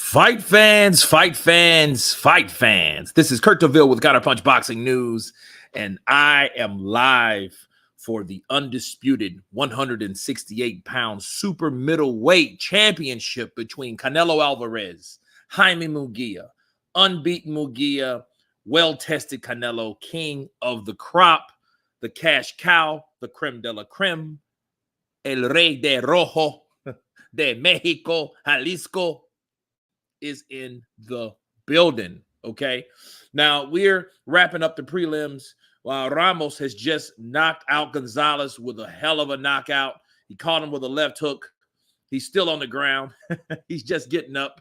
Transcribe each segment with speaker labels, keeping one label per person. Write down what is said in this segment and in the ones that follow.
Speaker 1: Fight fans, fight fans, fight fans. This is Kurt DeVille with Counterpunch Boxing News, and I am live for the undisputed 168-pound super middleweight championship between Canelo Alverez, Jaime Munguia, unbeaten Munguia, well-tested Canelo, king of the crop, the cash cow, the creme de la creme, el rey de rojo de Mexico, Jalisco, is in the building. Okay, now we're wrapping up the prelims while Ramos has just knocked out Gonzalez with a hell of a knockout. He caught him with a left hook. He's still on the ground. He's just getting up.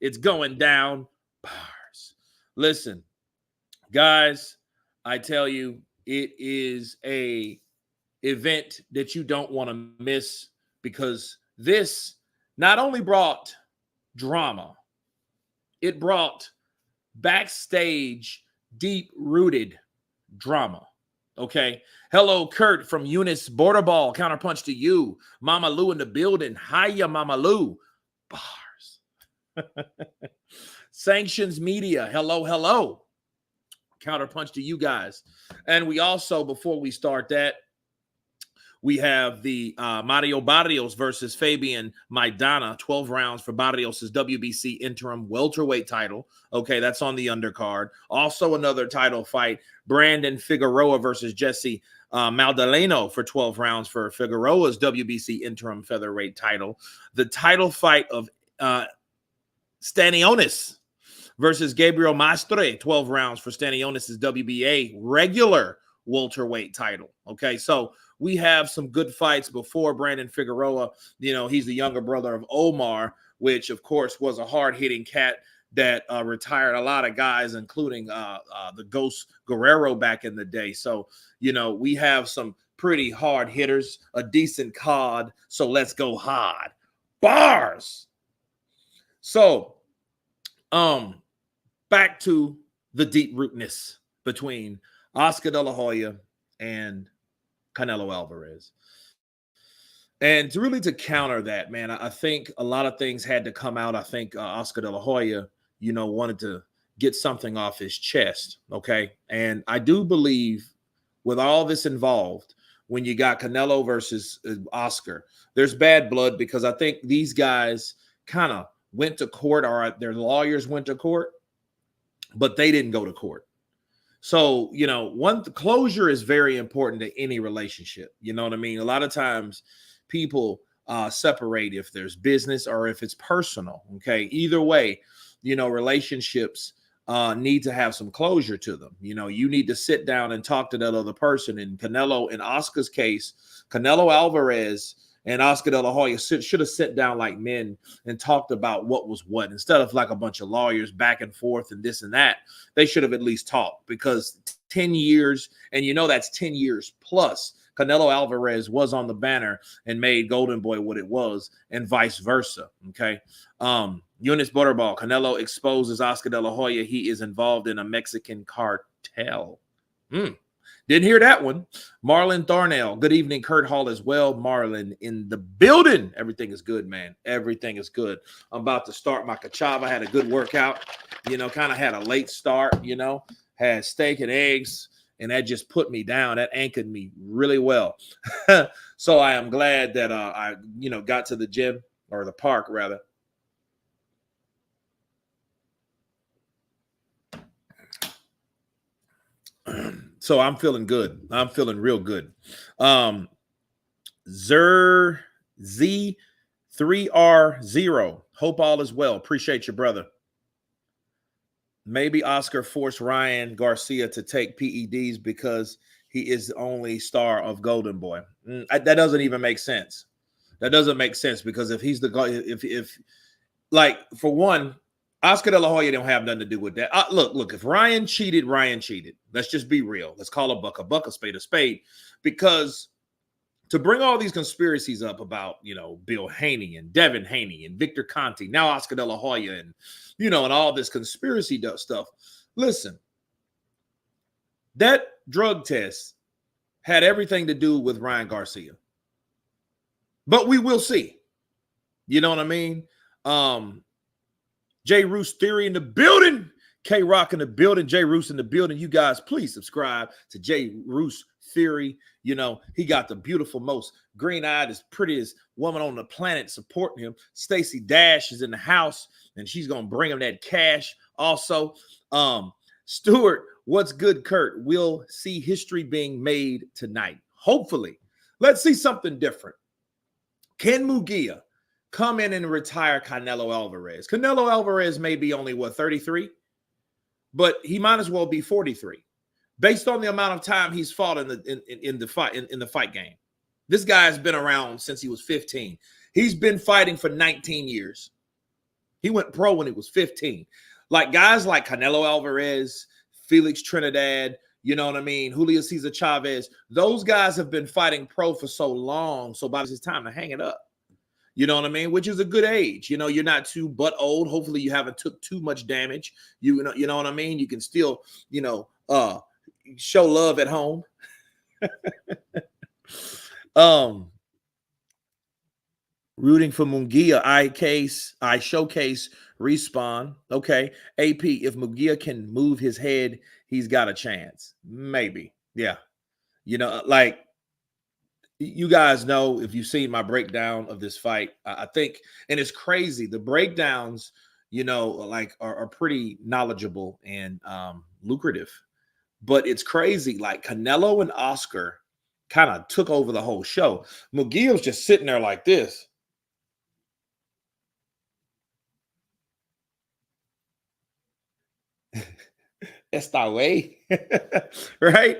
Speaker 1: It's going down. Bars. Listen, guys, I tell you, it is a event that you don't want to miss, because this not only brought drama, it brought backstage, deep-rooted drama. Okay. Hello, Kurt from Eunice Borderball. Counterpunch to you. Mama Lou in the building. Hiya, Mama Lou. Bars. Sanctions Media. Hello, hello. Counterpunch to you guys. And we also, before we start that, we have the Mario Barrios versus Fabian Maidana, 12 rounds for Barrios' WBC interim welterweight title. Okay, that's on the undercard. Also another title fight, Brandon Figueroa versus Jesse Maldonado for 12 rounds for Figueroa's WBC interim featherweight title. The title fight of Stanionis versus Gabriel Mastre, 12 rounds for Stanionis' WBA regular welterweight title. Okay, so we have some good fights before Brandon Figueroa. You know, he's the younger brother of Omar, which, of course, was a hard-hitting cat that retired a lot of guys, including the Ghost Guerrero back in the day. So, you know, we have some pretty hard hitters, a decent card. So let's go hard. Bars. So, back to the deep rootness between Oscar De La Hoya and Canelo Alvarez. And to counter that, man, I think a lot of things had to come out. I think Oscar De La Hoya, you know, wanted to get something off his chest, okay? And I do believe with all this involved, when you got Canelo versus Oscar, there's bad blood, because I think these guys kind of went to court, or their lawyers went to court, but they didn't go to court. So, you know, closure is very important to any relationship. You know what I mean? A lot of times people separate if there's business or if it's personal. Okay. Either way, you know, relationships need to have some closure to them. You know, you need to sit down and talk to that other person. In Canelo, in Oscar's case, Canelo Alvarez and Oscar De La Hoya should have sat down like men and talked about what was what, instead of like a bunch of lawyers back and forth and this and that. They should have at least talked, because 10 years, and you know that's 10 years plus, Canelo Alvarez was on the banner and made Golden Boy what it was, and vice versa. Okay. Eunice Butterball, Canelo exposes Oscar De La Hoya. He is involved in a Mexican cartel. Didn't hear that one. Marlon Thornell. Good evening, Kurt Hall as well. Marlon in the building. Everything is good, man. Everything is good. I'm about to start my cachava. Had a good workout. You know, kind of had a late start, you know. Had steak and eggs, and that just put me down. That anchored me really well. So I am glad that I, you know, got to the gym, or the park, rather. So I'm feeling good. I'm feeling real good. Z3R0. Hope all is well. Appreciate you, brother. Maybe Oscar forced Ryan Garcia to take PEDs because he is the only star of Golden Boy. That doesn't even make sense. That doesn't make sense, because if he's the guy, if like, for one, Oscar De La Hoya don't have nothing to do with that. Look, if Ryan cheated, Ryan cheated. Let's just be real. Let's call a buck, a spade, because to bring all these conspiracies up about, you know, Bill Haney and Devin Haney and Victor Conte, now Oscar De La Hoya, and, you know, and all this conspiracy stuff. Listen, that drug test had everything to do with Ryan Garcia. But we will see. You know what I mean? J Roos Theory in the building. K Rock in the building. J Roos in the building. You guys, please subscribe to J Roos Theory. You know, he got the beautiful, most green-eyed, as prettiest woman on the planet supporting him. Stacey Dash is in the house, and she's gonna bring him that cash. Also, Stuart, what's good, Kurt? We'll see history being made tonight. Hopefully, let's see something different. Can Munguia come in and retire Canelo Alverez? Canelo Alverez may be only, what, 33? But he might as well be 43, based on the amount of time he's fought in the fight game. This guy's been around since he was 15. He's been fighting for 19 years. He went pro when he was 15. Like guys like Canelo Alvarez, Felix Trinidad, you know what I mean, Julio Cesar Chavez, those guys have been fighting pro for so long. So by it's time to hang it up. You know what I mean? Which is a good age. You know, you're not too butt old. Hopefully you haven't took too much damage. You know what I mean? You can still, you know, show love at home. Rooting for Munguia. I showcase respawn. Okay. AP, if Munguia can move his head, he's got a chance. Maybe. Yeah. You know, like, you guys know, if you've seen my breakdown of this fight, I think, and it's crazy. The breakdowns, you know, like are pretty knowledgeable and lucrative, but it's crazy. Like Canelo and Oscar kind of took over the whole show. Munguia's just sitting there like this. Esta way. Right?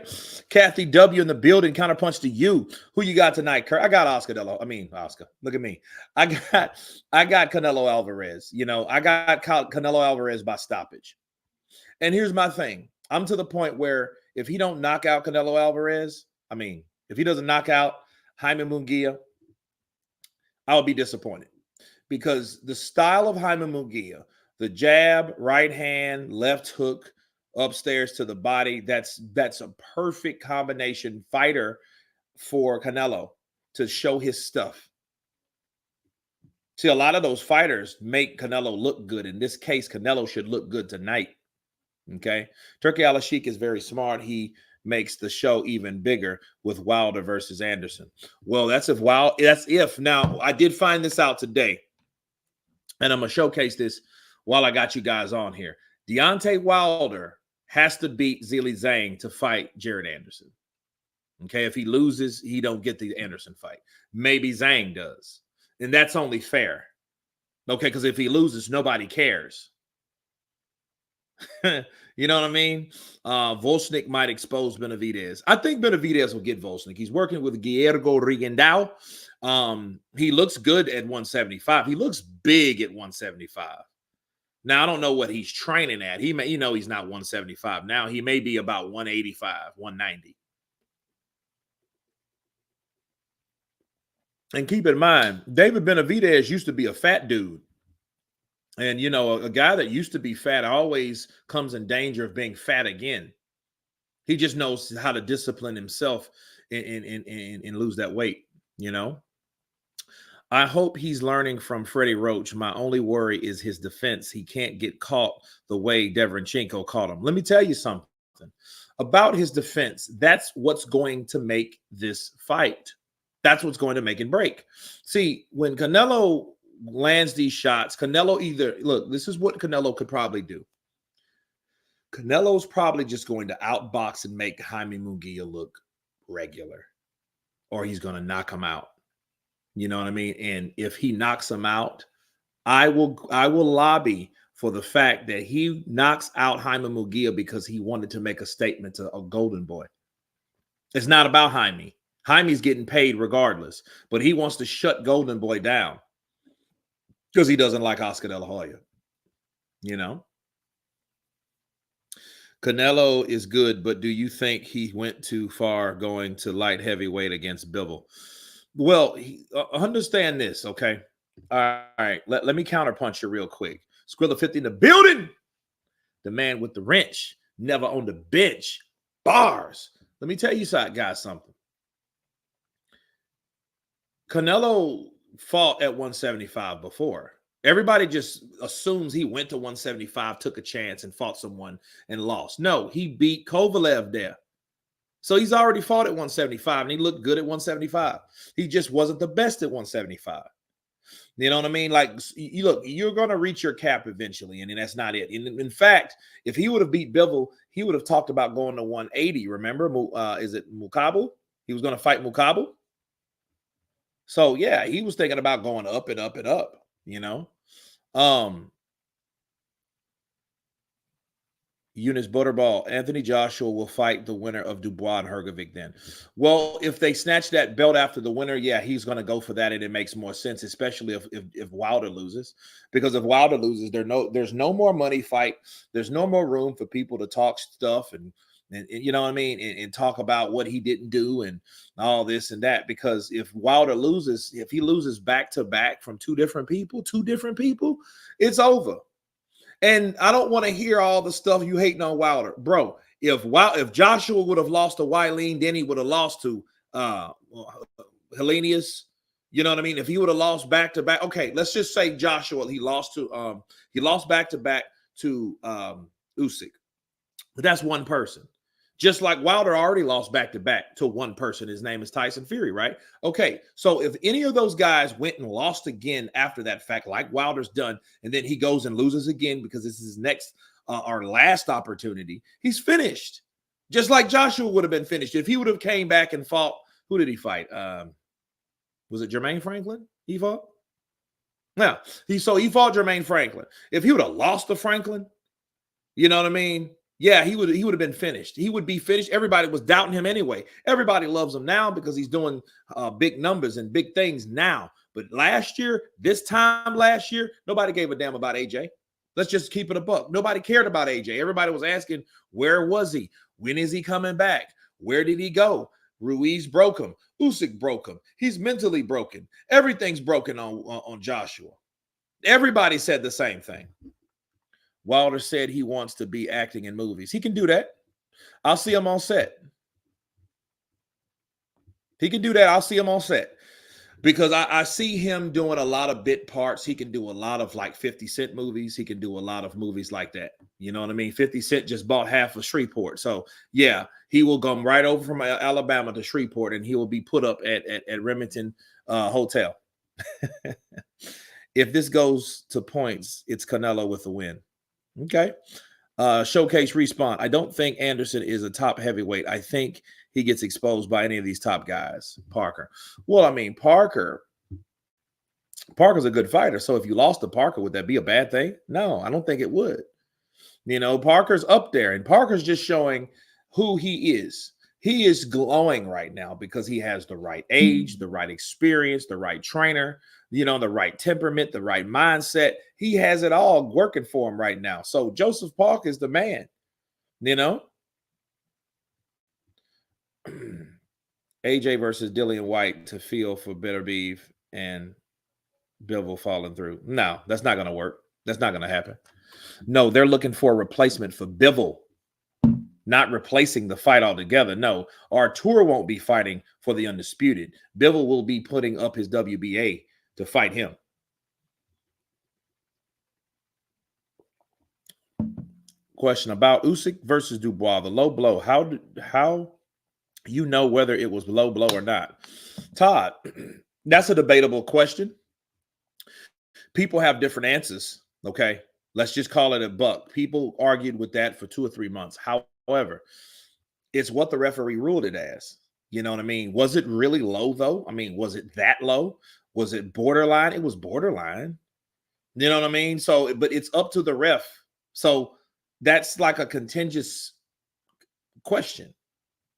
Speaker 1: Kathy W in the building, counterpunch to you. Who you got tonight, Kurt? I got Oscar. Look at me. I got Canelo Alvarez. You know, I got Canelo Alvarez by stoppage. And here's my thing. I'm to the point where if he don't knock out Canelo Alvarez, I mean, if he doesn't knock out Jaime Munguia, I'll be disappointed. Because the style of Jaime Munguia, the jab, right hand, left hook, upstairs to the body, that's a perfect combination fighter for Canelo to show his stuff. See, a lot of those fighters make Canelo look good. In this case, Canelo should look good tonight. Okay. Turkey Al-Ashik is very smart. He makes the show even bigger with Wilder versus Anderson. Well, that's if. Now, I did find this out today, and I'm going to showcase this while I got you guys on here. Deontay Wilder has to beat Zhilei Zhang to fight Jared Anderson. Okay, if he loses, he don't get the Anderson fight. Maybe Zhang does. And that's only fair. Okay, because if he loses, nobody cares. You know what I mean? Volchnik might expose Benavidez. I think Benavidez will get Volchnik. He's working with Guillermo Rigondeaux. He looks good at 175. He looks big at 175. Now, I don't know what he's training at. He may, you know, he's not 175 now. He may be about 185, 190. And keep in mind, David Benavidez used to be a fat dude. And, you know, a guy that used to be fat always comes in danger of being fat again. He just knows how to discipline himself and lose that weight, you know. I hope he's learning from Freddie Roach. My only worry is his defense. He can't get caught the way Derevyanchenko caught him. Let me tell you something about his defense. That's what's going to make this fight. That's what's going to make it break. See, when Canelo lands these shots, Canelo look, this is what Canelo could probably do. Canelo's probably just going to outbox and make Jaime Munguia look regular, or he's going to knock him out. You know what I mean? And if he knocks him out, I will lobby for the fact that he knocks out Jaime Munguia because he wanted to make a statement to a Golden Boy. It's not about Jaime. Jaime's getting paid regardless, but he wants to shut Golden Boy down because he doesn't like Oscar De La Hoya. You know? Canelo is good, but do you think he went too far going to light heavyweight against Bivol? Well, understand this, okay? All right, let me counterpunch you real quick. Skrilla 50 in the building. The man with the wrench, never on the bench. Bars. Let me tell you guys something. Canelo fought at 175 before. Everybody just assumes he went to 175, took a chance, and fought someone and lost. No, he beat Kovalev there. So he's already fought at 175 and he looked good at 175. He just wasn't the best at 175. You know what I mean? Like, you look, you're going to reach your cap eventually, and that's not it. In fact, if he would have beat Bivol, he would have talked about going to 180. Remember, is it Mukabu? He was going to fight Mukabu. So yeah, he was thinking about going up and up and up. You know, Eunice Butterball, Anthony Joshua will fight the winner of Dubois and Hergovic then. Well, if they snatch that belt after the winner, yeah, he's going to go for that, and it makes more sense, especially if Wilder loses. Because if Wilder loses, there's no more money fight. There's no more room for people to talk stuff and you know what I mean, and talk about what he didn't do and all this and that. Because if Wilder loses, if he loses back to back from two different people, it's over. And I don't want to hear all the stuff you hating on Wilder, bro. If Joshua would have lost to Wileen, then he would have lost to Helenius. You know what I mean? If he would have lost back to back, okay, let's just say Joshua he lost back to back to Usyk, but that's one person. Just like Wilder already lost back to back to one person. His name is Tyson Fury, right? Okay, so if any of those guys went and lost again after that fact, like Wilder's done, and then he goes and loses again because this is his next or last opportunity, he's finished. Just like Joshua would have been finished. If he would have came back and fought, who did he fight? Was it Jermaine Franklin he fought? Yeah, he fought Jermaine Franklin. If he would have lost to Franklin, you know what I mean? Yeah, he would have been finished. He would be finished. Everybody was doubting him anyway. Everybody loves him now because he's doing big numbers and big things now. But this time last year, nobody gave a damn about AJ. Let's just keep it a buck. Nobody cared about AJ. Everybody was asking, where was he? When is he coming back? Where did he go? Ruiz broke him. Usyk broke him. He's mentally broken. Everything's broken on Joshua. Everybody said the same thing. Wilder said he wants to be acting in movies. He can do that. I'll see him on set. He can do that. I'll see him on set because I see him doing a lot of bit parts. He can do a lot of like 50 Cent movies. He can do a lot of movies like that. You know what I mean? 50 Cent just bought half of Shreveport. So yeah, he will come right over from Alabama to Shreveport and he will be put up at Remington Hotel. If this goes to points, it's Canelo with the win. Okay. Showcase Respawn. I don't think Anderson is a top heavyweight. I think he gets exposed by any of these top guys. Parker. Well, I mean, Parker's a good fighter. So if you lost to Parker, would that be a bad thing? No, I don't think it would. You know, Parker's up there, and Parker's just showing who he is. He is glowing right now because he has the right age, the right experience, the right trainer, you know, the right temperament, the right mindset. He has it all working for him right now. So Joseph Parker is the man, you know. AJ versus Dillian White to feel for Bitter Beef and Bivol falling through. No, that's not going to work. That's not going to happen. No, they're looking for a replacement for Bivol. Not replacing the fight altogether. No, Artur won't be fighting for the Undisputed. Bivol will be putting up his WBA to fight him. Question about Usyk versus Dubois. The low blow. How you know whether it was low blow or not? Todd, that's a debatable question. People have different answers. Okay, let's just call it a buck. People argued with that for 2 or 3 months. However, it's what the referee ruled it as. You know what I mean? Was it really low, though? I mean, was it that low? Was it borderline? It was borderline. You know what I mean? So, but it's up to the ref. So that's like a contentious question.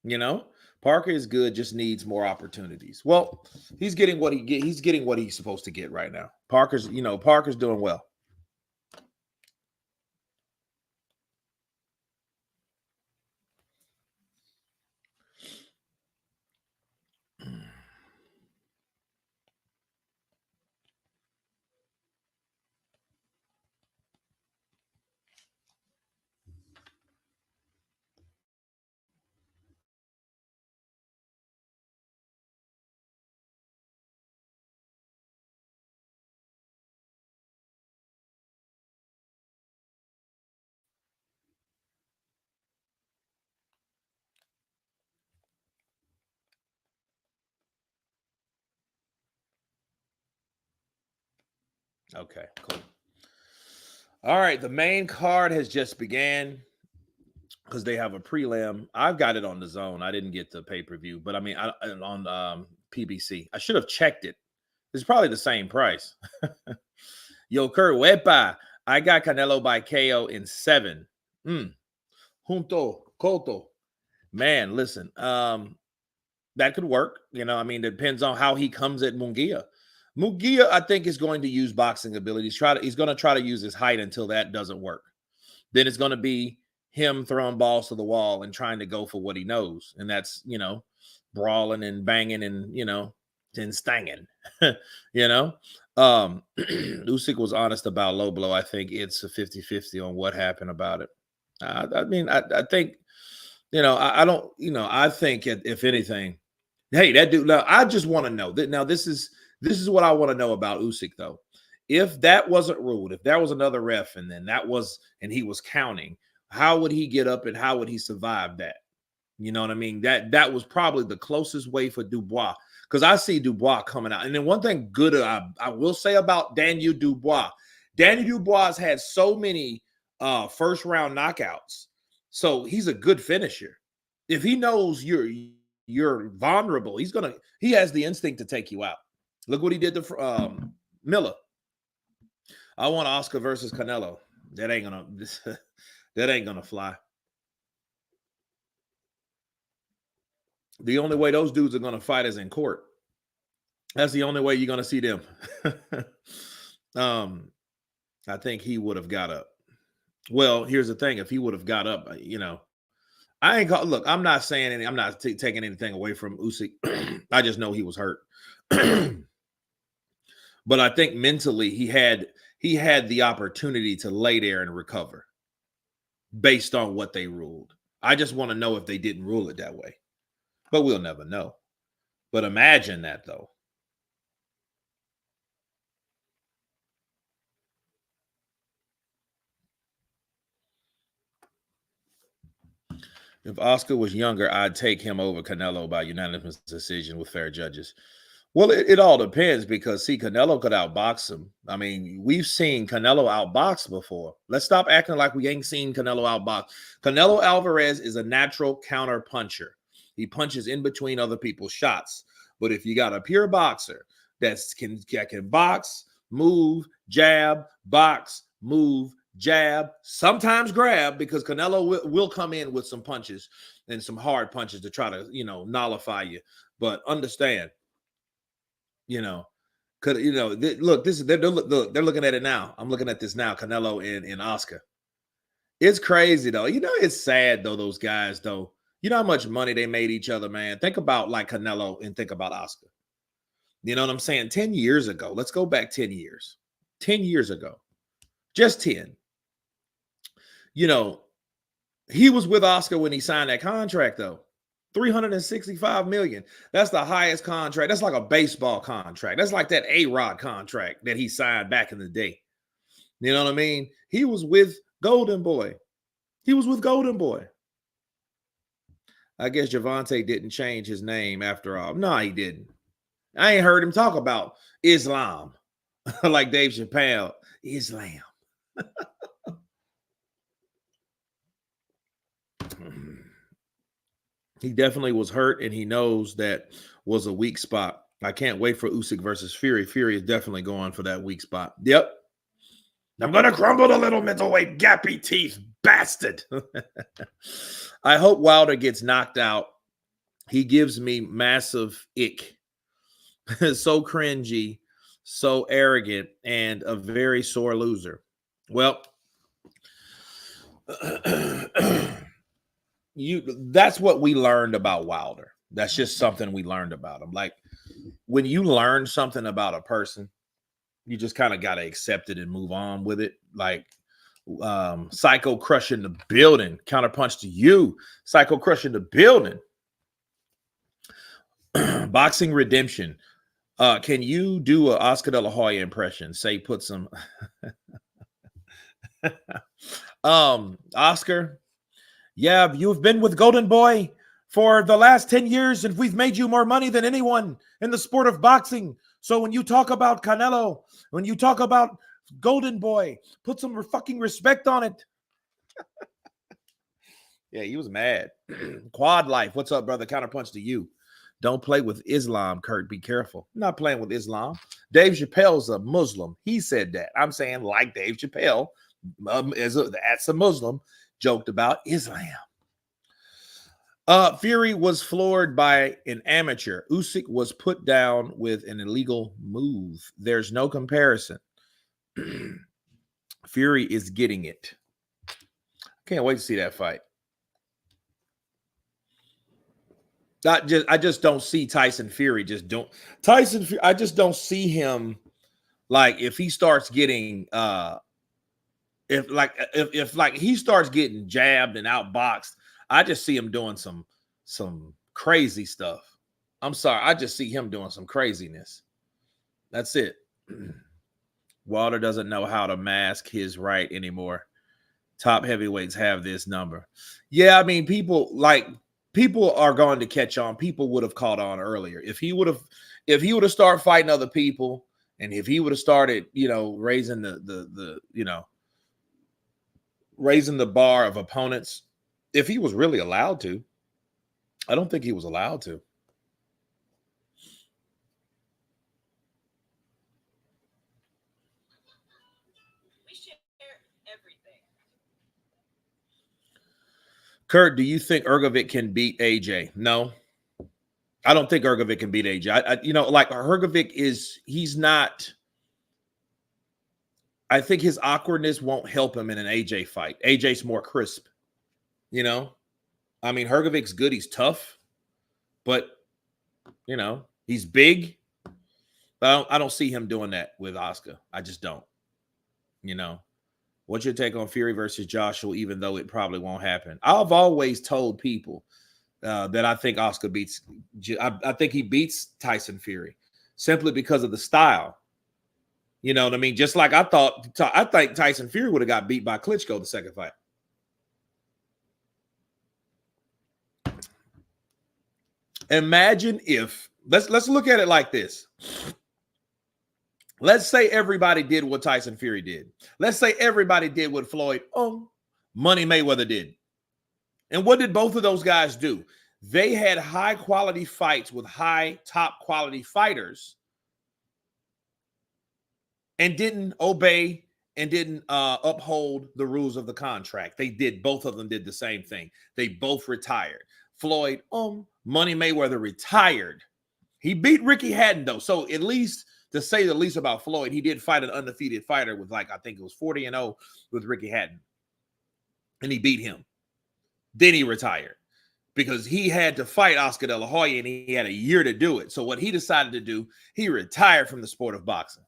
Speaker 1: You know, Parker is good, just needs more opportunities. Well, he's getting what he's getting what he's supposed to get right now. Parker's doing well. Okay, cool. All right, the main card has just began because they have a prelim. I've got it on the zone. I didn't get the pay-per-view, but I mean on PBC. I should have checked it. It's probably the same price. Yo, Kurt Wepa. I got Canelo by KO in 7. Junto, Koto. Man, listen. That could work. You know, I mean, it depends on how he comes at Munguia. Munguia, I think, is going to use boxing abilities. He's going to try to use his height until that doesn't work. Then it's going to be him throwing balls to the wall and trying to go for what he knows. And that's, you know, brawling and banging and, you know, and stanging, you know. Usyk was honest about low blow. I think it's a 50-50 on what happened about it. I mean, I think, you know, I don't, you know, I think if anything, hey, that dude, now I just want to know that now this is what I want to know about Usyk, though. If that wasn't ruled, if there was another ref and then and he was counting, how would he get up and how would he survive that? You know what I mean? That was probably the closest way for Dubois, because I see Dubois coming out. And then one thing good I will say about Daniel Dubois has had so many first round knockouts. So he's a good finisher. If he knows you're vulnerable, he has the instinct to take you out. Look what he did to Miller. I want Oscar versus Canelo. That ain't gonna fly. The only way those dudes are gonna fight is in court. That's the only way you're gonna see them. I think he would have got up. Well, here's the thing: if he would have got up, you know, look. I'm not saying anything. I'm not taking anything away from Usyk. I just know he was hurt. But I think mentally he had the opportunity to lay there and recover based on what they ruled. I just want to know if they didn't rule it that way. But we'll never know. But imagine that, though. If Oscar was younger, I'd take him over Canelo by unanimous decision with fair judges. Well, it all depends because, see, Canelo could outbox him. I mean, we've seen Canelo outbox before. Let's stop acting like we ain't seen Canelo outbox. Canelo Alverez is a natural counter puncher. He punches in between other people's shots. But if you got a pure boxer that can box, move, jab, box, move, jab, sometimes grab, because Canelo will come in with some punches and some hard punches to try to, you know, nullify you. But understand, you know, look, they're looking at it now. I'm looking at this now, Canelo and Oscar. It's crazy, though. You know, it's sad, though, those guys, though. You know how much money they made each other, man. Think about like Canelo and think about Oscar. You know what I'm saying? 10 years ago. Let's go back 10 years. 10 years ago. Just 10. You know, he was with Oscar when he signed that contract, though. $365 million. That's the highest contract. That's like a baseball contract. That's like that A-Rod contract that he signed back in the day. You know what I mean? He was with Golden Boy. I guess Javante didn't change his name after all. No, he didn't. I ain't heard him talk about Islam like Dave Chappelle. Islam. He definitely was hurt, and he knows that was a weak spot. I can't wait for Usyk versus Fury. Fury is definitely going for that weak spot. Yep. I'm going to crumble the little middleweight gappy teeth bastard. I hope Wilder gets knocked out. He gives me massive ick. So cringy, so arrogant, and a very sore loser. Well, that's what we learned about Wilder. That's just something we learned about him. Like, when you learn something about a person, you just kind of got to accept it and move on with it. Like, Psycho crushing the building. Counterpunch to you. Psycho crushing the building. Boxing Redemption. Can you do an Oscar De La Hoya impression? Say, put some. Oscar. Yeah, you've been with Golden Boy for the last 10 years, and we've made you more money than anyone in the sport of boxing. So when you talk about Canelo, when you talk about Golden Boy, put some fucking respect on it. Yeah, he was mad. Quad Life, what's up, brother? Counterpunch to you. Don't play with Islam, Kurt. Be careful. I'm not playing with Islam. Dave Chappelle's a Muslim. He said that. I'm saying, like Dave Chappelle, that's a Muslim, joked about Islam. Fury was floored by an amateur. Usyk was put down with an illegal move. There's no comparison. Fury is getting it. Can't wait to see that fight. I just don't see Tyson Fury I just don't see him, like, if he starts getting if he starts getting jabbed and outboxed, I just see him doing some crazy stuff. I'm sorry, I just see him doing some craziness. That's it. Wilder doesn't know how to mask his right anymore. Top heavyweights have this number. Yeah, I mean, people are going to catch on. People would have caught on earlier. If he would have started fighting other people, and if he would have started, raising raising the bar of opponents, if he was really allowed to. I don't think he was allowed to.
Speaker 2: We share everything.
Speaker 1: Kurt, do you think Ergovic can beat AJ? No. I don't think Ergovic can beat AJ. Ergovic he's not. I think his awkwardness won't help him in an AJ fight. AJ's more crisp. I mean, Hergovic's good. He's tough, but he's big. But I don't see him doing that with Oscar. I just don't. What's your take on Fury versus Joshua? Even though it probably won't happen, I've always told people that I think Oscar beats. I think he beats Tyson Fury simply because of the style. You know what I mean? Just like I think Tyson Fury would have got beat by Klitschko the second fight. Imagine if let's look at it like this. Let's say everybody did what Tyson Fury did. Let's say everybody did what Floyd Money Mayweather did. And what did both of those guys do? They had high quality fights with high top quality fighters and didn't obey and didn't uphold the rules of the contract. Both of them did the same thing. They both retired. Floyd, Money Mayweather retired. He beat Ricky Hatton, though. So at least, to say the least about Floyd, he did fight an undefeated fighter with, I think it was 40-0 with Ricky Hatton. And he beat him. Then he retired because he had to fight Oscar De La Hoya and he had a year to do it. So what he decided to do, he retired from the sport of boxing.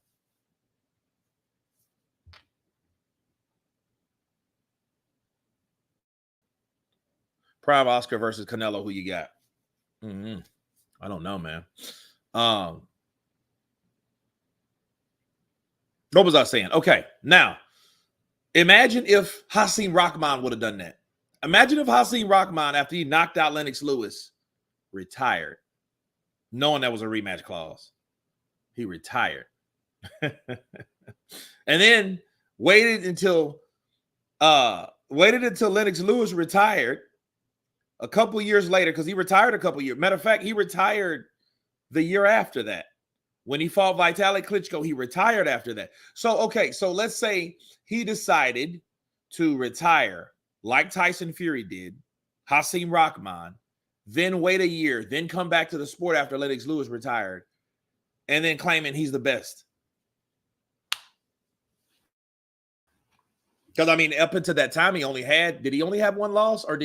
Speaker 1: Prime Oscar versus Canelo, who you got? I don't know, man. What was I saying? Okay, now, imagine if Hasim Rahman would have done that. Imagine if Hasim Rahman, after he knocked out Lennox Lewis, retired, knowing that was a rematch clause. He retired. And then waited until Lennox Lewis retired a couple years later, because he retired a couple years. Matter of fact, he retired the year after that. When he fought Vitali Klitschko, he retired after that. So let's say he decided to retire like Tyson Fury did, Hasim Rahman, then wait a year, then come back to the sport after Lennox Lewis retired, and then claiming he's the best. Because, I mean, up until that time, did he only have one loss, or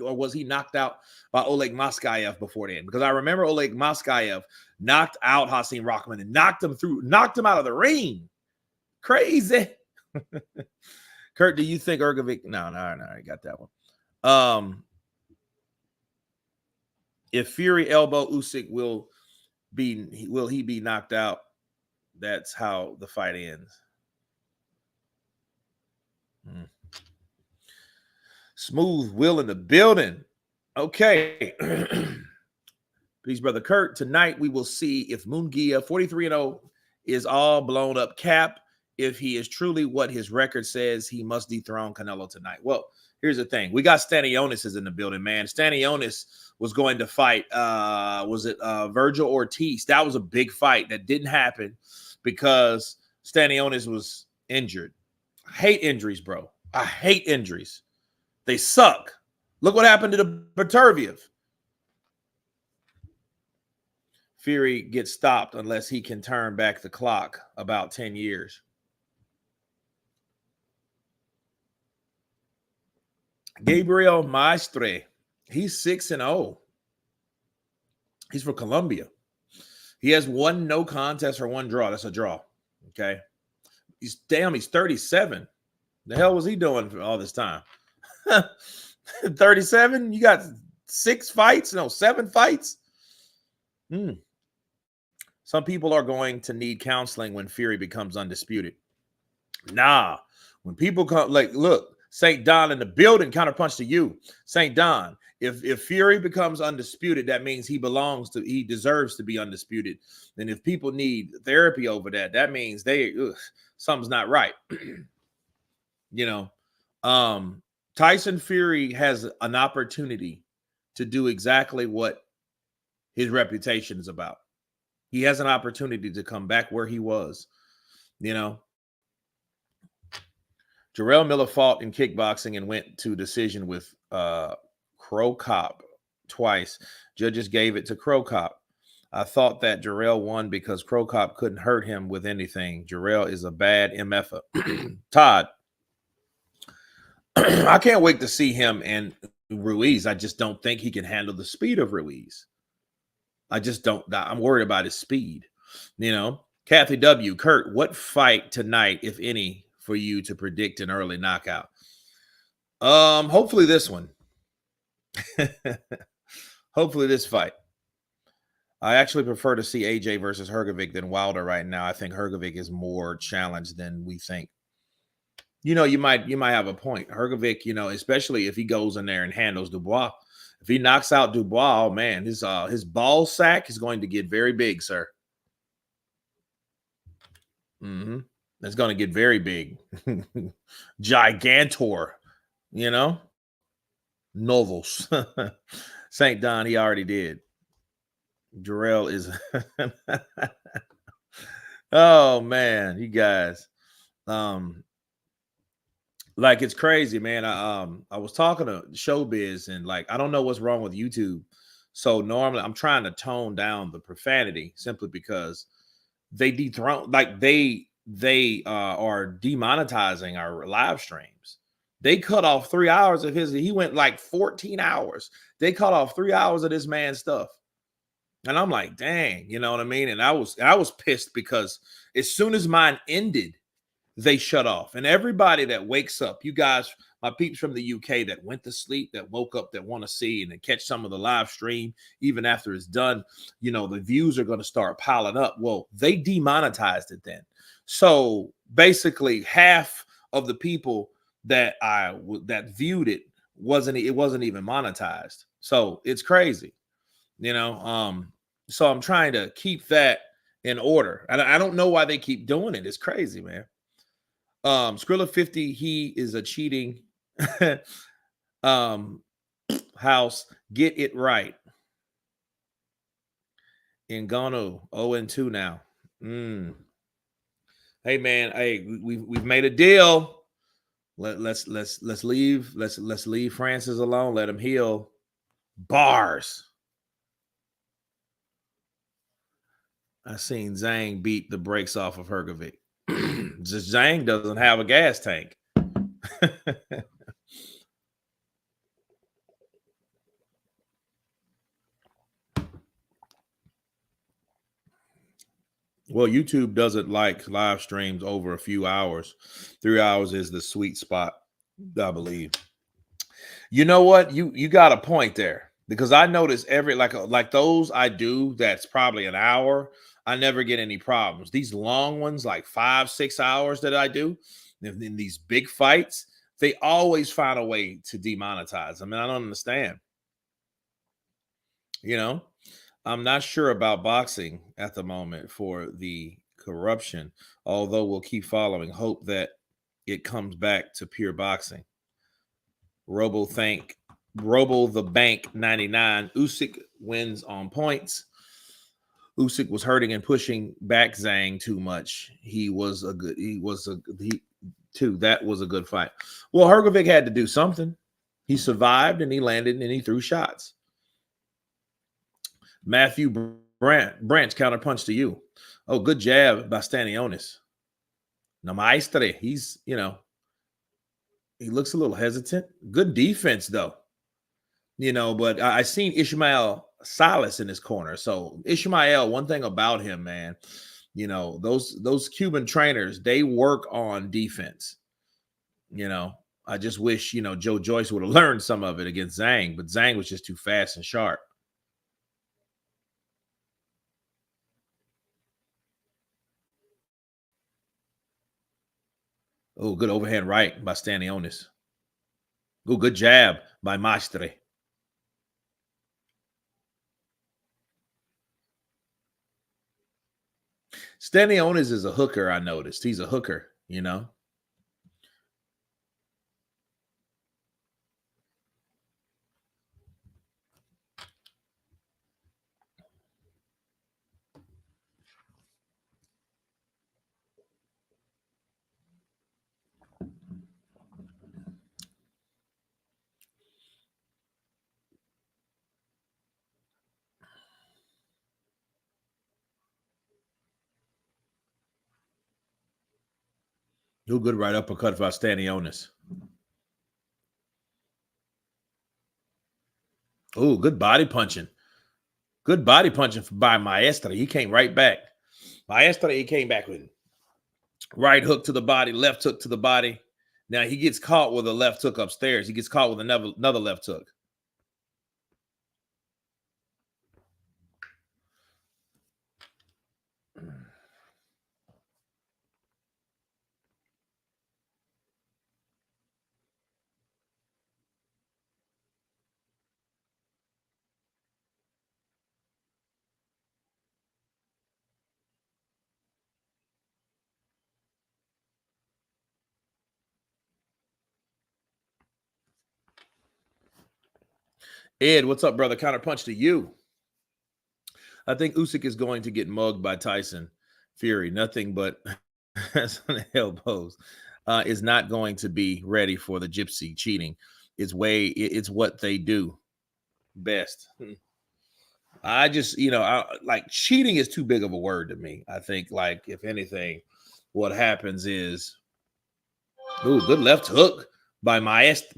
Speaker 1: was he knocked out by Oleg Moskayev before then? Because I remember Oleg Moskayev knocked out Hasim Rahman and knocked him out of the ring. Crazy. Kurt, do you think Ergovic? No, I got that one. If Fury elbow Usyk, will he be knocked out? That's how the fight ends. Smooth Will in the building. Okay. Peace, brother Kurt. Tonight we will see if Munguia 43-0 is all blown up cap. If he is truly what his record says, he must dethrone Canelo tonight. Well, here's the thing. We got Stanionis is in the building, man. Stanionis was going to fight, Virgil Ortiz? That was a big fight that didn't happen because Stanionis was injured. I hate injuries, bro. I hate injuries. They suck. Look what happened to the Baturviev. Fury gets stopped unless he can turn back the clock about 10 years. Gabriel Maestre, he's 6-0. He's for Colombia. He has one no contest or one draw. That's a draw. Okay. He's 37. The hell was he doing for all this time? 37? You got 6 fights? No, 7 fights? Some people are going to need counseling when Fury becomes undisputed. Nah. When people come, like, look, St. Don in the building, counterpunch to you. St. Don, if Fury becomes undisputed, that means he deserves to be undisputed. And if people need therapy over that, that means something's not right. You know, Tyson Fury has an opportunity to do exactly what his reputation is about. He has an opportunity to come back where he was, you know. Jarrell Miller fought in kickboxing and went to decision with Crow Cop twice. Judges gave it to Crow Cop. I thought that Jarrell won because Crow Cop couldn't hurt him with anything. Jarrell is a bad MFer. Todd, I can't wait to see him and Ruiz. I just don't think he can handle the speed of Ruiz. I just don't. I'm worried about his speed. You know, Kathy W. Kurt, what fight tonight, if any, for you to predict an early knockout? Hopefully this one. Hopefully this fight. I actually prefer to see AJ versus Hrgovic than Wilder right now. I think Hrgovic is more challenged than we think. You know, you might have a point. Hrgovic, you know, especially if he goes in there and handles Dubois. If he knocks out Dubois, oh man, his ball sack is going to get very big, sir. It's going to get very big. Gigantor, you know? Novels. St. Don, he already did. Jarrell is... Oh, man, you guys. Like, it's crazy, man. I was talking to Showbiz, and like, I don't know what's wrong with YouTube. So normally I'm trying to tone down the profanity simply because they dethrone, like they are demonetizing our live streams. They cut off 3 hours of his. He went like 14 hours. They cut off 3 hours of this man's stuff. And I'm like, dang, you know what I mean? And I was pissed because as soon as mine ended, they shut off. And everybody that wakes up, you guys, my peeps from the UK that went to sleep, that woke up, that want to see and catch some of the live stream, even after it's done, you know, the views are going to start piling up. Well, they demonetized it then. So basically half of the people that viewed it wasn't even monetized. So it's crazy, you know. So I'm trying to keep that in order. And I don't know why they keep doing it. It's crazy, man. Skrilla 50, he is a cheating house. Get it right. Ngannou 0-2 now. Hey man, hey, we've made a deal. Let's leave Francis alone. Let him heal. Bars. I seen Zhang beat the brakes off of Hrgovic. Just Zhang doesn't have a gas tank. Well, YouTube doesn't like live streams over a few hours. 3 hours is the sweet spot, I believe. You know what? You got a point there, because I notice every like those I do that's probably an hour, I never get any problems. These long ones, like 5-6 hours that I do in these big fights, they always find a way to demonetize. I mean, I don't understand. You know, I'm not sure about boxing at the moment for the corruption, although we'll keep following. Hope that it comes back to pure boxing. Robo Thank Robo the Bank 99. Usyk wins on points. Usyk was hurting and pushing back Zhang too much. He was a good. He was a he too. That was a good fight. Well, Hergovic had to do something. He survived and he landed and he threw shots. Matthew Branch counterpunch to you. Oh, good jab by Stanionis. Now, Maestre, he's, he looks a little hesitant. Good defense, though. But I seen Ishmael Salas in his corner. So Ishmael, one thing about him, man, those Cuban trainers, they work on defense. I just wish, Joe Joyce would have learned some of it against Zhang, but Zhang was just too fast and sharp. Oh, good overhand right by Stanionis. Oh, good jab by Maestre. Stanionis is a hooker, I noticed. He's a hooker. Oh, good right uppercut by Stanionis. Oh, good body punching. Good body punching by Maestre. He came right back. Maestre, he came back with right hook to the body, left hook to the body. Now he gets caught with a left hook upstairs. He gets caught with another left hook. Ed, what's up, brother? Counter punch to you. I think Usyk is going to get mugged by Tyson Fury. Nothing but elbows. Is not going to be ready for the gypsy cheating. It's what they do best. I just, like cheating is too big of a word to me. I think, like, if anything, what happens is, ooh, good left hook by Maestre.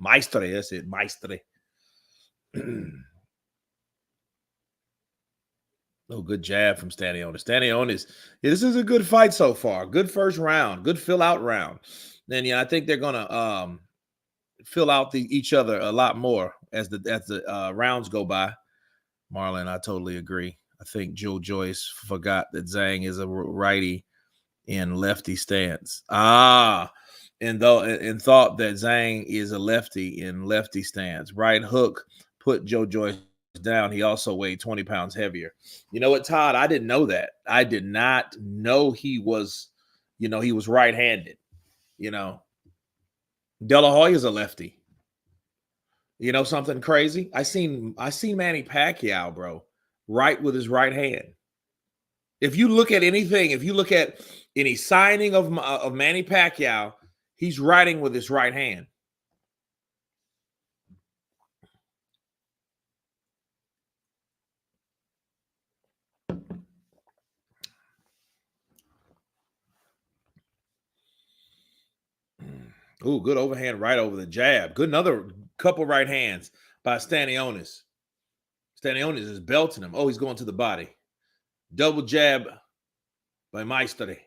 Speaker 1: Maestre. That's it. Maestre. Oh, good jab from Stanionis. Stanionis, this is a good fight so far. Good first round. Good fill out round. And I think they're gonna fill out each other a lot more as the rounds go by. Marlon, I totally agree. I think Joe Joyce forgot that Zhang is a righty in lefty stance. And thought that Zhang is a lefty in lefty stance. Right hook put Joe Joyce down. He also weighed 20 pounds heavier. You know what, Todd? I didn't know that. I did not know he was right-handed. De La Hoya's a lefty. Something crazy? I seen Manny Pacquiao, bro, right with his right hand. If you look at anything, if you look at any signing of Manny Pacquiao, he's writing with his right hand. Ooh, good overhand right over the jab. Good, another couple right hands by Stanionis. Stanionis is belting him. Oh, he's going to the body. Double jab by Maestre.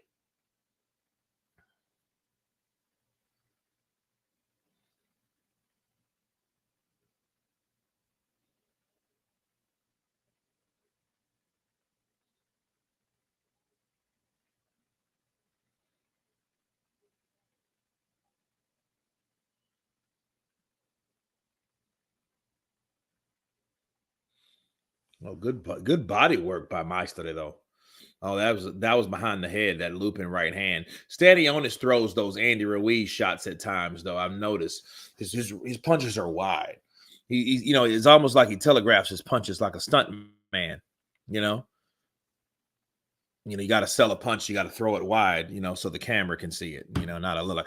Speaker 1: Oh, good body work by Meister though. Oh, that was behind the head, that looping right hand. Stanionis throws those Andy Ruiz shots at times, though. I've noticed his punches are wide. You know, it's almost like he telegraphs his punches like a stunt man. You know, you got to sell a punch, you got to throw it wide, so the camera can see it. Not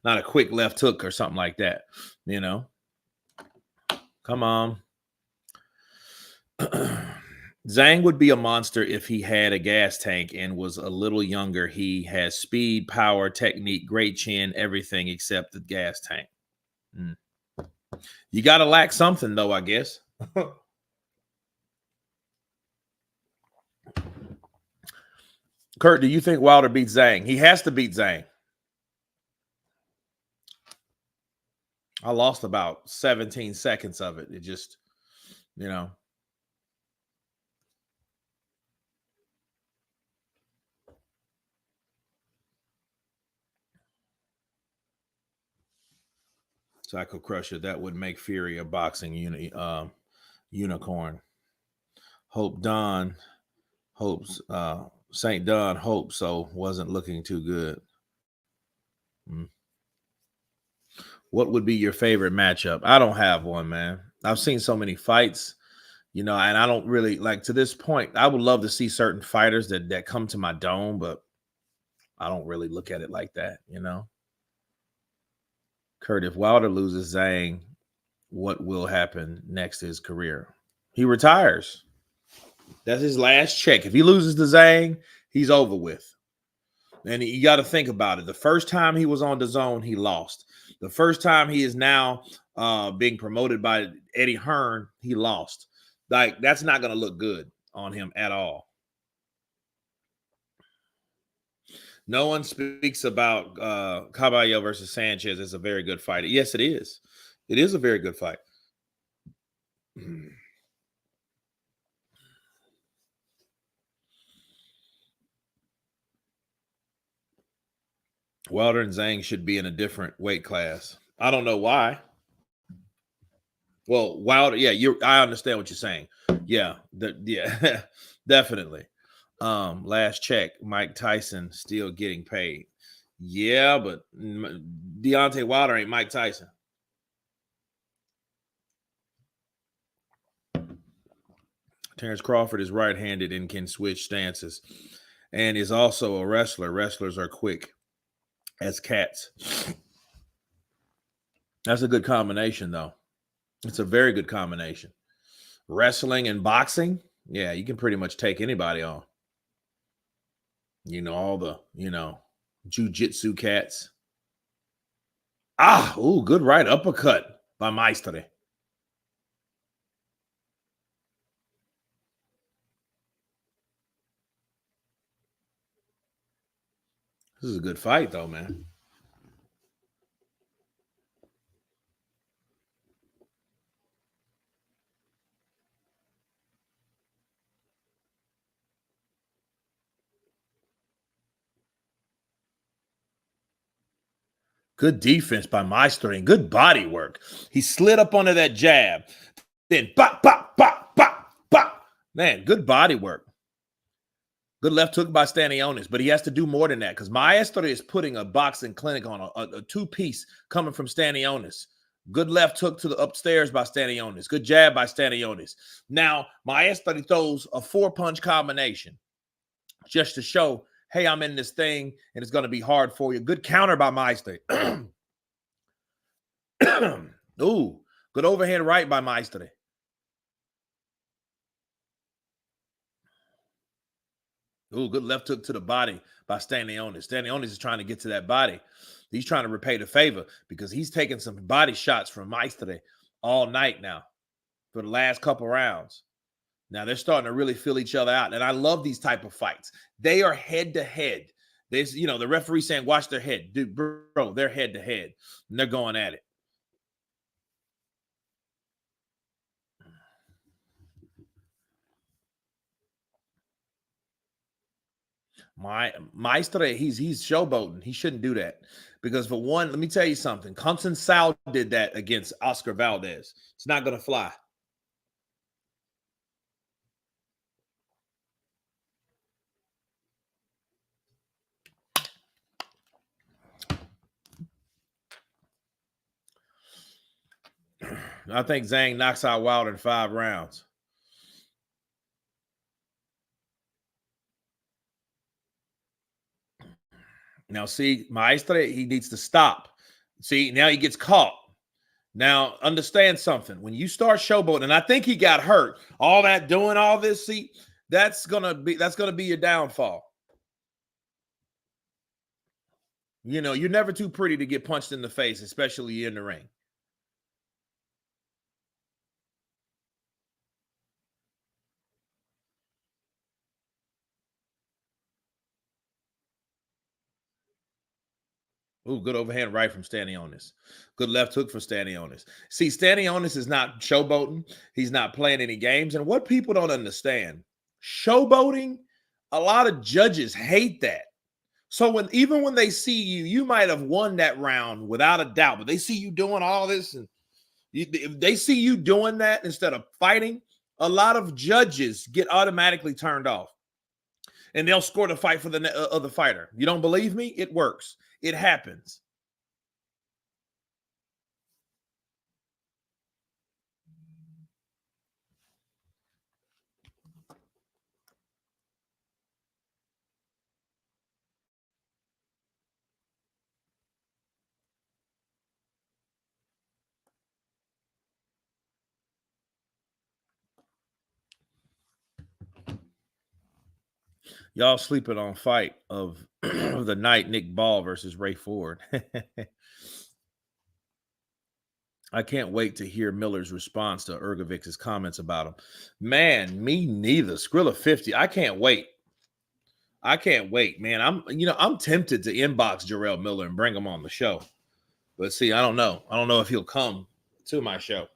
Speaker 1: not a quick left hook or something like that. Come on. Zhang would be a monster if he had a gas tank and was a little younger. He has speed, power, technique, great chin, everything except the gas tank. You got to lack something, though, I guess. Kurt, do you think Wilder beats Zhang? He has to beat Zhang. I lost about 17 seconds of it. It just, Psycho Crusher, that would make Fury a boxing unicorn. Hope Don hopes St. Don hopes so. Wasn't looking too good. What would be your favorite matchup? I don't have one, man. I've seen so many fights, and I don't really like, to this point. I would love to see certain fighters that come to my dome, but I don't really look at it like that, Kurt, if Wilder loses Zhang, what will happen next to his career? He retires. That's his last check. If he loses to Zhang, he's over with. And you got to think about it. The first time he was on DAZN, he lost. The first time he is now being promoted by Eddie Hearn, he lost. Like, that's not going to look good on him at all. No one speaks about Caballero versus Sanchez as a very good fight. Yes, it is. It is a very good fight. Wilder and Zhang should be in a different weight class. I don't know why. Well, Wilder, yeah, I understand what you're saying. Yeah, yeah, definitely. Last check, Mike Tyson still getting paid. Yeah, but Deontay Wilder ain't Mike Tyson. Terrence Crawford is right-handed and can switch stances, and is also a wrestler. Wrestlers are quick as cats. That's a good combination, though. It's a very good combination. Wrestling and boxing, yeah, you can pretty much take anybody on. All the, jiu-jitsu cats. Good right uppercut by Meister. This is a good fight, though, man. Good defense by Meister and good body work. He slid up onto that jab. Then bop, bop, bop, bop, bop. Man, good body work. Good left hook by Stanionis, but he has to do more than that because Maestro is putting a boxing clinic on a two-piece coming from Stanionis. Good left hook to the upstairs by Stanionis. Good jab by Stanionis. Now, Maestro throws a four-punch combination just to show, hey, I'm in this thing, and it's going to be hard for you. Good counter by Meister. Ooh, good overhead right by Meister. Ooh, good left hook to the body by Stanionis. Stanionis is trying to get to that body. He's trying to repay the favor because he's taking some body shots from Meister all night now for the last couple rounds. Now they're starting to really feel each other out. And I love these type of fights. They are head to head. There's, the referee saying, watch their head. Dude, bro, they're head to head. And they're going at it. Meister, he's showboating. He shouldn't do that. Because for one, let me tell you something. Compton Sal did that against Oscar Valdez. It's not going to fly. I think Zhang knocks out Wilder in 5 rounds. Now, see, Maestre, he needs to stop. See, now he gets caught. Now, understand something. When you start showboating, and I think he got hurt, all that doing all this, see, that's gonna be your downfall. You know, you're never too pretty to get punched in the face, especially in the ring. Ooh, good overhand right from Stanionis. Good left hook for Stanionis. See, Stanionis is not showboating. He's not playing any games. And what people don't understand, showboating, a lot of judges hate that. So even when they see you, you might have won that round without a doubt, but they see you doing all this, and if they see you doing that instead of fighting, a lot of judges get automatically turned off, and they'll score the fight for the other fighter. You don't believe me? It works. It happens. Y'all sleeping on fight of the night, Nick Ball versus Ray Ford. I can't wait to hear Miller's response to Ergovic's comments about him. Man, me neither. Skrilla 50. I can't wait. I can't wait, man. I'm tempted to inbox Jarrell Miller and bring him on the show. But see, I don't know. I don't know if he'll come to my show.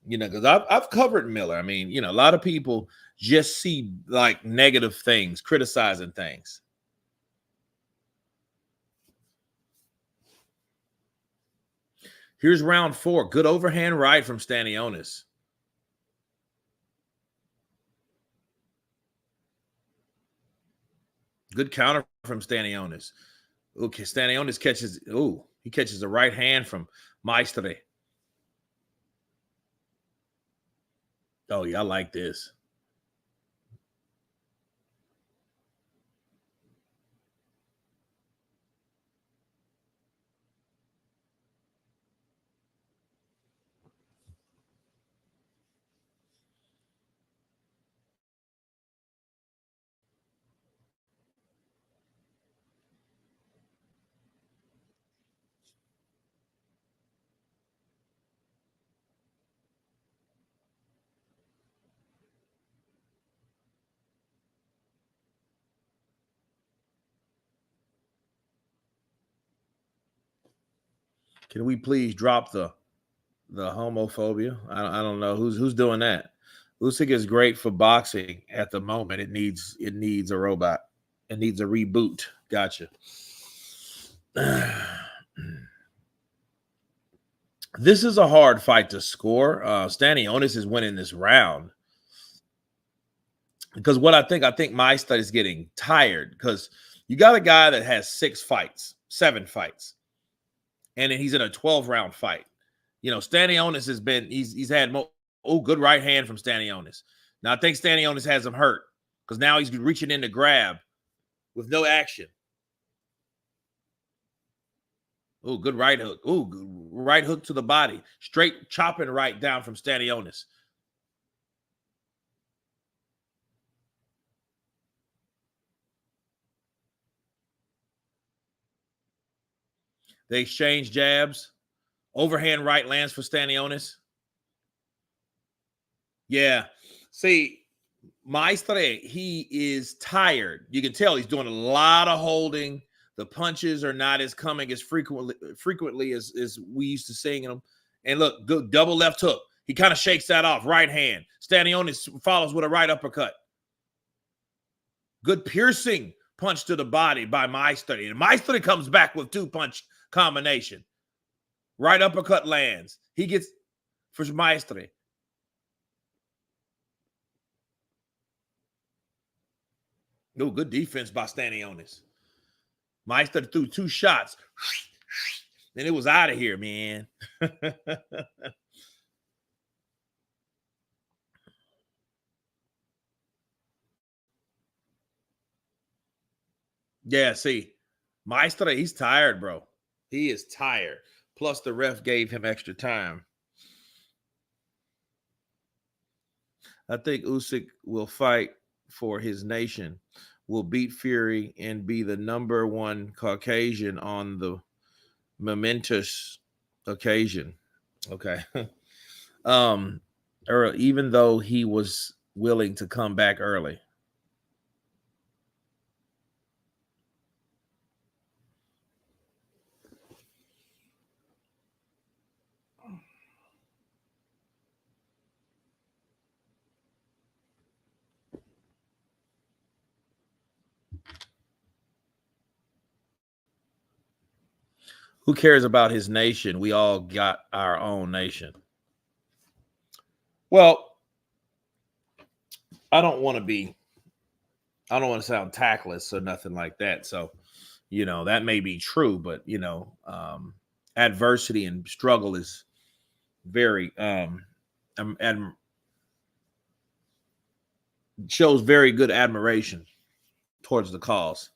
Speaker 1: You know, because I've covered Miller. I mean, you know, a lot of people just see like negative things, criticizing things. Here's round 4. Good overhand right from Stanionis. Good counter from Stanionis. Okay, Stanionis catches. He catches a right hand from Maestre. Oh yeah, I like this. Can we please drop the homophobia? I don't know who's doing that. Usyk is great for boxing at the moment. It needs a robot. It needs a reboot. Gotcha. This is a hard fight to score. Stanionis is winning this round because what I think Maestre is getting tired because you got a guy that has 7 fights, and then he's in a 12-round fight. You know, Stanionis has been he's had good right hand from Stanionis. Now I think Stanionis has him hurt because now he's reaching in to grab with no action. Oh, good right hook. Oh, right hook to the body. Straight chopping right down from Stanionis. They exchange jabs. Overhand right lands for Stanionis. Yeah. See, Maestre, he is tired. You can tell he's doing a lot of holding. The punches are not as coming as frequently as we used to seeing them. And look, good double left hook. He kind of shakes that off. Right hand. Stanionis follows with a right uppercut. Good piercing punch to the body by Maestre. And Maestre comes back with 2-punch combination. Right uppercut lands. He gets for Maestre. Oh, good defense by Stanionis. Maestre threw 2 shots. Then it was out of here, man. Yeah, see, Maestre, he's tired, bro. He is tired. Plus, the ref gave him extra time. I think Usyk will fight for his nation, will beat Fury, and be the #1 Caucasian on the momentous occasion. Okay. Or even though he was willing to come back early. Who cares about his nation? We all got our own nation. Well, I don't want to sound tactless or nothing like that. So, that may be true, but adversity and struggle is very and shows very good admiration towards the cause.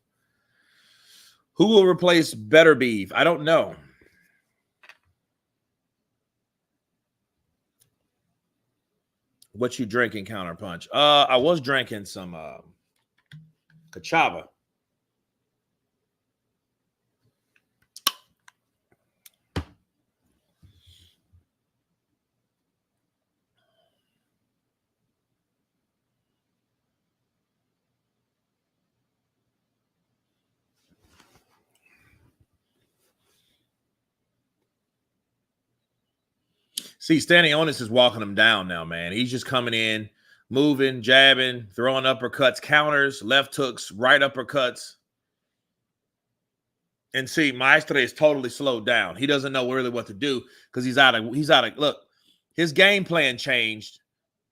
Speaker 1: Who will replace Better Beef? I don't know. What you drinking, Counterpunch? I was drinking some Cachava. See, Stanionis is walking him down now, man. He's just coming in, moving, jabbing, throwing uppercuts, counters, left hooks, right uppercuts. And see, Maestre is totally slowed down. He doesn't know really what to do because he's out of look, his game plan changed.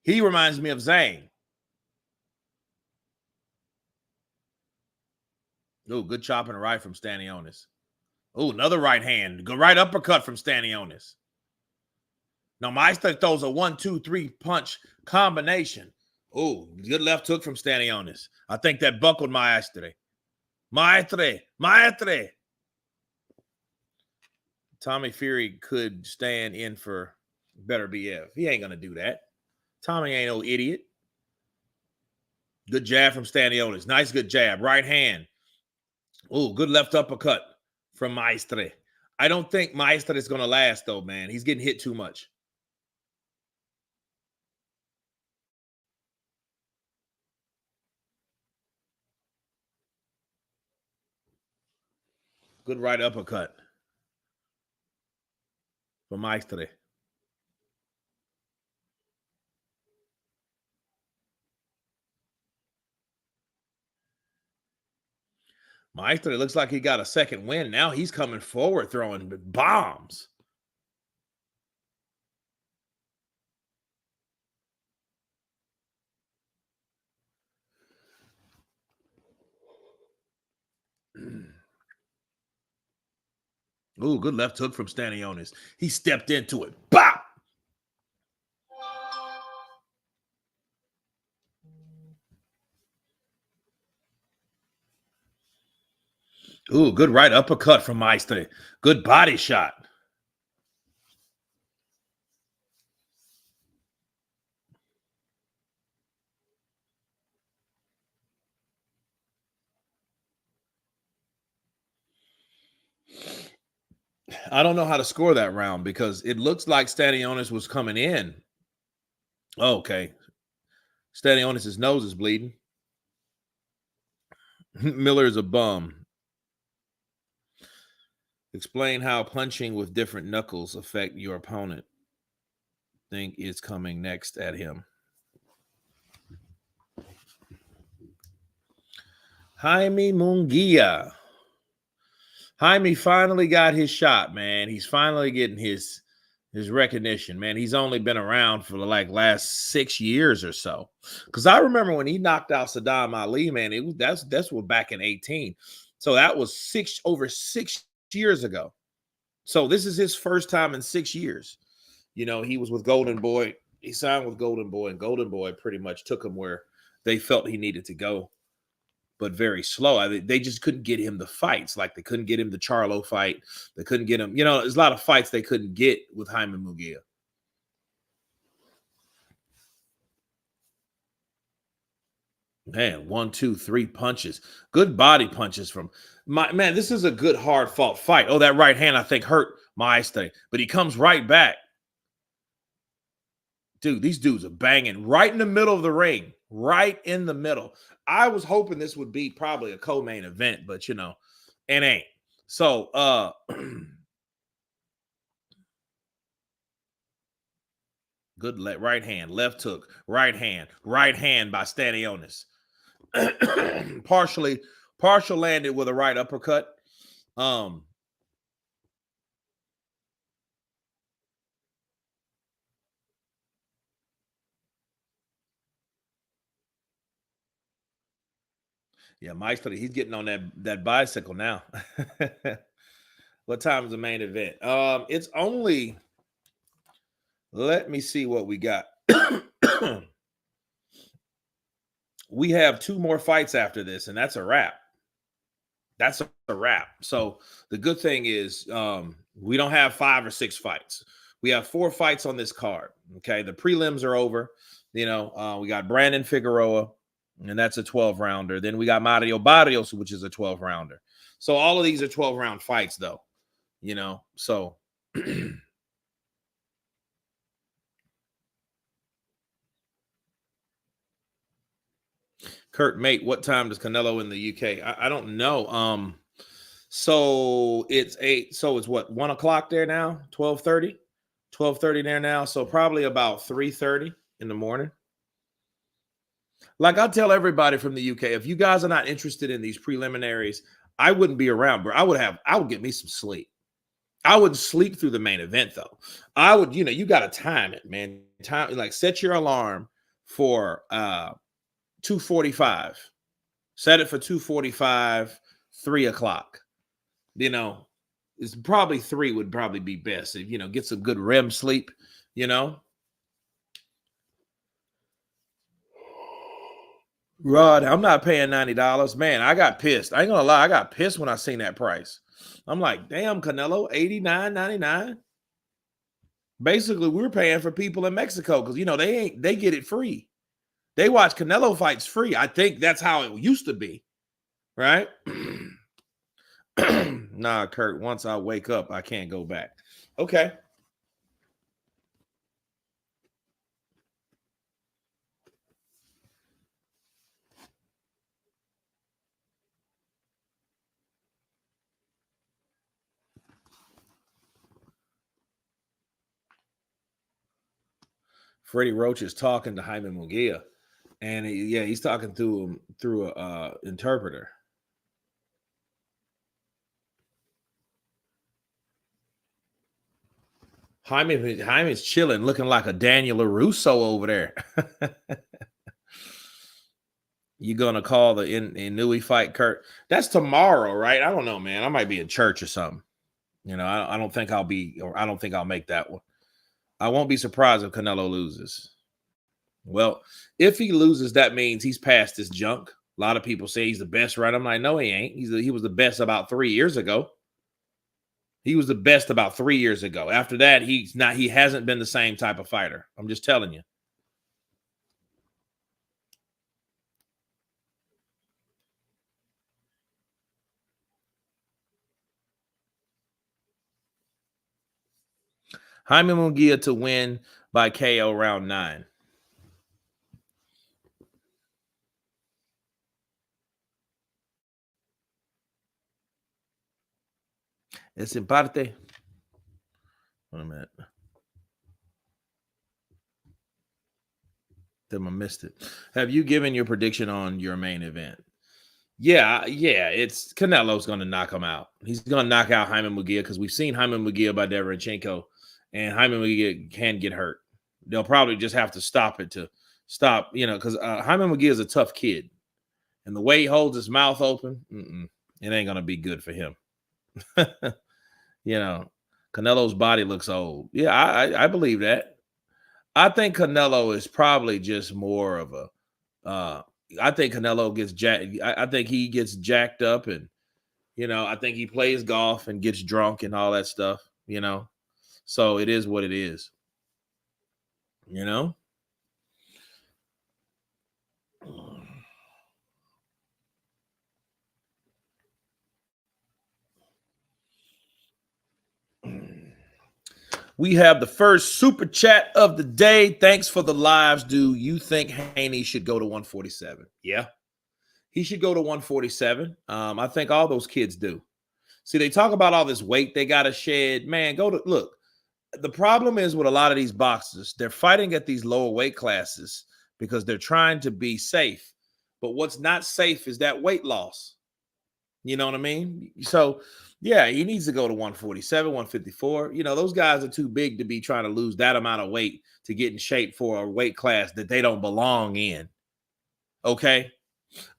Speaker 1: He reminds me of Zane. Oh, good chop and a right from Stanionis. Oh, another right hand. Good right uppercut from Stanionis. Now, Maestre throws a 1-2-3 punch combination. Oh, good left hook from Stanionis. I think that buckled Maestre. Maestre. Tommy Fury could stand in for Better BF. He ain't going to do that. Tommy ain't no idiot. Good jab from Stanionis. Nice good jab. Right hand. Oh, good left uppercut from Maestre. I don't think Maestre is going to last, though, man. He's getting hit too much. Good right uppercut from Maestre. Maestre looks like he got a second win. Now he's coming forward throwing bombs. Ooh, good left hook from Stanionis. He stepped into it. Bop! Ooh, good right uppercut from Maestre. Good body shot. I don't know how to score that round because it looks like Stanionis was coming in. Oh, okay. Stanionis' nose is bleeding. Miller is a bum. Explain how punching with different knuckles affect your opponent. Think is coming next at him. Jaime Munguia. Jaime finally got his shot, man. He's finally getting his recognition, man. He's only been around for like last 6 years or so. Because I remember when he knocked out Saddam Ali, man. That's what back in 18. So that was over 6 years ago. So this is his first time in 6 years. You know, he was with Golden Boy. He signed with Golden Boy, and Golden Boy pretty much took him where they felt he needed to go, but very slow. I mean, they just couldn't get him the fights. Like they couldn't get him the Charlo fight. They couldn't get him. You know, there's a lot of fights they couldn't get with Jaime Munguia. Man, 1, 2, 3 punches. Good body punches from my man. This is a good hard fought fight. Oh, that right hand I think hurt Maestre, but he comes right back. Dude, these dudes are banging right in the middle of the ring, right in the middle. I was hoping this would be probably a co-main event, but you know, it ain't. So, good right hand, left hook, right hand by Stanionis. Partial landed with a right uppercut. Yeah, Mike's he's getting on that bicycle now. What time is the main event? It's only, let me see what we got. We have 2 more fights after this, and that's a wrap. That's a wrap. So the good thing is we don't have 5 or 6 fights. We have 4 fights on this card. Okay, the prelims are over. You know, we got Brandon Figueroa, and that's a 12-rounder. Then we got Mario Barrios, which is a 12-rounder. So all of these are 12-round fights, though. You know, so Kurt, mate, what time does Canelo in the UK? I don't know. So it's what, 1 o'clock there now? 12:30? 12:30 there now. So probably about 3:30 in the morning. Like I tell everybody from the UK, if you guys are not interested in these preliminaries, I wouldn't be around, bro. I would get me some sleep. I wouldn't sleep through the main event though. I would, you know, you got to time it, man. Time, like set your alarm for 2:45. Set it for 2:45, 3 o'clock. You know, it's probably 3 would probably be best. If, you know, get some good REM sleep, you know. Rod, I'm not paying $90. Man, I got pissed. I ain't gonna lie, I got pissed when I seen that price. I'm like, damn, Canelo, $89.99. Basically, we're paying for people in Mexico because you know they get it free. They watch Canelo fights free. I think that's how it used to be, right? Nah, Kurt, once I wake up, I can't go back. Okay. Freddie Roach is talking to Jaime Munguia, and he's talking to him through a interpreter. Jaime's chilling, looking like a Daniel LaRusso over there. You gonna call the Inui fight, Kurt? That's tomorrow, right? I don't know, man. I might be in church or something. You know, I don't think I'll be, or I don't think I'll make that one. I won't be surprised if Canelo loses. Well, if he loses, that means he's past this junk. A lot of people say he's the best, right? I'm like, no, he ain't. He was the best about 3 years ago. He was the best about 3 years ago. After that, he hasn't been the same type of fighter. I'm just telling you. Jaime Munguia to win by KO round 9. Es en parte. Wait a minute. Then I missed it. Have you given your prediction on your main event? Yeah, it's Canelo's going to knock him out. He's going to knock out Jaime Munguia because we've seen Jaime Munguia by Derevyanchenko, and Jaime Munguia can get hurt. They'll probably just have to stop it to stop, you know, because Jaime Munguia is a tough kid, and the way he holds his mouth open, it ain't going to be good for him. You know, Canelo's body looks old. Yeah, I believe that. I think Canelo is probably just more of a I think Canelo gets jacked. I think he gets jacked up, and I think he plays golf and gets drunk and all that stuff, So it is what it is, you know? We have the first super chat of the day. Thanks for the lives. Do you think Haney should go to 147? Yeah, he should go to 147. I think all those kids do. See, they talk about all this weight they got to shed. Man, look. The problem is with a lot of these boxers, they're fighting at these lower weight classes because they're trying to be safe. But what's not safe is that weight loss. You know what I mean? So, yeah, he needs to go to 147, 154. Those guys are too big to be trying to lose that amount of weight to get in shape for a weight class that they don't belong in. Okay?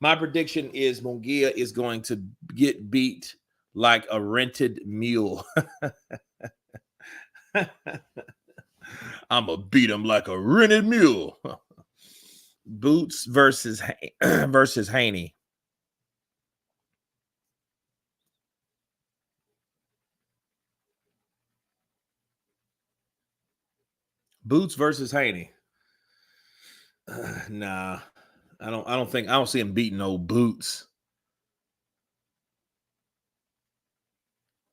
Speaker 1: My prediction is Munguia is going to get beat like a rented mule. I'm going to beat him like a rented mule. Boots versus Haney. Boots versus Haney. Nah, I don't see him beating old Boots.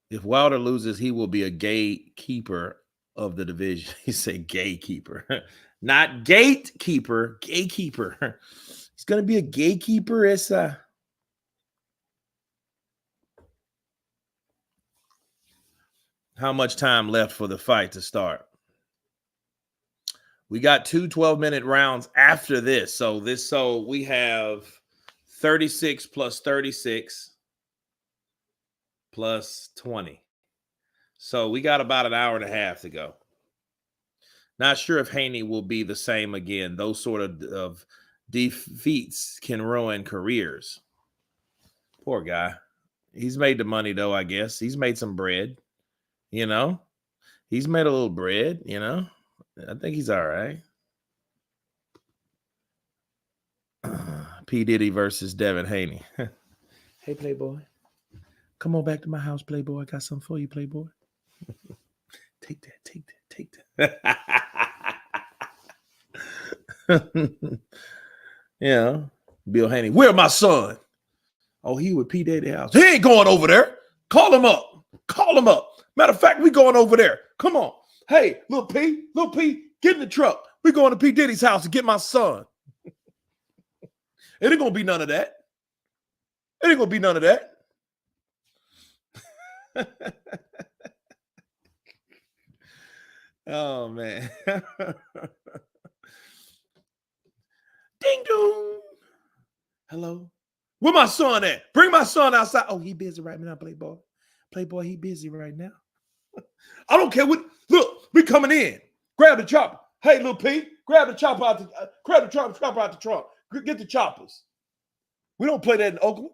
Speaker 1: If Wilder loses, he will be a gatekeeper of the division. He said gatekeeper, not gatekeeper, gatekeeper. He's going to be a gatekeeper. How much time left for the fight to start? We got 2 12-minute rounds after this. So we have 36 plus 36 plus 20. So we got about an hour and a half to go. Not sure if Haney will be the same again. Those sort of defeats can ruin careers. Poor guy. He's made the money, though, I guess. He's made some bread, He's made a little bread, I think he's all right. P. Diddy versus Devin Haney. Hey, Playboy. Come on back to my house, Playboy. I got something for you, Playboy. Take that. Yeah. Bill Haney. Where my son? Oh, he with P. Diddy's house. He ain't going over there. Call him up. Matter of fact, we going over there. Come on. Hey, little P, get in the truck. We going to P. Diddy's house to get my son. It ain't gonna be none of that. Oh man. Ding dong. Hello. Where my son at? Bring my son outside. Oh, he busy right now, Playboy. Playboy, he busy right now. I don't care what. Look, we coming in. Grab the chopper. Hey, little P, grab the chopper out the trunk. Get the choppers. We don't play that in Oakland.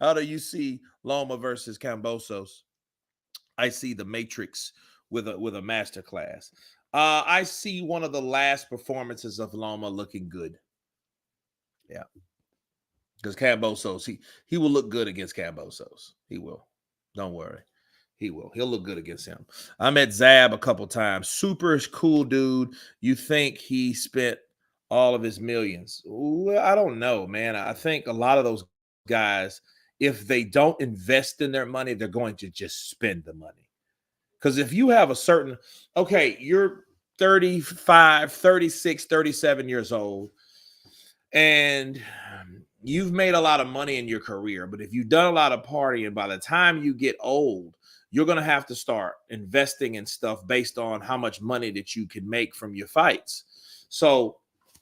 Speaker 1: How do you see Loma versus Kambosos? I see the Matrix with a master class. I see one of the last performances of Loma looking good. Yeah. Because Kambosos, he will look good against Kambosos. He will. Don't worry. He will. He'll look good against him. I met Zab a couple times. Super cool dude. You think he spent all of his millions? Well, I don't know, man. I think a lot of those guys, if they don't invest in their money, they're going to just spend the money. Because if you have you're 35, 36, 37 years old, and you've made a lot of money in your career, but if you've done a lot of partying, by the time you get old, you're going to have to start investing in stuff based on how much money that you can make from your fights. So,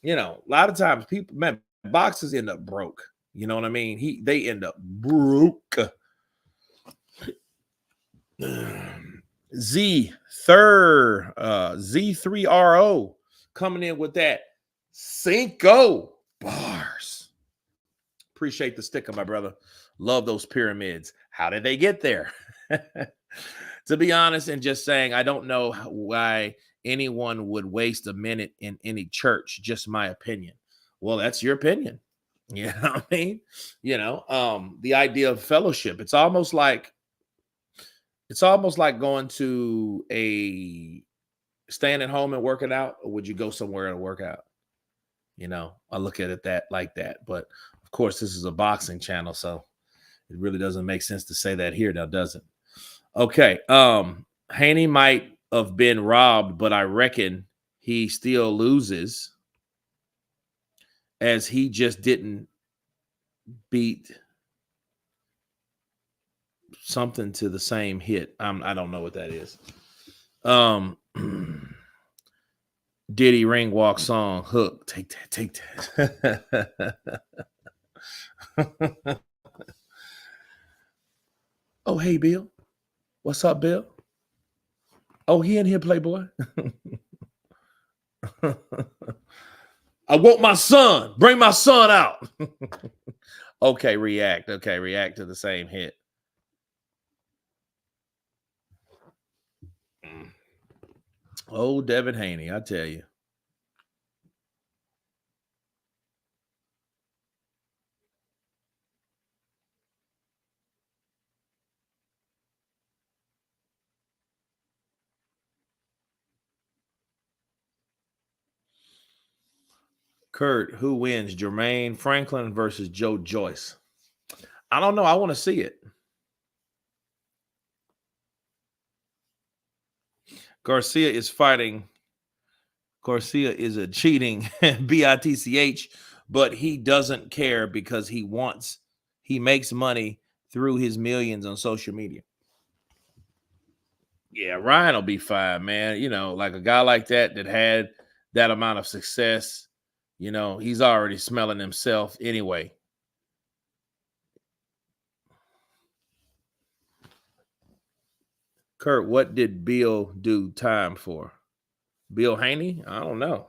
Speaker 1: a lot of times boxers end up broke. You know what I mean? They end up broke. Z3RO coming in with that Cinco bars. Appreciate the sticker, my brother. Love those pyramids. How did they get there? To be honest, and just saying, I don't know why anyone would waste a minute in any church. Just my opinion. Well, that's your opinion. You know what I mean? The idea of fellowship. It's almost like going to a staying at home and working out, or would you go somewhere and work out? I look at it like that. But of course, this is a boxing channel, so it really doesn't make sense to say that here now, does it? Okay. Haney might have been robbed, but I reckon he still loses, as he just didn't beat something to the same hit. I don't know what that is. Diddy Ring Walk song hook. Take that. Oh, hey, Bill. What's up, Bill? Oh, he in here, Playboy. I want my son. Bring my son out. Okay, react. Okay, react to the same hit. Oh, Devin Haney, I tell you. Kurt, who wins? Jermaine Franklin versus Joe Joyce. I don't know. I want to see it. Garcia is fighting. Garcia is a cheating bitch, but he doesn't care because he makes money through his millions on social media. Yeah, Ryan will be fine, man. Like a guy like that had that amount of success, he's already smelling himself anyway. Kurt, what did Bill do time for? Bill Haney? I don't know.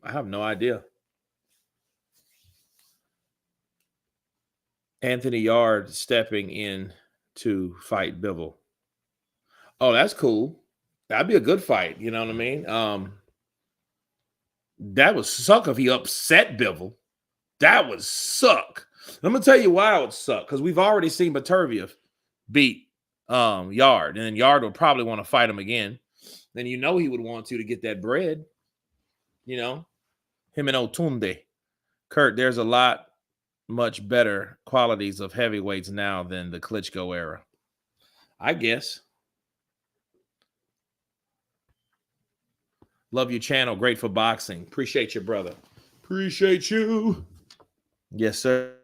Speaker 1: I have no idea. Anthony Yard stepping in to fight Bivol. Oh, that's cool. That'd be a good fight. You know what I mean? That would suck if he upset Bivol. That would suck. I'm gonna tell you why it would suck, because we've already seen Baturviev beat Yard, and then Yard would probably want to fight him again. Then he would want to get that bread. Him and Otunde. Kurt, there's a lot much better qualities of heavyweights now than the Klitschko era, I guess. Love your channel. Great for boxing. Appreciate you, brother. Appreciate you. Yes, sir.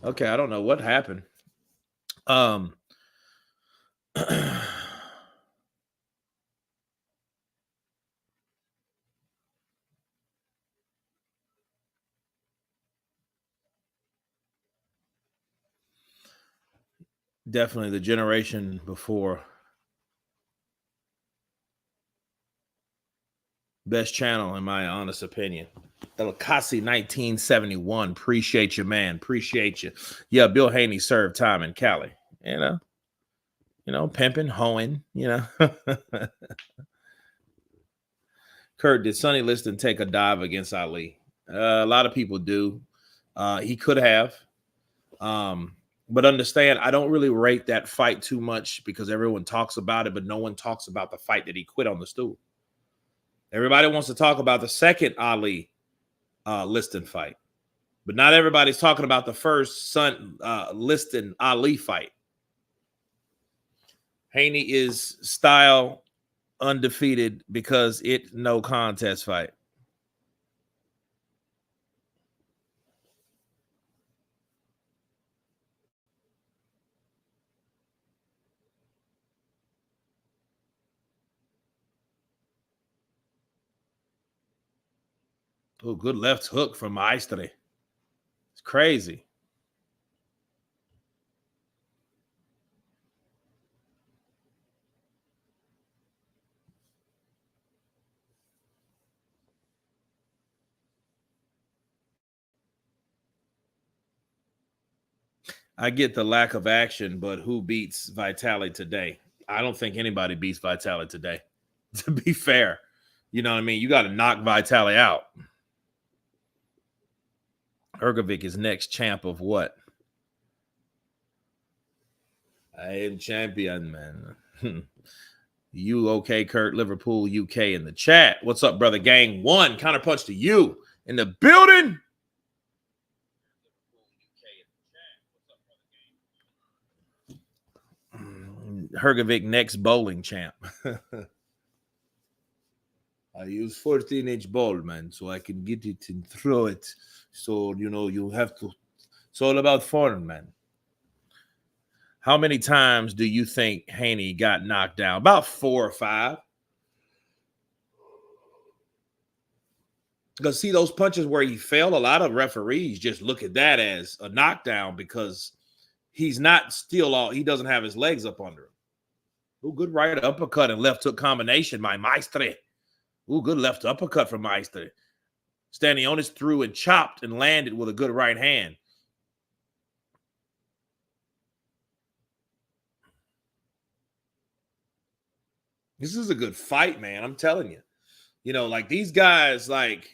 Speaker 1: Okay, I don't know what happened. Definitely the generation before. Best channel, in my honest opinion. Elakasi 1971. Appreciate you, man. Appreciate you. Yeah, Bill Haney served time in Cali. Pimping, hoeing, Kurt, did Sonny Liston take a dive against Ali? A lot of people do. He could have. But understand, I don't really rate that fight too much because everyone talks about it, but no one talks about the fight that he quit on the stool. Everybody wants to talk about the second Ali Liston fight, but not everybody's talking about the first Liston Ali fight. Haney is style undefeated because it no contest fight. Oh, good left hook from Maestre. It's crazy. I get the lack of action, but who beats Vitali today? I don't think anybody beats Vitali today. To be fair, you know what I mean? You got to knock Vitali out. Hrgovic is next champ of what? I am champion, man. You okay, Kurt? Liverpool, UK in the chat. What's up, brother? Gang one. Counterpunch to you in the building. Hrgovic next bowling champ. I use 14-inch ball, man, so I can get it and throw it. So, you know, you have to. It's all about form, man. How many times do you think Haney got knocked down? About 4 or 5. Because see those punches where he fell, a lot of referees just look at that as a knockdown because he's not still all, he doesn't have his legs up under him. Ooh, good right uppercut and left hook combination, my Maestre. Ooh, good left uppercut from Maestre. Stanionis threw and chopped and landed with a good right hand. This is a good fight, man. I'm telling you. You know, like these guys, like,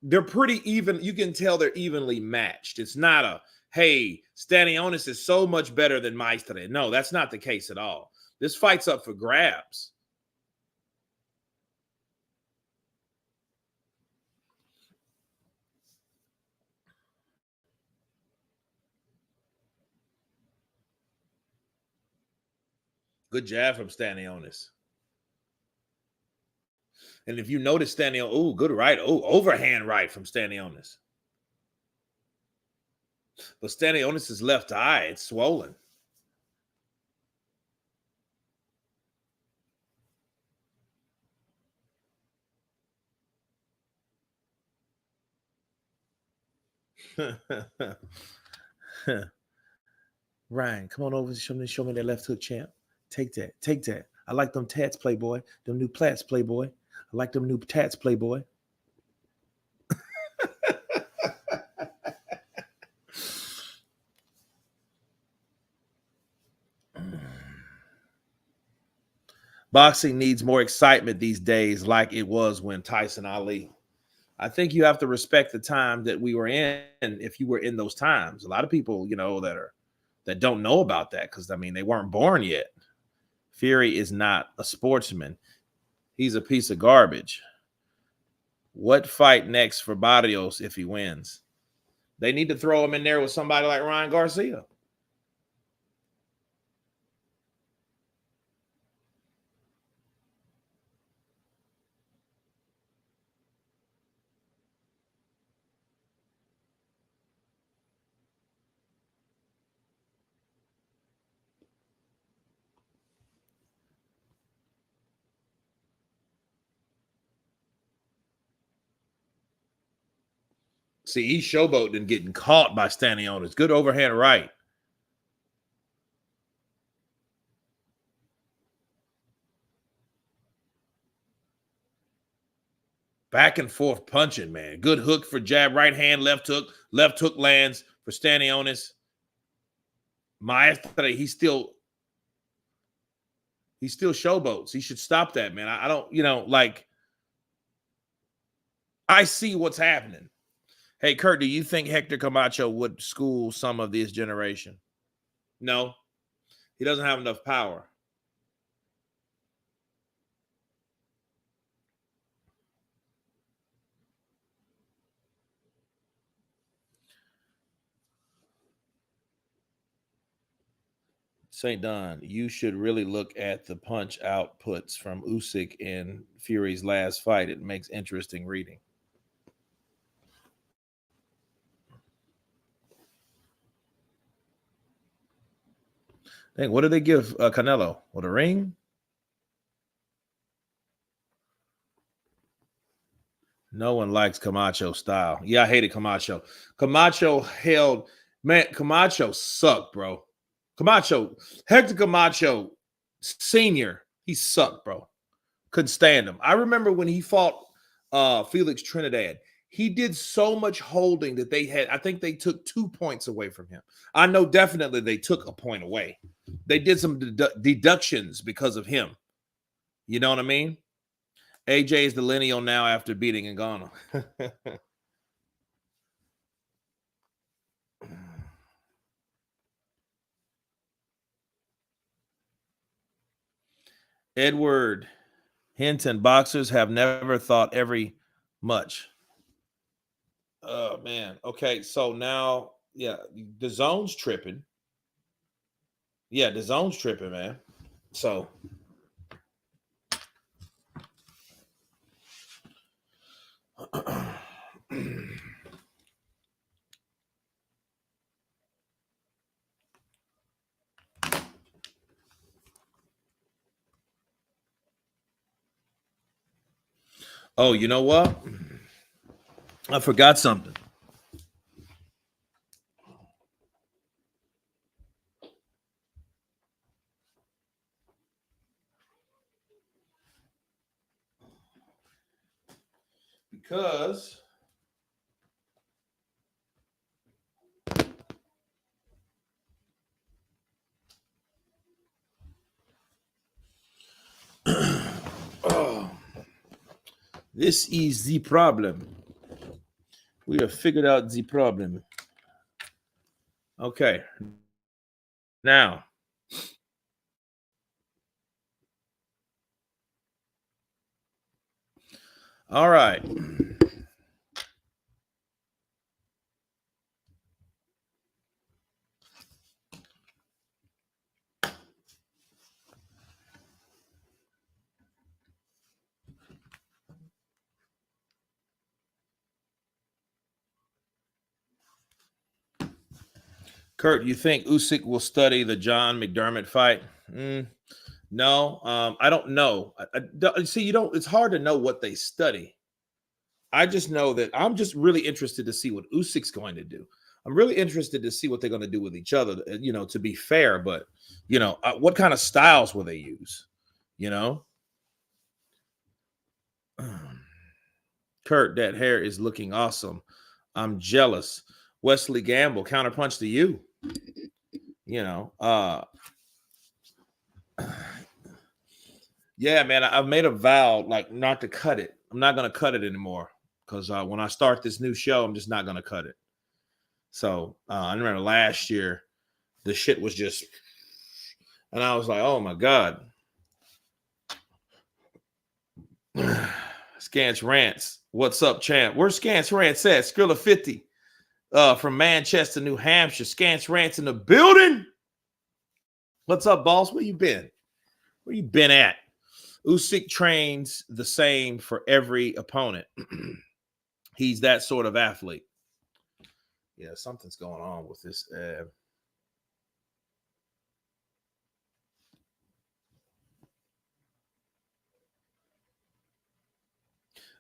Speaker 1: they're pretty even. You can tell they're evenly matched. It's not a, hey, Stanionis is so much better than Maestre. No, that's not the case at all. This fight's up for grabs. Good jab from Stanionis. And if you notice Stanionis, oh, good right. Oh, overhand right from Stanionis. But Stanionis' left eye, it's swollen. Ryan, come on over and show me that left hook, champ. Take that. Take that. I like them tats, Playboy. Them new plats, Playboy. I like them new tats, Playboy. Boxing needs more excitement these days, like it was when Tyson Ali. I think you have to respect the time that we were in. If you were in those times, a lot of people, you know, that don't know about that because I mean they weren't born yet. Fury is not a sportsman; he's a piece of garbage. What fight next for Barrios if he wins? They need to throw him in there with somebody like Ryan Garcia. See, he's showboating getting caught by Stanionis. Good overhand right. Back and forth punching, man. Good hook for jab, right hand, left hook lands for Stanionis. Maestre, he still showboats. He should stop that, man. I don't, you know, like, I see what's happening. Hey, Kurt, do you think Hector Camacho would school some of this generation? No, he doesn't have enough power. St. Don, you should really look at the punch outputs from Usyk in Fury's last fight. It makes interesting reading. Dang, what did they give Canelo? With a ring? No one likes Camacho style. Yeah, I hated Camacho. Camacho held, man, Camacho sucked, bro. Camacho, Hector Camacho Sr., he sucked, bro. Couldn't stand him. I remember when he fought Felix Trinidad. He did so much holding that they had, I think they took 2 points away from him. I know definitely they took a point away. They did some deductions because of him. You know what I mean? AJ is the lineal now after beating Ngannou. Edward Hinton, boxers have never thought every much. Oh, man. Okay, so now, yeah, the zone's tripping. Yeah, the zone's tripping, man. So, oh, you know what? I forgot something. Because oh, this is the problem. We have figured out the problem. Okay. Now, all right. Kurt, you think Usyk will study the John McDermott fight? No, I don't know. See, you don't. It's hard to know what they study. I just know that I'm just really interested to see what Usyk's going to do. I'm really interested to see what they're going to do with each other. To be fair, but what kind of styles will they use? You know, Kurt, that hair is looking awesome. I'm jealous. Wesley Gamble, counterpunch to you. You know, yeah, man, I've made a vow like not to cut it. I'm not gonna cut it anymore because when I start this new show, I'm just not gonna cut it. So I remember last year, the shit was just, and I was like, oh my god. Scance Rants, what's up, champ? Where's Scance Rants at? Skrilla 50 from Manchester, New Hampshire. Scance Rants in the building. What's up, boss? Where you been? Where you been at? Usyk trains the same for every opponent. He's that sort of athlete. Yeah, something's going on with this.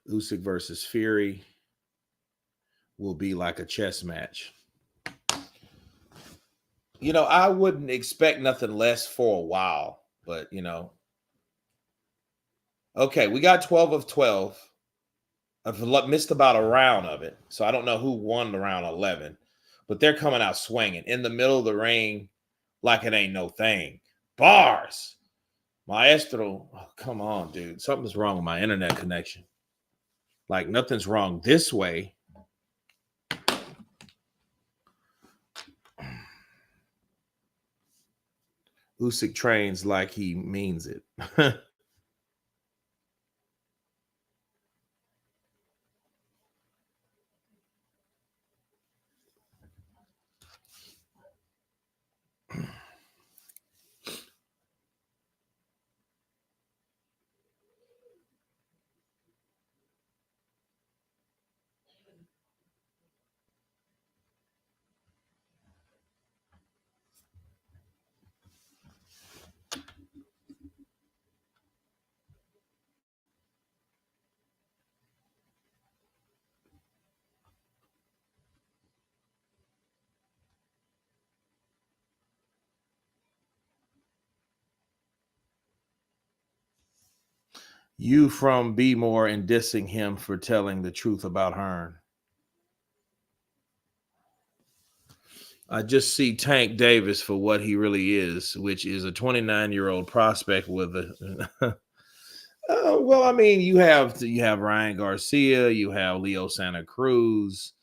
Speaker 1: Usyk versus Fury will be like a chess match. I wouldn't expect nothing less for a while, but okay, we got 12 of 12. I've missed about a round of it, so I don't know who won the round 11, but they're coming out swinging in the middle of the ring like it ain't no thing. Bars. Maestro, oh, come on, dude. Something's wrong with my internet connection. Like nothing's wrong this way. Usyk trains like he means it. You from B More and dissing him for telling the truth about Hearn. I just see Tank Davis for what he really is, which is a 29-year-old prospect with a. Well, I mean, you have Ryan Garcia, you have Leo Santa Cruz,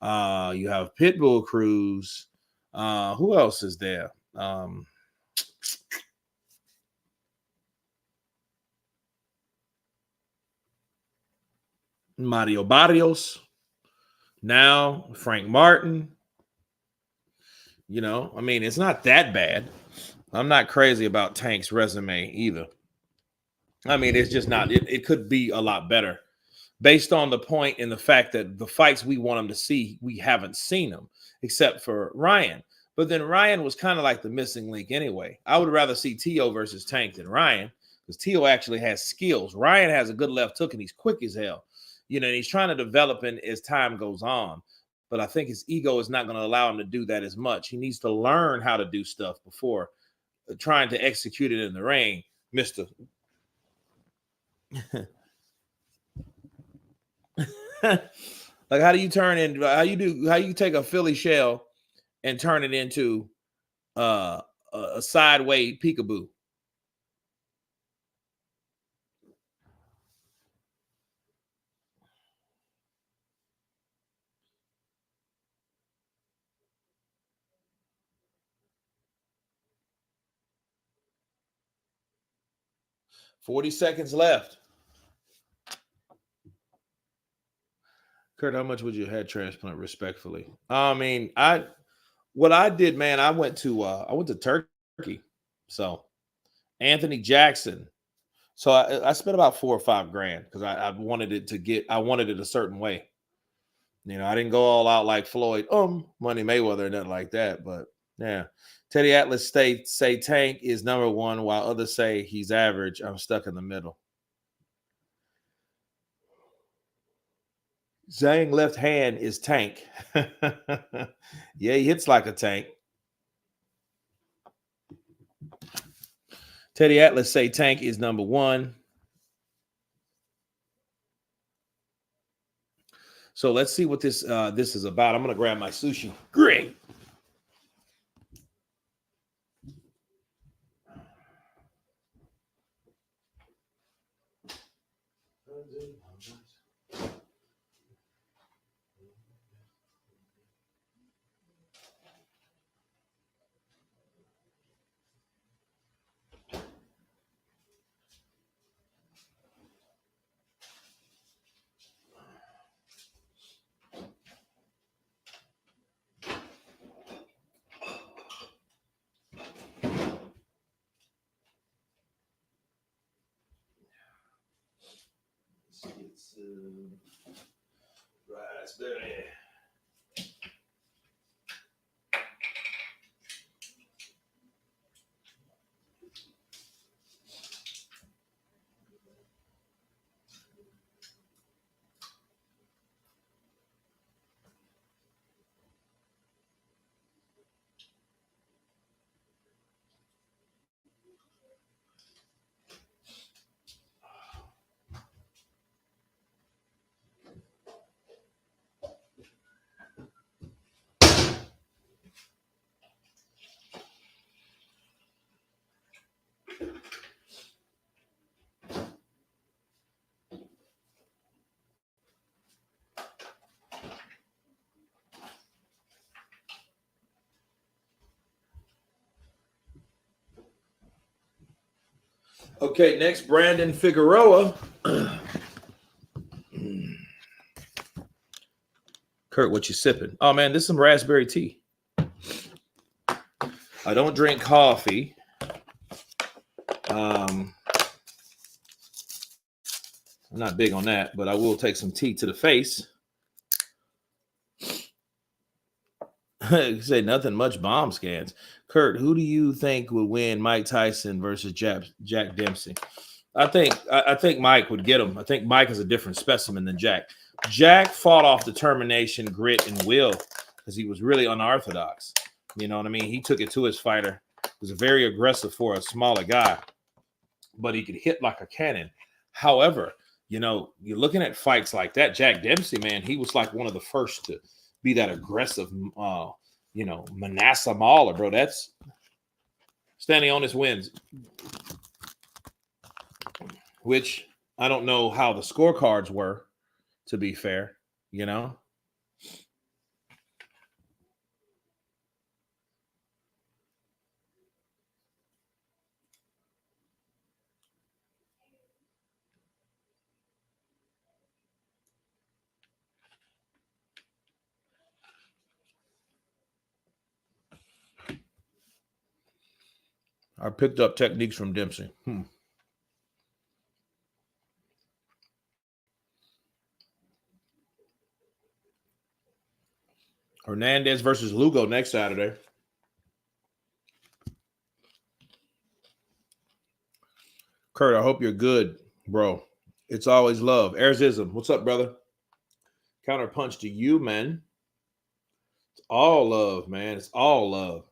Speaker 1: you have Pitbull Cruz. Who else is there? Mario Barrios. Now Frank Martin. You know, I mean, it's not that bad. I'm not crazy about Tank's resume either. I mean, it's just not. It could be a lot better, based on the point and the fact that the fights we want him to see, we haven't seen them, except for Ryan. But then Ryan was kind of like the missing link anyway. I would rather see Tio versus Tank than Ryan, because Tio actually has skills. Ryan has a good left hook and he's quick as hell. You know, and he's trying to develop in as time goes on. But I think his ego is not going to allow him to do that as much. He needs to learn how to do stuff before trying to execute it in the ring, Mr. Like, how do you take a Philly shell and turn it into a sideway peekaboo? $40 seconds left. Kurt, how much would you head transplant respectfully? I mean, what I did, man, I went to Turkey. So Anthony Jackson. So I spent about $4 or $5 grand because I wanted it a certain way. You know, I didn't go all out like Floyd, Money Mayweather, nothing like that. But yeah. Teddy Atlas say Tank is number one, while others say he's average. I'm stuck in the middle. Zhang left hand is Tank. Yeah, he hits like a tank. Teddy Atlas say Tank is number one. So let's see what this is about. I'm gonna grab my sushi. Great. It's raspberry. Okay, next, Brandon Figueroa. Kurt, what you sipping? Oh, man, this is some raspberry tea. I don't drink coffee. I'm not big on that, but I will take some tea to the face. Say nothing much bomb scans. Kurt, who do you think would win, Mike Tyson versus Jack Dempsey? I think Mike would get him. I think Mike is a different specimen than Jack. Jack fought off determination, grit, and will because he was really unorthodox. You know what I mean? He took it to his fighter. He was very aggressive for a smaller guy, but he could hit like a cannon. However, you know, you're looking at fights like that. Jack Dempsey, man, he was like one of the first to be that aggressive, you know, Manasseh Mauler, bro. That's standing on his wins, which I don't know how the scorecards were, to be fair, you know. I picked up techniques from Dempsey. Hernandez versus Lugo next Saturday. Kurt, I hope you're good, bro. It's always love. Arizism, what's up, brother? Counter punch to you, man. It's all love, man. It's all love.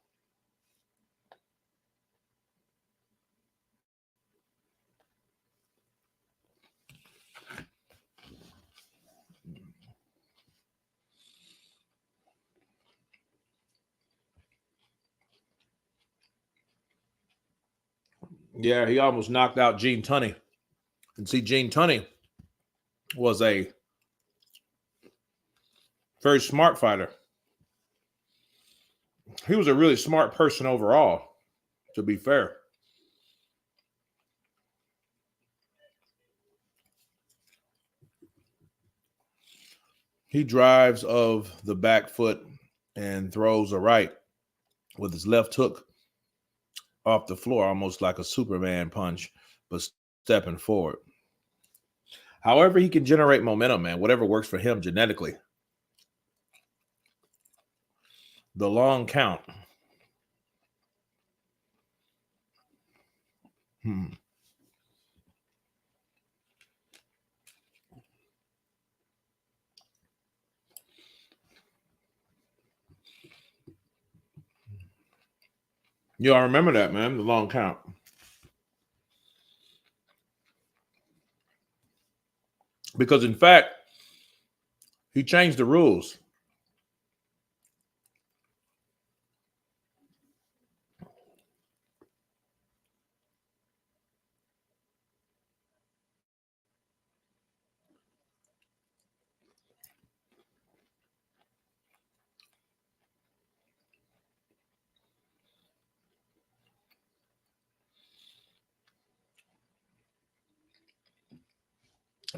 Speaker 1: Yeah, he almost knocked out Gene Tunney. And see, Gene Tunney was a very smart fighter. He was a really smart person overall, to be fair. He drives of the back foot and throws a right with his left hook off the floor, almost like a Superman punch, but stepping forward. However, he can generate momentum, man, whatever works for him genetically. The long count. Yeah, I remember that, man, the long count. Because, in fact, he changed the rules.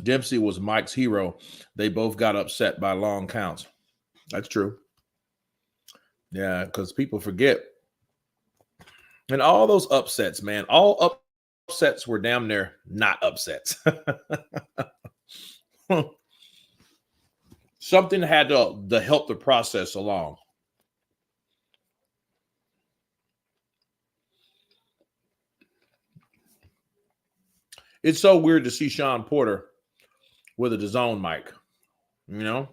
Speaker 1: Dempsey was Mike's hero. They both got upset by long counts. That's true. Yeah, because people forget. And all those upsets, man, all upsets were damn near not upsets. Something had to help the process along. It's so weird to see Sean Porter with a DAZN mic, you know?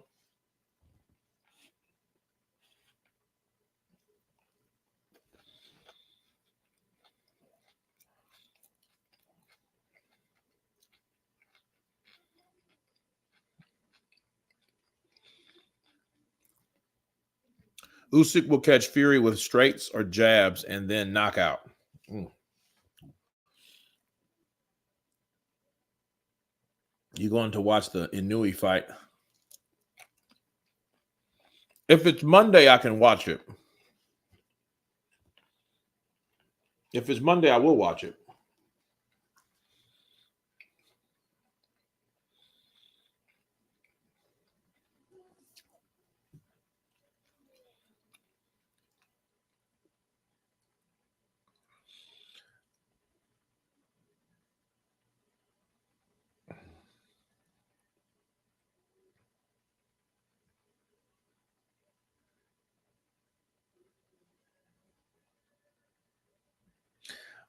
Speaker 1: Usyk will catch Fury with straights or jabs and then knockout. You going to watch the Inoue fight? If it's Monday, I can watch it. If it's Monday, I will watch it.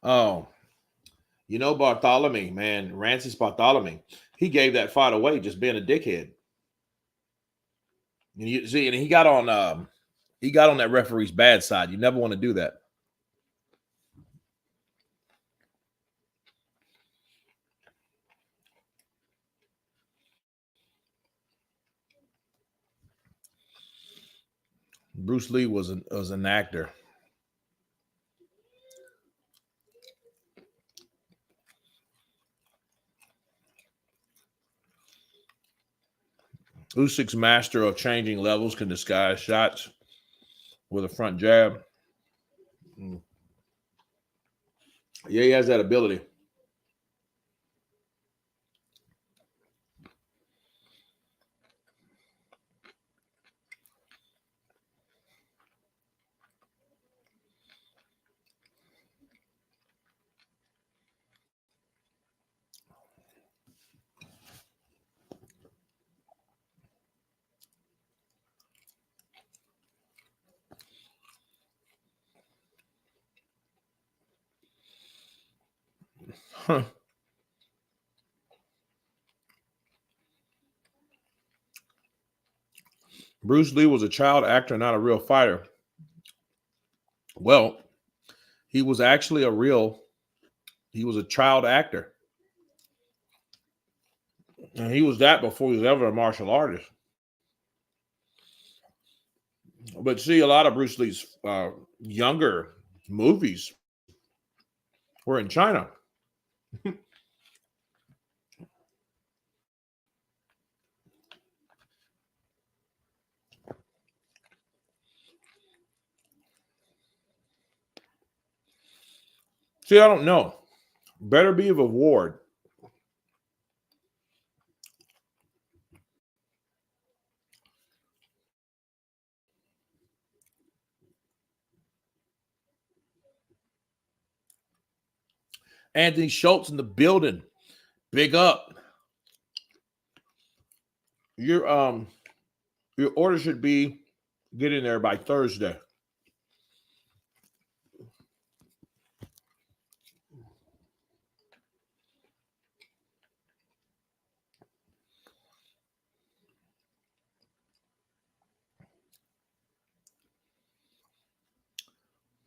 Speaker 1: Oh, you know Bartholomew, man, Rancis Bartholomew. He gave that fight away just being a dickhead. And you see, and he got on that referee's bad side. You never want to do that. Bruce Lee was an actor. Usyk's master of changing levels can disguise shots with a front jab. Yeah, he has that ability. Huh. Bruce Lee was a child actor, not a real fighter. Well, he was actually he was a child actor. And he was that before he was ever a martial artist. But see, a lot of Bruce Lee's younger movies were in China. See, I don't know. Better be of a ward. Anthony Schultz in the building. Big up. Your order should be getting there by Thursday.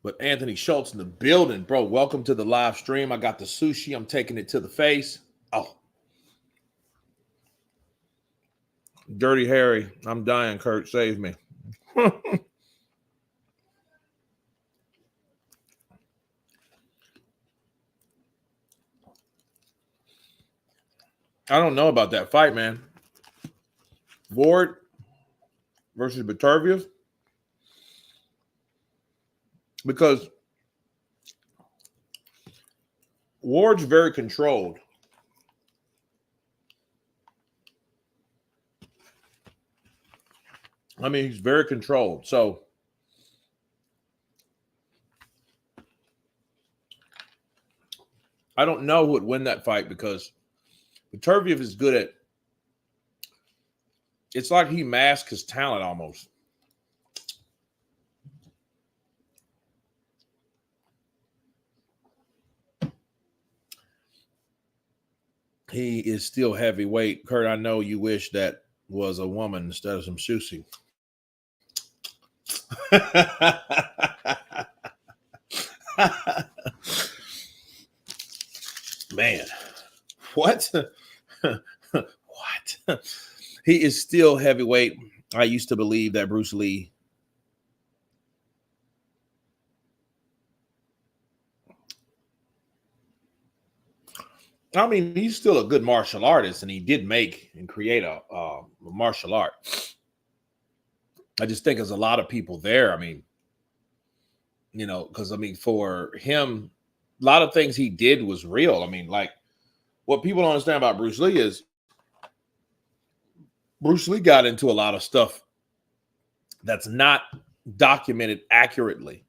Speaker 1: But Anthony Schultz in the building, bro. Welcome to the live stream. I got the sushi. I'm taking it to the face. Oh. Dirty Harry. I'm dying, Kurt. Save me. I don't know about that fight, man. Ward versus Beterbiev. Because Ward's very controlled. I mean, he's very controlled. So I don't know who would win that fight because Beterbiev is good at. It's like he masks his talent almost. He is still heavyweight. Kurt, I know you wish that was a woman instead of some sushi. Man, what? What? He is still heavyweight. I used to believe that Bruce Lee. I mean, he's still a good martial artist, and he did make and create a martial art. I just think there's a lot of people there. I mean, you know, because I mean, for him, a lot of things he did was real. I mean, like what people don't understand about Bruce Lee is Bruce Lee got into a lot of stuff that's not documented accurately.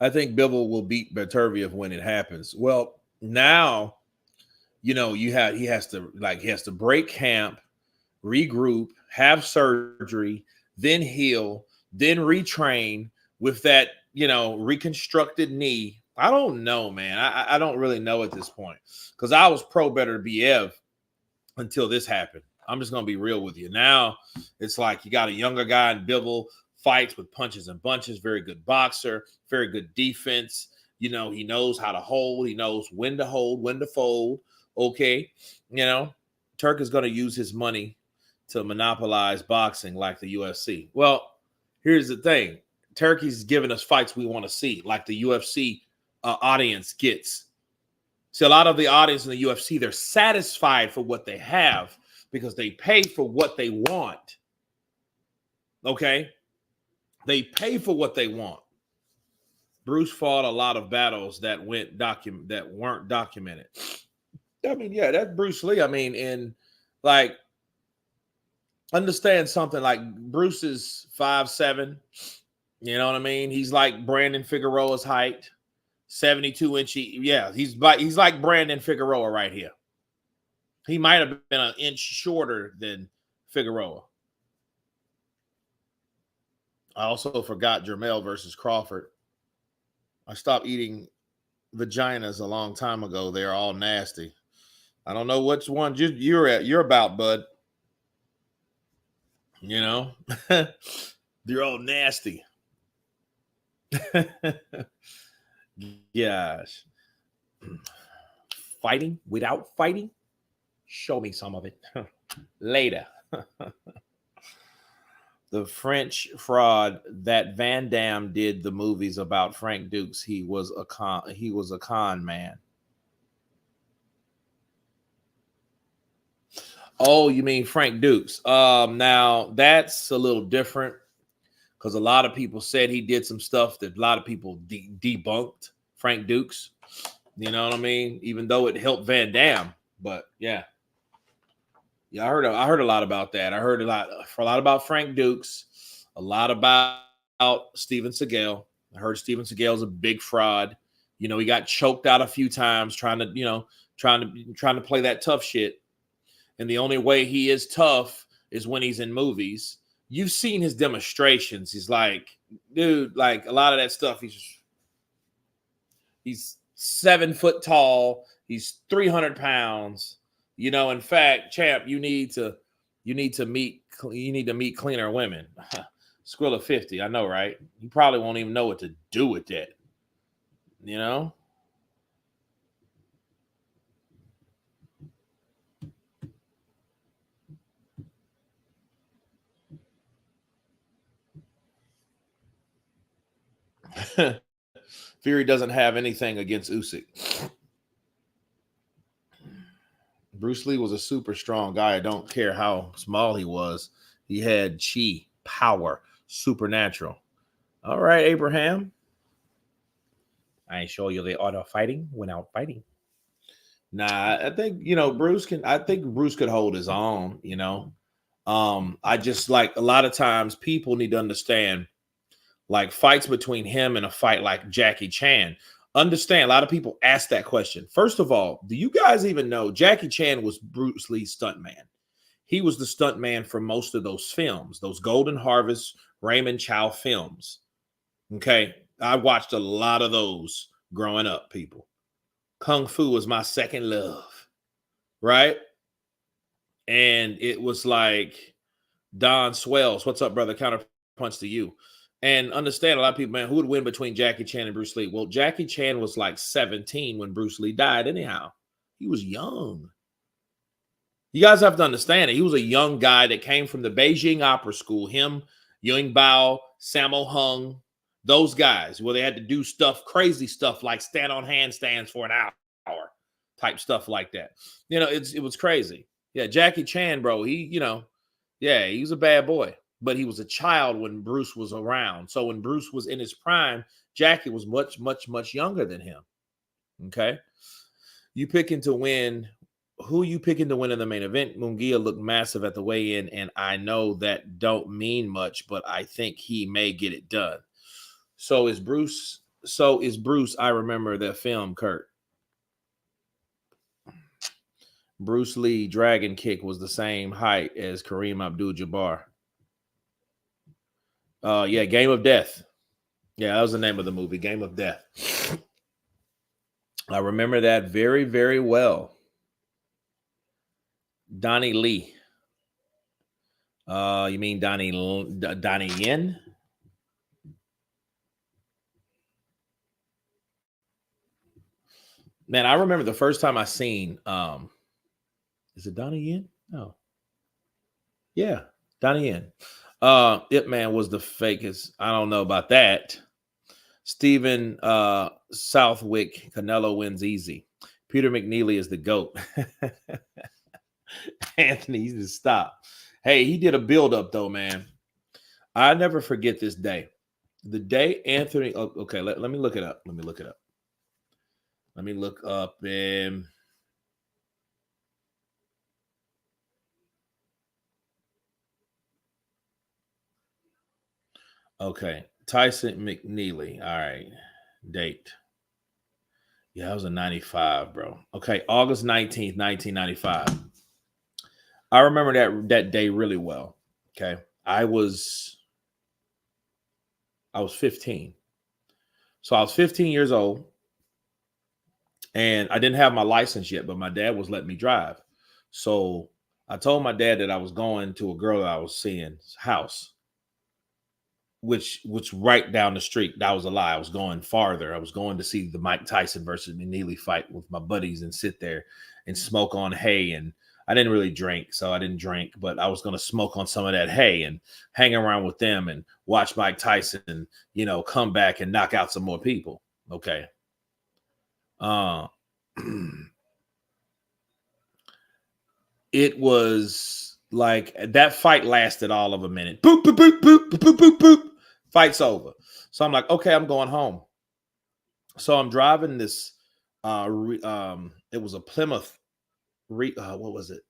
Speaker 1: I think Bivol will beat Beterbiev when it happens. Well, now, you know, he has to break camp, regroup, have surgery, then heal, then retrain with that, you know, reconstructed knee. I don't know, man. I don't really know at this point because I was pro Beterbiev until this happened. I'm just gonna be real with you. Now it's like you got a younger guy in Bivol, fights with punches and bunches, very good boxer, very good defense. You know, he knows how to hold. He knows when to hold, when to fold. Okay. You know, Turk is going to use his money to monopolize boxing like the UFC. Well, here's the thing. Turkey's giving us fights we want to see, like the UFC audience gets. See, a lot of the audience in the UFC, they're satisfied for what they have because they pay for what they want. Okay? They pay for what they want. Bruce fought a lot of battles that weren't documented. I mean, yeah, that's Bruce Lee. I mean, in like, understand something, like Bruce is 5'7". You know what I mean? He's like Brandon Figueroa's height, 72 inch. Yeah, he's like Brandon Figueroa right here. He might have been an inch shorter than Figueroa. I also forgot Jermell versus Crawford. I stopped eating vaginas a long time ago. They're all nasty. I don't know which one you're about, bud. You know, they're all nasty. Gosh. Fighting without fighting? Show me some of it later. The French fraud that Van Damme did the movies about Frank Dukes. He was a con man. Oh, you mean Frank Dukes? Now that's a little different because a lot of people said he did some stuff that a lot of people debunked Frank Dukes. You know what I mean? Even though it helped Van Damme, but yeah. Yeah, I heard a lot about that. I heard a lot about Frank Dukes, a lot about Steven Seagal. I heard Steven Seagal's a big fraud. You know, he got choked out a few times trying to play that tough shit. And the only way he is tough is when he's in movies. You've seen his demonstrations. He's like, dude, like a lot of that stuff. He's 7 foot tall. He's 300 pounds. You know, in fact, champ, you need to meet cleaner women. Skrilla 50, I know, right? You probably won't even know what to do with that. You know? Fury doesn't have anything against Usyk. Bruce Lee was a super strong guy. I don't care how small he was. He had chi, power, supernatural. All right, Abraham. I show you the art of fighting without fighting. Nah, I think, you know, Bruce could hold his own, you know. I just, like, a lot of times people need to understand, like, fights between him and a fight like Jackie Chan. Understand, a lot of people ask that question. First of all, do you guys even know Jackie Chan was Bruce Lee's stuntman? He was the stuntman for most of those films, those Golden Harvest, Raymond Chow films. Okay, I watched a lot of those growing up, people. Kung Fu was my second love, right? And it was like Don Swells. What's up, brother? Counterpunch to you. And understand, a lot of people, man, who would win between Jackie Chan and Bruce Lee? Well, Jackie Chan was like 17 when Bruce Lee died anyhow. He was young. You guys have to understand it. He was a young guy that came from the Beijing Opera School. Him, Ying Bao, Sammo Hung, those guys, where they had to do stuff, crazy stuff like stand on handstands for an hour type stuff like that. You know, it was crazy. Yeah, Jackie Chan, bro, he was a bad boy. But he was a child when Bruce was around. So when Bruce was in his prime, Jackie was much, much, much younger than him. Okay. Who you picking to win in the main event? Munguia looked massive at the weigh-in, and I know that don't mean much, but I think he may get it done. So is Bruce. I remember that film, Kurt. Bruce Lee dragon kick was the same height as Kareem Abdul-Jabbar. Yeah, Game of Death. Yeah, that was the name of the movie, Game of Death. I remember that very, very well. Donnie Lee. You mean Donnie Yen? Man, I remember the first time I seen is it Donnie Yen? No. Yeah, Donnie Yen. Ip Man was the fakest. I don't know about that. Stephen Southwick, Canelo wins easy. Peter McNeely is the GOAT. Anthony, you just stop. Hey, he did a build-up though, man. I never forget this day. The day Anthony, okay, let me look it up. Let me look up okay, Tyson McNeely. All right, date. Yeah, I was in 95, bro. Okay, August 19th, 1995. I remember that day really well. Okay. I was 15. So I was 15 years old and I didn't have my license yet, but my dad was letting me drive. So I told my dad that I was going to a girl that I was seeing's house, which right down the street. That was a lie. I was going farther. I was going to see the Mike Tyson versus McNeely fight with my buddies and sit there and smoke on hay. And I didn't really drink, so I didn't drink, but I was going to smoke on some of that hay and hang around with them and watch Mike Tyson, come back and knock out some more people. Okay. It was like that fight lasted all of a minute. Boop, boop, boop, boop, boop, boop, boop. Fight's over. So I'm like, okay, I'm going home. So I'm driving this. It was a Plymouth. What was it?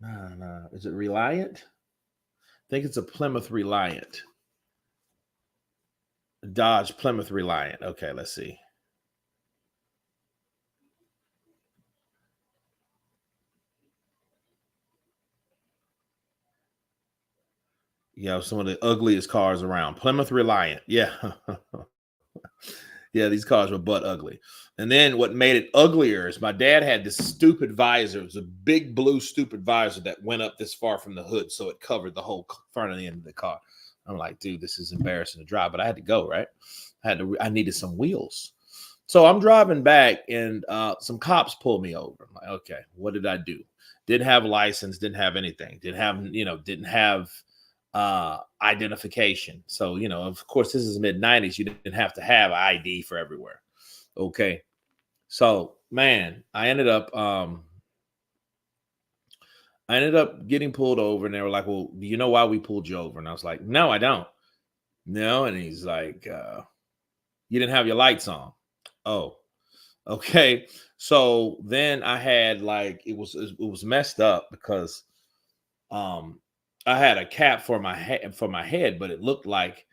Speaker 1: No. Is it Reliant? I think it's a Plymouth Reliant. Dodge Plymouth Reliant. Okay, let's see. Yeah, some of the ugliest cars around. Plymouth Reliant. Yeah. Yeah, these cars were butt ugly. And then what made it uglier is my dad had this stupid visor. It was a big blue stupid visor that went up this far from the hood, so it covered the whole front of the end of the car. I'm like, dude, this is embarrassing to drive, but I had to go, right? I needed some wheels. So I'm driving back and some cops pull me over. I'm like, okay, what did I do? Didn't have a license, didn't have anything, didn't have identification. So, of course, this is mid-90s. You didn't have to have ID for everywhere. Okay. So, man, I ended up getting pulled over, and they were like, well, do you know why we pulled you over? And I was like, no, I don't. No. And he's like, you didn't have your lights on. Oh, okay. So then I had it was messed up because I had a cap for my head, but it looked like,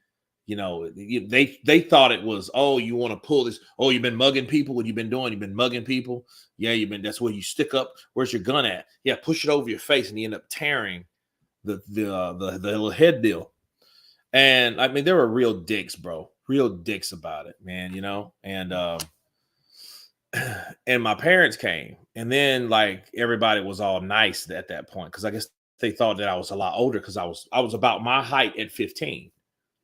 Speaker 1: they thought it was, oh, you want to pull this. Oh, you've been mugging people. What you been doing? You've been mugging people. Yeah, that's where you stick up. Where's your gun at? Yeah, push it over your face, and you end up tearing the little head deal. And I mean, there were real dicks, bro. Real dicks about it, man. And my parents came, and then everybody was all nice at that point because I guess they thought that I was a lot older because I was about my height at 15.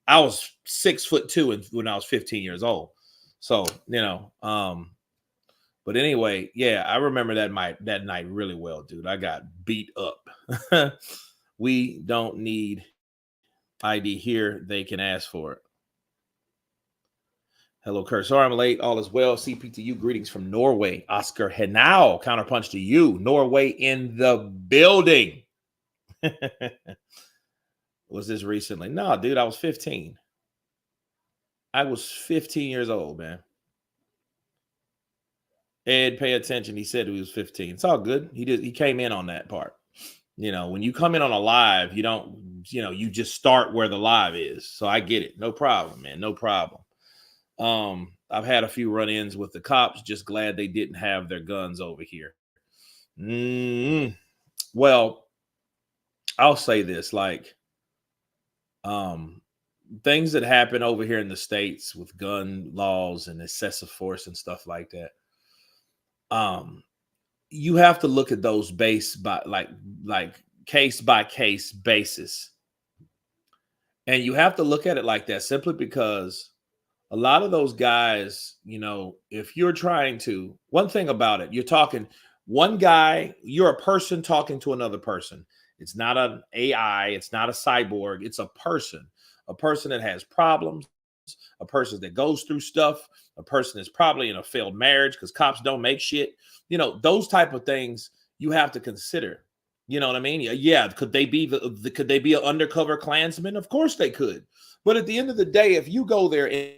Speaker 1: I was 6'2" when I was 15 years old. So, but anyway, yeah, I remember that night really well, dude. I got beat up. We don't need ID here. They can ask for it. Hello, Kurt. Sorry I'm late. All is well. CPTU greetings from Norway. Oscar Henao, counterpunch to you. Norway in the building. Was this recently? No, dude, I was 15. I was 15 years old, man. Ed, pay attention. He said he was 15. It's all good. He came in on that part. When you come in on a live, you don't, you just start where the live is. So I get it. No problem, man. No problem. I've had a few run-ins with the cops. Just glad they didn't have their guns over here. Well, I'll say this, things that happen over here in the States with gun laws and excessive force and stuff like that. You have to look at those based by like case by case basis. And you have to look at it like that simply because A lot of those guys, if you're trying to, one thing about it, you're talking one guy, you're a person talking to another person. It's not an AI, it's not a cyborg, it's a person that has problems, a person that goes through stuff, a person that's probably in a failed marriage because cops don't make shit. Those type of things you have to consider. You know what I mean? Yeah. Could they be could they be an undercover Klansman? Of course they could. But at the end of the day, if you go there and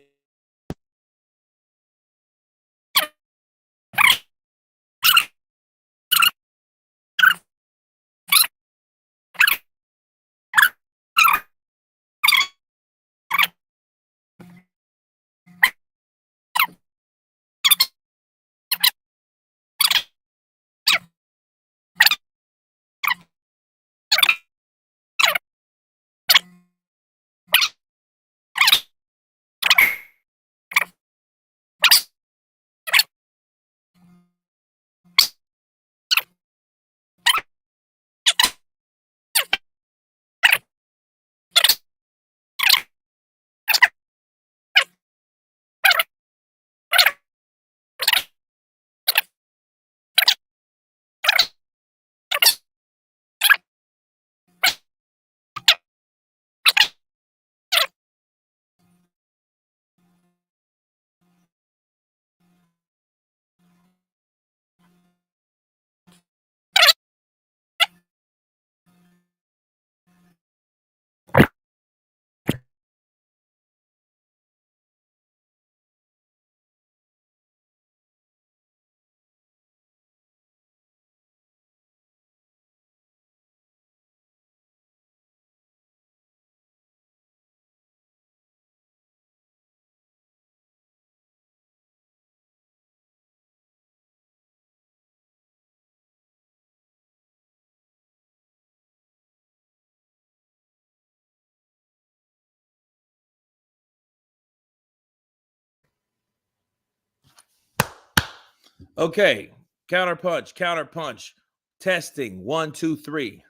Speaker 1: okay, counter punch, testing 1 2 3.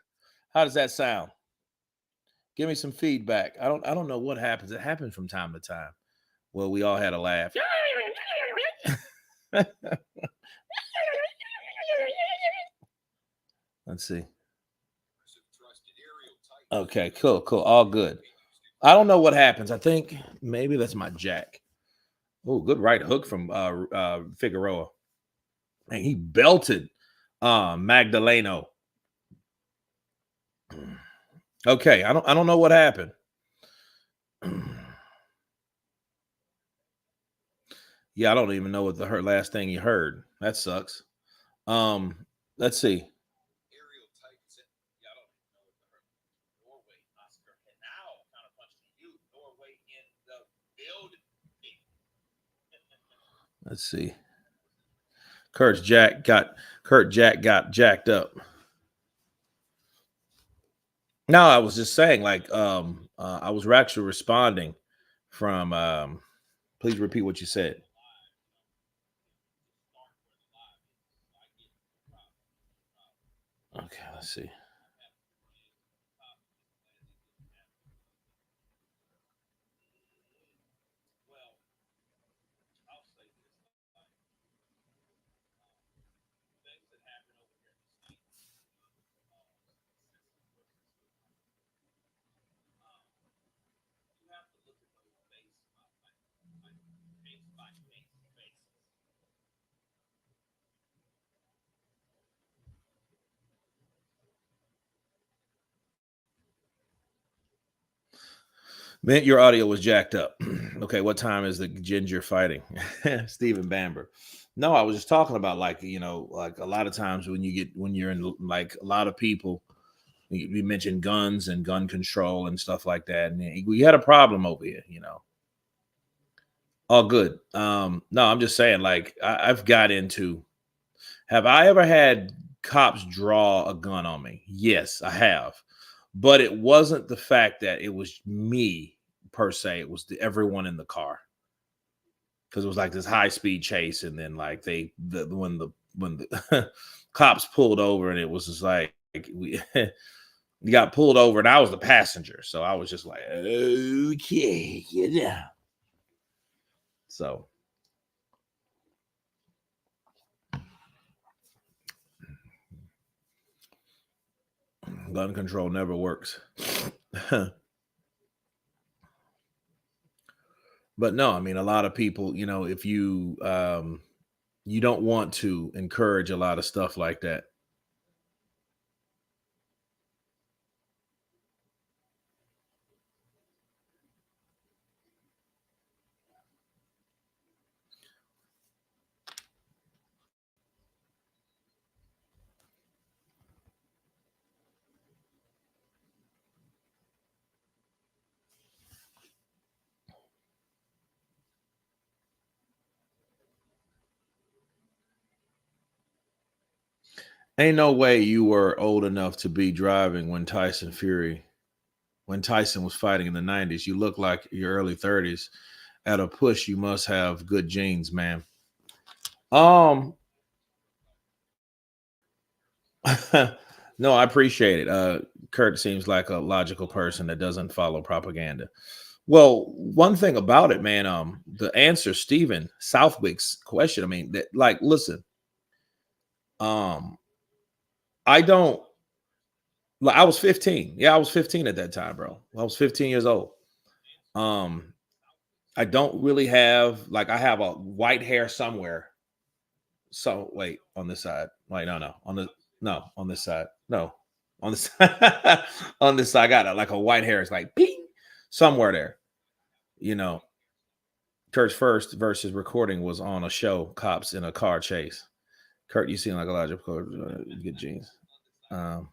Speaker 1: How does that sound? Give me some feedback. I don't know what happens. It happens from time to time. Well, we all had a laugh. Let's see. Okay, cool. All good. I don't know what happens. I think maybe that's my jack. Oh, good right hook from Figueroa. And he belted Magdaleno. Okay, I don't know what happened. Yeah, I don't even know what her last thing you heard. That sucks. Let's see. Let's see. Kurt Jack got jacked up. No, I was just saying, like, I was actually responding from please repeat what you said. Okay, let's see. Man, your audio was jacked up. Okay, what time is the ginger fighting? Stephen Bamber. No, I was just talking about, like, like a lot of times when you're in, like, a lot of people, we mentioned guns and gun control and stuff like that, and we had a problem over here. All good. No, I'm just saying, like, I've got into. Have I ever had cops draw a gun on me? Yes, I have. But it wasn't the fact that it was me per se. It was everyone in the car, because it was like this high speed chase, and then, like, when the cops pulled over, and it was just like we got pulled over, and I was the passenger, so I was just like, okay, yeah. So gun control never works. But no, I mean, a lot of people, if you don't want to encourage a lot of stuff like that. Ain't no way you were old enough to be driving when Tyson was fighting in the 90s. You look like your early 30s. At a push, you must have good genes, man. Um, no, I appreciate it. Kurt seems like a logical person that doesn't follow propaganda. Well, one thing about it, man, the answer, Stephen Southwick's question. I mean, that, like, listen, um, I don't. Like, I was 15. Yeah, I was 15 at that time, bro. I was 15 years old. Um, I don't really have like I have a white hair somewhere. So wait, on this side. Wait, no, on this side. No, on this on this side. I got like a white hair. It's like ping somewhere there. You know, Kurt's first versus recording was on a show, Cops in a Car Chase. Kurt, you seem like a logical good genes. Um,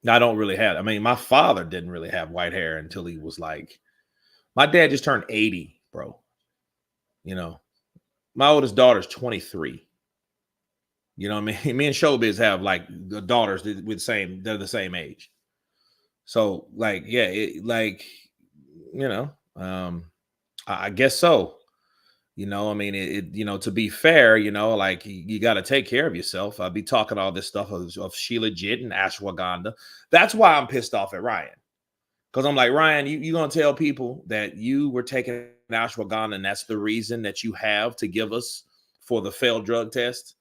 Speaker 1: I don't really have. I mean, my father didn't really have white hair until he was like, my dad just turned 80, bro. You know, my oldest daughter's 23. You know what I mean? Me and Showbiz have like the daughters they're the same age. So like, yeah, you know, I guess so. I mean, to be fair, like you got to take care of yourself. I'll be talking all this stuff of Sheila Jit and ashwagandha. That's why I'm pissed off at Ryan. Because I'm like, Ryan, you going to tell people that you were taking ashwagandha and that's the reason that you have to give us for the failed drug test?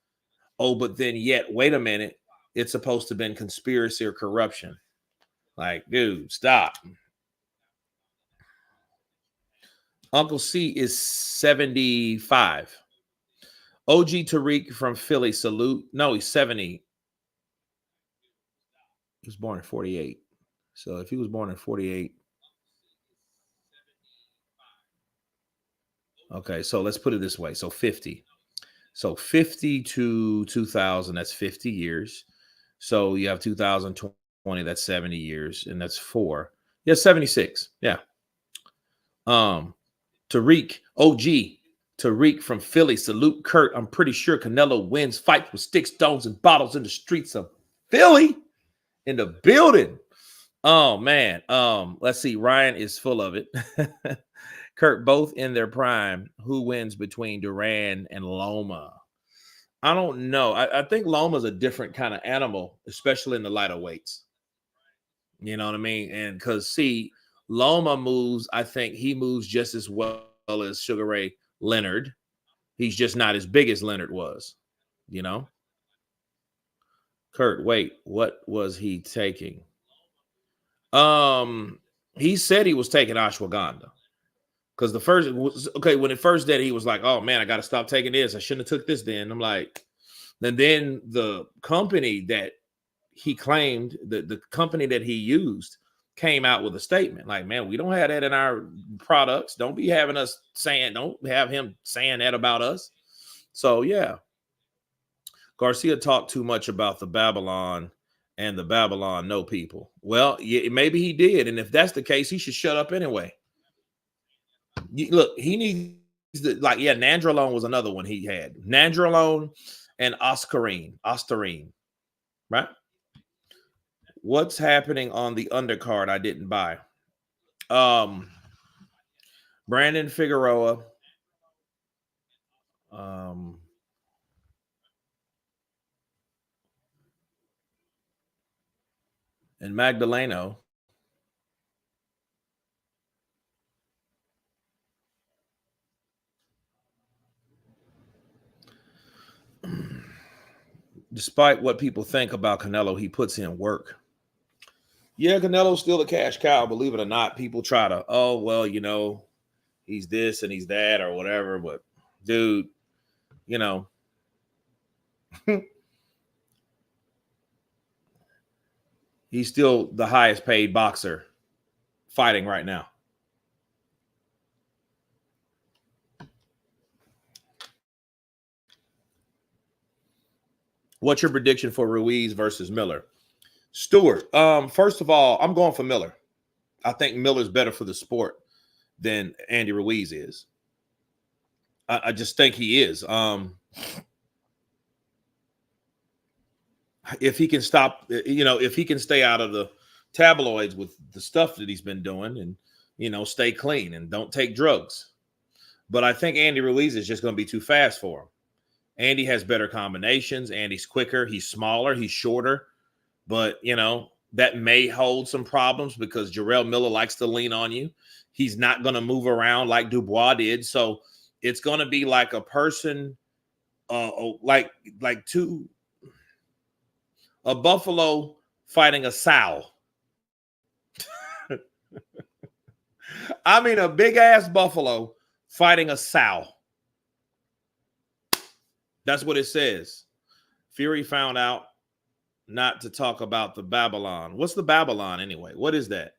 Speaker 1: Oh, but then yet, wait a minute. It's supposed to have been conspiracy or corruption. Like, dude, stop. Uncle C is 75. OG Tariq from Philly, salute. No, he's 70. He was born in 48. So if he was born in 48. Okay, so let's put it this way. So 50. So 50 to 2000, that's 50 years. So you have 2020, that's 70 years, and that's 4. Yeah, 76. Yeah. Tariq, OG, Tariq from Philly, salute Kurt. I'm pretty sure Canelo wins fights with sticks, stones, and bottles in the streets of Philly. In the building. Oh man. Let's see. Ryan is full of it. Kurt, both in their prime. Who wins between Duran and Loma? I don't know. I think Loma's a different kind of animal, especially in the lighter weights. You know what I mean? And because see, Loma moves, I think he moves just as well as Sugar Ray Leonard. He's just not as big as Leonard was, you know? Kurt, wait, what was he taking? He said he was taking ashwagandha. Because the first was okay, when it first did, he was like, oh man, I gotta stop taking this. I shouldn't have took this then. I'm like, and then the company that he claimed, the company that he used came out with a statement like, man, we don't have that in our products. Don't have him saying that about us. So yeah. Garcia talked too much about the Babylon and the Babylon no people. Well, yeah, maybe he did. And if that's the case, he should shut up anyway. Look, he needs to, like, yeah, Nandrolone was another one he had. Nandrolone and Ostarine, right? What's happening on the undercard I didn't buy? Brandon Figueroa, and Magdaleno. Despite what people think about Canelo, he puts in work. Yeah, Canelo's still a cash cow, believe it or not. People try to, oh, well, you know, he's this and he's that or whatever. But, dude, you know, he's still the highest paid boxer fighting right now. What's your prediction for Ruiz versus Miller? Stewart, first of all, I'm going for Miller. I think Miller's better for the sport than Andy Ruiz is. I just think he is. If he can stop, you know, if he can stay out of the tabloids with the stuff that he's been doing and, you know, stay clean and don't take drugs. But I think Andy Ruiz is just going to be too fast for him. Andy has better combinations. Andy's quicker. He's smaller. He's shorter. But, you know, that may hold some problems because Jarrell Miller likes to lean on you. He's not going to move around like Dubois did. So it's going to be like a person, like a buffalo fighting a sow. I mean, a big-ass buffalo fighting a sow. That's what it says. Fury found out not to talk about the Babylon. What's the Babylon anyway? What is that?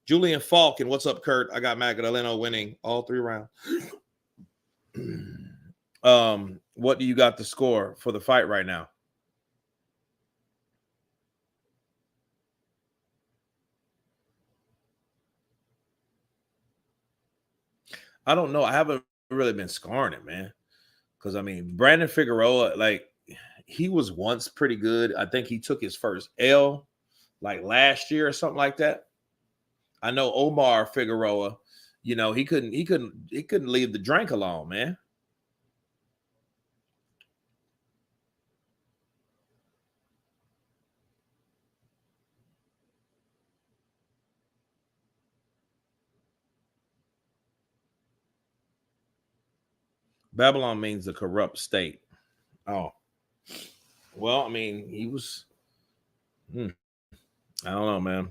Speaker 1: Julian Falk, and what's up, Kurt? I got Magdaleno winning all 3 rounds. What do you got the score for the fight right now? I don't know. I haven't really been scoring it, man. Because, I mean, Brandon Figueroa, like, he was once pretty good. I think he took his first L, like, last year or something like that. I know Omar Figueroa, you know, he couldn't leave the drink alone, man. Babylon means the corrupt state. Oh, well, I mean, he was. I don't know, man.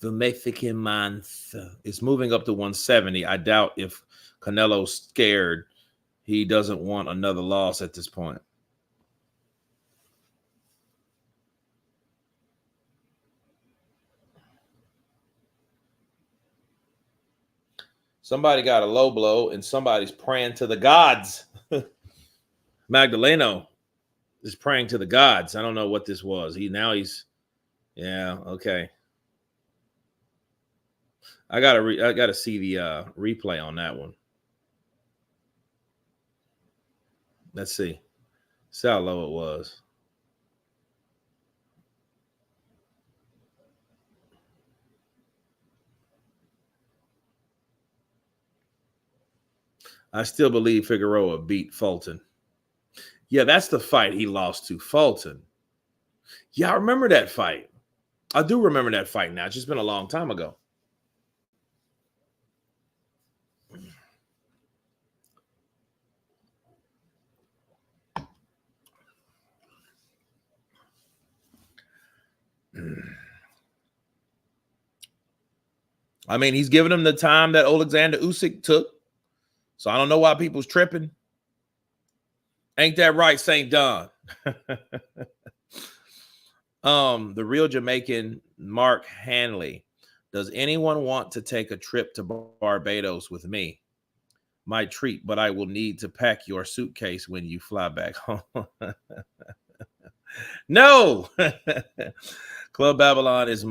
Speaker 1: The Mexican month is moving up to 170. I doubt if Canelo's scared, he doesn't want another loss at this point. Somebody got a low blow and somebody's praying to the gods. Magdaleno is praying to the gods. I don't know what this was. Yeah, okay. I gotta see the replay on that one. Let's see how low it was. I still believe Figueroa beat Fulton. Yeah, that's the fight he lost to Fulton. Yeah, I remember that fight. I do remember that fight now. It's just been a long time ago. I mean, he's giving him the time that Alexander Usyk took. So I don't know why people's tripping. Ain't that right, St. Don? The real Jamaican Mark Hanley. Does anyone want to take a trip to Barbados with me? My treat, but I will need to pack your suitcase when you fly back home. No. Club Babylon is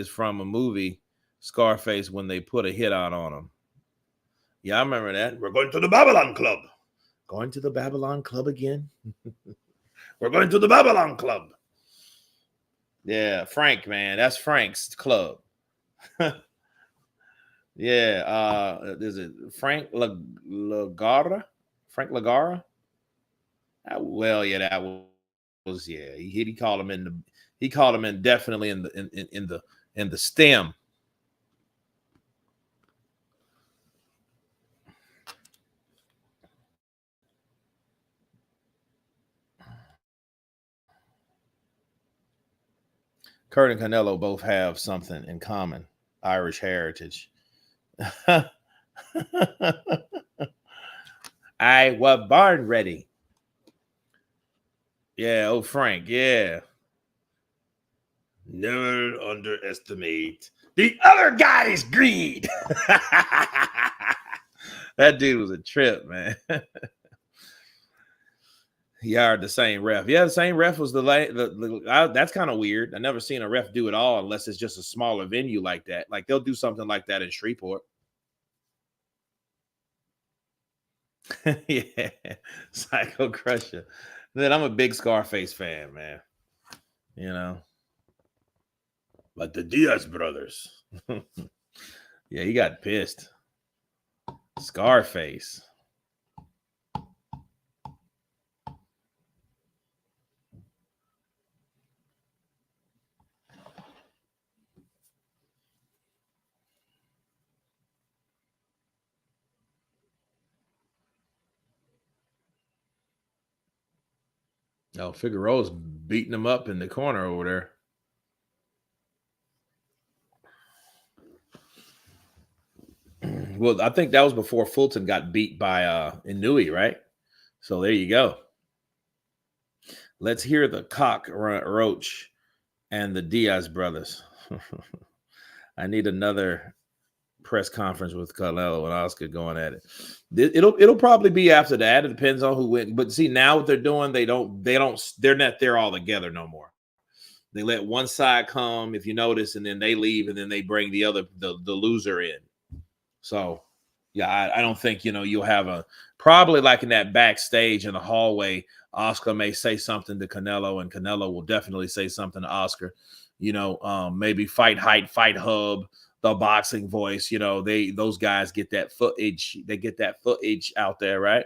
Speaker 1: from a movie, Scarface, when they put a hit out on him. Yeah, I remember that. We're going to the Babylon Club. Going to the Babylon Club again? We're going to the Babylon Club. Yeah, Frank, man. That's Frank's club. Yeah. Is it Frank Lagara? Frank Lagara? Well, yeah, that was yeah. He called him definitely in the stem. Kurt and Canelo both have something in common: Irish heritage. I was born ready. Yeah, oh Frank, yeah. Never underestimate the other guy's greed. That dude was a trip, man. He hired the same ref. Yeah, the same ref was that's kind of weird. I never seen a ref do it all unless it's just a smaller venue like that. Like they'll do something like that in Shreveport. Yeah, Psycho Crusher. Then I'm a big Scarface fan, man. You know, like the Diaz brothers. Yeah, he got pissed. Scarface. Oh, Figueroa's beating him up in the corner over there. Well, I think that was before Fulton got beat by Inouye, right? So there you go. Let's hear the cockroach and the Diaz brothers. I need another press conference with Canelo and Oscar going at it. It'll probably be after that. It depends on who wins. But see, now what they're doing, they're not there all together no more. They let one side come, if you notice, and then they leave, and then they bring the loser in. So, yeah, I don't think, you'll have probably like in that backstage in the hallway, Oscar may say something to Canelo, and Canelo will definitely say something to Oscar. Maybe Fight Height, Fight Hub, the boxing voice. Those guys get that footage. They get that footage out there, right?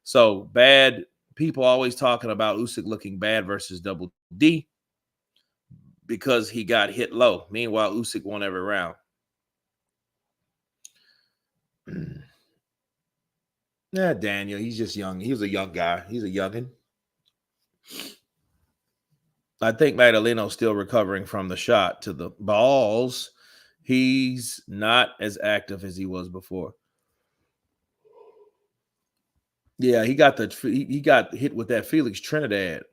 Speaker 1: So bad people always talking about Usyk looking bad versus Double D because he got hit low. Meanwhile, Usyk won every round. Yeah, Daniel, he's just young. He was a young guy. He's a youngin'. I think Magdaleno's still recovering from the shot to the balls. He's not as active as he was before. Yeah, he got hit with that Felix Trinidad.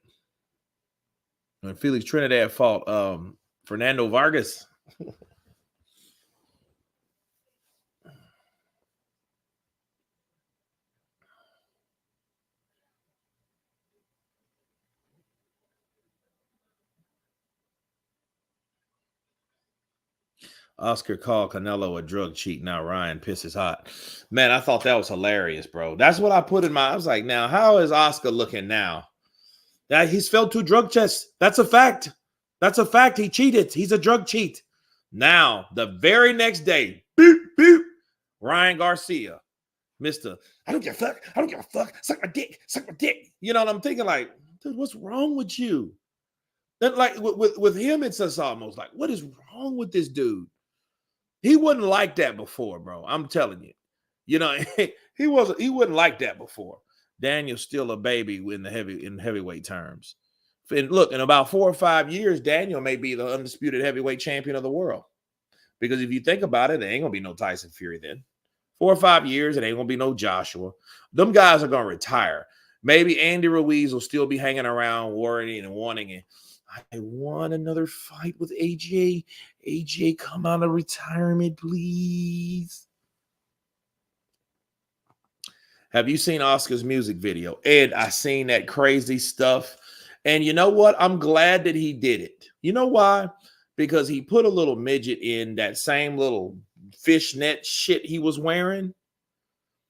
Speaker 1: When Felix Trinidad fought Fernando Vargas. Oscar called Canelo a drug cheat. Now Ryan pisses hot. Man, I thought that was hilarious, bro. That's what I put in I was like, now, how is Oscar looking now? That he's failed 2 drug tests. That's a fact. That's a fact. He cheated. He's a drug cheat. Now, the very next day, boop, boop, Ryan Garcia, Mr. I don't give a fuck. I don't give a fuck. Suck my dick. Suck my dick. You know what I'm thinking? Like, dude, what's wrong with you? Then, like with him, it's just almost like, what is wrong with this dude? He wasn't like that before, bro. I'm telling you. He wouldn't like that before. Daniel's still a baby in heavyweight terms. And look, in about 4 or 5 years, Daniel may be the undisputed heavyweight champion of the world. Because if you think about it, there ain't gonna be no Tyson Fury then. 4 or 5 years, it ain't gonna be no Joshua. Them guys are gonna retire. Maybe Andy Ruiz will still be hanging around, worrying and wanting it. I want another fight with AJ. AJ, come out of retirement, please. Have you seen Oscar's music video? Ed, I seen that crazy stuff. And you know what? I'm glad that he did it. You know why? Because he put a little midget in that same little fishnet shit he was wearing.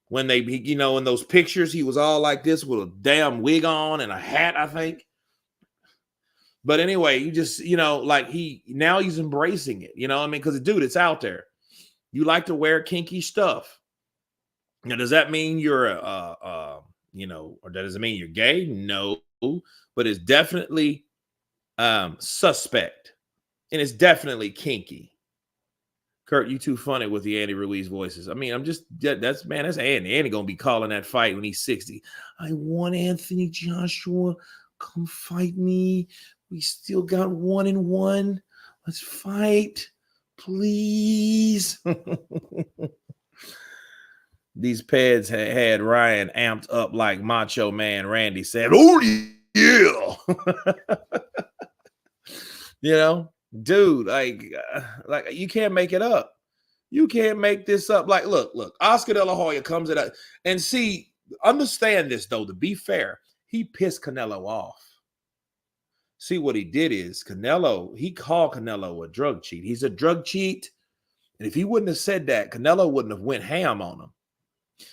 Speaker 1: When they, in those pictures, he was all like this with a damn wig on and a hat, I think. But anyway, you just, now he's embracing it. You know what I mean? Because, dude, it's out there. You like to wear kinky stuff. Now, does that mean you're, or does it mean you're gay? No, but it's definitely suspect. And it's definitely kinky. Kurt, you too funny with the Andy Ruiz voices. I mean, that's Andy. Andy going to be calling that fight when he's 60. I want Anthony Joshua. Come fight me. We still got 1-1. Let's fight, please. These Peds had Ryan amped up like Macho Man Randy said, oh, yeah. You know, dude, like you can't make it up. You can't make this up. Like, look, Oscar De La Hoya comes in and see, understand this, though, to be fair, he pissed Canelo off. See, what he did is he called Canelo a drug cheat. He's a drug cheat. And if he wouldn't have said that, Canelo wouldn't have went ham on him.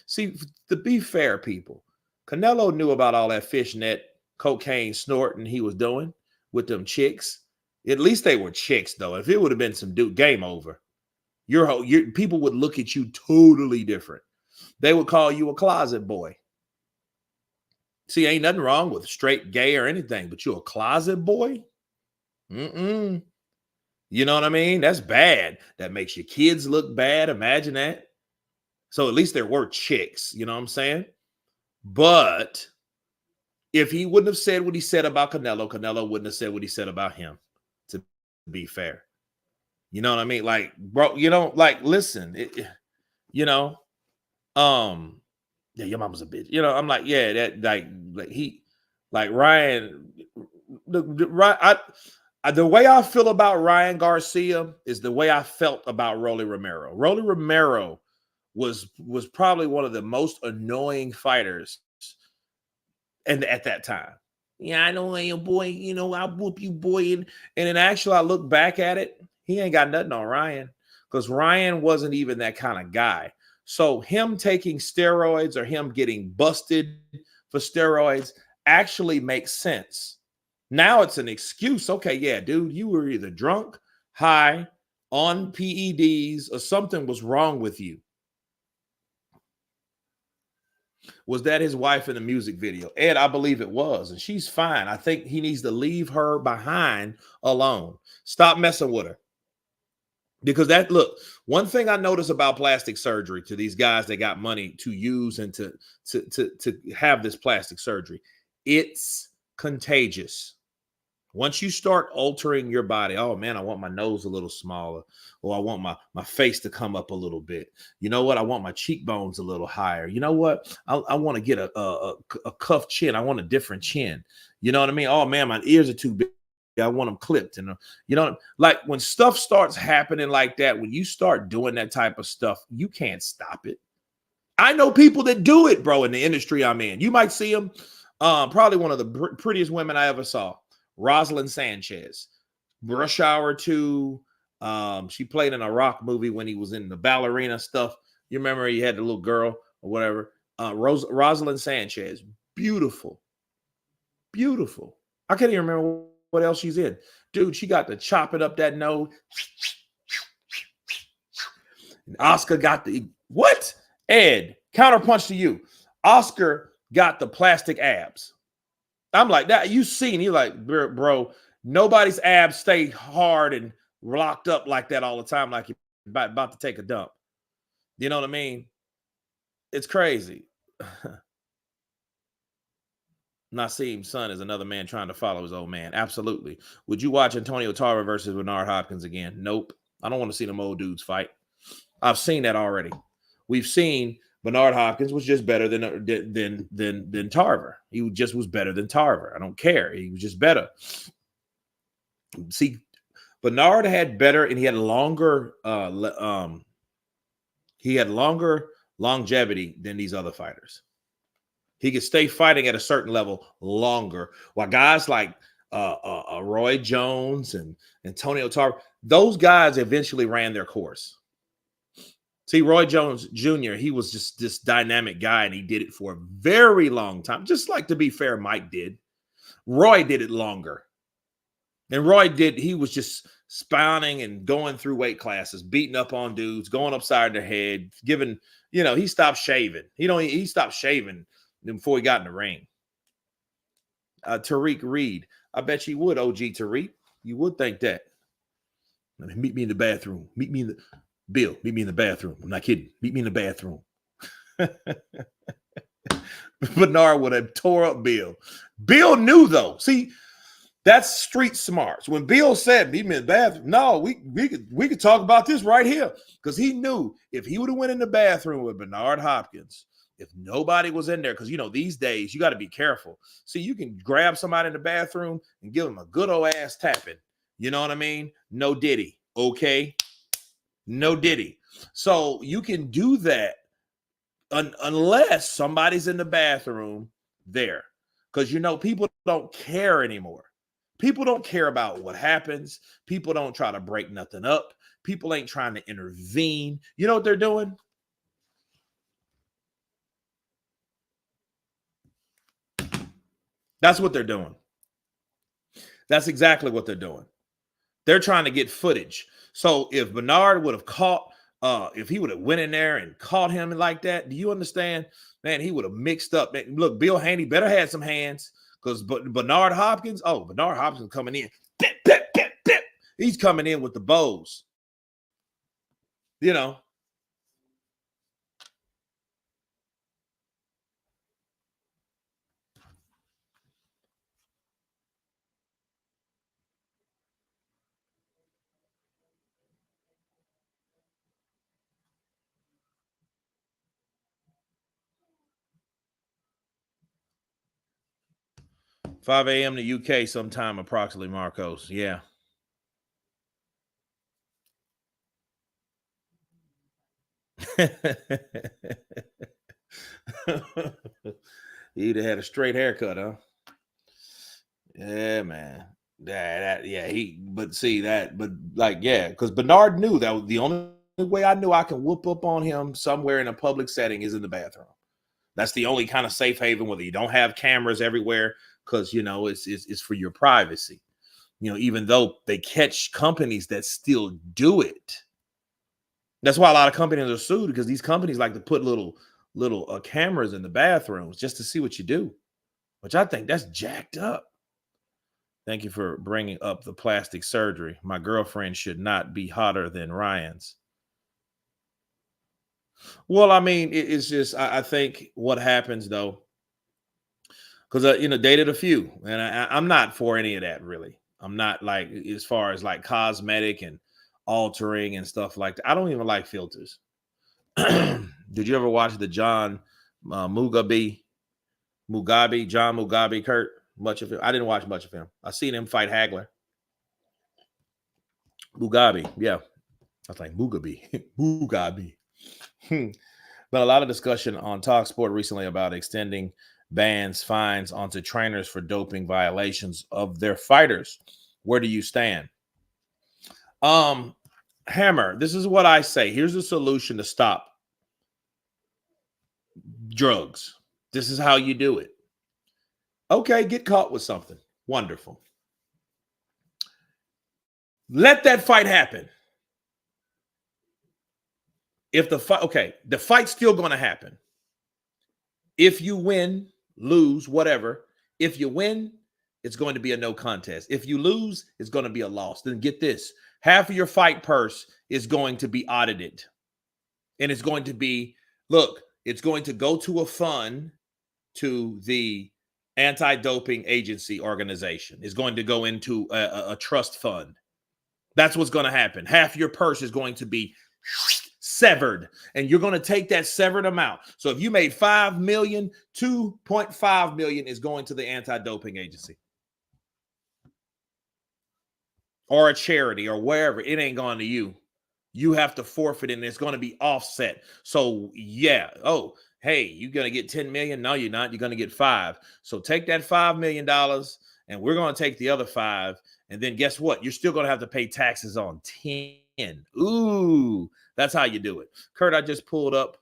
Speaker 1: See, to be fair, people, Canelo knew about all that fishnet cocaine snorting he was doing with them chicks. At least they were chicks, though. If it would have been some dude, game over. Your people would look at you totally different. They would call you a closet boy. See, ain't nothing wrong with straight, gay, or anything, but you're a closet boy? You know what I mean? That's bad. That makes your kids look bad. Imagine that. So at least there were chicks, you know what I'm saying? But if he wouldn't have said what he said about Canelo, Canelo wouldn't have said what he said about him, to be fair. You know what I mean? Like, bro, you know, like, listen, yeah, your mama's a bitch. You know, I'm like, yeah, that like Ryan, the way I feel about Ryan Garcia is the way I felt about Rolly Romero. Rolly Romero was probably one of the most annoying fighters and at that time. Yeah, I know you, boy. You know, I'll whoop you, boy. And in actual, I look back at it, he ain't got nothing on Ryan, because Ryan wasn't even that kind of guy. So him taking steroids or him getting busted for steroids actually makes sense. Now it's an excuse. Okay, yeah, dude, you were either drunk, high, on PEDs, or something was wrong with you. Was that his wife in the music video? Ed, I believe it was, and she's fine. I think he needs to leave her behind alone. Stop messing with her. Because look, one thing I notice about plastic surgery to these guys that got money to use and to have this plastic surgery, it's contagious. Once you start altering your body, oh man, I want my nose a little smaller, or I want my face to come up a little bit. You know what? I want my cheekbones a little higher. You know what? I want to get a cuffed chin. I want a different chin. You know what I mean? Oh man, my ears are too big. I want them clipped. And you know, like when stuff starts happening like that, when you start doing that type of stuff, you can't stop it. I know people that do it, bro, in the industry I'm in. You might see them. Probably one of the prettiest women I ever saw. Rosalind Sanchez, Rush Hour 2. She played in a rock movie when he was in the ballerina stuff. You remember he had the little girl or whatever. Rosalind Sanchez, beautiful. I can't even remember what else she's in. Dude, she got to chopping up that nose. And Oscar got the what? Ed, counterpunch to you. Oscar got the plastic abs. I'm like, that you seen, you're like, bro, nobody's abs stay hard and locked up like that all the time, like you're about to take a dump. You know what I mean? It's crazy. Naseem's son is another man trying to follow his old man. Absolutely. Would you watch Antonio Tarver versus Bernard Hopkins again? Nope. I don't want to see them old dudes fight. I've seen that already. We've seen Bernard Hopkins was just better than Tarver. He just was better than Tarver. I don't care. He was just better. See, Bernard had better, and he had longer longevity than these other fighters. He could stay fighting at a certain level longer, while guys like Roy Jones and Antonio Tarver, those guys eventually ran their course. See, Roy Jones Jr., he was just this dynamic guy, and he did it for a very long time. Just like, to be fair, Mike did. Roy did it longer. And he was just spawning and going through weight classes, beating up on dudes, going upside their head, giving, he stopped shaving. He stopped shaving before he got in the ring. Tariq Reed, I bet you would, OG Tariq. You would think that. Meet me in the bathroom. Meet me in the bathroom. I'm not kidding. Meet me in the bathroom. Bernard would have tore up Bill. Bill knew, though. See, That's street smarts. When Bill said meet me in the bathroom, no, we could talk about this right here, because he knew if he would have went in the bathroom with Bernard Hopkins, if nobody was in there, because these days you got to be careful. See, you can grab somebody in the bathroom and give them a good old ass tapping. You know what I mean? No diddy, okay? No diddy. So you can do that unless somebody's in the bathroom there, because people don't care anymore. People don't care about what happens. People don't try to break nothing up. People ain't trying to intervene. You know what they're doing? That's what they're doing. That's exactly what they're doing. They're trying to get footage. So if Bernard would have caught, if he would have went in there and caught him like that, do you understand? Man, he would have mixed up. Man, look, Bill Haney better had some hands, because Bernard Hopkins coming in. Bip, bip, bip, bip. He's coming in with the bows. 5 a.m. to UK sometime approximately, Marcos. Yeah. He'd have had a straight haircut, huh? Yeah, man. Because Bernard knew that was the only way I knew I can whoop up on him somewhere in a public setting is in the bathroom. That's the only kind of safe haven, whether you don't have cameras everywhere, because it's for your privacy. Even though they catch companies that still do it. That's why a lot of companies are sued, because these companies like to put little cameras in the bathrooms just to see what you do, which I think that's jacked up. Thank you for bringing up the plastic surgery. My girlfriend should not be hotter than Ryan's. Well, I mean, it's just, I think what happens though, because, dated a few, and I'm not for any of that, really. I'm not, like, as far as like cosmetic and altering and stuff like that. I don't even like filters. Did you ever watch the John Mugabe, Kurt? Much of it. I didn't watch much of him. I seen him fight Hagler. Mugabe, yeah. I was like, Mugabe. Mugabe. But a lot of discussion on TalkSport recently about extending bans, fines onto trainers for doping violations of their fighters. Where do you stand? Hammer, this is what I say. Here's a solution to stop drugs. This is how you do it. Okay, get caught with something. Wonderful. Let that fight happen. If the fight's still going to happen. If you win, lose, whatever. If you win, it's going to be a no contest. If you lose, it's going to be a loss. Then get this. Half of your fight purse is going to be audited. And it's going to be, it's going to go to a fund to the anti-doping agency organization. Is going to go into a trust fund. That's what's going to happen. Half your purse is going to be severed, and you're going to take that severed amount. So if you made $5 million, $2.5 million is going to the anti-doping agency or a charity or wherever. It ain't going to you. You have to forfeit it, and it's going to be offset. So yeah. Oh, hey, you're going to get 10 million. No, you're not. You're going to get 5. So take that $5 million, and we're going to take the other 5. And then guess what? You're still going to have to pay taxes on 10. Ooh, that's how you do it. Kurt, I just pulled up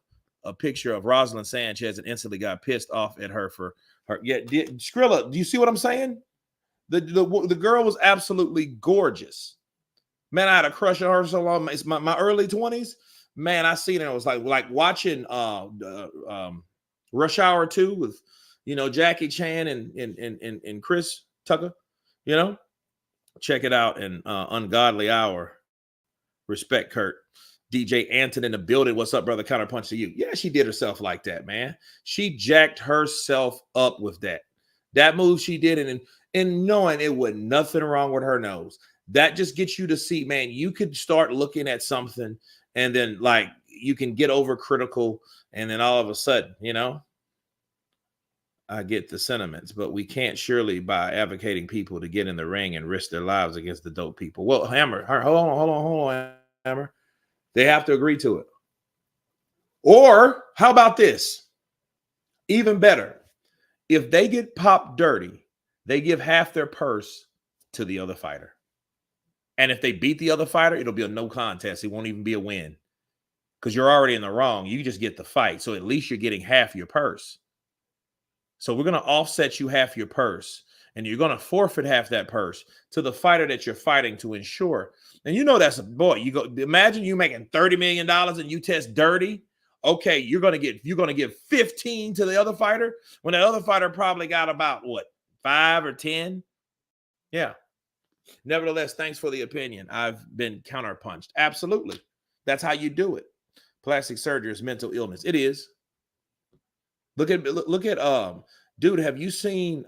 Speaker 1: a picture of Rosalind Sanchez and instantly got pissed off at her for her. Yeah, Skrilla, do you see what I'm saying? The girl was absolutely gorgeous. Man, I had a crush on her so long. It's my early 20s. Man, I seen it. It was like watching Rush Hour 2 with Jackie Chan and Chris Tucker. Check it out in Ungodly Hour. Respect, Kurt. DJ Anton in the building. What's up, brother? Counterpunch to you. Yeah, she did herself like that, man. She jacked herself up with that move she did. and knowing it was nothing wrong with her nose. That just gets you to see, man, you could start looking at something and then like you can get overcritical, and then all of a sudden, you know, I get the sentiments, but we can't surely by advocating people to get in the ring and risk their lives against the dope people. Well, Hammer, hold on, Hammer. They have to agree to it. Or how about this? Even better, if they get popped dirty, they give half their purse to the other fighter. And if they beat the other fighter, it'll be a no contest. It won't even be a win because you're already in the wrong. You just get the fight. So at least you're getting half your purse. So we're going to offset you half your purse, and you're going to forfeit half that purse to the fighter that you're fighting to ensure. And you know that's a boy. You go imagine you making $30 million and you test dirty. Okay, you're going to give 15 to the other fighter when that other fighter probably got about what, 5 or 10. Yeah. Nevertheless, thanks for the opinion. I've been counterpunched. Absolutely. That's how you do it. Plastic surgery is mental illness. It is. Look at dude, have you seen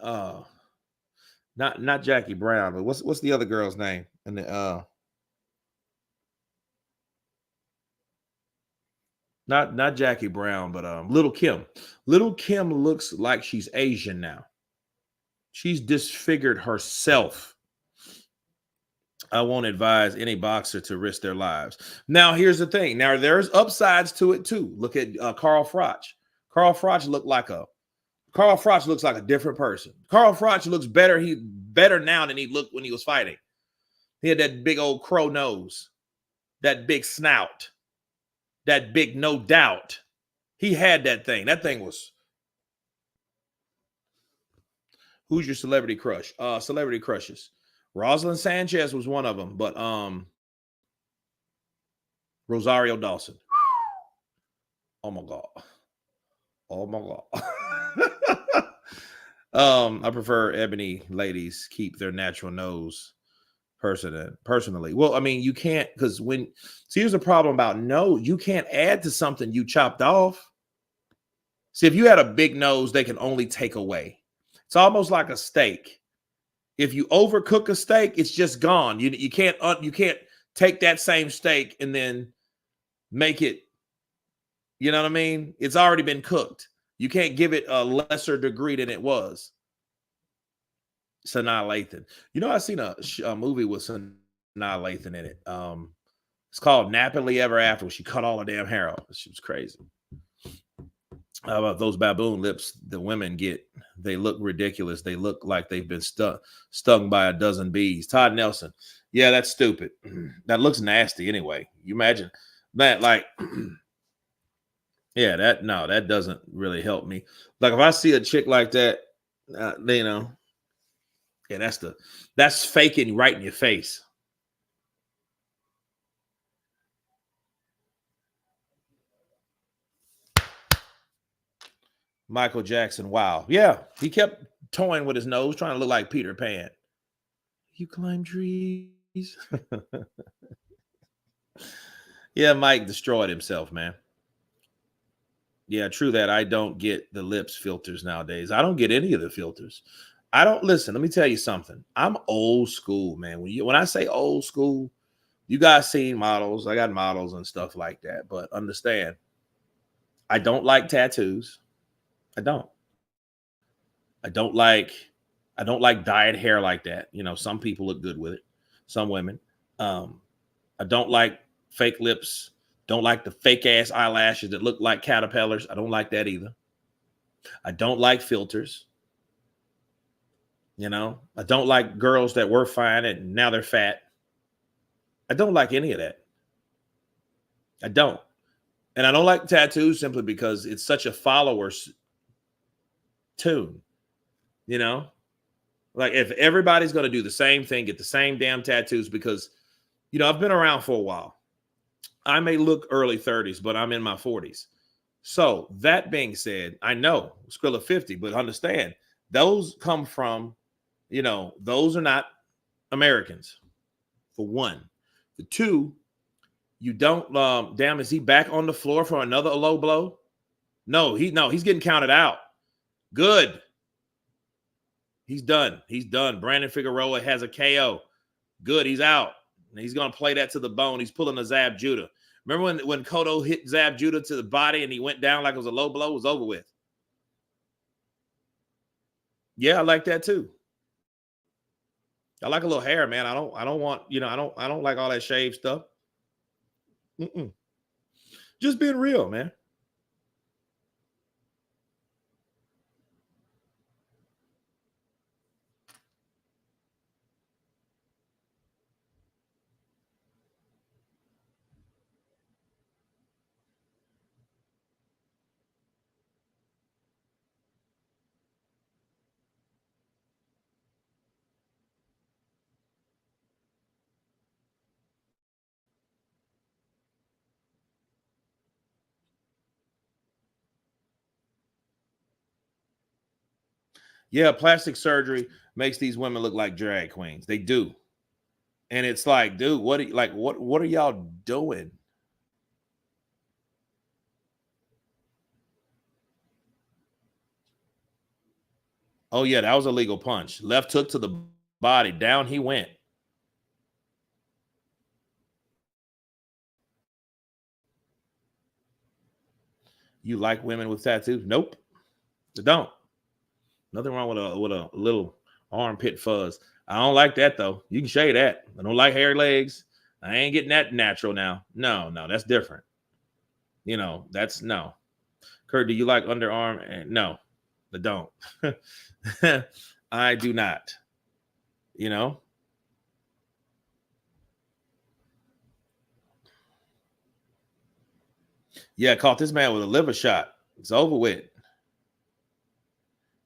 Speaker 1: not Jackie Brown, but what's the other girl's name? And not Jackie Brown, but Little Kim. Little Kim looks like she's Asian now. She's disfigured herself. I won't advise any boxer to risk their lives. Now, here's the thing. Now, there's upsides to it too. Look at Carl Froch. Carl Froch looks like a different person. Carl Froch looks better. He better now than he looked when he was fighting. He had that big old crow nose, that big snout, that big no doubt. He had that thing. That thing was. Who's your celebrity crush? Celebrity crushes. Rosalind Sanchez was one of them, but Rosario Dawson. Oh my God. Oh my God. I prefer ebony ladies keep their natural nose personally. Well, I mean, you can't, because here's the problem about nose. You can't add to something you chopped off. See, if you had a big nose, they can only take away. It's almost like a steak. If you overcook a steak, it's just gone. You can't take that same steak and then make it, you know what I mean? It's already been cooked. You can't give it a lesser degree than it was. Sanaa Lathan. You know, I seen a movie with Sanaa Lathan in it. It's called Nappily Ever After, where she cut all her damn hair off. She was crazy. How about those baboon lips the women get? They look ridiculous. They look like they've been stung by a dozen bees. Todd Nelson. Yeah, that's stupid. That looks nasty anyway. You imagine that, like, yeah, that doesn't really help me. Like if I see a chick like that, you know, yeah, that's faking right in your face. Michael Jackson, wow. Yeah, he kept toying with his nose, trying to look like Peter Pan. You climb trees. Yeah, Mike destroyed himself, man. Yeah, true that. I don't get the lips filters nowadays. I don't get any of the filters. I don't listen. Let me tell you something. I'm old school, man. When I say old school, you guys seen models. I got models and stuff like that. But understand, I don't like tattoos. I don't like dyed hair like that. You know, some people look good with it. Some women. I don't like fake lips. Don't like the fake ass eyelashes that look like caterpillars. I don't like that either. I don't like filters. You know, I don't like girls that were fine and now they're fat. I don't like any of that. I don't. And I don't like tattoos simply because it's such a follower's tune. You know, like if everybody's going to do the same thing, get the same damn tattoos, because, you know, I've been around for a while. I may look early 30s, but I'm in my 40s. So that being said, I know Skrilla 50, but understand those come from, you know, those are not Americans, for one. For two, you don't, damn, is he back on the floor for another low blow? No, he's getting counted out. Good. He's done. He's done. Brandon Figueroa has a KO. Good. He's out. And he's going to play that to the bone. He's pulling a Zab Judah. Remember when Cotto hit Zab Judah to the body and he went down like it was a low blow? It was over with. Yeah, I like that too. I like a little hair, man. I don't want, I don't like all that shaved stuff. Just being real, man. Yeah, plastic surgery makes these women look like drag queens. They do. And it's like, dude, what are y'all doing? Oh, yeah, that was a legal punch. Left hook to the body. Down he went. You like women with tattoos? Nope. I don't. Nothing wrong with a little armpit fuzz. I don't like that though. You can shave that. I don't like hairy legs. I ain't getting that natural now. No, that's different. That's no. Kurt, do you like underarm? No, I don't. I do not. Yeah, caught this man with a liver shot. It's over with.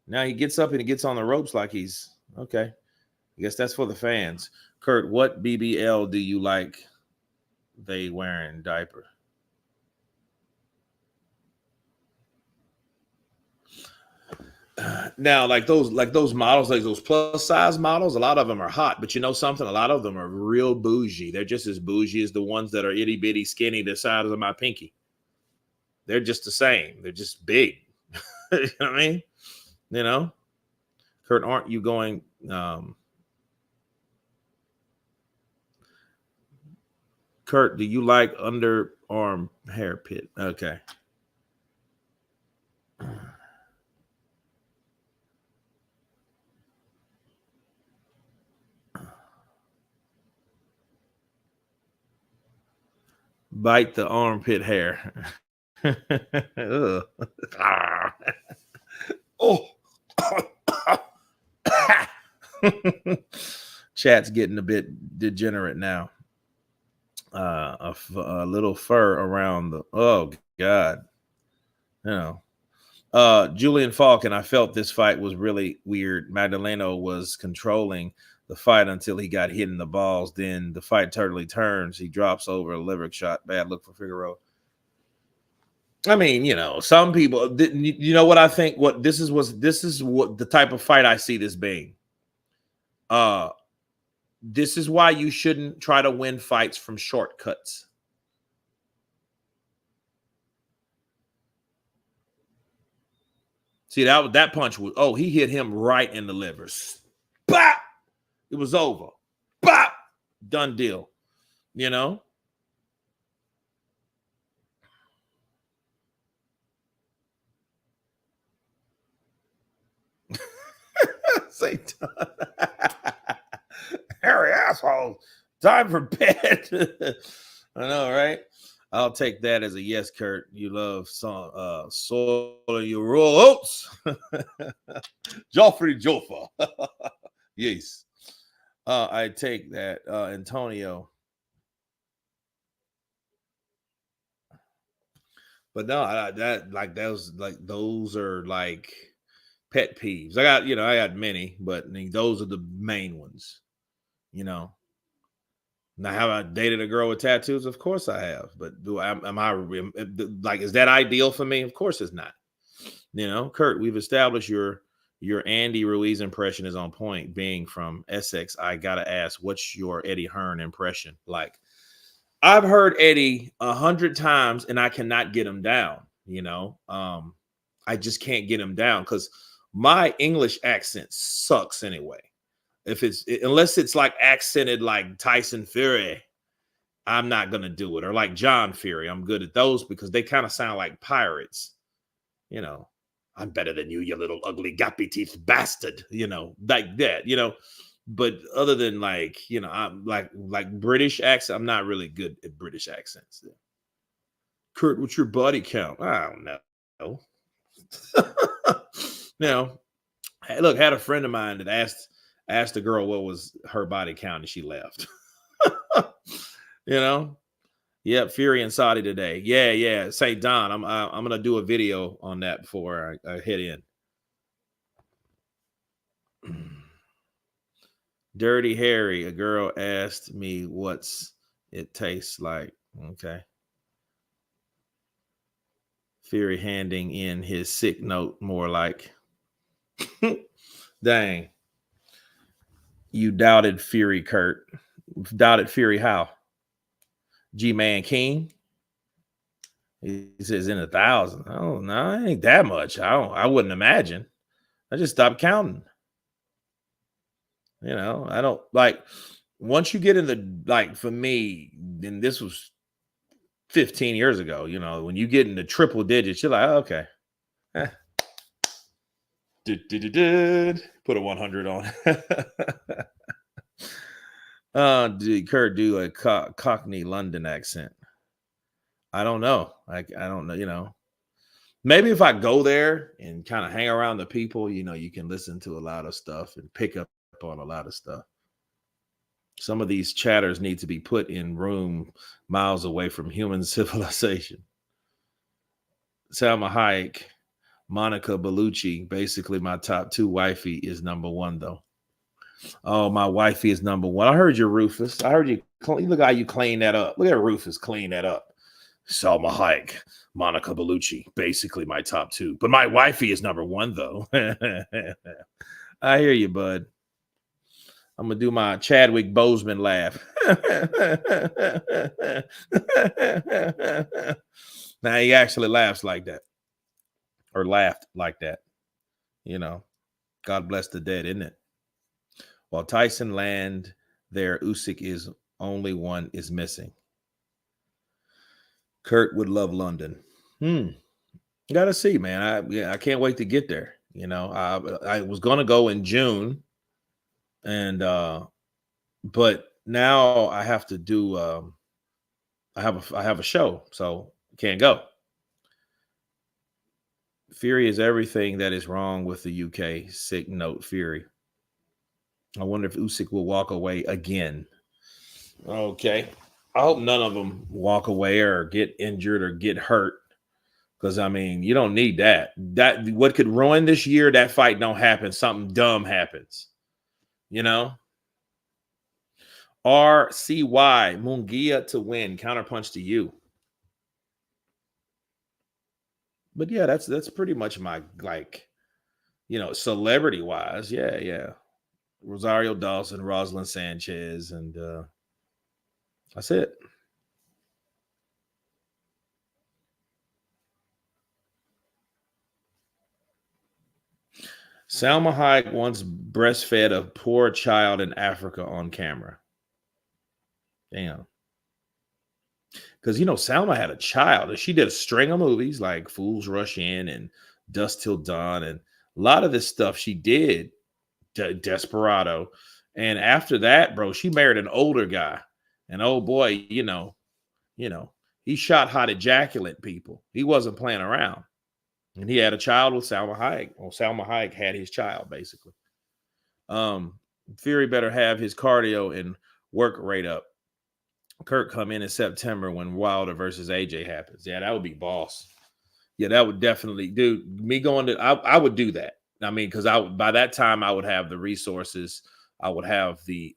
Speaker 1: Now he gets up and he gets on the ropes like he's okay. I guess that's for the fans. Kurt, what BBL do you like they wearing diaper? Now, like those models, like those plus size models, a lot of them are hot, but you know something? A lot of them are real bougie. They're just as bougie as the ones that are itty bitty skinny the size of my pinky. They're just the same. They're just big. You know what I mean? Kurt, aren't you going Kurt, do you like underarm hair pit? Okay. Bite the armpit hair. Oh. Chat's getting a bit degenerate now. A little fur around the God. Julian Falcon, I felt this fight was really weird. Magdaleno was controlling the fight until he got hit in the balls. Then the fight totally turns. He drops over a liver shot. Bad look for Figueroa. I mean, some people, what I think, this is what the type of fight I see this being. This is why you shouldn't try to win fights from shortcuts. See, that punch was, he hit him right in the liver. Bop! It was over. Bop! Done deal. Satan. Hairy asshole. Time for bed. I know, right? I'll take that as a yes, Kurt. You love some soil in your roll oats. Joffrey Joffa. Yes. I take that. Antonio. But no, those are like pet peeves. I got many, but those are the main ones. Now, have I dated a girl with tattoos? Of course I have. But is that ideal for me? Of course it's not. Kurt, we've established your Andy Ruiz impression is on point. Being from Essex, I gotta ask, what's your Eddie Hearn impression like? I've heard Eddie 100 times and I cannot get him down. I just can't get him down because My English accent sucks anyway. If it's unless it's like accented like Tyson Fury, I'm not gonna do it. Or like John Fury, I'm good at those because they kind of sound like pirates. You know, I'm better than you, you little ugly gappy teeth bastard. You know, like that. You know, but other than like I'm like British accent, I'm not really good at British accents. Kurt, what's your body count? I don't know. Now, look, had a friend of mine that asked the girl what was her body count, and she left. you know, yep, Fury and Saudi today. Yeah. St. Don. I'm gonna do a video on that before I head in. Dirty Harry, a girl asked me what's it tastes like. Okay. Fury handing in his sick note, more like, dang. You doubted Fury, Kurt. Doubted Fury how? G-Man King. He says in 1,000. Oh, no, it ain't that much. I wouldn't imagine. I just stopped counting. I don't like once you get in the like for me, then this was 15 years ago, when you get into triple digits, you're like, oh, okay. Put a 100 on. Did Kurt do a Cockney London accent? I don't know. I don't know, maybe if I go there and kind of hang around the people, you can listen to a lot of stuff and pick up on a lot of stuff. Some of these chatters need to be put in room miles away from human civilization. Salma Hayek, Monica Bellucci, basically my top 2 wifey is number 1 though. Oh, my wifey is number 1. I heard you, Rufus. I heard you. Look how you clean that up. Look at Rufus clean that up. Salma Hayek, Monica Bellucci, basically my top 2. But my wifey is number 1 though. I hear you, bud. I'm gonna do my Chadwick Boseman laugh. Now he actually laughs like that, or laughed like that. God bless the dead, isn't it? While Tyson land there, Usyk is only one is missing. Kurt would love London. Gotta see, man. I can't wait to get there. I was gonna go in June. And but now I have to do I have a show, so can't go. Fury is everything that is wrong with the UK. Sick note, Fury. I wonder if Usyk will walk away again. Okay. I hope none of them walk away or get injured or get hurt. Because you don't need that. That what could ruin this year, that fight don't happen. Something dumb happens. RCY, Munguia to win. Counterpunch to you. But yeah, that's pretty much my celebrity wise. Yeah. Rosario Dawson, Rosalind Sanchez, and that's it. Salma Hayek once breastfed a poor child in Africa on camera. Damn. Because, Salma had a child and she did a string of movies like Fools Rush In and Dust Till Dawn. And a lot of this stuff she did, Desperado. And after that, bro, she married an older guy. And oh boy, he shot hot ejaculate people. He wasn't playing around. And he had a child with Salma Hayek. Well, Salma Hayek had his child, basically. Fury better have his cardio and work rate up. Kurt come in September when Wilder versus AJ happens. Yeah, that would be boss. Yeah, that would definitely do me going to. I would do that. Because by that time I would have the resources. I would have the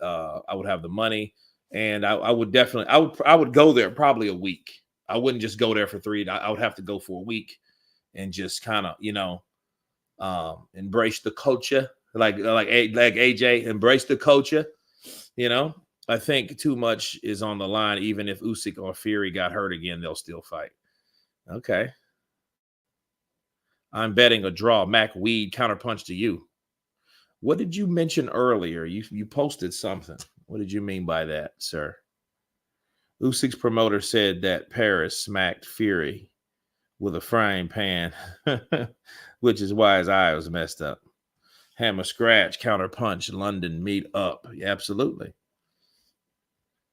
Speaker 1: money, and I would definitely. I would go there probably a week. I wouldn't just go there for 3. I would have to go for a week, and just kind of embrace the culture, like AJ, embrace the culture. I think too much is on the line. Even if Usyk or Fury got hurt again, they'll still fight. Okay. I'm betting a draw. Mac Weed counterpunch to you. What did you mention earlier? You posted something. What did you mean by that, sir? Usyk's promoter said that Paris smacked Fury with a frying pan, which is why his eye was messed up. Hammer scratch, counterpunch, London meet up. Yeah, absolutely.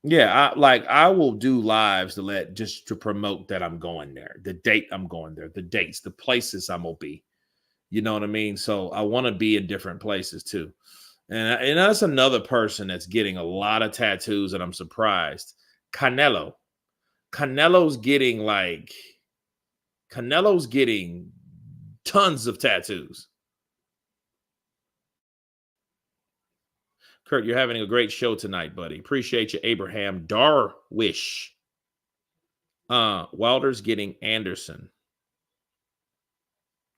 Speaker 1: Yeah, I will do lives to promote that I'm going there, the date I'm going there, the dates, the places I'm gonna be. You know what I mean? So I want to be in different places too. And that's another person that's getting a lot of tattoos, and I'm surprised. Canelo. Canelo's getting tons of tattoos. Kurt, you're having a great show tonight, buddy. Appreciate you, Abraham Darwish. Wilder's getting Anderson.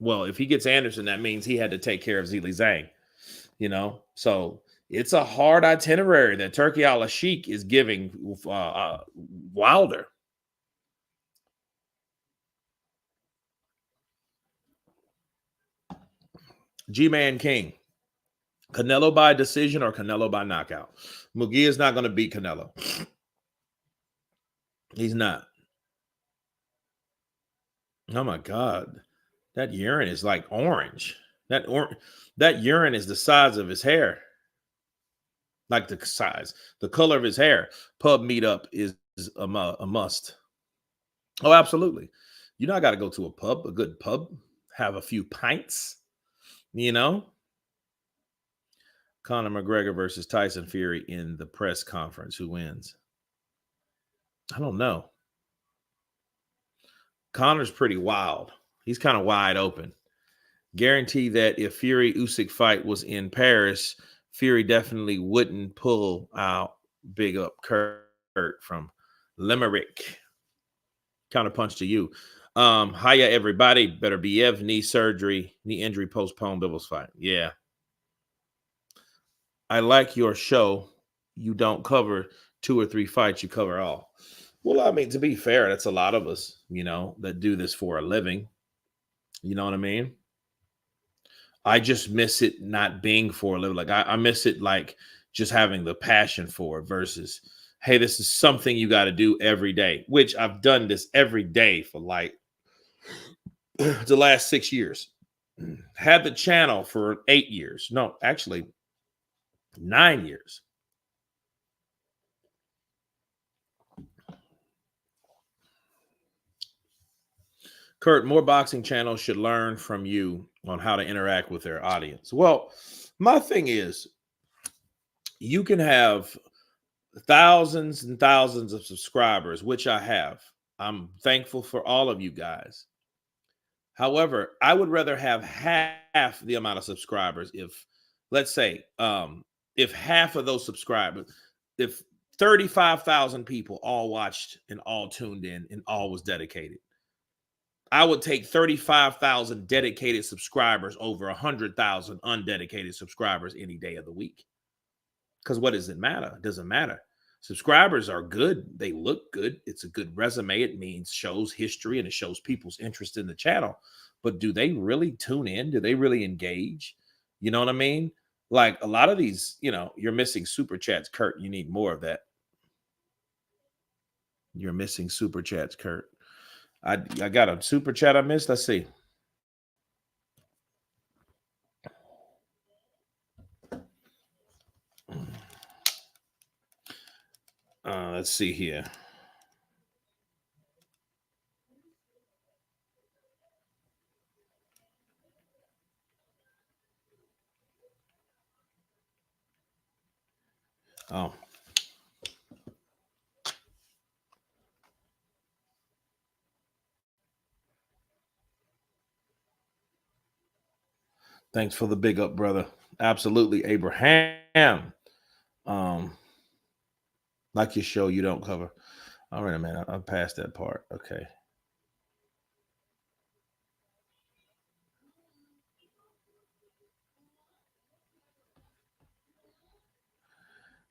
Speaker 1: Well, if he gets Anderson, that means he had to take care of Zhilei Zhang, you know? So it's a hard itinerary that Turki Al-Sheikh is giving Wilder. G-Man King. Canelo by decision or Canelo by knockout? Munguia is not going to beat Canelo. He's not. Oh, my God. That urine is like orange. That urine is the size of his hair. Like the size, the color of his hair. Pub meetup is a must. Oh, absolutely. You know, I got to go to a good pub, have a few pints, you know. Conor McGregor versus Tyson Fury in the press conference. Who wins? I don't know. Conor's pretty wild. He's kind of wide open. Guarantee that if Fury Usyk fight was in Paris, Fury definitely wouldn't pull out. Big up Kurt from Limerick. Counterpunch to you. Hiya, everybody. Better BF, knee surgery, knee injury, postponed Bibbles fight. Yeah. I like your show. You don't cover 2 or 3 fights, you cover all. Well, I mean, to be fair, that's a lot of us, you know, that do this for a living. You know what I mean? I just miss it not being for a living. Like I miss it like just having the passion for it versus, hey, this is something you got to do every day, which I've done this every day for like the last 6 years. Had the channel for 8 years. No, actually 9 years. Kurt, more boxing channels should learn from you on how to interact with their audience. Well, my thing is, you can have thousands and thousands of subscribers, which I have. I'm thankful for all of you guys. However, I would rather have half the amount of subscribers if, let's say, if half of those subscribers, if 35,000 people all watched and all tuned in and all was dedicated, I would take 35,000 dedicated subscribers over 100,000 undedicated subscribers any day of the week. Because what does it matter? It doesn't matter. Subscribers are good. They look good. It's a good resume. It means shows history and it shows people's interest in the channel. But do they really tune in? Do they really engage? You know what I mean? Like a lot of these, you know, you're missing super chats, Kurt. You need more of that. You're missing super chats, Kurt. I got a super chat I missed. Let's see. Let's see here. Oh. Thanks for the big up, brother. Absolutely, Abraham. Like your show, you don't cover. All right, man. I'm past that part. Okay.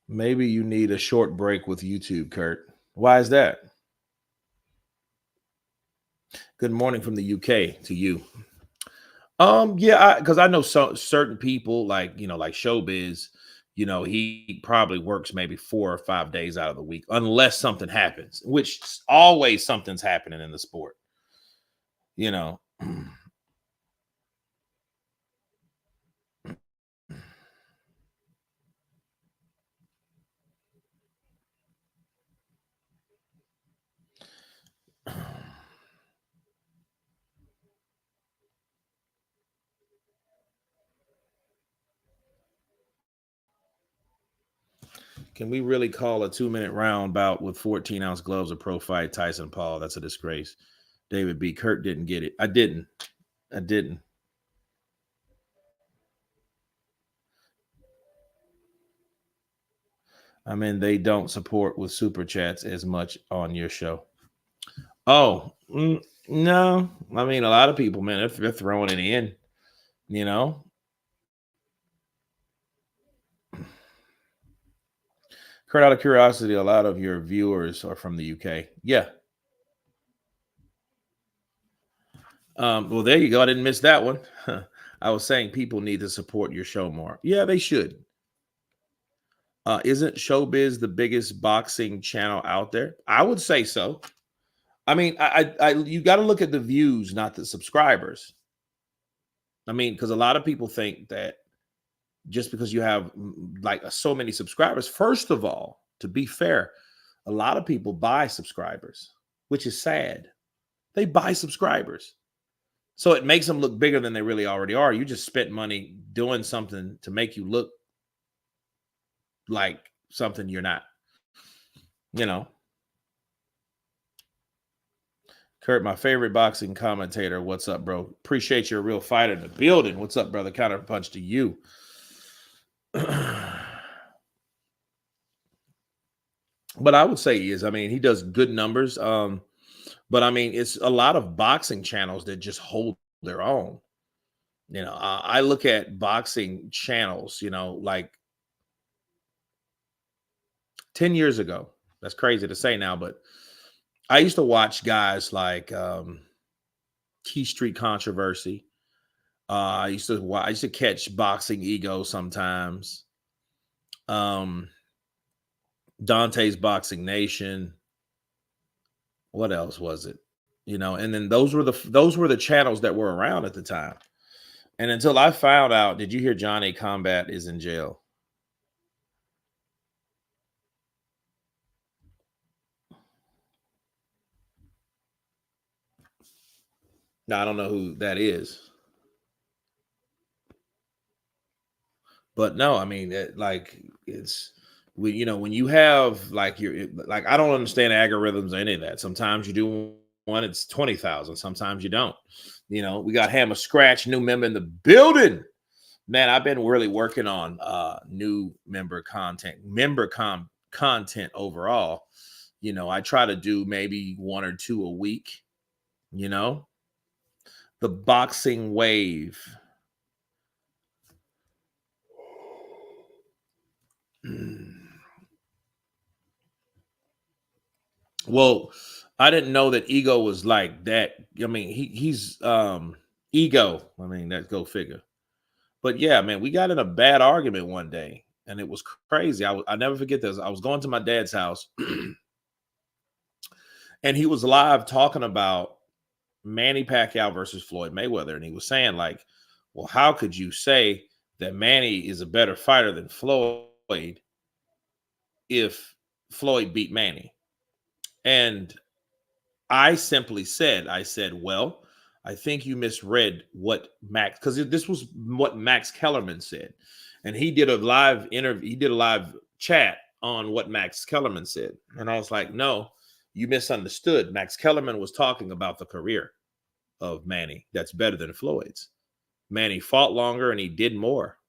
Speaker 1: Maybe you need a short break with YouTube, Kurt. Why is that? Good morning from the UK to you. Yeah, because I know certain people like like Showbiz. He probably works maybe 4 or 5 days out of the week, unless something happens, which always something's happening in the sport. You know, can we really call a 2-minute round bout with 14-ounce gloves a pro fight? Tyson Paul, that's a disgrace. David B. Kurt didn't get it. I didn't. I didn't. I mean, they don't support with super chats as much on your show. Oh, no. I mean, a lot of people, man, they're throwing it in, you know. Kurt, out of curiosity, a lot of your viewers are from the UK. Yeah. Well, there you go. I didn't miss that one. I was saying people need to support your show more. Yeah, they should. Isn't Showbiz the biggest boxing channel out there? I would say so. I mean, you got to look at the views, not the subscribers. I mean, because a lot of people think that just because you have like so many subscribers, first of all, to be fair, a lot of people buy subscribers, which is sad. They buy subscribers. So it makes them look bigger than they really already are. You just spent money doing something to make you look like something you're not. Kurt, my favorite boxing commentator. What's up, bro? Appreciate you're a real fighter in the building. What's up, brother? Counter punch to you. But I would say he does good numbers. But I mean, it's a lot of boxing channels that just hold their own. I look at boxing channels, like 10 years ago. That's crazy to say now, but I used to watch guys like Key Street Controversy. I used to catch Boxing Ego sometimes. Dante's Boxing Nation. What else was it? And then those were the channels that were around at the time. And until I found out, did you hear Johnny Combat is in jail? Now I don't know who that is. But no, I mean, when you have like I don't understand algorithms or any of that. Sometimes you do one, it's 20,000. Sometimes you don't. We got Hammer Scratch, new member in the building. Man, I've been really working on new member content overall. I try to do maybe 1 or 2 a week. The boxing wave. Well, I didn't know that Ego was like that. I mean, he's Ego. I mean, that go figure. But yeah, man, we got in a bad argument one day, and it was crazy. I never forget this. I was going to my dad's house, and he was live talking about Manny Pacquiao versus Floyd Mayweather, and he was saying like, "Well, how could you say that Manny is a better fighter than Floyd if Floyd beat Manny?" And I simply said, well, I think you misread what Max, because this was what Max Kellerman said. And he did a live interview, he did a live chat on what Max Kellerman said. And I was like, no, you misunderstood. Max Kellerman was talking about the career of Manny that's better than Floyd's. Manny fought longer and he did more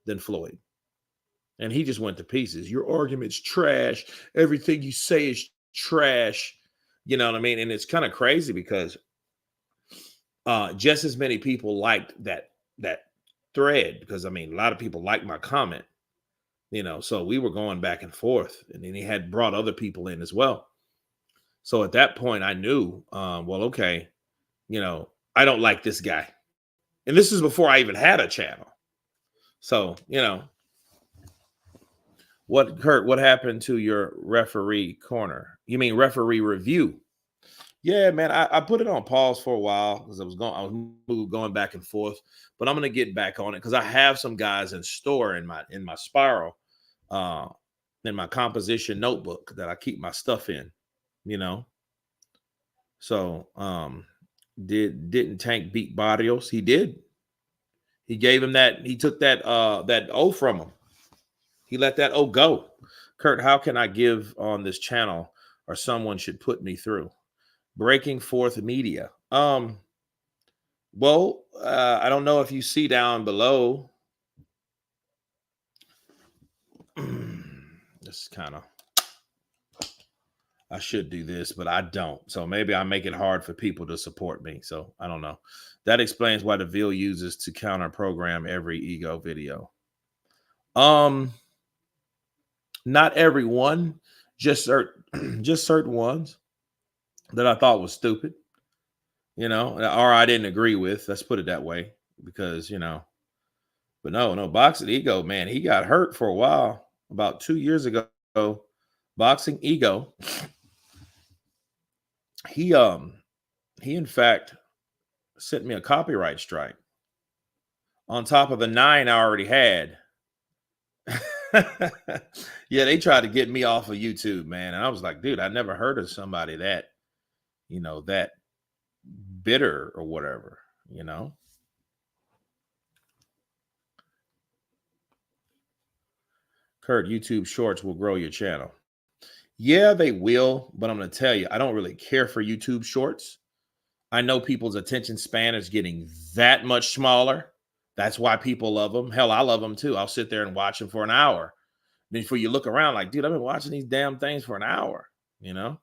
Speaker 1: than Floyd. And he just went to pieces. Your argument's trash. Everything you say is trash. You know what I mean? And it's kind of crazy because just as many people liked that thread, because I mean, a lot of people liked my comment, so we were going back and forth, and then he had brought other people in as well. So at that point I knew, well, okay, I don't like this guy. And this is before I even had a channel. So, you know, what happened to your referee corner? You mean referee review? Yeah, man, I put it on pause for a while because I was going back and forth, but I'm gonna get back on it because I have some guys in store in my spiral, uh, in my composition notebook that I keep my stuff in, you know. So didn't Tank beat Barrios? He did. He gave him that, he took that that O from him. He let that O go. Kurt, how can I give on this channel or someone should put me through? Breaking Forth Media. Well, I don't know if you see down below. This kind of, I should do this, but I don't. So maybe I make it hard for people to support me. So I don't know. That explains why the Ville uses to counter program every ego video. Not everyone, just certain ones that I thought was stupid, you know, or I didn't agree with. Let's put it that way, because, you know, but no, Boxing Ego, man, he got hurt for a while. About 2 years ago, Boxing Ego, he in fact sent me a copyright strike on top of the 9 I already had. Yeah, they tried to get me off of YouTube, man. And I was like, dude, I never heard of somebody that, you know, that bitter or whatever, you know. Kurt, YouTube shorts will grow your channel. Yeah, they will, but I'm going to tell you, I don't really care for YouTube shorts. I know people's attention span is getting that much smaller. That's why people love them. Hell, I love them too. I'll sit there and watch them for an hour. Then before you look around like, dude, I've been watching these damn things for an hour, you know?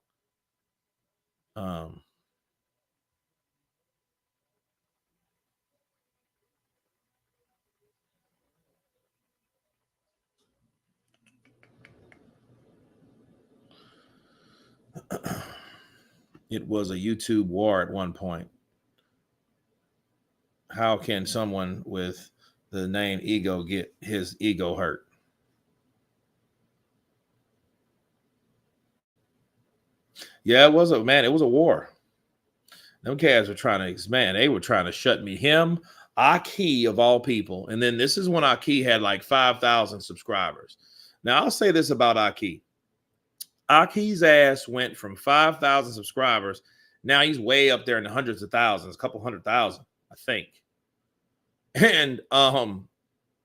Speaker 1: It was a YouTube war at one point. How can someone with the name Ego get his ego hurt? Yeah, it was a war. Them cats were trying to, man, they were trying to shut me. Him, Aki of all people. And then this is when Aki had like 5,000 subscribers. Now I'll say this about Aki. Aki's ass went from 5,000 subscribers. Now he's way up there in the hundreds of thousands, a couple 100,000, I think. And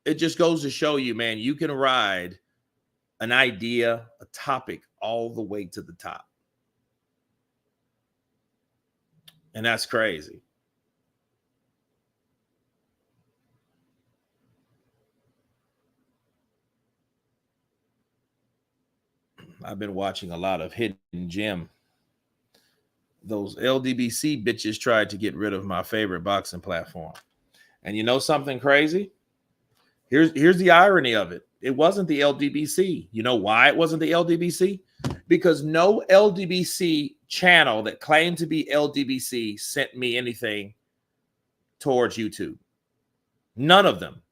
Speaker 1: it just goes to show you, man, you can ride an idea, a topic all the way to the top. And that's crazy. I've been watching a lot of Hidden Gem. Those LDBC bitches tried to get rid of my favorite boxing platform. And you know something crazy? Here's the irony of it. It wasn't the LDBC. You know why it wasn't the LDBC? Because no LDBC channel that claimed to be LDBC sent me anything towards YouTube. None of them.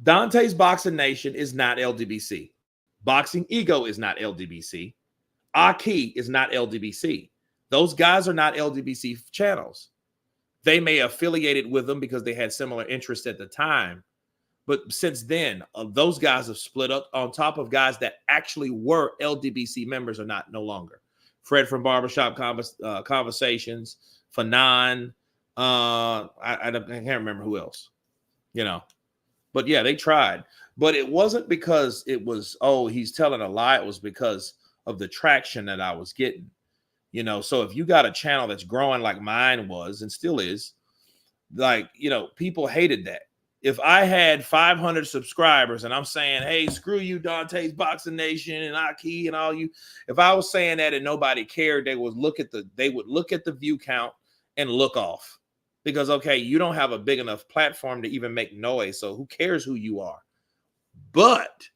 Speaker 1: Dante's Boxing Nation is not LDBC. Boxing Ego is not LDBC. Aki is not LDBC. Those guys are not LDBC channels. They may have affiliated with them because they had similar interests at the time. But since then, those guys have split up on top of guys that actually were LDBC members are no longer. Fred from Barbershop Conversations, Fanon, I can't remember who else, you know. But yeah, they tried. But it wasn't because it was, oh, he's telling a lie. It was because of the traction that I was getting. You know, so if you got a channel that's growing like mine was and still is, like, you know, people hated that. If I had 500 subscribers and I'm saying, hey, screw you, Dante's Boxing Nation and Aki and all you, if I was saying that and nobody cared, they would look at the view count and look off. Because, okay, you don't have a big enough platform to even make noise, so who cares who you are? But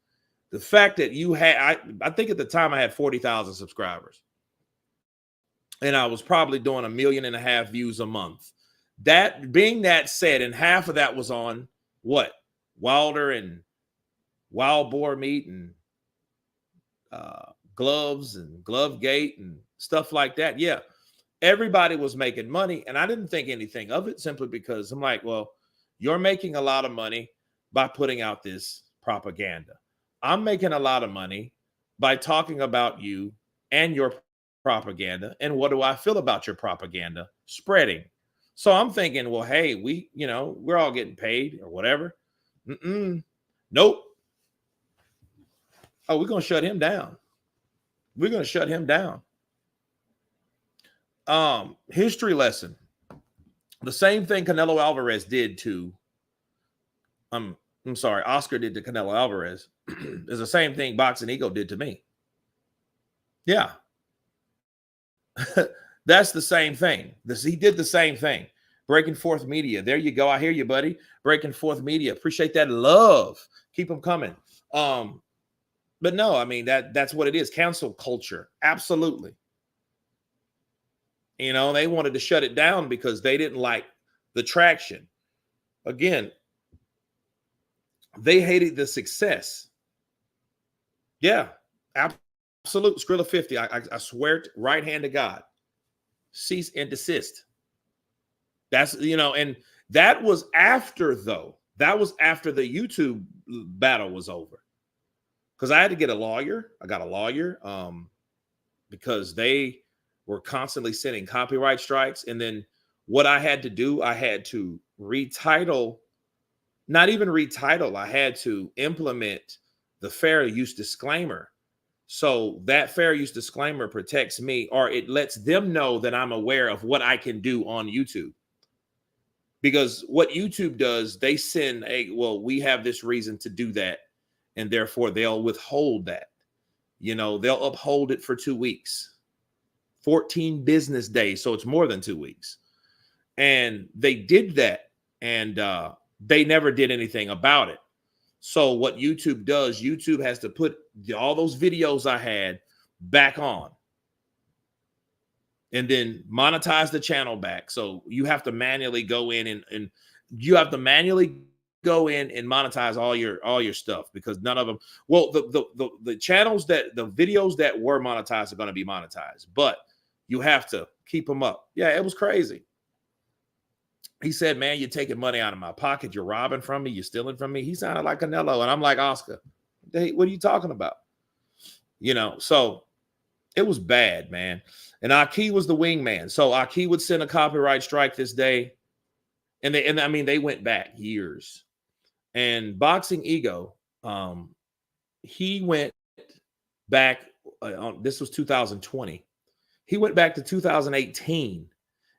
Speaker 1: the fact that you had, I think at the time I had 40,000 subscribers. And I was probably doing 1.5 million views a month. That being that said, and half of that was on what? Wilder and wild boar meat and gloves and glove gate and stuff like that. Yeah, everybody was making money, and I didn't think anything of it simply because I'm like, well, you're making a lot of money by putting out this propaganda. I'm making a lot of money by talking about you and your propaganda. And what do I feel about your propaganda spreading? So I'm thinking, well, hey, we're all getting paid or whatever. Nope. Oh, we're going to shut him down. We're going to shut him down. History lesson. The same thing Canelo Alvarez did to, Oscar did to Canelo Alvarez is the same thing Boxing Ego did to me. Yeah. That's the same thing. He did the same thing. Breaking Forth Media. There you go. I hear you, buddy. Breaking Forth Media. Appreciate that love. Keep them coming. But no, I mean, that's what it is. Cancel culture. Absolutely. You know, they wanted to shut it down because they didn't like the traction. Again, they hated the success. Yeah, absolute. Skrilla 50. I swear, right hand to God. Cease and desist. That's, and that was after, though. That was after the YouTube battle was over. Because I had to get a lawyer. I got a lawyer because they were constantly sending copyright strikes. And then what I had to do, I had to retitle, not even retitle, I had to implement the fair use disclaimer. So that fair use disclaimer protects me, or it lets them know that I'm aware of what I can do on YouTube. Because what YouTube does, they send we have this reason to do that. And therefore they'll withhold that. They'll uphold it for 2 weeks. 14 business days. So it's more than 2 weeks. And they did that. And they never did anything about it. So what YouTube does, YouTube has to put all those videos I had back on. And then monetize the channel back. So you have to manually go in and you have to manually go in and monetize all your stuff, because none of them, the channels the videos that were monetized are going to be monetized, but you have to keep them up. Yeah, it was crazy. He said, man, you're taking money out of my pocket. You're robbing from me. You're stealing from me. He sounded like Canelo. And I'm like, Oscar, hey, what are you talking about? So it was bad, man. And Aki was the wingman. So Aki would send a copyright strike this day. And they went back years. And Boxing Ego, he went back, this was 2020. He went back to 2018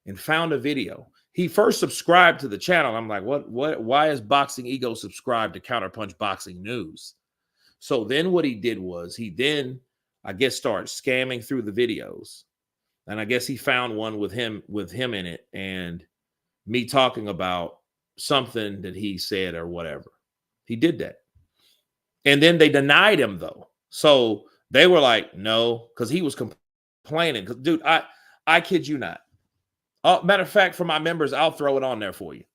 Speaker 1: and found a video. He first subscribed to the channel. I'm like, why is Boxing Ego subscribed to Counterpunch Boxing News? So then what he did was he then, I guess, started scamming through the videos. And I guess he found one with him in it and me talking about something that he said or whatever. He did that. And then they denied him, though. So they were like, no, because he was complaining. Because, dude, I kid you not. Matter of fact, for my members, I'll throw it on there for you.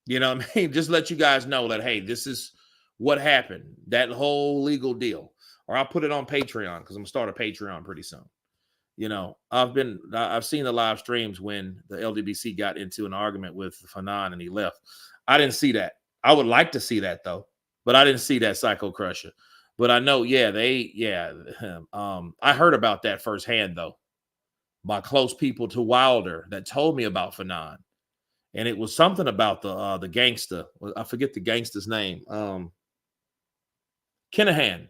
Speaker 1: You know what I mean? Just let you guys know that, hey, this is what happened. That whole legal deal. Or I'll put it on Patreon, because I'm going to start a Patreon pretty soon. I've seen the live streams when the LDBC got into an argument with Fanon and he left. I didn't see that. I would like to see that, though, but I didn't see that Psycho Crusher. But I know, I heard about that firsthand, though, by close people to Wilder that told me about Fanon. And it was something about the gangster. I forget the gangster's name. Kinahan.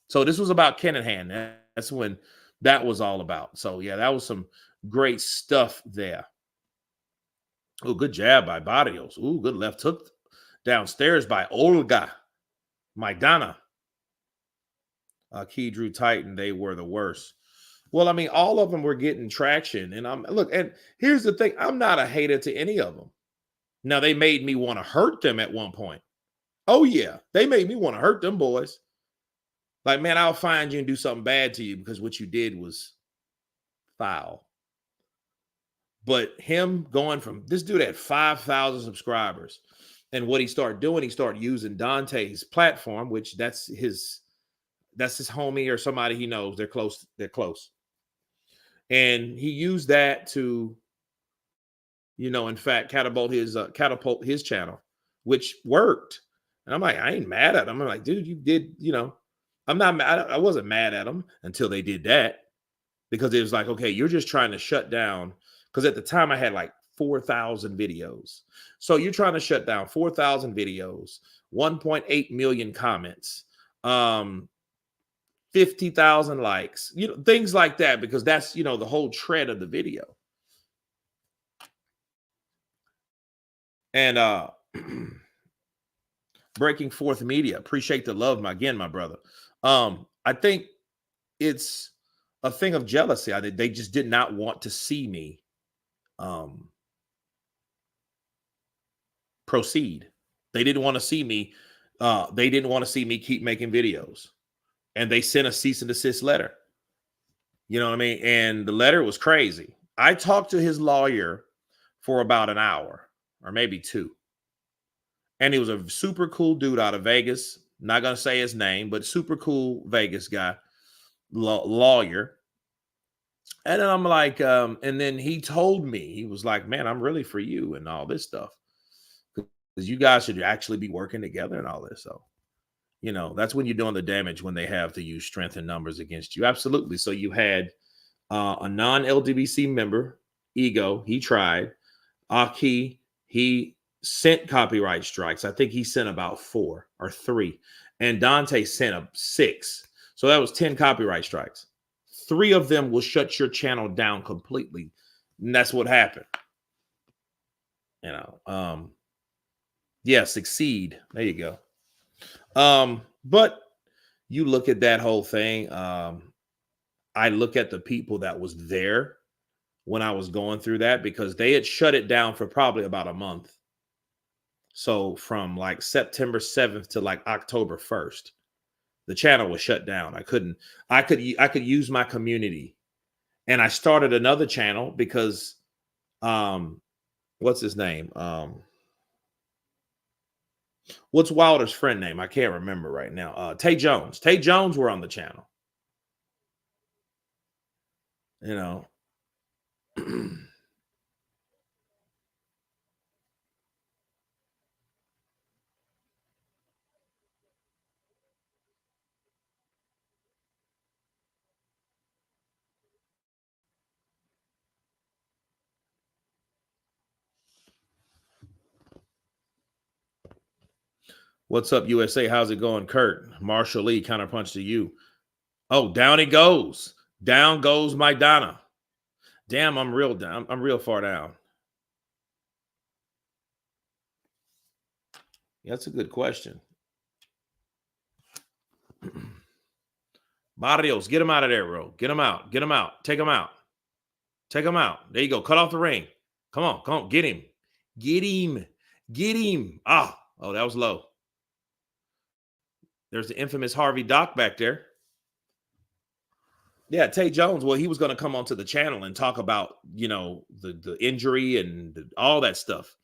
Speaker 1: So this was about Kinahan. That's when that was all about. So, yeah, that was some great stuff there. Oh, good jab by Barrios. Ooh, good left hook downstairs by Olga Maidana. Key Drew Titan, they were the worst. Well, I mean, all of them were getting traction. And and here's the thing. I'm not a hater to any of them. Now, they made me want to hurt them at one point. Oh, yeah. They made me want to hurt them boys. Like, man, I'll find you and do something bad to you because what you did was foul. But him going from this dude had 5,000 subscribers. And what he started doing, he started using Dante's platform, which that's his homie or somebody he knows. They're close. They're close. And he used that to, in fact, catapult his channel, which worked. And I'm like, I ain't mad at him. I'm like, dude, you did, I'm not mad. I wasn't mad at him until they did that, because it was like, okay, you're just trying to shut down. Because at the time I had like 4,000 videos. So you're trying to shut down 4,000 videos, 1.8 million comments, 50,000 likes, things like that, because that's, the whole tread of the video. And Breaking Forth Media, appreciate the love, my brother. I think it's a thing of jealousy. They just did not want to see me proceed. They didn't want to see me. They didn't want to see me keep making videos. And they sent a cease and desist letter. You know what I mean? And the letter was crazy. I talked to his lawyer for about an hour or maybe 2. And he was a super cool dude out of Vegas. Not going to say his name, but super cool Vegas guy, lawyer. And then I'm like, and then he told me, he was like, man, I'm really for you and all this stuff, because you guys should actually be working together and all this. So, that's when you're doing the damage, when they have to use strength and numbers against you. Absolutely. So you had a non-LDBC member, Ego. He tried. Aki, he sent copyright strikes. I think he sent about 4 or 3. And Dante sent 6. So that was 10 copyright strikes. 3 of them will shut your channel down completely. And that's what happened. Yeah, succeed. There you go. But you look at that whole thing. I look at the people that was there when I was going through that, because they had shut it down for probably about a month. So from like September 7th to like October 1st, the channel was shut down. I could use my community. And I started another channel because, what's his name? What's Wilder's friend name? I can't remember right now. Tay Jones. Tay Jones were on the channel. What's up, USA? How's it going, Kurt? Marshall Lee, counterpunch to you. Oh, down he goes. Down goes my Donna. Damn, I'm real down. I'm real far down. Yeah, that's a good question. Barrios, get him out of there, bro. Get him out. Get him out. Take him out. Take him out. There you go. Cut off the ring. Come on. Come on. Get him. Get him. Get him. Oh, that was low. There's the infamous Harvey Doc back there. Yeah, Tay Jones. Well, he was going to come onto the channel and talk about, the injury and all that stuff.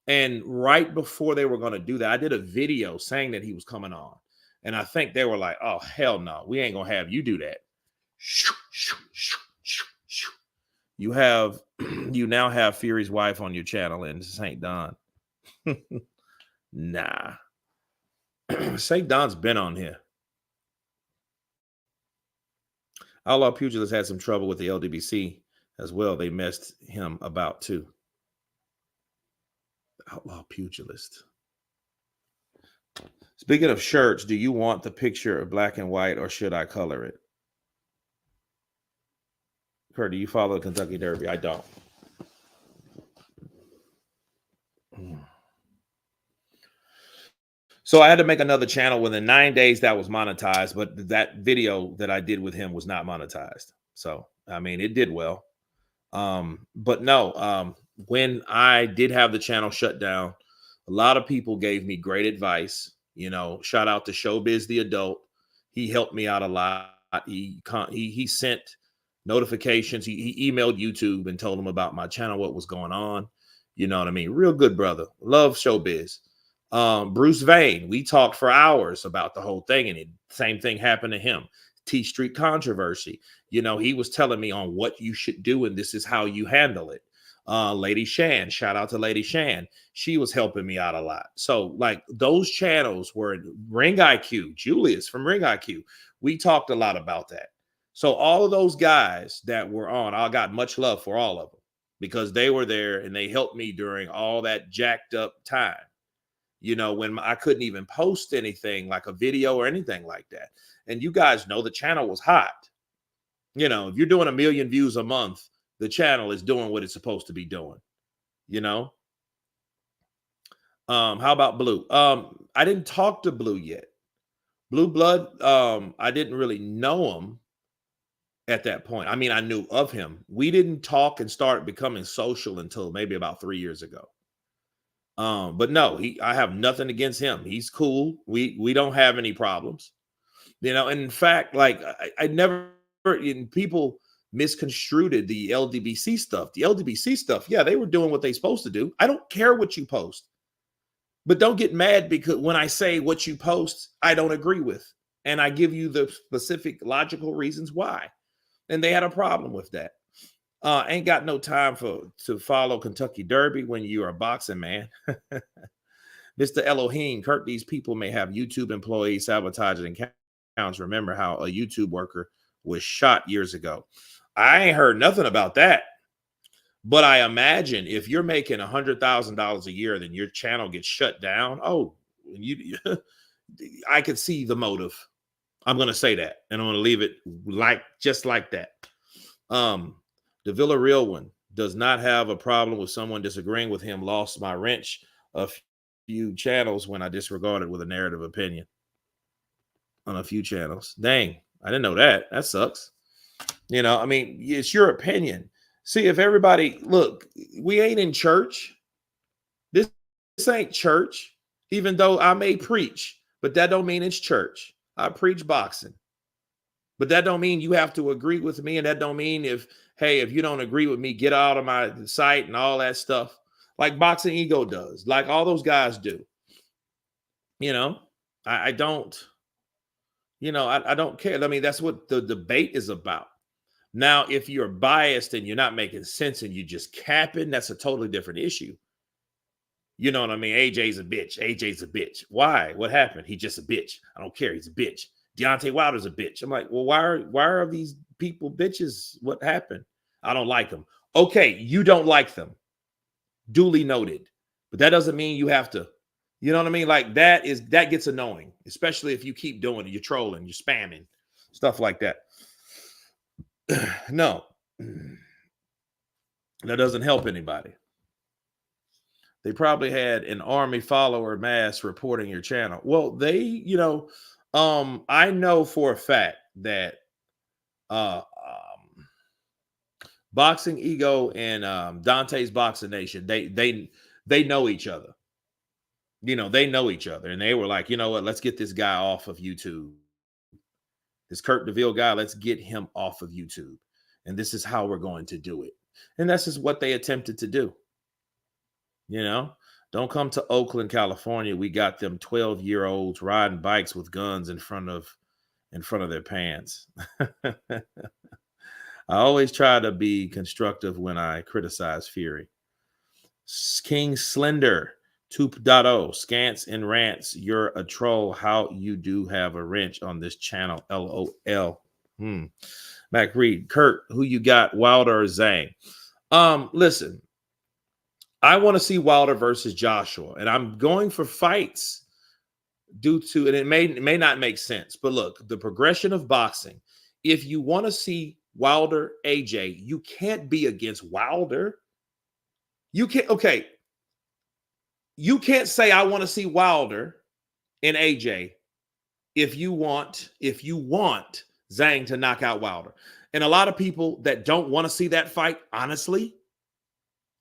Speaker 1: And right before they were going to do that, I did a video saying that he was coming on. And I think they were like, oh, hell no. We ain't going to have you do that. You now have Fury's wife on your channel, and St. Don. Nah. St. Don's been on here. Outlaw Pugilist had some trouble with the LDBC as well. They messed him about too. Outlaw Pugilist. Speaking of shirts, do you want the picture of black and white, or should I color it? Kurt, do you follow the Kentucky Derby? I don't. So I had to make another channel within 9 days that was monetized, but that video that I did with him was not monetized. So, I mean, it did well. But no, when I did have the channel shut down, a lot of people gave me great advice. Shout out to Showbiz the Adult. He helped me out a lot. He sent notifications. He emailed YouTube and told them about my channel, what was going on. You know what I mean? Real good brother. Love showbiz. Bruce Vane, we talked for hours about the whole thing, and same thing happened to him. T Street controversy. You know, he was telling me on what you should do, and this is how you handle it. Lady Shan, shout out to Lady Shan. She was helping me out a lot. So, like, those channels were Ring IQ, Julius from Ring IQ. We talked a lot about that. So, all of those guys that were on, I got much love for all of them because they were there and they helped me during all that jacked up time. You know, when I couldn't even post anything like a video or anything like that. And you guys know the channel was hot. You know, if you're doing 1 million views a month, the channel is doing what it's supposed to be doing, you know? How about Blue? I didn't talk to Blue yet. Blue Blood, I didn't really know him at that point. I mean, I knew of him. We didn't talk and start becoming social until maybe about 3 years ago. But no, I have nothing against him. He's cool. We don't have any problems, you know. And in fact, like I never, people misconstrued the LDBC stuff. The LDBC stuff, yeah, they were doing what they're supposed to do. I don't care what you post, but don't get mad because when I say what you post, I don't agree with, and I give you the specific logical reasons why. And they had a problem with that. Ain't got no time to follow Kentucky Derby when you're a boxing man. Mr. Elohim, Kurt, these people may have YouTube employees sabotaging accounts. Remember how a YouTube worker was shot years ago. I ain't heard nothing about that. But I imagine if you're making $100,000 a year, then your channel gets shut down. Oh, I could see the motive. I'm going to say that, and I'm going to leave it just like that. The Villarreal one does not have a problem with someone disagreeing with him. Lost my wrench a few channels when I disregarded with a narrative opinion on a few channels. Dang, I didn't know that. That sucks. You know, I mean, it's your opinion. See, if everybody, look, we ain't in church. This ain't church, even though I may preach, but that don't mean it's church. I preach boxing. But that don't mean you have to agree with me. And that don't mean if you don't agree with me, get out of my site and all that stuff. Like Boxing Ego does. Like all those guys do. You know, I don't, you know, I don't care. I mean, that's what the debate is about. Now, if you're biased and you're not making sense and you just capping, that's a totally different issue. You know what I mean? AJ's a bitch. AJ's a bitch. Why? What happened? He's just a bitch. I don't care. He's a bitch. Deontay Wilder's a bitch. I'm like, well, why are these people bitches? What happened? I don't like them. Okay, you don't like them. Duly noted. But that doesn't mean you have to, you know what I mean? Like that gets annoying, especially if you keep doing it. You're trolling, you're spamming, stuff like that. No, that doesn't help anybody. They probably had an army follower mass reporting your channel. Well, they, you know, I know for a fact that Boxing Ego and Dante's Boxing Nation, they know each other. You know, they know each other, and they were like, you know what, let's get this guy off of YouTube. This Kurt DeVille guy, let's get him off of YouTube. And this is how we're going to do it. And that's just what they attempted to do. You know, don't come to Oakland, California. We got them 12-year-olds riding bikes with guns in front of their pants. I always try to be constructive when I criticize Fury. King Slender 2.0, Scants and Rants. You're a troll. How you do have a wrench on this channel. LOL. Mac Reed, Kurt, who you got, Wilder or Zhang? Listen, I want to see Wilder versus Joshua, and I'm going for fights due to, and it may not make sense, but look, the progression of boxing. If you want to see Wilder, AJ, you can't be against Wilder. You can't, okay. You can't say I want to see Wilder and AJ if you want Zhang to knock out Wilder. And a lot of people that don't want to see that fight, honestly,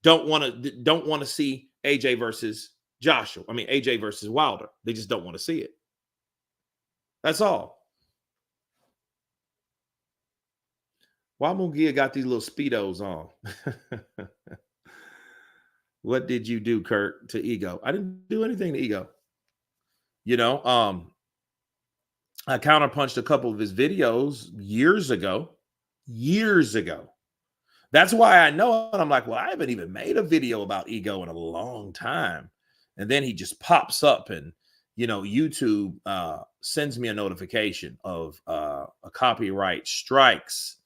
Speaker 1: don't want to see AJ versus Joshua. I mean, AJ versus Wilder. They just don't want to see it. That's all. Why Munguia got these little Speedos on? What did you do, Kurt, to Ego? I didn't do anything to Ego. You know, I counterpunched a couple of his videos years ago. Years ago. That's why I know. And I'm like, well, I haven't even made a video about Ego in a long time. And then he just pops up and, YouTube sends me a notification of a copyright strikes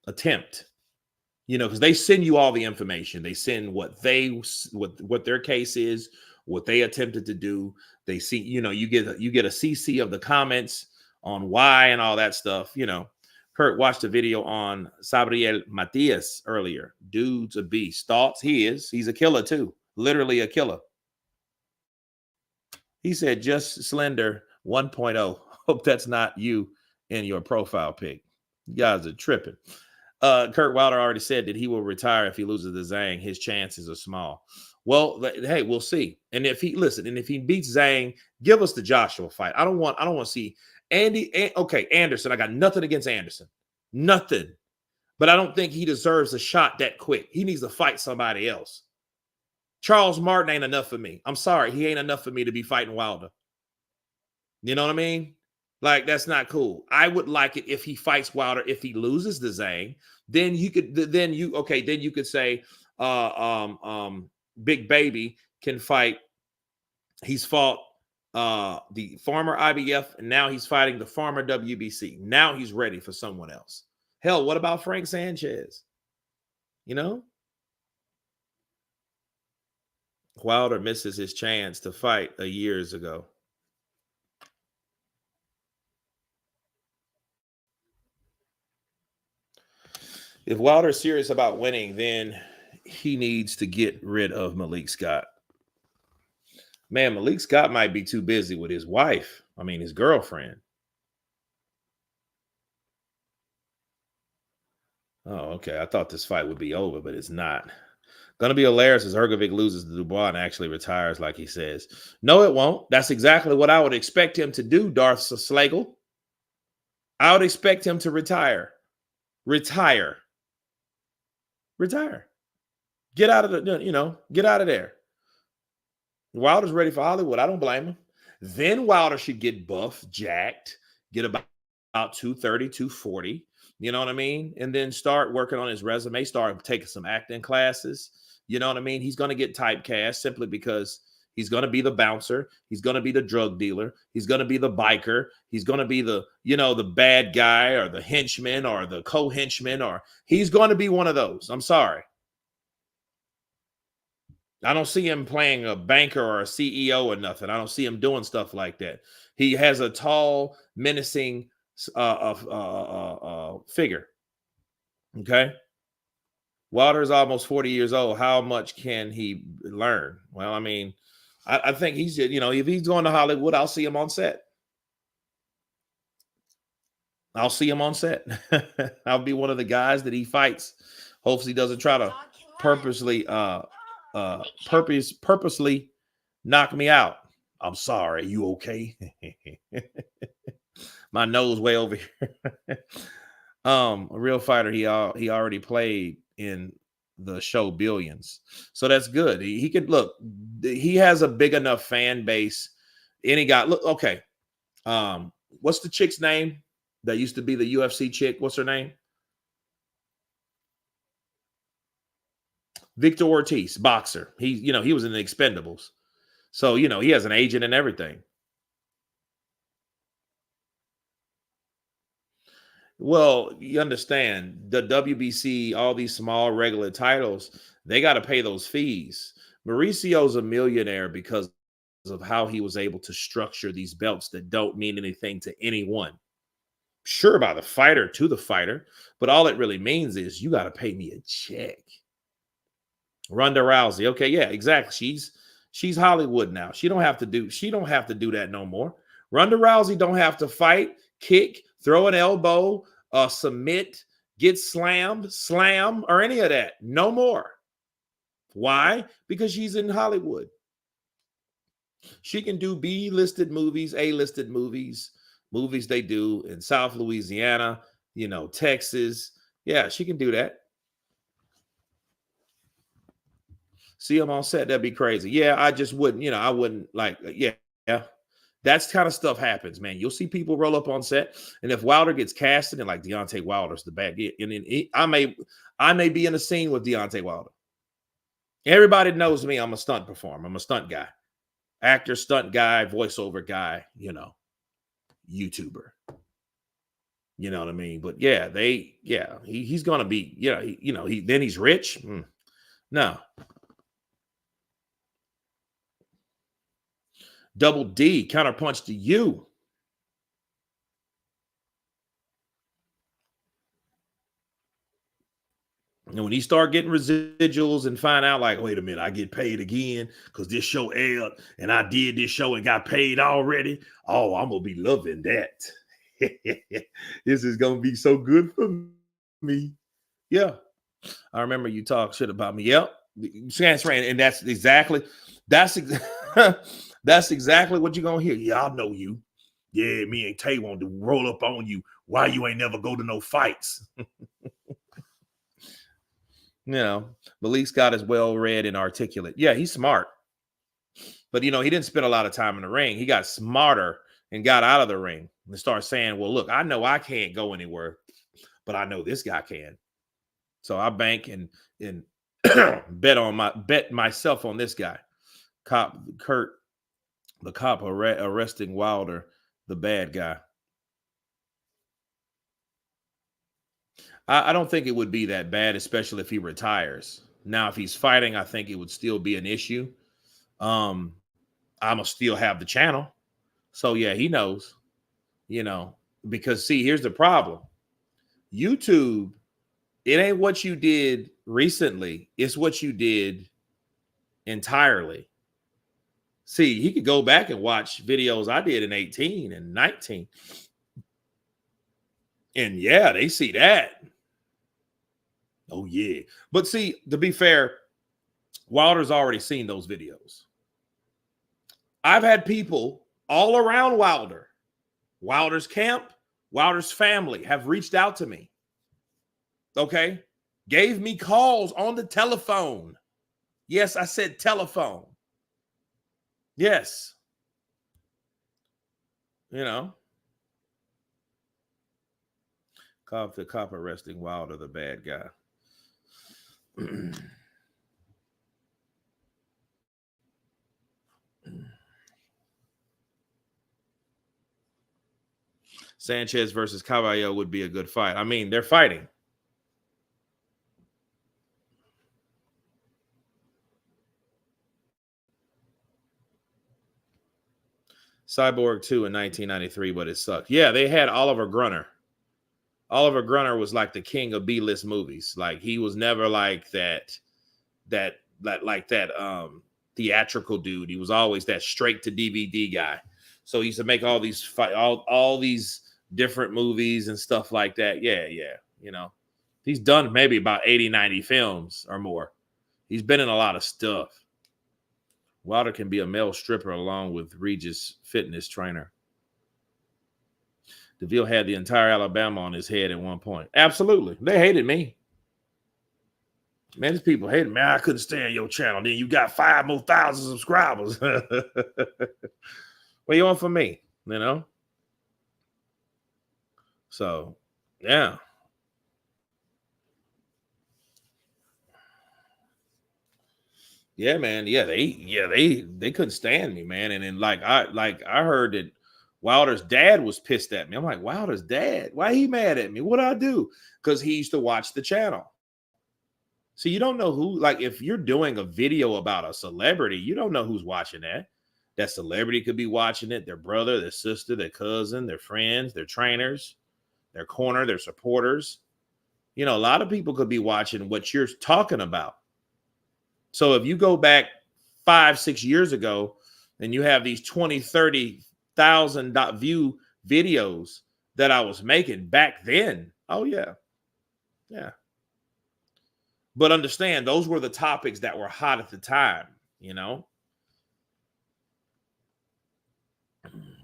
Speaker 1: attempt, because they send you all the information. They send what their case is, what they attempted to do. They see, you get a CC of the comments on why and all that stuff. Kurt watched a video on Sabriel Matias earlier. Dude's a beast. Thoughts? He's a killer too. Literally a killer. He said, just slender 1.0. Hope that's not you in your profile pic. You guys are tripping. Kurt Wilder already said that he will retire if he loses the Zhang. His chances are small. Well, hey, we'll see. And if he beats Zhang, give us the Joshua fight. I don't want to see Anderson. I got nothing against Anderson. Nothing. But I don't think he deserves a shot that quick. He needs to fight somebody else. Charles Martin ain't enough for me. I'm sorry. He ain't enough for me to be fighting Wilder. You know what I mean? Like, that's not cool. I would like it if he fights Wilder. If he loses the Zhang, then you could say Big Baby can fight. He's fought the former IBF, and now he's fighting the former WBC. Now he's ready for someone else. Hell, what about Frank Sanchez? Wilder misses his chance to fight years ago. If Wilder's serious about winning, then he needs to get rid of Malik Scott. Man, Malik Scott might be too busy with his wife. His girlfriend. Oh, okay. I thought this fight would be over, but it's not. Going to be hilarious as Hrgovic loses to Dubois and actually retires like he says. No, it won't. That's exactly what I would expect him to do, Darth Slagle. I would expect him to retire. Retire. Get out of get out of there. Wilder's ready for Hollywood. I don't blame him. Then Wilder should get buff, jacked, get about 230, 240. You know what I mean? And then start working on his resume, start taking some acting classes. You know what I mean? He's going to get typecast simply because he's going to be the bouncer. He's going to be the drug dealer. He's going to be the biker. He's going to be the, the bad guy or the henchman or the co-henchman, or he's going to be one of those. I'm sorry. I don't see him playing a banker or a CEO or nothing. I don't see him doing stuff like that. He has a tall, menacing figure. Okay. Wilder's almost 40 years old. How much can he learn? Well, I think he's, if he's going to Hollywood, I'll see him on set. I'll be one of the guys that he fights. Hopefully he doesn't try to purposely knock me out. I'm sorry. You okay? My nose way over here. A real fighter. He already played in the show Billions, so that's good. He can look. He has a big enough fan base. Any guy. Look. Okay. What's the chick's name that used to be the UFC chick? What's her name? Victor Ortiz, boxer. He was in the Expendables. So, he has an agent and everything. Well, you understand the WBC, all these small regular titles, they got to pay those fees. Mauricio's a millionaire because of how he was able to structure these belts that don't mean anything to anyone. Sure, by the fighter to the fighter, but all it really means is you got to pay me a check. Ronda Rousey. Okay, yeah, exactly. She's Hollywood now. She don't have to do that no more. Ronda Rousey don't have to fight, kick, throw an elbow, submit, get slammed, slam, or any of that. No more. Why? Because she's in Hollywood. She can do B-listed movies, A-listed movies, movies they do in South Louisiana, Texas. Yeah, she can do that. See them on set, that'd be crazy. Yeah, I just wouldn't, I wouldn't like, yeah. That's kind of stuff happens, man. You'll see people roll up on set, and if Wilder gets casted, and like Deontay Wilder's the bad, and then I may be in a scene with Deontay Wilder. Everybody knows me. I'm a stunt performer. I'm a stunt guy, actor, stunt guy, voiceover guy. YouTuber. You know what I mean? But yeah, he's gonna be, then he's rich. No. Double D, counterpunch to you. And when he start getting residuals and find out, like, wait a minute, I get paid again because this show aired and I did this show and got paid already. Oh, I'm gonna be loving that. This is gonna be so good for me. Yeah, I remember you talk shit about me. Yep, and that's exactly that's exactly what you're gonna hear. Yeah, I know you. Yeah, me and Tay want to roll up on you. Why you ain't never go to no fights? Malik Scott is well read and articulate. Yeah, he's smart. But, he didn't spend a lot of time in the ring. He got smarter and got out of the ring and started saying, well, look, I know I can't go anywhere, but I know this guy can. So I bank and bet myself on this guy. Kurt, the cop arresting Wilder, the bad guy. I don't think it would be that bad, especially if he retires. Now, if he's fighting, I think it would still be an issue. I'm gonna still have the channel. So yeah, he knows, because see, here's the problem. YouTube, it ain't what you did recently, it's what you did entirely. See, he could go back and watch videos I did in 18 and 19. And yeah, they see that. Oh, yeah. But see, to be fair, Wilder's already seen those videos. I've had people all around Wilder's camp, Wilder's family have reached out to me. Okay? Gave me calls on the telephone. Yes, I said telephone. Yes. The cop arresting Wilder, the bad guy. Sanchez versus Caballo would be a good fight. I mean, they're fighting. Cyborg 2 in 1993, but it sucked. Yeah, they had Oliver Grunner. Oliver Grunner was like the king of B-list movies. Like he was never like that theatrical dude. He was always that straight to DVD guy. So he used to make all these all these different movies and stuff like that. Yeah. He's done maybe about 80, 90 films or more. He's been in a lot of stuff. Wilder can be a male stripper along with Regis fitness trainer. DeVille had the entire Alabama on his head at one point. Absolutely. They hated me. Man, these people hated me. I couldn't stand your channel. Then you got 5,000 more subscribers. What you want from me? So, yeah. Yeah, man. Yeah, they couldn't stand me, man. And then I heard that Wilder's dad was pissed at me. I'm like, Wilder's dad? Why he mad at me? What'd I do? Because he used to watch the channel. So you don't know who, like, if you're doing a video about a celebrity, you don't know who's watching that. That celebrity could be watching it, their brother, their sister, their cousin, their friends, their trainers, their corner, their supporters. A lot of people could be watching what you're talking about. So if you go back 5-6 years ago and you have these 20, 30,000 view videos that I was making back then, oh yeah. Yeah. But understand, those were the topics that were hot at the time,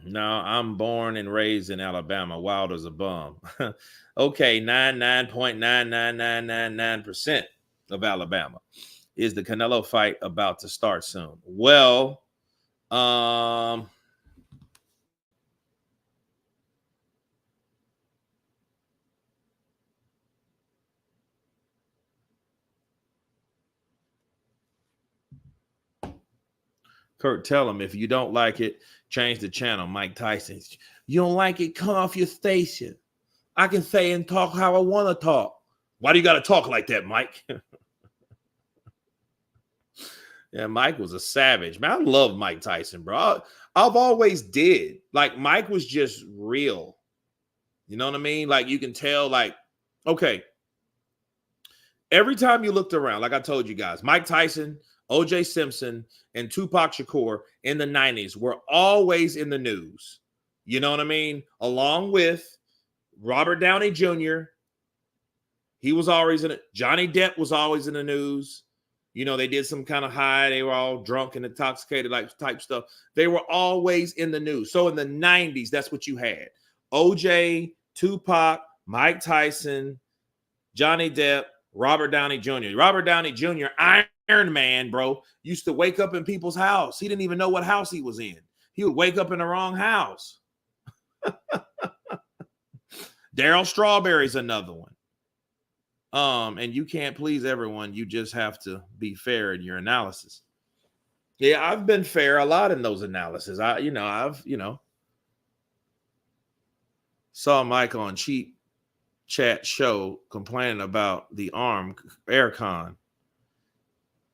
Speaker 1: No, I'm born and raised in Alabama. Wilder's a bum. Okay, 99.99999% of Alabama. Is the Canelo fight about to start soon? Well, um, Kurt, tell him if you don't like it, change the channel. Mike Tyson. You don't like it, come off your station. I can say and talk how I want to talk. Why do you got to talk like that, Mike? Yeah, Mike was a savage. Man, I love Mike Tyson, bro. I've always did. Like, Mike was just real. You know what I mean? Like, you can tell, like, okay, every time you looked around, like I told you guys, Mike Tyson, OJ Simpson, and Tupac Shakur in the 90s were always in the news. You know what I mean? Along with Robert Downey Jr., he was always in it. Johnny Depp was always in the news. You know, they did some kind of high. They were all drunk and intoxicated, like type stuff. They were always in the news. So in the 90s, that's what you had. OJ, Tupac, Mike Tyson, Johnny Depp, Robert Downey Jr. Robert Downey Jr., Iron Man, bro, used to wake up in people's house. He didn't even know what house he was in. He would wake up in the wrong house. Daryl Strawberry's another one. And you can't please everyone. You just have to be fair in your analysis. Yeah, I've been fair a lot in those analyses. I've saw Mike on Cheap Chat show complaining about the arm aircon.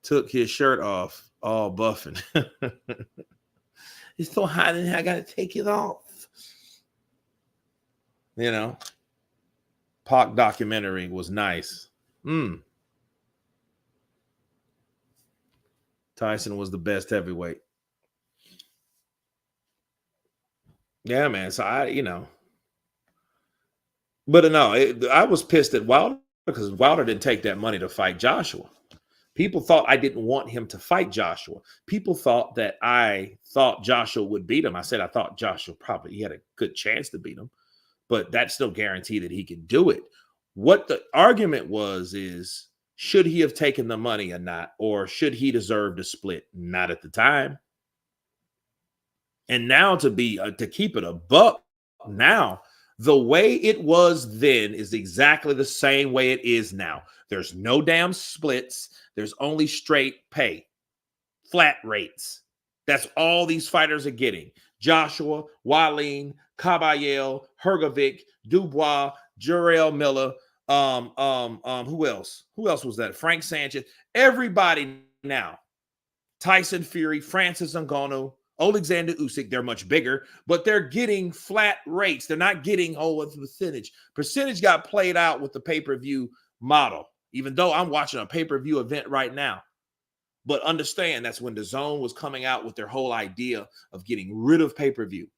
Speaker 1: Took his shirt off, all buffing. It's so hot in here, I gotta take it off. You know, Pac documentary was nice. Tyson was the best heavyweight. Yeah, man. So but no, I was pissed at Wilder because Wilder didn't take that money to fight Joshua. People thought I didn't want him to fight Joshua. People thought that I thought Joshua would beat him. I said I thought Joshua he had a good chance to beat him, but that's no guarantee that he can do it. What the argument was is, should he have taken the money or not? Or should he deserve to split? Not at the time. And now to keep it a buck now, the way it was then is exactly the same way it is now. There's no damn splits. There's only straight pay, flat rates. That's all these fighters are getting. Joshua, Wallin, Caballero, Hergovic, Dubois, Jarrell Miller. Who else? Who else was that? Frank Sanchez. Everybody now. Tyson Fury, Francis Ngannou, Alexander Usyk. They're much bigger, but they're getting flat rates. They're not getting what's the percentage. Percentage got played out with the pay-per-view model, even though I'm watching a pay-per-view event right now. But understand that's when DAZN was coming out with their whole idea of getting rid of pay-per-view.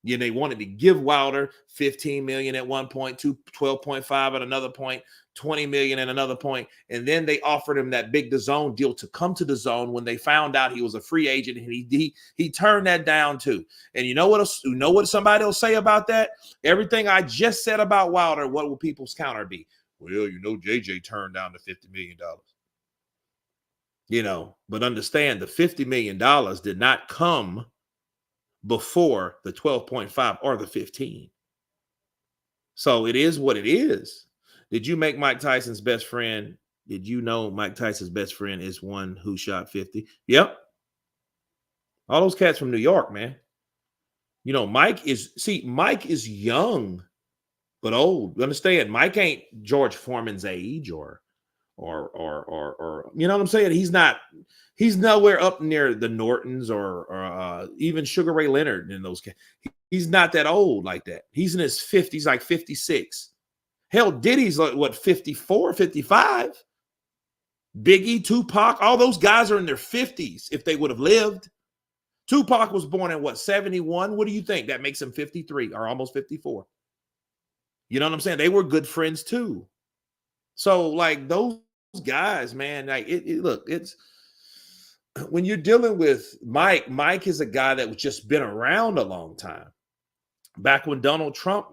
Speaker 1: You know, they wanted to give Wilder $15 million at one point, 12.5 at another point, $20 million at another point, and then they offered him that big DAZN deal to come to DAZN when they found out he was a free agent, and he turned that down too. And you know what else? You know what somebody will say about that? Everything I just said about Wilder, what will people's counter be? Well, you know, JJ turned down the $50 million. You know, but understand the $50 million did not come before the 12.5 or the 15. So it is what it is. Did you make Mike Tyson's best friend? Did you know Mike Tyson's best friend is one who shot 50? Yep. All those cats from New York, man. You know, Mike is young, but old. You understand? Mike ain't George Foreman's age or you know what I'm saying? He's nowhere up near the Nortons or even Sugar Ray Leonard in those cats. He's not that old like that. He's in his 50s, like 56. Hell, Diddy's like, what, 54, 55? Biggie, Tupac, all those guys are in their 50s if they would have lived. Tupac was born in what, 71? What do you think? That makes him 53 or almost 54. You know what I'm saying? They were good friends too. So like those guys, man, like look, when you're dealing with Mike is a guy that was just been around a long time. Back when Donald Trump,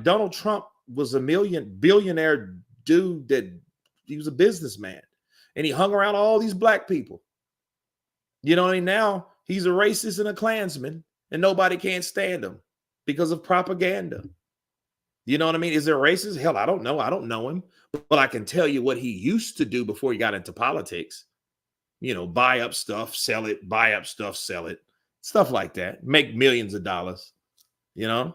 Speaker 1: Donald Trump was a billionaire dude that he was a businessman and he hung around all these black people. You know what I mean? Now he's a racist and a Klansman and nobody can't stand him because of propaganda. You know what I mean? Is there racist? Hell, I don't know. I don't know him, but I can tell you what he used to do before he got into politics. Buy up stuff, sell it, buy up stuff, sell it, stuff like that. Make millions of dollars, AJ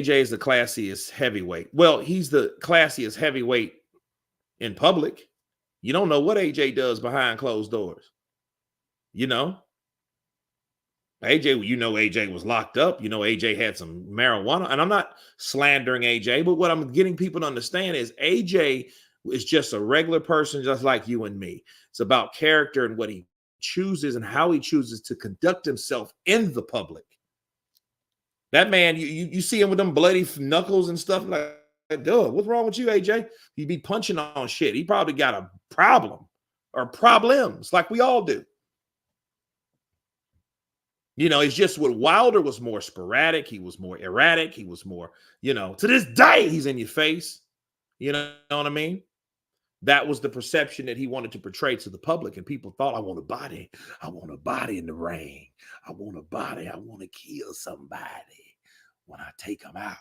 Speaker 1: is the classiest heavyweight. Well, he's the classiest heavyweight in public. You don't know what AJ does behind closed doors. AJ, AJ was locked up. AJ had some marijuana. And I'm not slandering AJ, but what I'm getting people to understand is AJ is just a regular person just like you and me. It's about character and what he chooses and how he chooses to conduct himself in the public. That man, you see him with them bloody knuckles and stuff like, duh, what's wrong with you, AJ? He'd be punching on shit. He probably got a problem or problems like we all do. It's just what Wilder was more sporadic. He was more erratic. He was more, to this day, he's in your face. You know what I mean? That was the perception that he wanted to portray to the public. And people thought, I want a body. I want a body in the ring. I want a body. I want to kill somebody. When I take him out,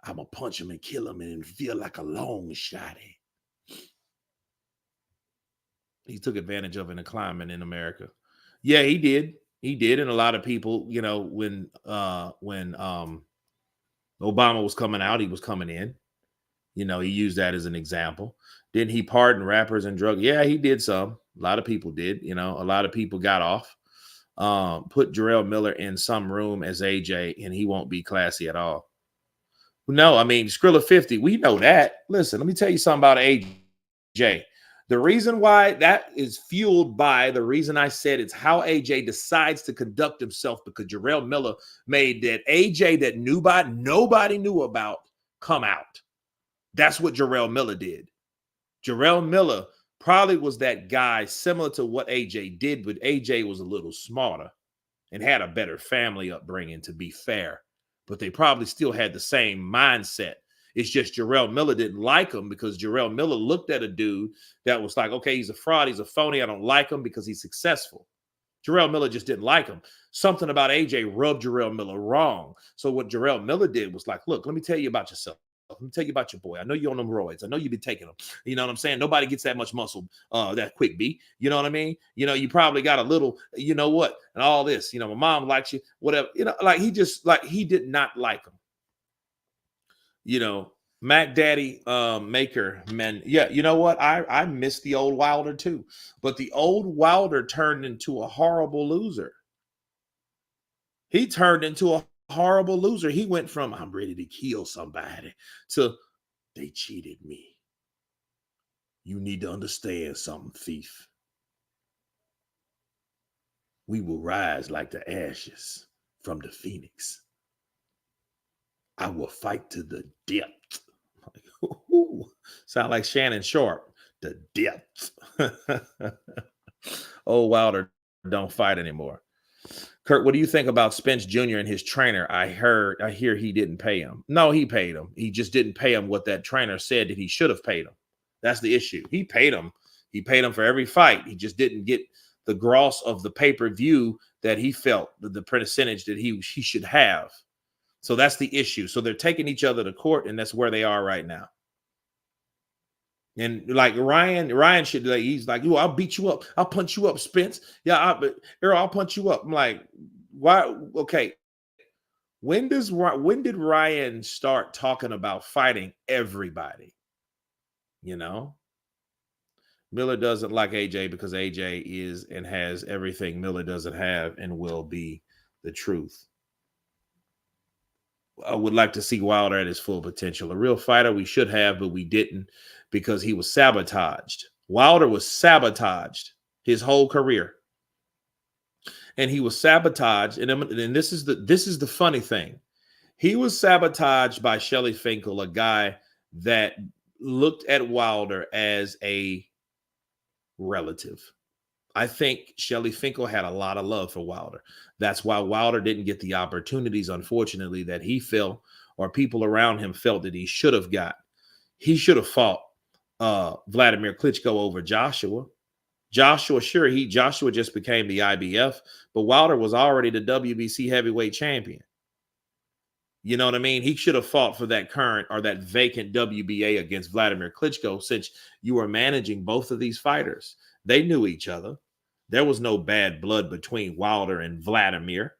Speaker 1: I'm going to punch him and kill him and feel like a long shotty. He took advantage of in the climate in America. Yeah, he did. He did. And a lot of people, when Obama was coming out, he was coming in. He used that as an example. Didn't he pardon rappers and drugs? Yeah, he did some. A lot of people did. A lot of people got off. Put Jarrell Miller in some room as AJ, and he won't be classy at all. No, I mean, Skrilla 50, we know that. Listen, let me tell you something about AJ. The reason why that is fueled by the reason I said it's how AJ decides to conduct himself, because Jarrell Miller made that AJ that nobody knew about come out. That's what Jarrell Miller did. Jarrell Miller probably was that guy similar to what AJ did, but AJ was a little smarter and had a better family upbringing, to be fair. But they probably still had the same mindset. It's just Jarrell Miller didn't like him because Jarrell Miller looked at a dude that was like, okay, he's a fraud, he's a phony, I don't like him because he's successful. Jarrell Miller just didn't like him. Something about AJ rubbed Jarrell Miller wrong. So what Jarrell Miller did was like, look, let me tell you about yourself. Let me tell you about your boy. I know you're on them roids. I know you've been taking them. You know what I'm saying? Nobody gets that much muscle that quick, B. You know what I mean? You probably got a little, and all this. My mom likes you, whatever. He did not like him. Mac Daddy Maker, man. Yeah, you know what? I miss the old Wilder too. But the old Wilder turned into a horrible loser. He turned into a horrible loser. He went from I'm ready to kill somebody to they cheated me. You need to understand something, thief. We will rise like the ashes from the phoenix. I will fight to the depth. Sound like Shannon Sharp. The depth. Oh, Wilder don't fight anymore. Kurt, what do you think about Spence Jr. and his trainer? I hear he didn't pay him. No, he paid him. He just didn't pay him what that trainer said that he should have paid him. That's the issue. He paid him. He paid him for every fight. He just didn't get the gross of the pay-per-view that he felt, the percentage that he should have. So that's the issue. So they're taking each other to court, and that's where they are right now. And like Ryan should, he's like, I'll beat you up. I'll punch you up, Spence. Yeah, I'll punch you up. I'm like, why? Okay. When did Ryan start talking about fighting everybody? Miller doesn't like AJ because AJ is and has everything Miller doesn't have and will be the truth. I would like to see Wilder at his full potential. A real fighter we should have, but we didn't because he was sabotaged. Wilder was sabotaged his whole career. And he was sabotaged. And this is the funny thing. He was sabotaged by Shelly Finkel, a guy that looked at Wilder as a relative. I think Shelly Finkel had a lot of love for Wilder. That's why Wilder didn't get the opportunities, unfortunately, that he felt or people around him felt that he should have got. He should have fought Vladimir Klitschko over Joshua. Joshua just became the IBF, but Wilder was already the WBC heavyweight champion. You know what I mean? He should have fought for that current or that vacant WBA against Vladimir Klitschko, since you were managing both of these fighters. They knew each other. There was no bad blood between Wilder and Vladimir.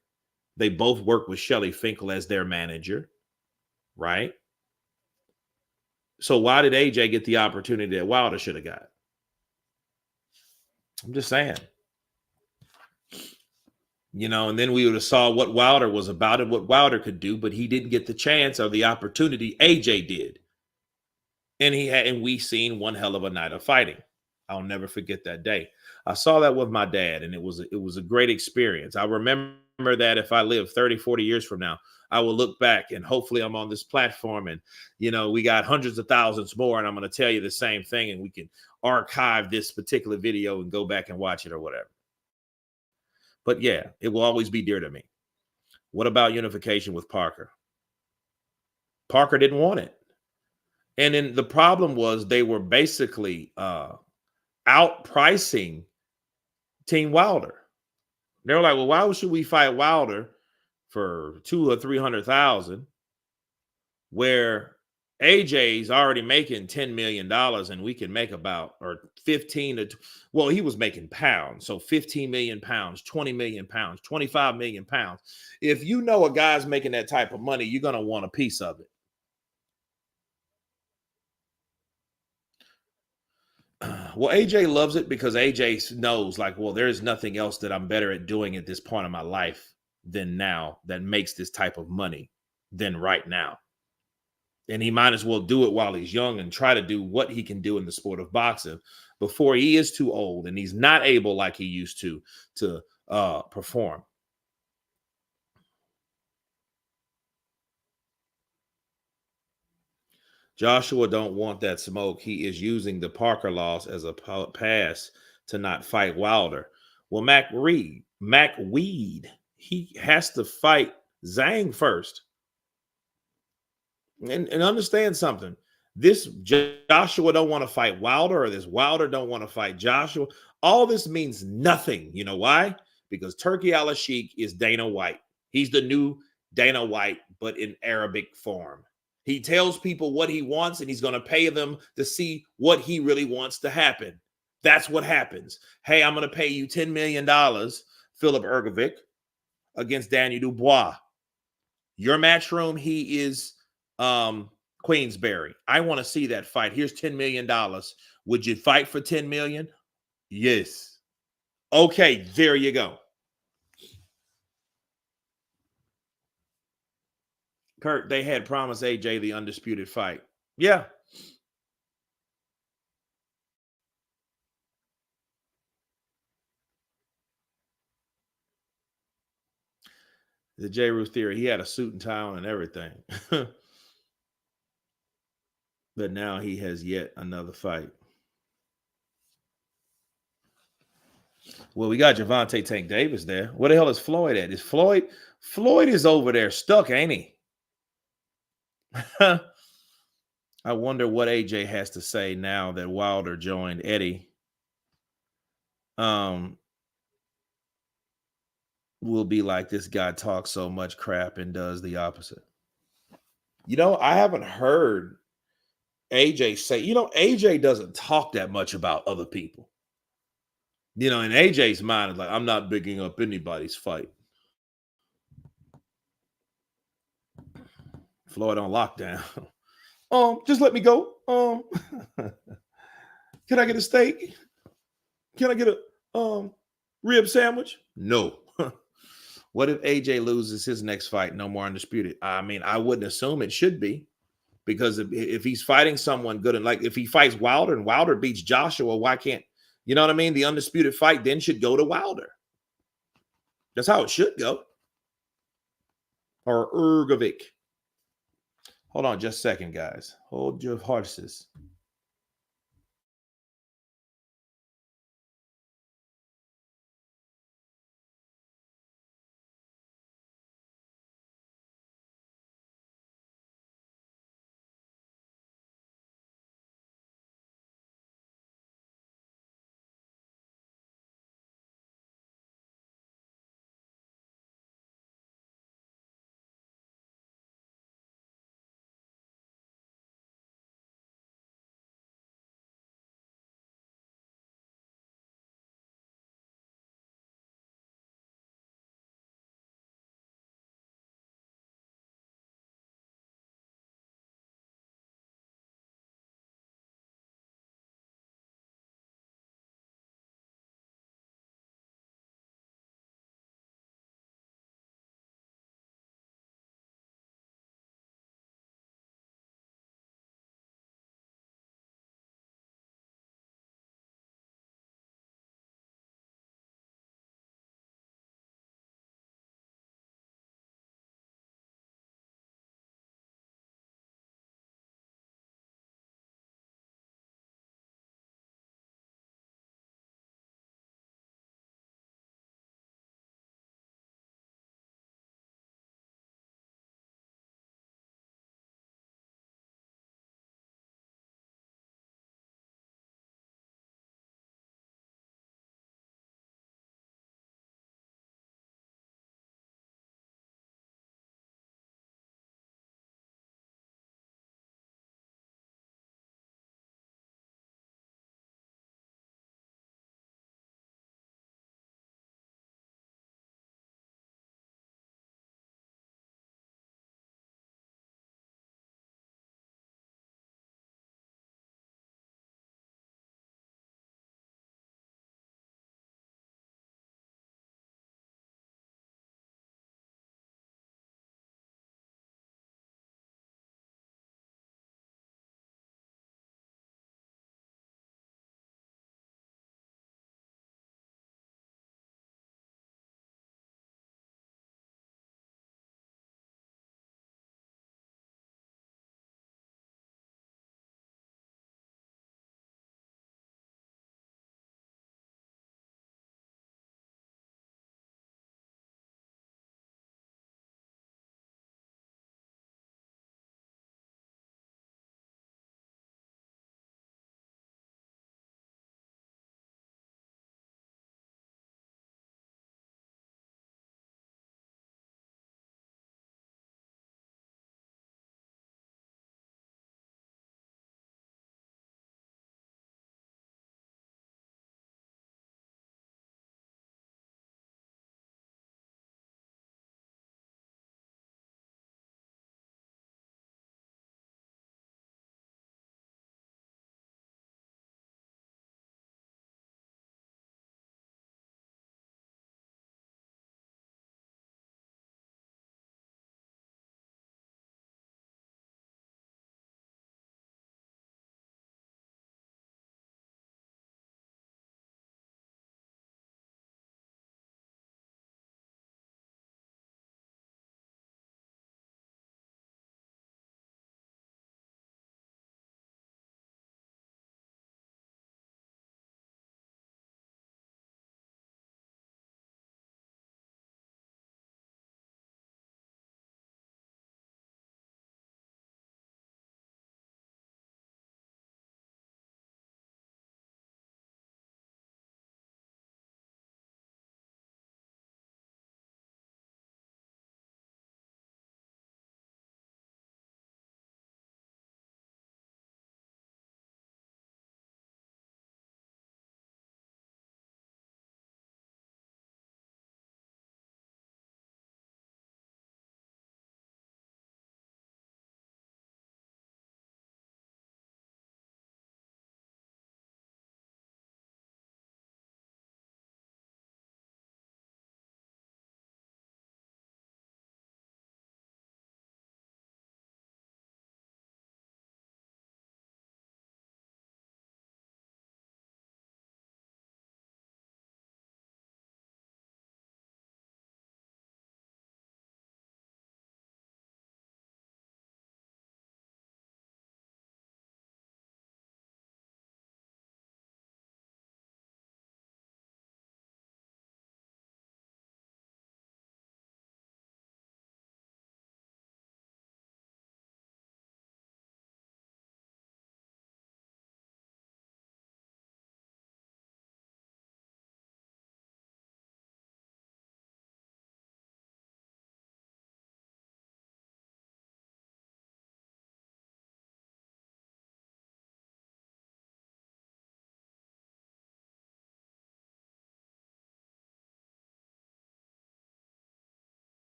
Speaker 1: They both worked with Shelly Finkel as their manager, right? So why did AJ get the opportunity that Wilder should have got? I'm just saying. You know, and then we would have saw what Wilder was about and what Wilder could do, but he didn't get the chance or the opportunity. AJ did. And we seen one hell of a night of fighting. I'll never forget that day. I saw that with my dad, and it was a great experience. I remember that if I live 30, 40 years from now, I will look back and hopefully I'm on this platform and, you know, we got hundreds of thousands more and I'm going to tell you the same thing and we can archive this particular video and go back and watch it or whatever. But yeah, it will always be dear to me. What about unification with Parker? Parker didn't want it. And then the problem was they were basically outpricing Team Wilder. They were like, well, why should we fight Wilder for $200,000 or $300,000 where AJ's already making $10 million and we can make about, or 15 to, well, he was making pounds. So 15 million pounds, 20 million pounds, 25 million pounds. If you know a guy's making that type of money, you're going to want a piece of it. Well, AJ loves it because AJ knows, like, well, there's nothing else that I'm better at doing at this point in my life than now that makes this type of money than right now. And he might as well do it while he's young and try to do what he can do in the sport of boxing before he is too old and he's not able like he used to perform. Joshua don't want that smoke. He is using the Parker loss as a pass to not fight Wilder. Well, Mac Weed, he has to fight Zhang first. And understand something. This Joshua don't want to fight Wilder, or this Wilder don't want to fight Joshua. All this means nothing. You know why? Because Turki Al-Sheikh is Dana White. He's the new Dana White, but in Arabic form. He tells people what he wants, and he's going to pay them to see what he really wants to happen. That's what happens. Hey, I'm going to pay you $10 million, Philip Ergovic, against Daniel Dubois. Your matchroom, he is Queensberry. I want to see that fight. Here's $10 million. Would you fight for $10 million? Yes. Okay, there you go. Kurt, they had promised AJ the undisputed fight. Yeah. The J. Ruth theory, he had a suit and tie on and everything. But now he has yet another fight. Well, we got Gervonta Tank Davis there. Where the hell is Floyd at? Is Floyd is over there stuck, ain't he? I wonder what AJ has to say now that Wilder joined Eddie. Will be like, this guy talks so much crap and does the opposite. You know, I haven't heard AJ say, you know, AJ doesn't talk that much about other people. You know, in AJ's mind, it's like, I'm not bigging up anybody's fight. Floyd on lockdown. Just let me go. Can I get a steak? Can I get a rib sandwich? No. What if AJ loses his next fight? No more undisputed. I mean, I wouldn't assume it should be, because if he's fighting someone good, and like if he fights Wilder and Wilder beats Joshua, why can't, you know what I mean? The undisputed fight then should go to Wilder. That's how it should go. Or Ergovic. Hold on just a second, guys. Hold your horses.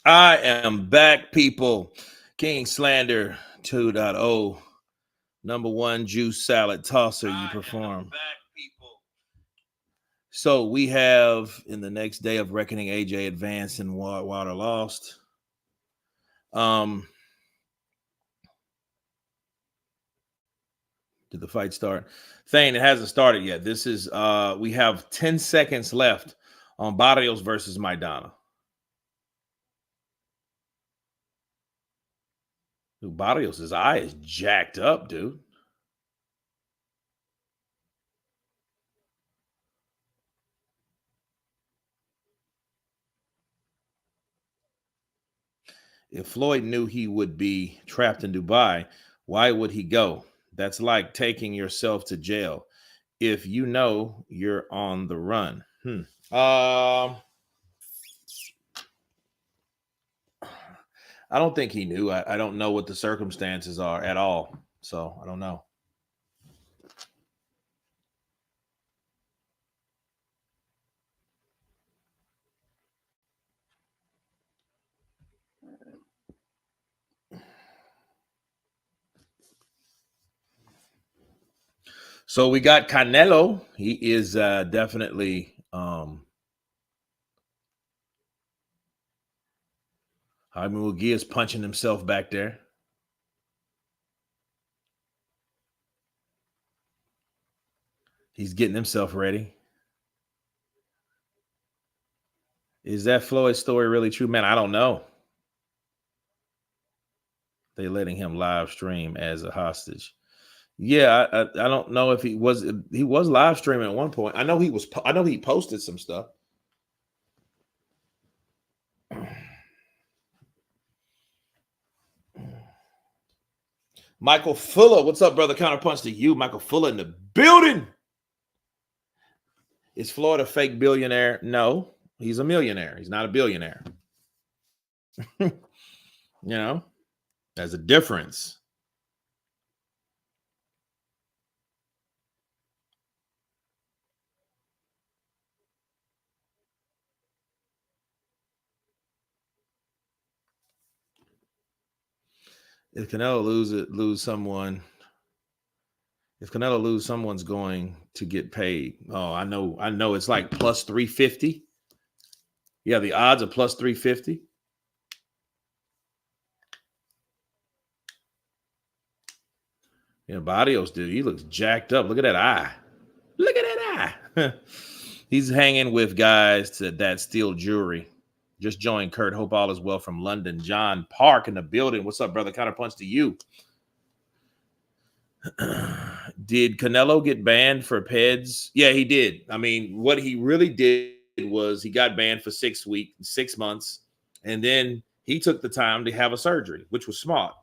Speaker 1: I am back, people. King Slander 2.0. Number one juice salad tosser you perform. So we have in the next day of reckoning AJ advanced and Wilder lost. Did the fight start? Thane, it hasn't started yet. This is we have 10 seconds left on Barrios versus Maidana. Dude, Barrios' eye is jacked up, dude. If Floyd knew he would be trapped in Dubai, why would he go? That's like taking yourself to jail if you know you're on the run. I don't think he knew. I don't know what the circumstances are at all. So I don't know. So we got Canelo. He is definitely Munguia is punching himself back there. He's getting himself ready. Is that Floyd story really true? Man, I don't know. They letting him live stream as a hostage. Yeah, I don't know if he was live streaming at one point. I know he posted some stuff. Michael Fuller, what's up, brother? Counterpunch to you, Michael Fuller in the building. Is Floyd a fake billionaire? No, he's a millionaire. He's not a billionaire. You know, there's a difference. If Canelo lose someone, someone's going to get paid. Oh, I know. It's like plus 350. Yeah, the odds are plus 350. Yeah, Barrios, dude, he looks jacked up. Look at that eye. Look at that eye. He's hanging with guys that steal jewelry. Just joined Kurt. Hope all is well from London. John Park in the building. What's up, brother? Counterpunch to you. Did Canelo get banned for PEDs? Yeah, he did. I mean, what he really did was he got banned for 6 months, and then he took the time to have a surgery, which was smart.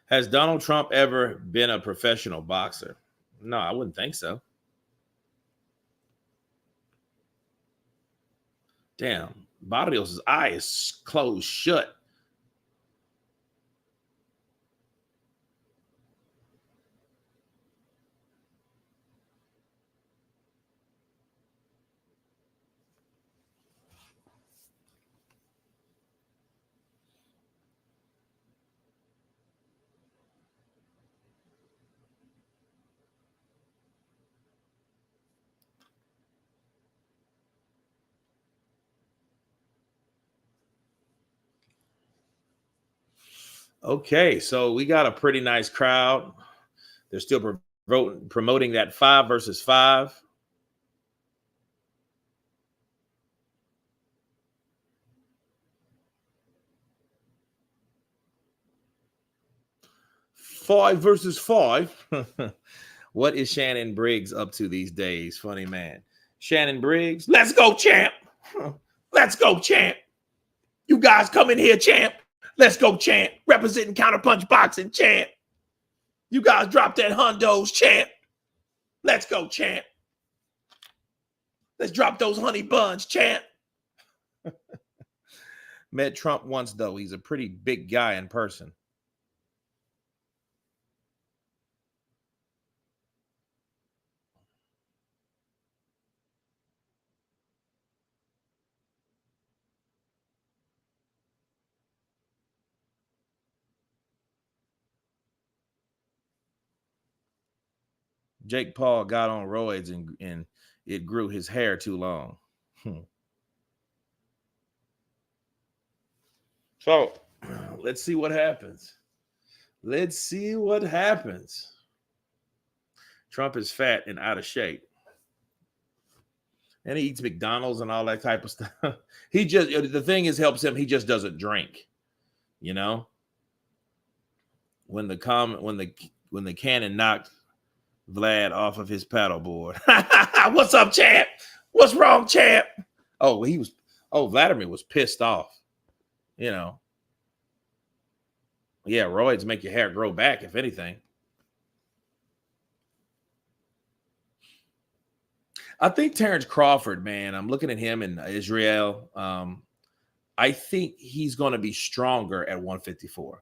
Speaker 1: Has Donald Trump ever been a professional boxer? No, I wouldn't think so. Damn, Barrios' eye is closed shut. Okay, so we got a pretty nice crowd. They're still promoting that 5 versus 5. Five versus 5. What is Shannon Briggs up to these days? Funny man. Shannon Briggs, let's go, champ. Let's go, champ. You guys come in here, champ. Let's go, champ. Representing Counterpunch Boxing, champ. You guys drop that hundos, champ. Let's go, champ. Let's drop those honey buns, champ. Met Trump once, though. He's a pretty big guy in person. Jake Paul got on roids and it grew his hair too long. So let's see what happens. Let's see what happens. Trump is fat and out of shape. And he eats McDonald's and all that type of stuff. He just, the thing is, helps him. He just doesn't drink. You know, when the cannon knocked Vlad off of his paddleboard. What's up, champ? What's wrong, champ? Vladimir was pissed off. You know. Yeah, roids make your hair grow back, if anything. I think Terrence Crawford, man, I'm looking at him in Israel. I think he's going to be stronger at 154.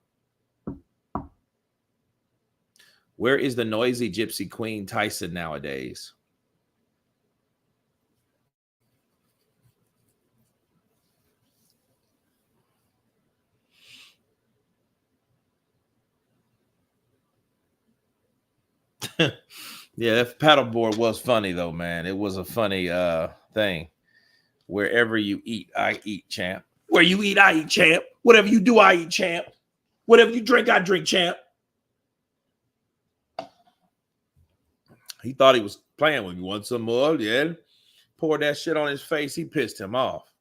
Speaker 1: Where is the noisy gypsy queen Tyson nowadays? Yeah, that paddleboard was funny though, man. It was a funny thing. Wherever you eat, I eat, champ. Where you eat, I eat, champ. Whatever you do, I eat, champ. Whatever you drink, I drink, champ. He thought he was playing with me. Want some more? Yeah. Poured that shit on his face. He pissed him off.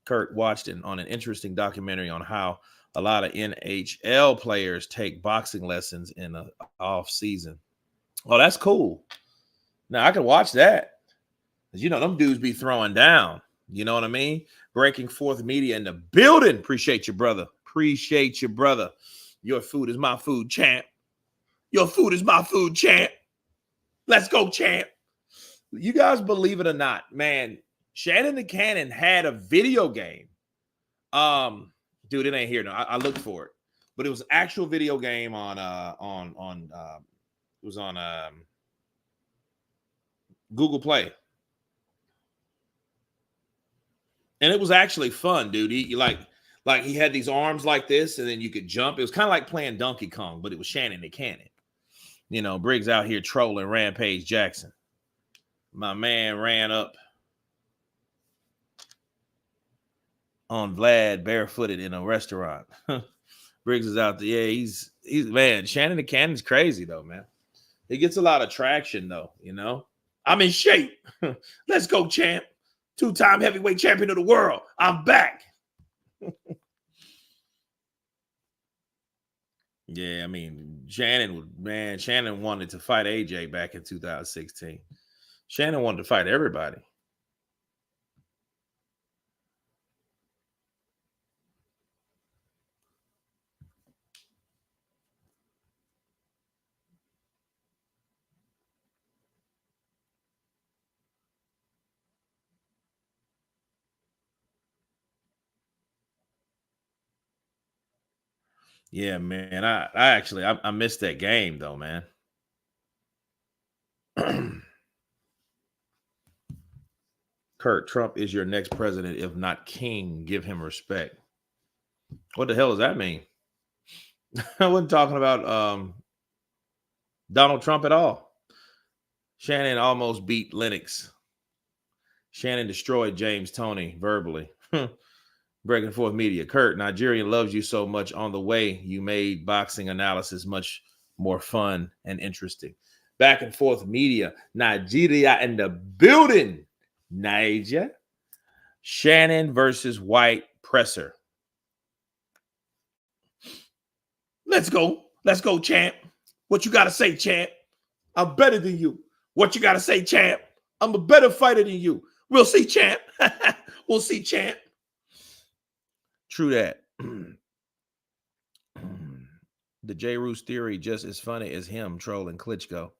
Speaker 1: Kurt watched it on an interesting documentary on how a lot of NHL players take boxing lessons in the off season. Oh, that's cool. Now I can watch that. Because, you know, them dudes be throwing down. You know what I mean? Breaking Forth Media in the building. Appreciate you, brother. Appreciate you, brother. Your food is my food, champ. Your food is my food, champ. Let's go, champ. You guys believe it or not, man, Shannon the Cannon had a video game. Dude, it ain't here now. I looked for it. But it was an actual video game on Google Play. And it was actually fun, dude. He like he had these arms like this, and then you could jump. It was kind of like playing Donkey Kong, but it was Shannon the Cannon. You know, Briggs out here trolling Rampage Jackson. My man ran up on Vlad barefooted in a restaurant. Briggs is out there. Yeah, he's man. Shannon the Cannon's crazy though, man. He gets a lot of traction though, you know. I'm in shape. Let's go, champ. 2-time heavyweight champion of the world. I'm back. Yeah, I mean, Shannon wanted to fight AJ back in 2016. Shannon wanted to fight everybody. Yeah, man. I missed that game though, man. Kurt, Trump is your next president, if not king. Give him respect. What the hell does that mean? I wasn't talking about Donald Trump at all. Shannon almost beat Lennox. Shannon destroyed James Toney verbally. Breaking Forth Media. Kurt, Nigerian loves you so much. On the way, you made boxing analysis much more fun and interesting. Back and Forth Media. Nigeria in the building. Niger. Shannon versus White Presser. Let's go. Let's go, champ. What you got to say, champ? I'm better than you. What you got to say, champ? I'm a better fighter than you. We'll see, champ. We'll see, champ. True that. The J. Roos theory just as funny as him trolling Klitschko.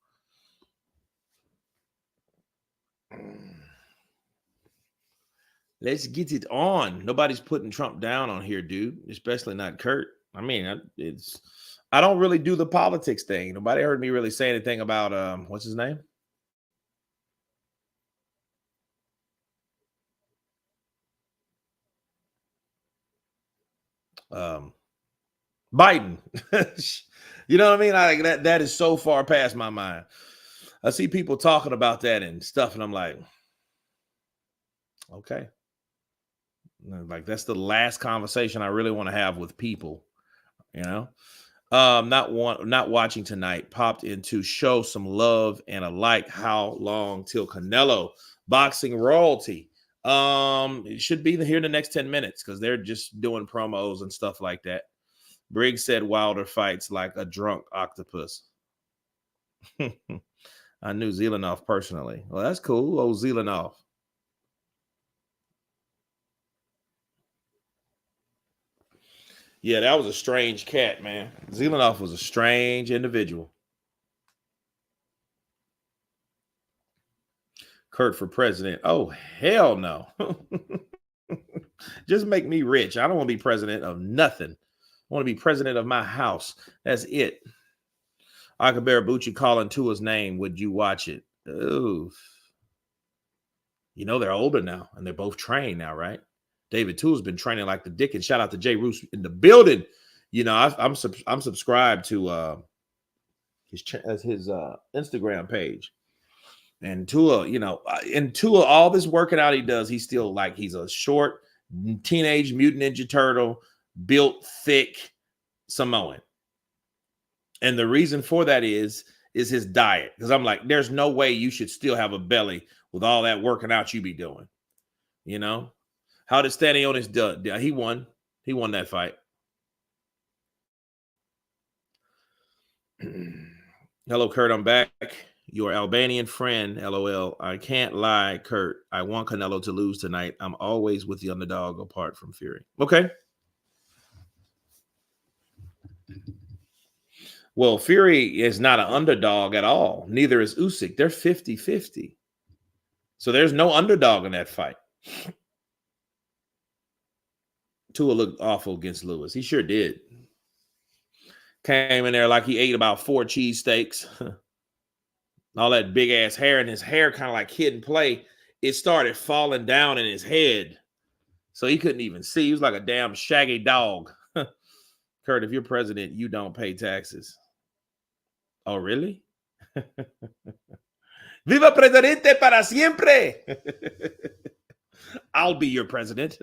Speaker 1: Let's get it on. Nobody's putting Trump down on here, dude, especially not Kurt. I mean, I don't really do the politics thing. Nobody heard me really say anything about what's his name? Biden. You know what I mean? Like that is so far past my mind. I see people talking about that and stuff, and I'm like, okay. Like that's the last conversation I really want to have with people, you know. Not watching tonight. Popped in to show some love and a like. How long till Canelo boxing royalty? It should be here in the next 10 minutes because they're just doing promos and stuff like that. Briggs said Wilder fights like a drunk octopus. I knew Zelenoff personally. Well, that's cool. Oh, Zelenoff. Yeah, that was a strange cat, man. Zelenoff was a strange individual. Kurt for president. Oh, hell no. Just make me rich. I don't want to be president of nothing. I want to be president of my house. That's it. Akabarabuchi calling Tua's name. Would you watch it? Ooh. You know, they're older now, and they're both trained now, right? David Tua's been training like the dickens. Shout out to Jay Roos in the building. You know, I'm subscribed to his Instagram page. And Tua, you know, all this working out he does, he's still like he's a short teenage mutant ninja turtle, built thick Samoan. And the reason for that is his diet. Because I'm like, there's no way you should still have a belly with all that working out you be doing. You know? How did Stanionis do? He won. He won that fight. Hello, Kurt. I'm back. Your Albanian friend, LOL. I can't lie, Kurt. I want Canelo to lose tonight. I'm always with the underdog apart from Fury. Okay. Well, Fury is not an underdog at all. Neither is Usyk. They're 50-50. So there's no underdog in that fight. Tua looked awful against Lewis. He sure did. Came in there like he ate about 4 cheesesteaks. All that big ass hair, and his hair kind of like hid in play. It started falling down in his head. So he couldn't even see. He was like a damn shaggy dog. Kurt, if you're president, you don't pay taxes. Oh, really? Viva presidente para siempre. I'll be your president.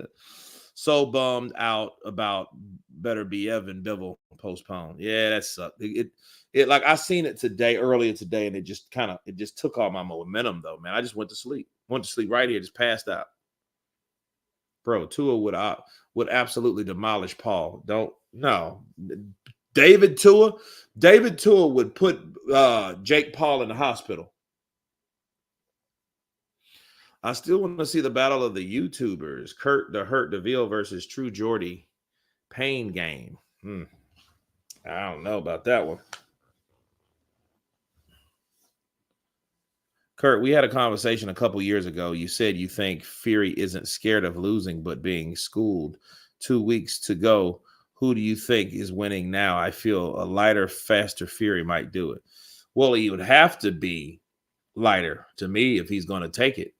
Speaker 1: So bummed out about better be Evan Bivol postponed. Yeah, that sucked. It like I seen it earlier today, and it just took all my momentum though, man. I just went to sleep. Went to sleep right here, just passed out. Bro, Tua would absolutely demolish Paul. David Tua would put Jake Paul in the hospital. I still want to see the battle of the YouTubers. Kurt the Hurt DeVille versus True Jordy Pain game. I don't know about that one. Kurt, we had a conversation a couple years ago. You said you think Fury isn't scared of losing, but being schooled. 2 weeks to go. Who do you think is winning now? I feel a lighter, faster Fury might do it. Well, he would have to be lighter to me if he's going to take it.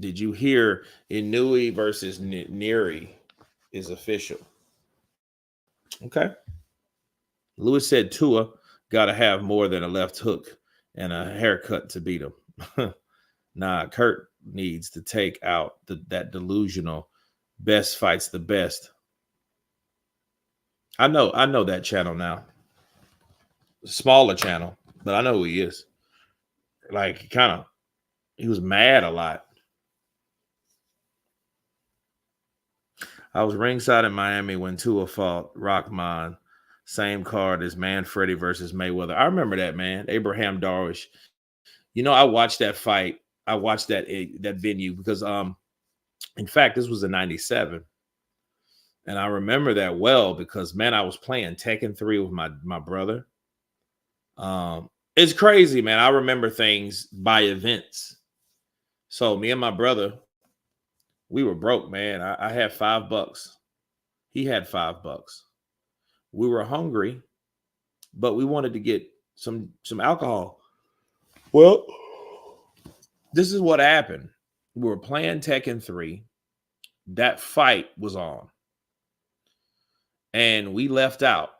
Speaker 1: Did you hear Inui versus Neri is official? Okay. Lewis said Tua got to have more than a left hook and a haircut to beat him. Nah, Kurt needs to take out that delusional best fights the best. I know that channel now. Smaller channel, but I know who he is. Like he was mad a lot. I was ringside in Miami when Tua fought Rahman. Same card as Manfredi versus Mayweather. I remember that, man. Abraham Darwish. You know, I watched that fight. I watched that venue because, in fact, this was in '97. And I remember that well because, man, I was playing Tekken 3 with my brother. And It's crazy, man. I remember things by events. So me and my brother, we were broke, man. I had $5. He had $5. We were hungry, but we wanted to get some alcohol. Well, this is what happened. We were playing Tekken 3. That fight was on. And we left out.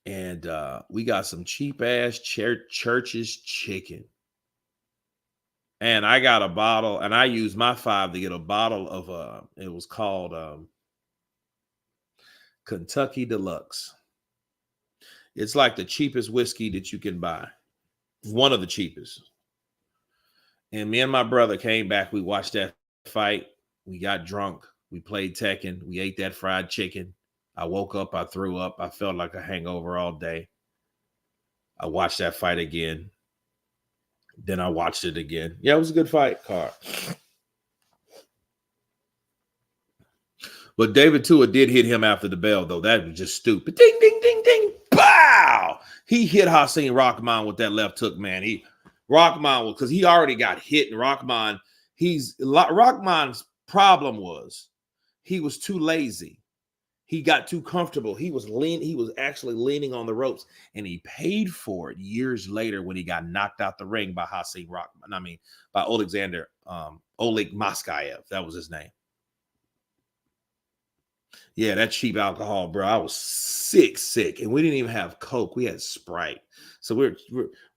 Speaker 1: And we got some cheap ass Church's chicken. And I got a bottle, and I used my $5 to get a bottle of it was called Kentucky Deluxe. It's like the cheapest whiskey that you can buy. One of the cheapest. And me and my brother came back. We watched that fight. We got drunk. We played Tekken. We ate that fried chicken. I woke up. I threw up. I felt like a hangover all day. I watched that fight again. Then I watched it again. Yeah, it was a good fight, Carr. But David Tua did hit him after the bell, though. That was just stupid. Ding, ding, ding, ding. Bow! He hit Hasim Rahman with that left hook, man. Rahman, because he already got hit. And Rahman's problem was he was too lazy. He got too comfortable. He was actually leaning on the ropes, and he paid for it years later when he got knocked out the ring by Hasim Rahman. I mean, by Alexander Oleg Moskayev. That was his name. Yeah, that cheap alcohol, bro. I was sick, and we didn't even have Coke. We had Sprite. So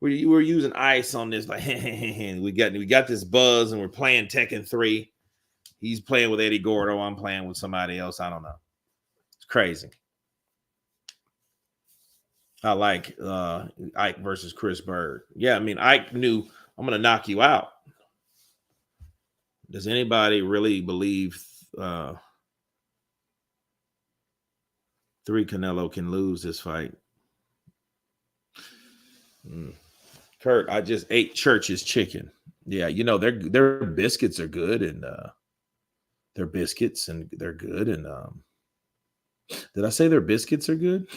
Speaker 1: we're using ice on this. Like we got this buzz, and we're playing Tekken 3. He's playing with Eddie Gordo. I'm playing with somebody else. I don't know. Crazy. I like Ike versus Chris Bird. Yeah, I mean, Ike knew I'm going to knock you out. Does anybody really believe 3 Canelo can lose this fight? Kurt, I just ate Church's chicken. Yeah, you know, their biscuits are good, and their biscuits and they're good, and did I say their biscuits are good?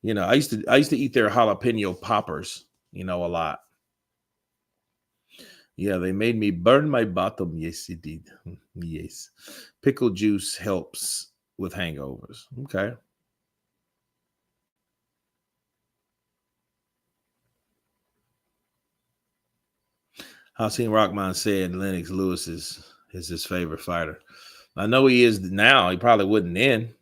Speaker 1: You know, I used to eat their jalapeno poppers, you know, a lot. Yeah, they made me burn my bottom. Yes, it did. Yes. Pickle juice helps with hangovers. Okay. Hasim Rahman said Lennox Lewis is his favorite fighter. I know he is now. He probably wouldn't then.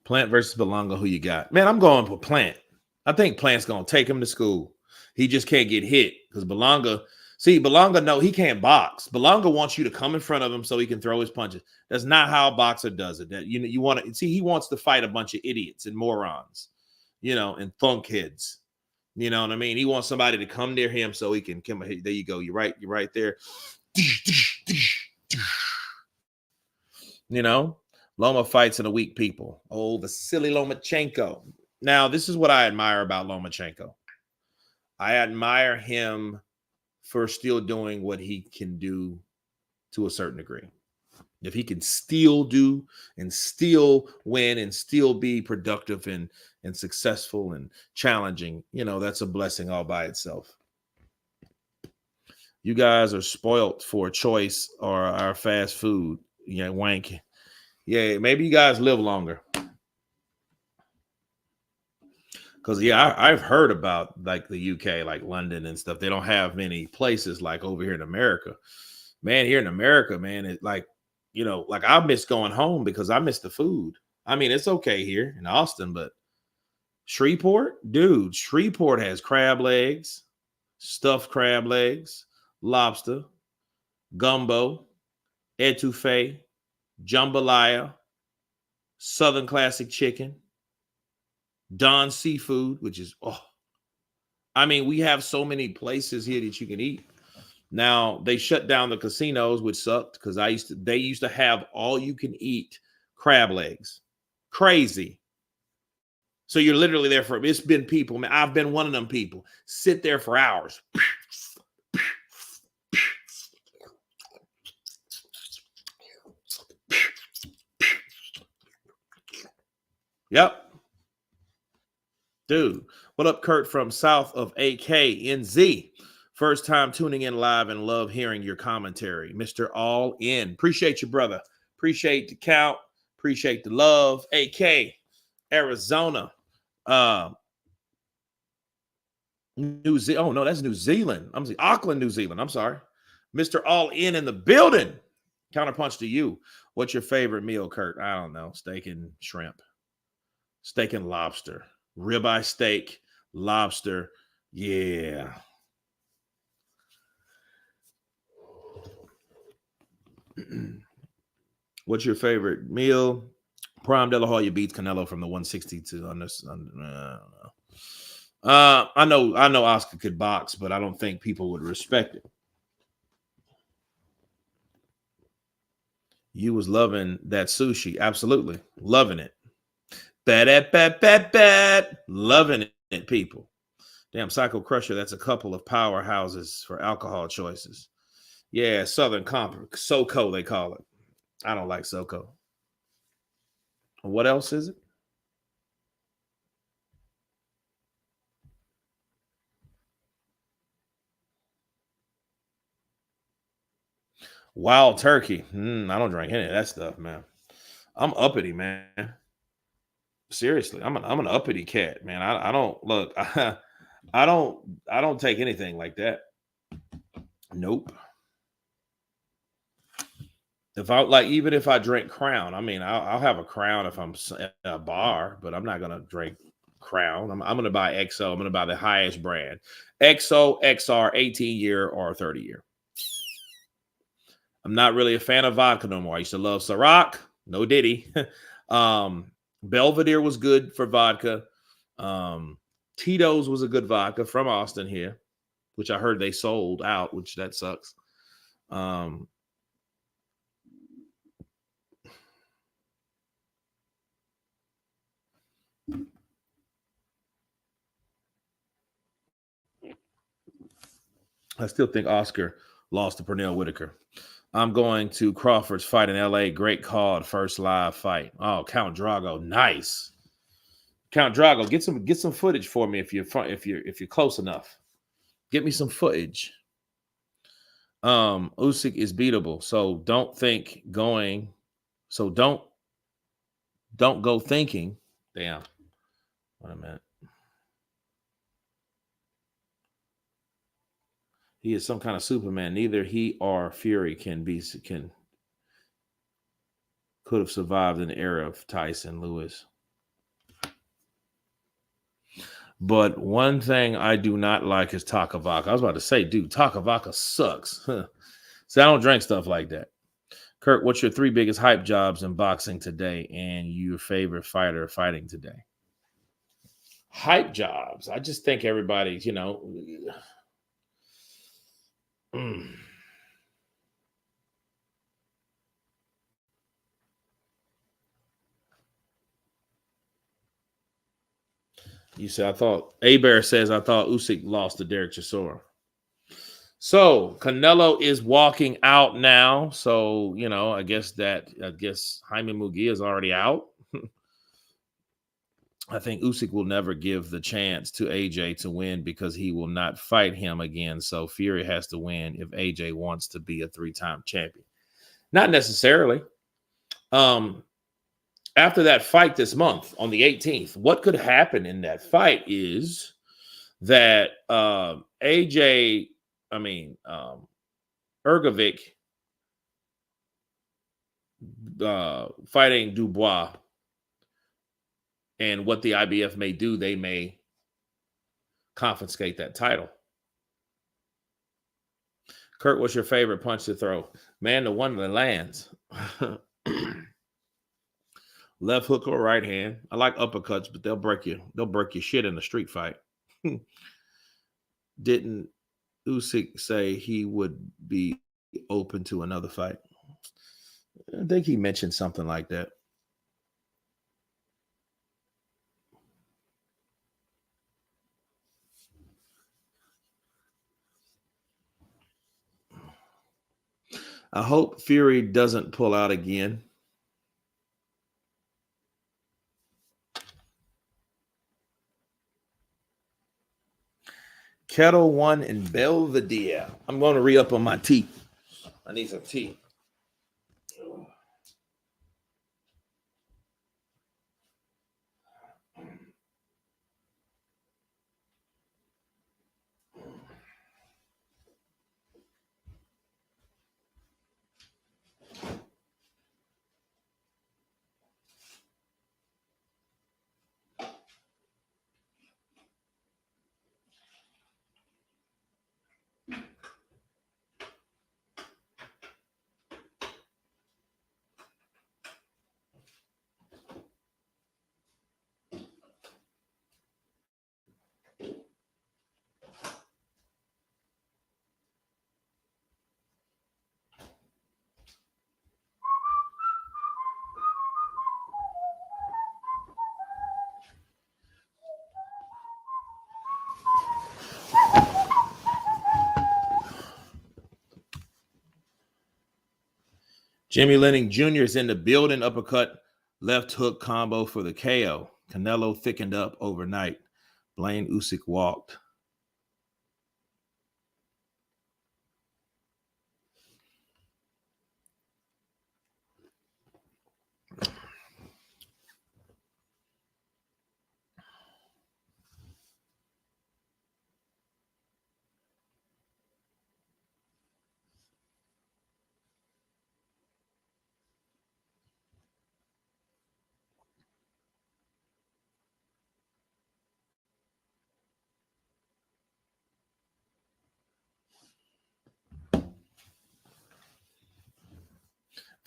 Speaker 1: Plant versus Belonga, who you got? Man, I'm going for Plant. I think Plant's going to take him to school. He just can't get hit because Belonga, no, he can't box. Belonga wants you to come in front of him so he can throw his punches. That's not how a boxer does it. That you want to see, he wants to fight a bunch of idiots and morons, you know, and thunk heads. You know what I mean? He wants somebody to come near him so he can come. There you go. You're right there. You know? Loma fights in a weak people. Oh, the silly Lomachenko. Now, this is what I admire about Lomachenko. I admire him for still doing what he can do to a certain degree. If he can still do and still win and still be productive and successful and challenging, you know, that's a blessing all by itself. You guys are spoiled for choice or our fast food. Yeah, wank. Yeah, maybe you guys live longer. Because, yeah, I've heard about, like, the UK, like London and stuff. They don't have many places like over here in America. Man, here in America, man, it's like, you know, like I miss going home because I miss the food. I mean, it's okay here in Austin, but Shreveport, dude, Shreveport has crab legs, stuffed crab legs, lobster, gumbo, etouffee, jambalaya, Southern classic chicken, Don seafood, which is, I mean, we have so many places here that you can eat. Now they shut down the casinos, which sucked because they used to have all you can eat crab legs. Crazy. So you're literally there for, it's been people, man, I've been one of them people, sit there for hours. Yep. Dude, what up, Kurt from south of AKNZ? First time tuning in live and love hearing your commentary. Mr. All In. Appreciate you, brother. Appreciate the count. Appreciate the love. AK, Arizona. New Zealand. Oh, no, that's New Zealand. I'm saying Auckland, New Zealand. I'm sorry. Mr. All In the building. Counterpunch to you. What's your favorite meal, Kurt? I don't know. Steak and shrimp. Steak and lobster. Ribeye steak, lobster. Yeah. What's your favorite meal? Prime De La Hoya beats Canelo from the 162. I know Oscar could box, but I don't think people would respect it. You was loving that sushi. Absolutely. Loving it. Bad. Loving it, people. Damn, Psycho Crusher, that's a couple of powerhouses for alcohol choices. Yeah, Southern Comfort. SoCo, they call it. I don't like SoCo. What else is it? Wild Turkey. I don't drink any of that stuff, man. I'm uppity, man. Seriously, I'm an uppity cat, man. I don't look. I don't take anything like that. Nope. Even if I drink Crown, I mean, I'll have a Crown if I'm at a bar, but I'm not gonna drink Crown. I'm gonna buy XO. I'm gonna buy the highest brand, XO, XR, 18-year or 30-year. I'm not really a fan of vodka no more. I used to love Ciroc, no Diddy. Belvedere was good for vodka. Tito's was a good vodka from Austin here, which I heard they sold out, which that sucks. I still think Oscar lost to Pernell Whitaker. I'm going to Crawford's fight in LA. Great call, first live fight. Oh, Count Drago, nice. Count Drago, get some footage for me if you're close enough. Get me some footage. Usyk is beatable, so don't go thinking. Damn. What a minute. He is some kind of Superman. Neither he or Fury could have survived in the era of Tyson Lewis. But one thing I do not like is Takavaka. I was about to say, dude, Takavaka sucks. So I don't drink stuff like that. Kurt, what's your 3 biggest hype jobs in boxing today and your favorite fighter fighting today? Hype jobs. I just think everybody's, You said, I thought Usyk lost to Derek Chisora. So Canelo is walking out now. So, I guess Jaime Munguia is already out. I think Usyk will never give the chance to AJ to win because he will not fight him again. So Fury has to win if AJ wants to be a 3-time champion. Not necessarily. After that fight this month on the 18th, what could happen in that fight is that Ergovic fighting Dubois, and what the IBF may do, they may confiscate that title. Kurt, what's your favorite punch to throw? Man, the one that lands. Left hook or right hand. I like uppercuts, but they'll break your shit in a street fight. Didn't Usyk say he would be open to another fight? I think he mentioned something like that. I hope Fury doesn't pull out again. Kettle One in Belvedere. I'm going to re-up on my tea. I need some tea. Jimmy Lennon Jr. is in the building. Uppercut, left hook combo for the KO. Canelo thickened up overnight. Blaine Usyk walked.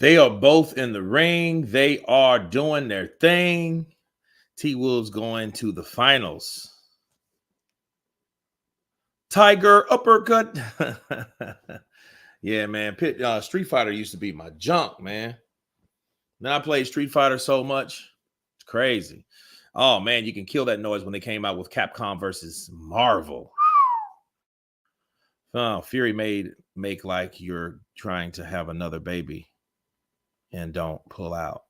Speaker 1: They are both in the ring. They are doing their thing. T Wolves going to the finals. Tiger uppercut. Yeah, man. Street Fighter used to be my junk, man. Then I played Street Fighter so much. It's crazy. Oh, man, you can kill that noise when they came out with Capcom versus Marvel. Oh, Fury make like you're trying to have another baby and don't pull out.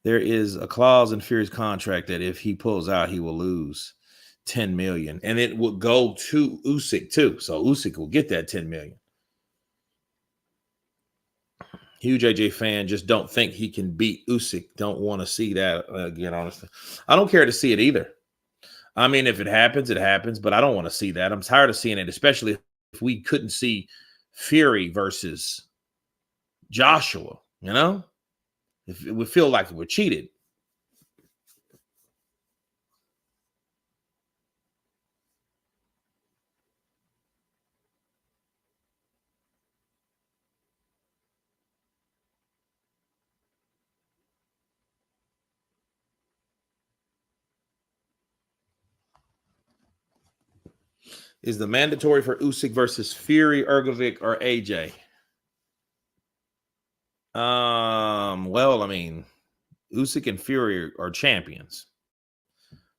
Speaker 1: There is a clause in Fury's contract that if he pulls out, he will lose 10 million, and it will go to Usyk too. So Usyk will get that 10 million. Huge AJ fan, just don't think he can beat Usyk. Don't want to see that again, honestly. I don't care to see it either. I mean, if it happens, it happens, but I don't want to see that. I'm tired of seeing it, especially if we couldn't see Fury versus Joshua, you know? If it would feel like we're cheated. Is the mandatory for Usyk versus Fury, Ergovic, or AJ? Well, I mean, Usyk and Fury are champions.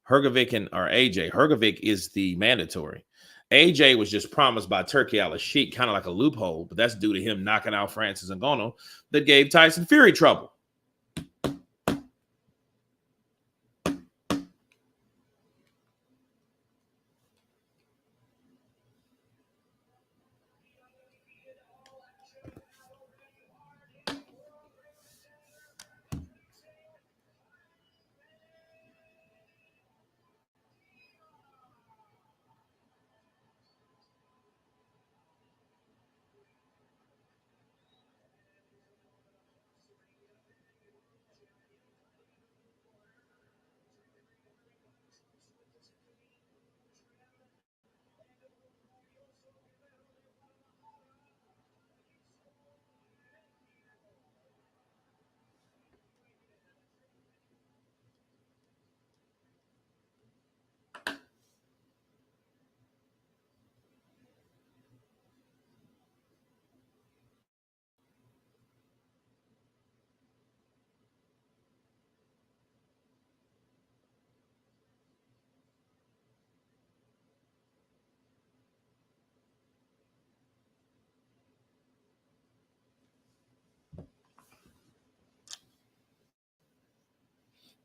Speaker 1: Hergovic and or AJ. Hergovic is the mandatory. AJ was just promised by Turkey Al-Sheikh, kind of like a loophole, but that's due to him knocking out Francis Ngannou that gave Tyson Fury trouble.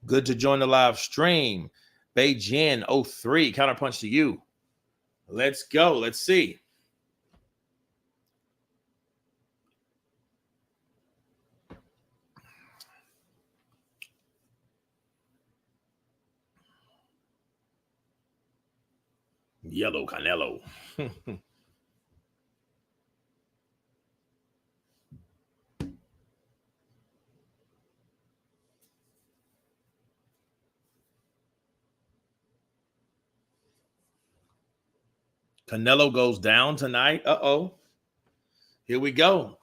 Speaker 1: Good to join the live stream. Beijing 03. Counterpunch to you. Let's go. Let's see. Yellow Canelo. Canelo goes down tonight. Uh-oh. Here we go.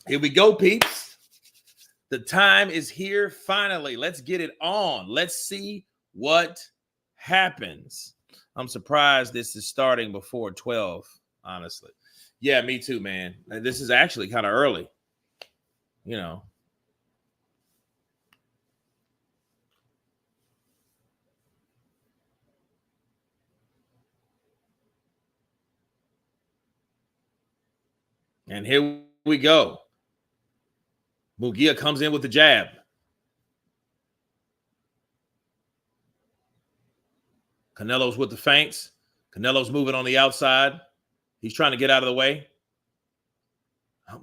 Speaker 1: Here we go, peeps. The time is here finally. Let's get it on. Let's see what happens. I'm surprised this is starting before 12, honestly. Yeah, me too, man. This is actually kind of early, you know. And here we go. Munguia comes in with the jab. Canelo's with the feints. Canelo's moving on the outside. He's trying to get out of the way.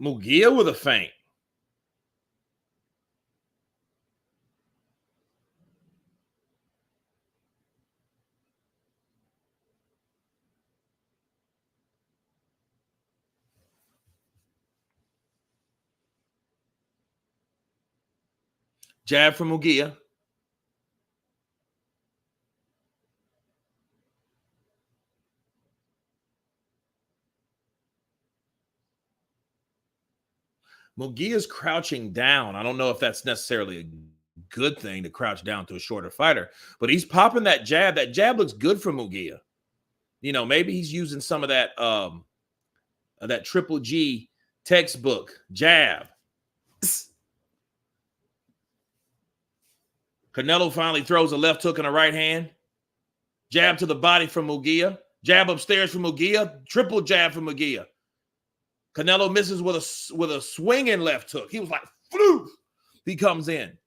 Speaker 1: Munguia with a feint. Jab from Munguia. Munguia's crouching down. I don't know if that's necessarily a good thing to crouch down to a shorter fighter, but he's popping that jab. That jab looks good for Munguia. You know, maybe he's using some of that that Triple G textbook jab. Canelo finally throws a left hook and a right hand. Jab to the body from Munguia. Jab upstairs from Munguia. Triple jab from Munguia. Canelo misses with a swinging left hook. He was like, floof. He comes in.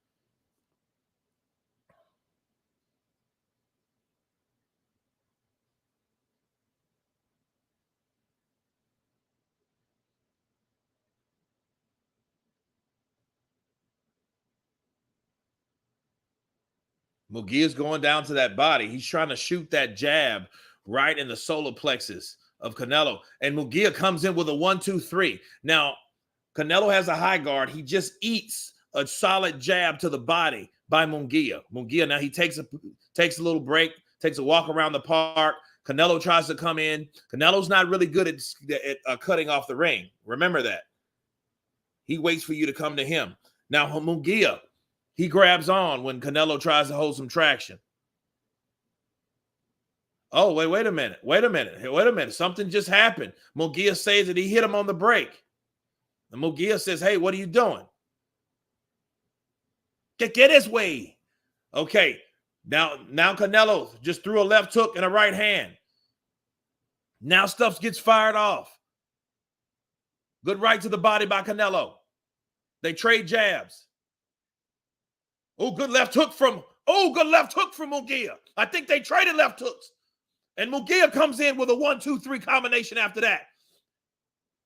Speaker 1: Munguia's going down to that body. He's trying to shoot that jab right in the solar plexus of Canelo. And Munguia comes in with a 1-2-3. Now, Canelo has a high guard. He just eats a solid jab to the body by Munguia. Munguia, now he takes a little break, takes a walk around the park. Canelo tries to come in. Canelo's not really good at cutting off the ring. Remember that. He waits for you to come to him. Now, Munguia, he grabs on when Canelo tries to hold some traction. Oh, wait a minute. Something just happened. Munguia says that he hit him on the break. And Munguia says, hey, what are you doing? Get his way. Okay, now Canelo just threw a left hook and a right hand. Now stuff gets fired off. Good right to the body by Canelo. They trade jabs. Oh, good left hook from Munguia. I think they traded left hooks. And Munguia comes in with a 1-2-3 combination after that.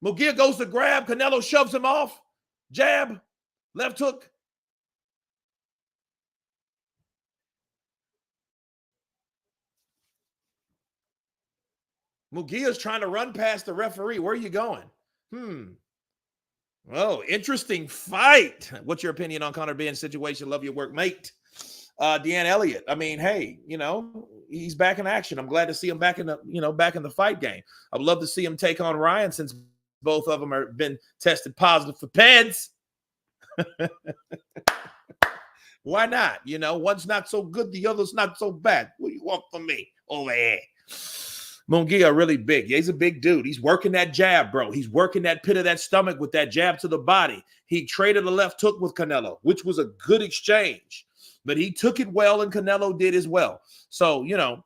Speaker 1: Munguia goes to grab. Canelo shoves him off. Jab. Left hook. Munguia's trying to run past the referee. Where are you going? Oh, interesting fight. What's your opinion on Conor Ben's situation? Love your work, mate. Deanne Elliott. I mean, hey, you know, he's back in action. I'm glad to see him back in the fight game. I would love to see him take on Ryan since both of them have been tested positive for PEDs. Why not? You know, one's not so good, the other's not so bad. What do you want from me over here? Munguia really big. Yeah, he's a big dude. He's working that jab, bro. He's working that pit of that stomach with that jab to the body. He traded a left hook with Canelo, which was a good exchange. But he took it well, and Canelo did as well. So, you know,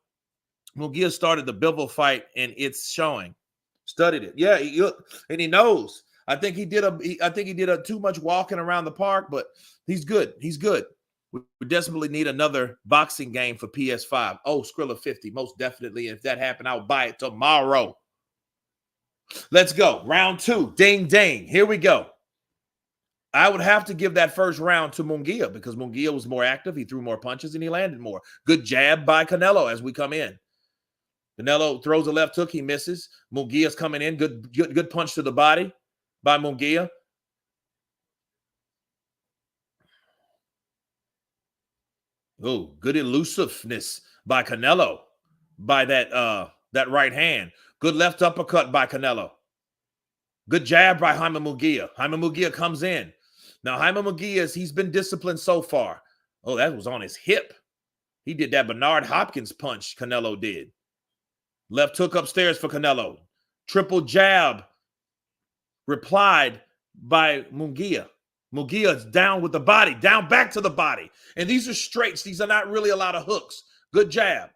Speaker 1: Munguia started the Bivol fight, and it's showing. Studied it. Yeah, and he knows. I think he did too much walking around the park, but he's good. He's good. We desperately need another boxing game for PS5. Oh, Skrilla 50, most definitely. If that happened, I'll buy it tomorrow. Let's go. Round 2. Ding, ding. Here we go. I would have to give that first round to Munguia because Munguia was more active. He threw more punches and he landed more. Good jab by Canelo as we come in. Canelo throws a left hook. He misses. Munguia's coming in. Good punch to the body by Munguia. Oh, good elusiveness by Canelo by that right hand. Good left uppercut by Canelo. Good jab by Jaime Munguia. Jaime Munguia comes in. Now, Jaime Munguia, he's been disciplined so far. Oh, that was on his hip. He did that Bernard Hopkins punch Canelo did. Left hook upstairs for Canelo. Triple jab replied by Munguia. Munguia is down with the body, down back to the body. And these are straights. These are not really a lot of hooks. Good jab.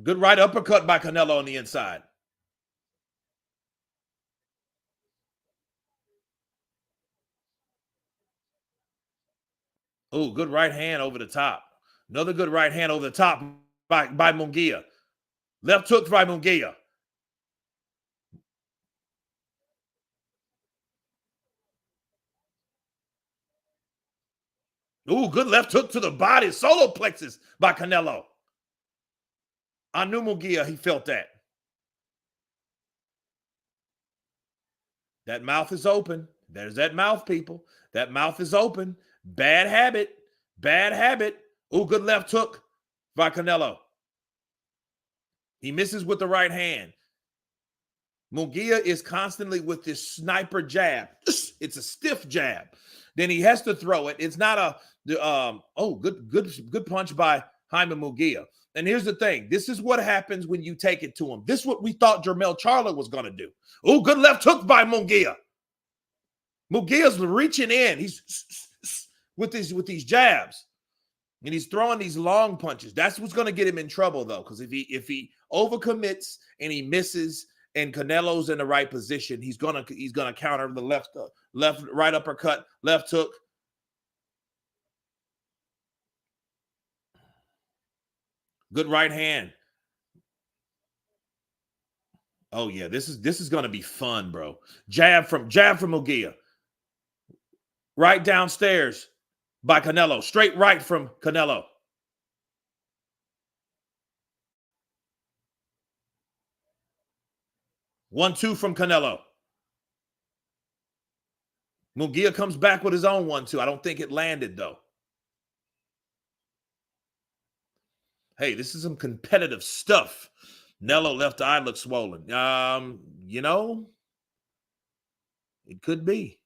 Speaker 1: Good right uppercut by Canelo on the inside. Oh, good right hand over the top. Another good right hand over the top by Munguia. Left hook by Munguia. Ooh, good left hook to the body. Solar plexus by Canelo. I knew Munguia, he felt that. That mouth is open. There's that mouth, people. That mouth is open. Bad habit. Bad habit. Ooh, good left hook by Canelo. He misses with the right hand. Munguia is constantly with this sniper jab. It's a stiff jab. Then he has to throw it. It's not a good punch by Jaime Munguia. And here's the thing. This is what happens when you take it to him. This is what we thought Jermell Charlo was going to do. Oh, good left hook by Munguia. Munguia's reaching in. He's with these jabs. And he's throwing these long punches. That's what's going to get him in trouble, though, because if he overcommits and he misses and Canelo's in the right position, he's gonna counter the right uppercut, left hook. Good right hand. Oh yeah, this is gonna be fun, bro. Jab from Munguia. Right downstairs by Canelo. Straight right from Canelo. One-two from Canelo. Munguia comes back with his own 1-2. I don't think it landed, though. Hey, this is some competitive stuff. Nello left eye looks swollen. It could be.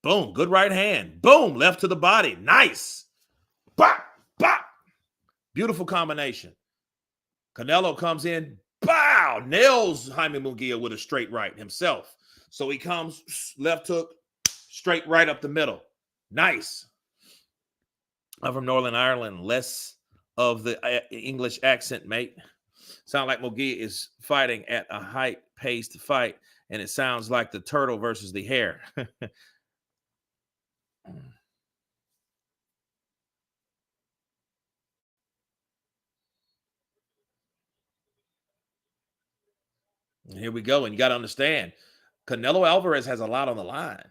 Speaker 1: Boom, good right hand. Boom, left to the body. Nice. Bop, bop. Beautiful combination. Canelo comes in. Bow, nails Jaime Munguia with a straight right himself. So he comes, left hook, straight right up the middle. Nice. I'm from Northern Ireland. Less of the English accent, mate. Sound like Munguia is fighting at a high-paced fight, and it sounds like the turtle versus the hare. Here we go. And you got to understand, Canelo Alverez has a lot on the line.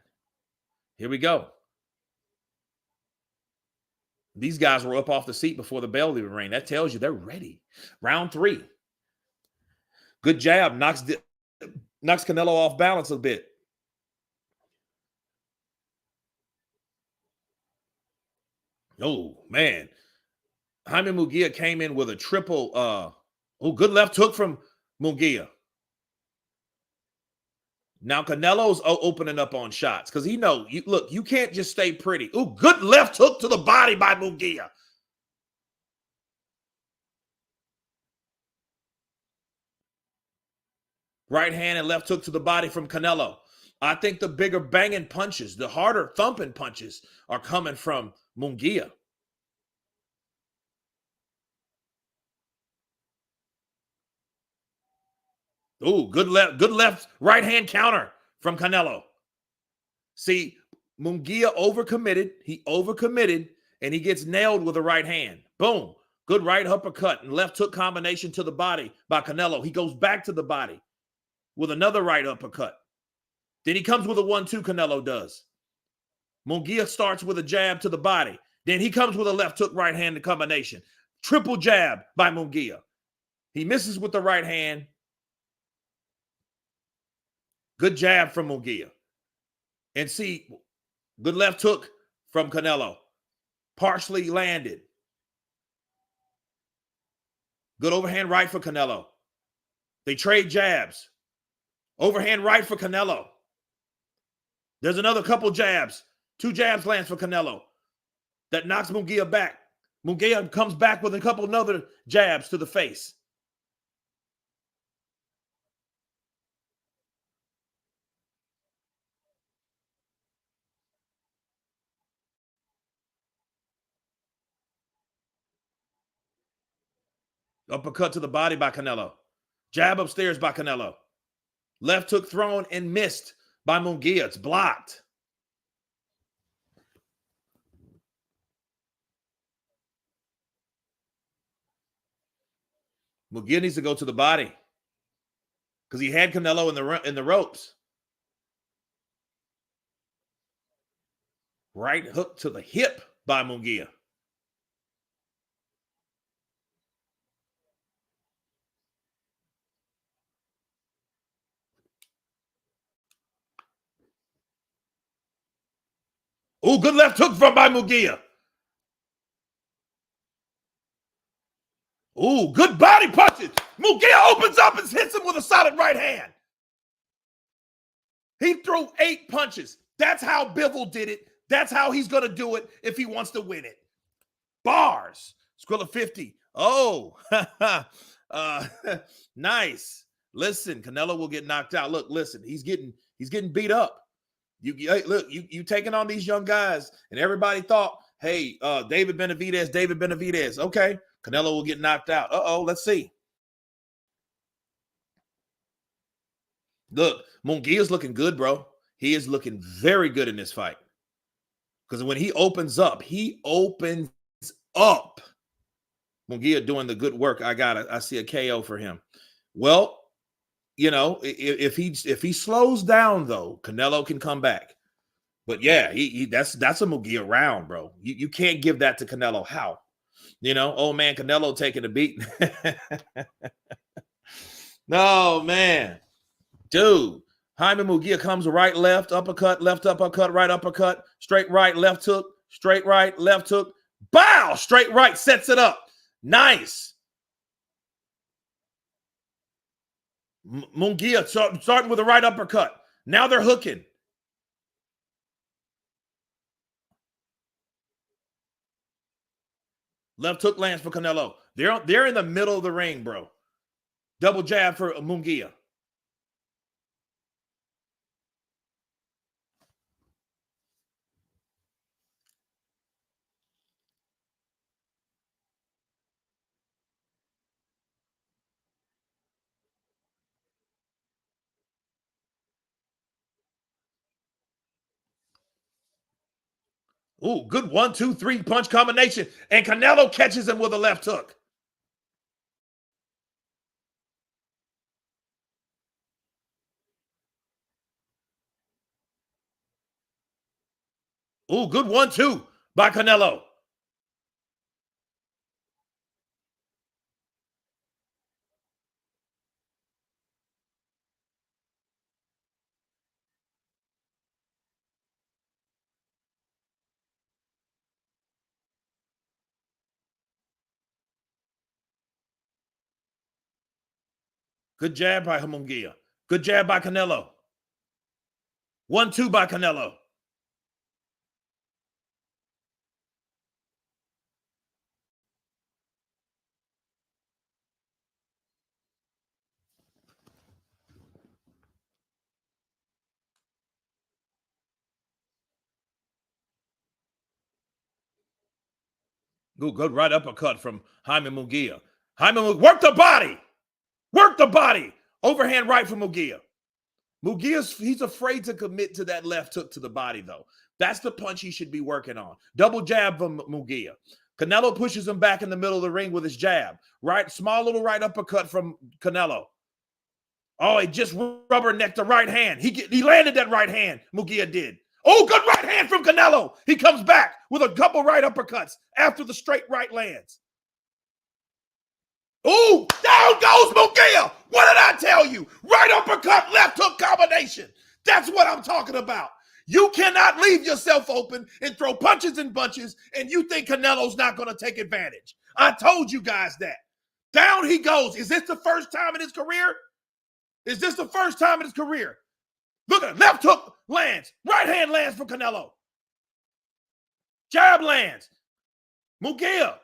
Speaker 1: Here we go. These guys were up off the seat before the bell even rang. That tells you they're ready. Round 3. Good jab. Knocks Canelo off balance a bit. Oh, man. Jaime Munguia came in with a triple. Good left hook from Munguia. Now Canelo's opening up on shots because he know you can't just stay pretty. Oh, good left hook to the body by Munguia. Right hand and left hook to the body from Canelo. I think the bigger banging punches, the harder thumping punches are coming from Munguia. Ooh, good left, right hand counter from Canelo. See, Munguia overcommitted. He overcommitted, and he gets nailed with a right hand. Boom. Good right uppercut and left hook combination to the body by Canelo. He goes back to the body with another right uppercut. Then he comes with a 1-2, Canelo does. Munguia starts with a jab to the body. Then he comes with a left hook right hand combination. Triple jab by Munguia. He misses with the right hand. Good jab from Munguia. And see, good left hook from Canelo. Partially landed. Good overhand right for Canelo. They trade jabs. Overhand right for Canelo. There's another couple jabs. 2 jabs lands for Canelo. That knocks Munguia back. Munguia comes back with a couple of other jabs to the face. Uppercut to the body by Canelo. Jab upstairs by Canelo. Left hook thrown and missed by Munguia. It's blocked. Munguia needs to go to the body because he had Canelo in the ropes. Right hook to the hip by Munguia. Oh, good left hook by Munguia. Oh, good body punches. Munguia opens up and hits him with a solid right hand. He threw 8 punches. That's how Bivol did it. That's how he's going to do it if he wants to win it. Bars. Skrilla 50. Oh, nice. Listen, Canelo will get knocked out. Look, listen, he's getting beat up. You taking on these young guys, and everybody thought, hey, David Benavidez. Okay, Canelo will get knocked out. Let's see. Look, Munguia's looking good, bro. He is looking very good in this fight. Because when he opens up. Munguia doing the good work. I see a KO for him. Well, you know, if he slows down though, Canelo can come back. But yeah, that's a Munguia round, bro. You can't give that to Canelo. How? You know, oh man, Canelo taking a beat. No, man. Dude, Jaime Munguia comes right, left uppercut, right uppercut, straight right, left hook, straight right, left hook. Bow! Straight right, sets it up. Nice. Munguia starting with a right uppercut. Now they're hooking. Left hook lands for Canelo. They're in the middle of the ring, bro. Double jab for Munguia. Ooh, good 1, 2, 3 punch combination. And Canelo catches him with a left hook. Ooh, good 1-2 by Canelo. Good jab by Munguia. Good jab by Canelo. 1-2 by Canelo. Ooh, good right uppercut from Jaime Munguia. Jaime Munguia, work the body. Work the body. Overhand right from Munguia. He's afraid to commit to that left hook to the body, though. That's the punch he should be working on. Double jab from Munguia. Canelo pushes him back in the middle of the ring with his jab. Right, small little right uppercut from Canelo. Oh, he just rubbernecked the right hand. He landed that right hand. Munguia did. Oh, good right hand from Canelo. He comes back with a couple right uppercuts after the straight right lands. Oh, down goes Munguia. What did I tell you? Right uppercut, left hook combination. That's what I'm talking about. You cannot leave yourself open and throw punches and bunches, and you think Canelo's not going to take advantage. I told you guys that. Down he goes. Is this the first time in his career? Is this the first time in his career? Look at it. Left hook lands. Right hand lands for Canelo. Jab lands. Munguia.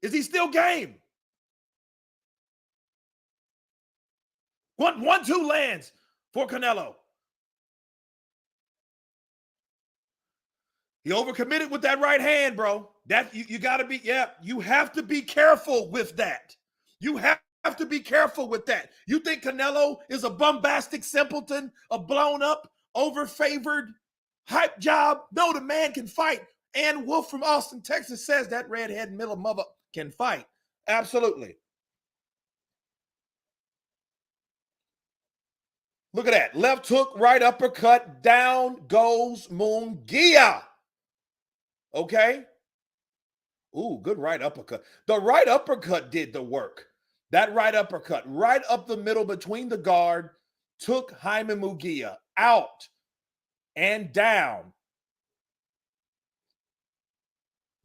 Speaker 1: Is he still game? 1-2 lands for Canelo. He overcommitted with that right hand, bro. That you got to be, you have to be careful with that. You have to be careful with that. You think Canelo is a bombastic simpleton, a blown up, overfavored hype job? No, the man can fight. Ann Wolf from Austin, Texas says that redhead middle mother can fight. Absolutely. Look at that. Left hook, right uppercut, down goes Munguia. Okay. Ooh, good right uppercut. The right uppercut did the work. That right uppercut, right up the middle between the guard, took Jaime Munguia out and down.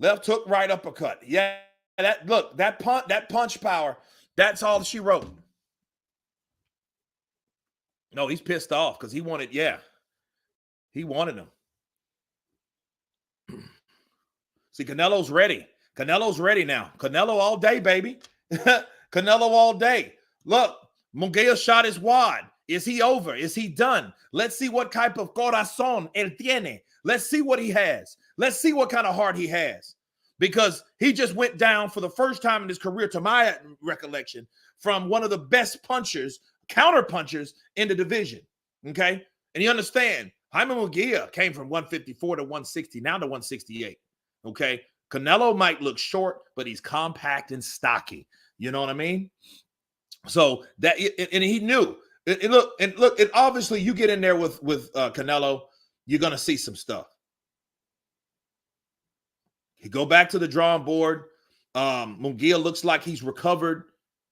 Speaker 1: Left hook, right uppercut. Yeah, that punch power, that's all she wrote. No, he's pissed off because he wanted him. See, Canelo's ready. Canelo's ready now. Canelo all day, baby. Canelo all day. Look, Munguia shot his wad. Is he over? Is he done? Let's see what type of corazón él tiene. Let's see what he has. Let's see what kind of heart he has. Because he just went down for the first time in his career, to my recollection, from one of the best punchers, counter punchers in the division. Okay? And you understand, Jaime Munguia came from 154 to 160, now to 168. Okay? Canelo might look short, but he's compact and stocky. You know what I mean? So that, and he knew. And obviously you get in there with Canelo, you're going to see some stuff. You go back to the drawing board. Munguia looks like he's recovered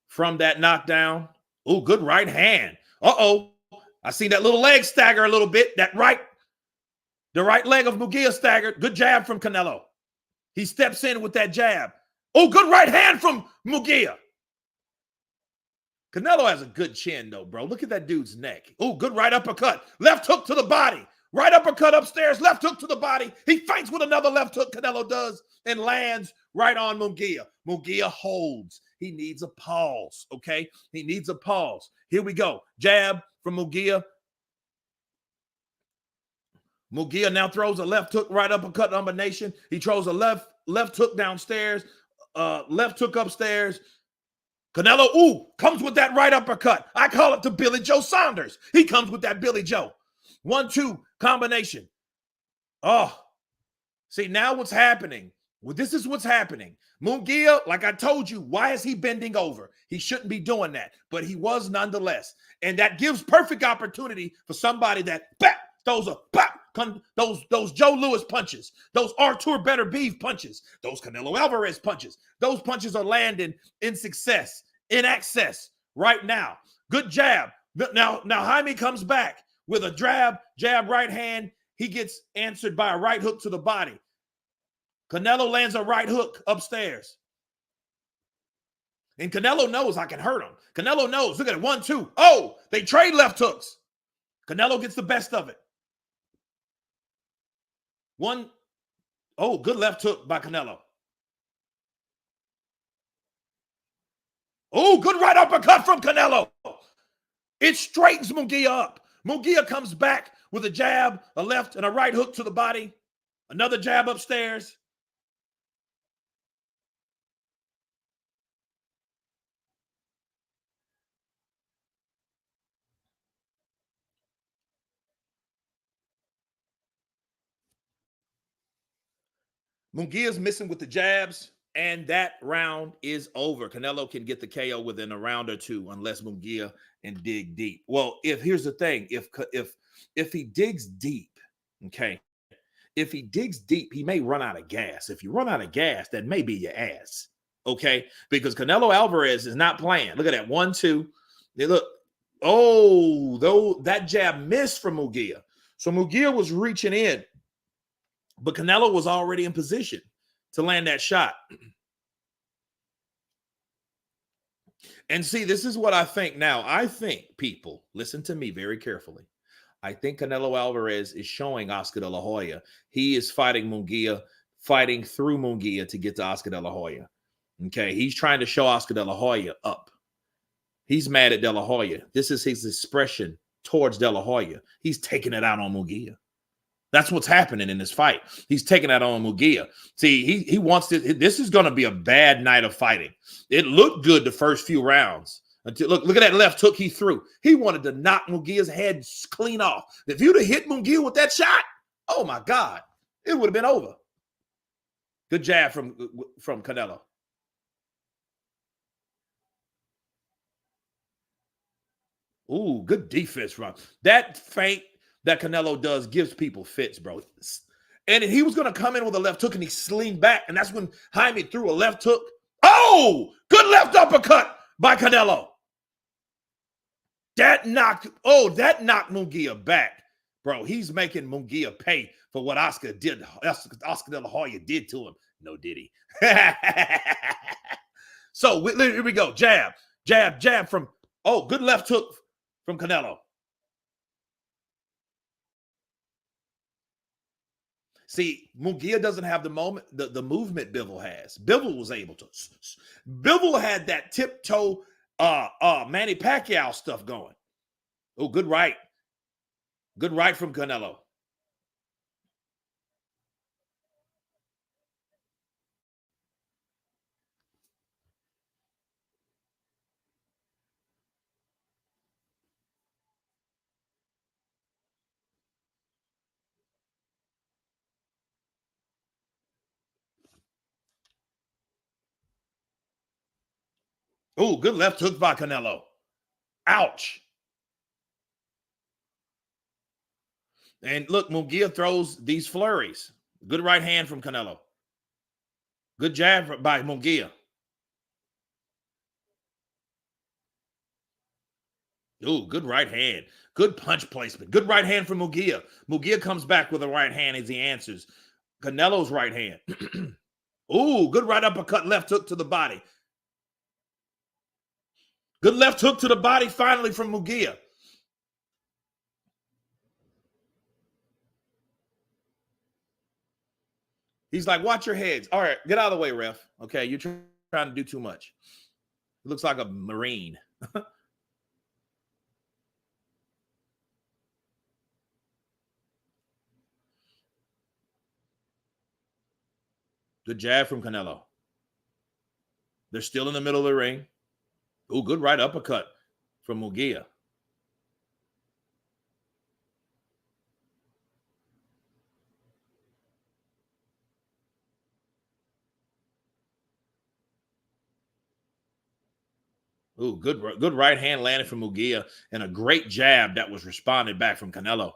Speaker 1: from that knockdown. Oh, good right hand. Uh-oh. I seen that little leg stagger a little bit. The right leg of Munguia staggered. Good jab from Canelo. He steps in with that jab. Oh, good right hand from Munguia. Canelo has a good chin, though, bro. Look at that dude's neck. Oh, good right uppercut. Left hook to the body. Right uppercut upstairs, left hook to the body. He fights with another left hook, Canelo does, and lands right on Munguia. Munguia holds. He needs a pause, okay? He needs a pause. Here we go. Jab from Munguia. Munguia now throws a left hook, right uppercut combination. He throws a left hook downstairs, left hook upstairs. Canelo, comes with that right uppercut. I call it the Billy Joe Saunders. He comes with that Billy Joe. 1-2 combination. Oh, see, now what's happening? Well, this is what's happening. Munguia, like I told you, why is he bending over? He shouldn't be doing that, but he was nonetheless. And that gives perfect opportunity for somebody that throws those Joe Louis punches, those Artur Better Beef punches, those Canelo Alverez punches. Those punches are landing in success, in access right now. Good jab. Now Jaime comes back with a jab right hand. He gets answered by a right hook to the body. Canelo lands a right hook upstairs. And Canelo knows I can hurt him. Canelo knows. Look at it. 1-2. Oh, they trade left hooks. Canelo gets the best of it. Good left hook by Canelo. Oh, good right uppercut from Canelo. It straightens Munguia up. Munguia comes back with a jab, a left, and a right hook to the body. Another jab upstairs. Munguia's missing with the jabs, and that round is over. Canelo can get the KO within a round or two, unless Munguia and dig deep. Well, here's the thing: if he digs deep, okay, if he digs deep, he may run out of gas. If you run out of gas, that may be your ass, okay? Because Canelo Alvarez is not playing. Look at that 1-2. Look, oh, though that jab missed from Munguia. So Munguia was reaching in, but Canelo was already in position to land that shot. And see, this is what I think now. I think, people, listen to me very carefully. I think Canelo Alvarez is showing Oscar De La Hoya he is fighting Munguia, fighting through Munguia to get to Oscar De La Hoya. Okay, he's trying to show Oscar De La Hoya up. He's mad at De La Hoya. This is his expression towards De La Hoya. He's taking it out on Munguia. That's what's happening in this fight. He's taking that on Munguia. See, he wants to. This is going to be a bad night of fighting. It looked good the first few rounds. Until look at that left hook he threw. He wanted to knock Munguia's head clean off. If you'd have hit Munguia with that shot, oh my God, it would have been over. Good jab from Canelo. Ooh, good defense from that feint that Canelo does gives people fits, bro. And he was going to come in with a left hook and he leaned back. And that's when Jaime threw a left hook. Oh, good left uppercut by Canelo. That knocked Munguia back, bro. He's making Munguia pay for what Oscar De La Hoya did to him. No, did he? So here we go. Jab from, oh, good left hook from Canelo. See, Munguia doesn't have the movement Bivol has. Bivol was able to. Bivol had that tiptoe Manny Pacquiao stuff going. Oh, good right. Good right from Canelo. Oh, good left hook by Canelo. Ouch. And look, Munguia throws these flurries. Good right hand from Canelo. Good jab by Munguia. Ooh, good right hand. Good punch placement. Good right hand from Munguia. Munguia comes back with a right hand as he answers Canelo's right hand. Ooh, good right uppercut, left hook to the body. Good left hook to the body finally from Munguia. He's like, watch your heads. All right, get out of the way, ref. Okay, you're trying to do too much. He looks like a Marine. Good jab from Canelo. They're still in the middle of the ring. Ooh, good right uppercut from Munguia. Ooh, good right hand landed from Munguia and a great jab that was responded back from Canelo.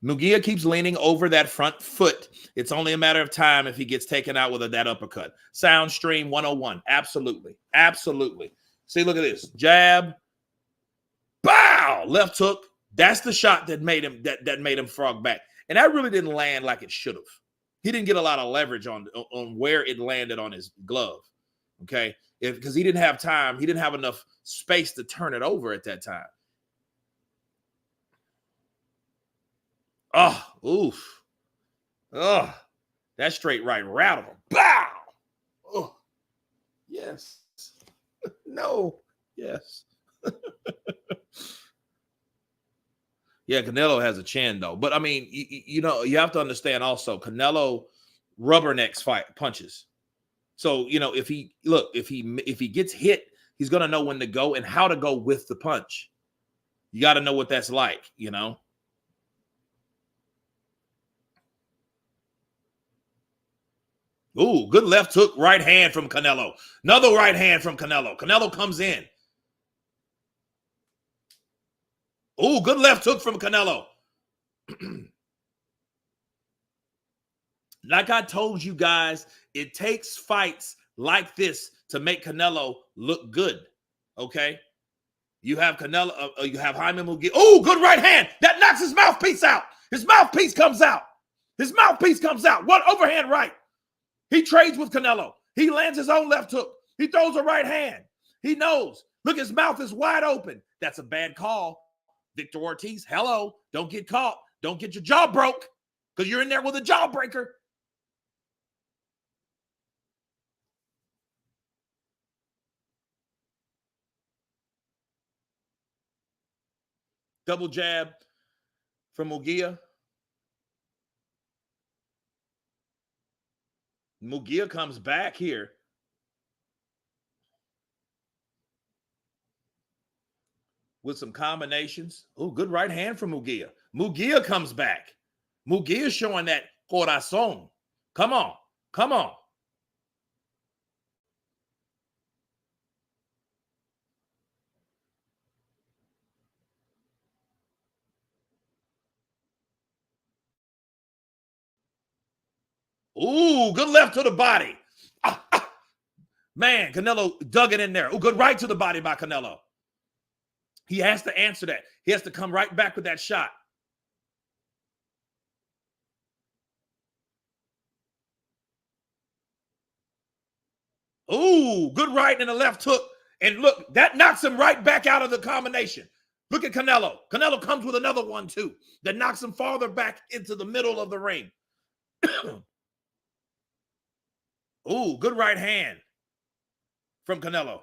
Speaker 1: Munguia keeps leaning over that front foot. It's only a matter of time if he gets taken out with that uppercut. Sound Stream 101. Absolutely. Absolutely. See, look at this. Jab. Bow! Left hook. That's the shot that made him that made him frog back. And that really didn't land like it should have. He didn't get a lot of leverage on where it landed on his glove. Okay? Because he didn't have time. He didn't have enough space to turn it over at that time. Oh, oof. Oh, that straight right rattled him. Bow! Oh, yes. No. Yes. Yeah, Canelo has a chin, though. But, I mean, you know, you have to understand also, Canelo rubbernecks punches. So, you know, if he gets hit He's going to know when to go and how to go with the punch. You got to know what that's like, you know. Ooh, good left hook, right hand from Canelo. Another right hand from Canelo. Canelo comes in. Ooh, good left hook from Canelo. Like I told you guys, it takes fights like this to make Canelo look good. Okay? You have Canelo, you have Jaime Munguia. Oh, good right hand. That knocks his mouthpiece out. His mouthpiece comes out. His mouthpiece comes out. One overhand right. He trades with Canelo. He lands his own left hook. He throws a right hand. He knows. Look, his mouth is wide open. That's a bad call. Victor Ortiz, hello. Don't get caught. Don't get your jaw broke because you're in there with a jawbreaker. Double jab from Munguia. Munguia comes back here. With some combinations. Oh, good right hand from Munguia. Munguia comes back. Munguia showing that corazon. Come on. Come on. Ooh, good left to the body. Man, Canelo dug it in there. Ooh, good right to the body by Canelo. He has to answer that. He has to come right back with that shot. Ooh, good right and a left hook. And look, that knocks him right back out of the combination. Look at Canelo. Canelo comes with another one, too, that knocks him farther back into the middle of the ring. Ooh, good right hand from Canelo.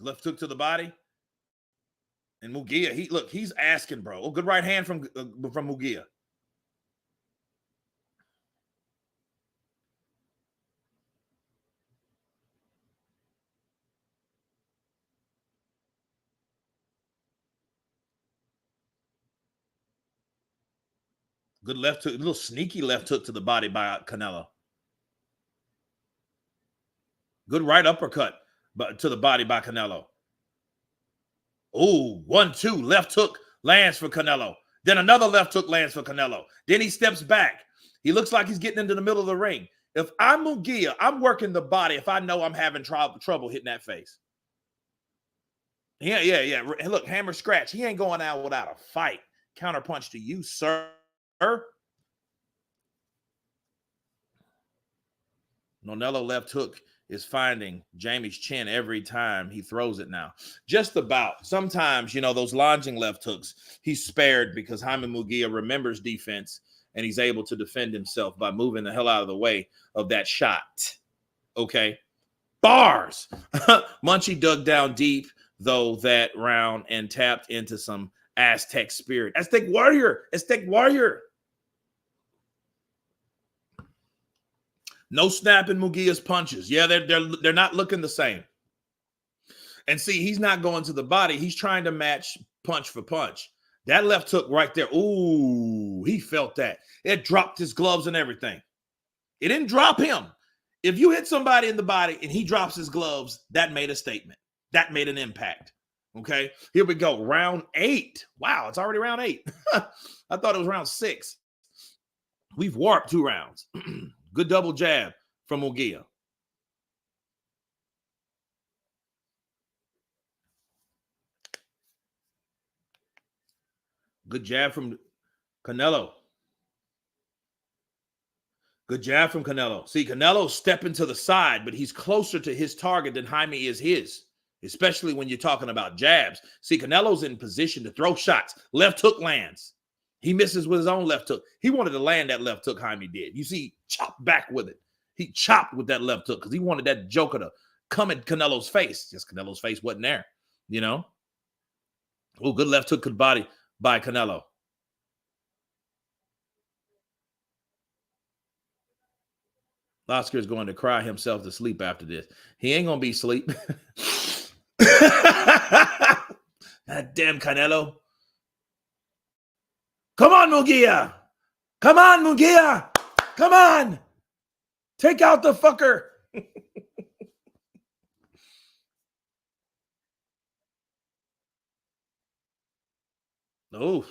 Speaker 1: Left hook to the body. And Munguia, he's asking, bro. Oh, good right hand from Munguia. Good left hook, a little sneaky left hook to the body by Canelo. Good right uppercut to the body by Canelo. Oh, 1-2, left hook lands for Canelo. Then another left hook lands for Canelo. Then he steps back. He looks like he's getting into the middle of the ring. If I'm Munguia, I'm working the body if I know I'm having trouble hitting that face. Yeah. Look, hammer scratch. He ain't going out without a fight. Counterpunch to you, sir. Canelo left hook is finding Jaime's chin every time he throws it now. Just about. Sometimes, you know, those lunging left hooks, he's spared because Jaime Munguia remembers defense and he's able to defend himself by moving the hell out of the way of that shot. Okay. Bars. Munchie dug down deep, though, that round and tapped into some Aztec spirit. Aztec warrior. No snapping Munguia's punches. Yeah, they're not looking the same. And see, he's not going to the body. He's trying to match punch for punch. That left hook right there. Ooh, he felt that. It dropped his gloves and everything. It didn't drop him. If you hit somebody in the body and he drops his gloves, that made a statement. That made an impact. Okay, here we go. Round 8. Wow, it's already round 8. I thought it was round 6. We've warped 2 rounds. Good double jab from Munguia. Good jab from Canelo. Good jab from Canelo. See, Canelo's stepping to the side, but he's closer to his target than Jaime is his, especially when you're talking about jabs. See, Canelo's in position to throw shots. Left hook lands. He misses with his own left hook. He wanted to land that left hook Jaime did. You see, chopped back with it. He chopped with that left hook because he wanted that joker to come at Canelo's face. Just Canelo's face wasn't there, you know? Oh, good left hook to the body by Canelo. Oscar is going to cry himself to sleep after this. He ain't going to be asleep. That damn Canelo. Come on, Munguia. Come on, Munguia. Come on. Take out the fucker. Oh.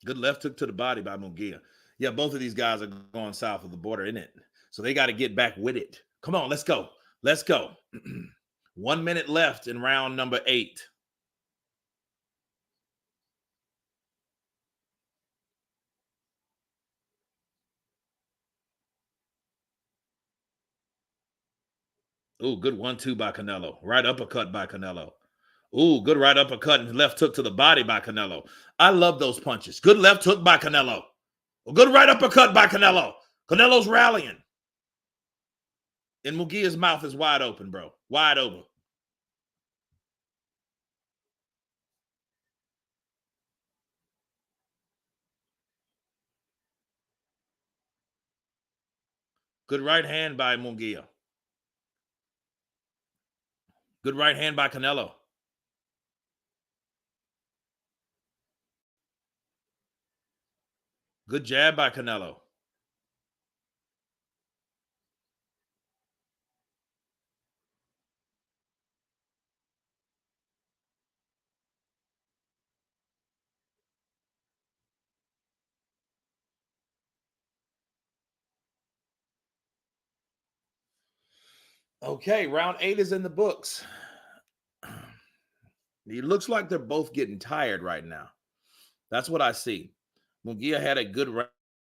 Speaker 1: Good left hook to the body by Munguia. Yeah, both of these guys are going south of the border, isn't it? So they got to get back with it. Come on, let's go. Let's go. 1 minute left in round number 8. Ooh, good 1-2 by Canelo. Right uppercut by Canelo. Ooh, good right uppercut and left hook to the body by Canelo. I love those punches. Good left hook by Canelo. A good right uppercut by Canelo. Canelo's rallying. And Munguia's mouth is wide open, bro. Wide open. Good right hand by Munguia. Good right hand by Canelo. Good jab by Canelo. Okay, round 8 is in the books. It looks like they're both getting tired right now. That's what I see. Munguia had a good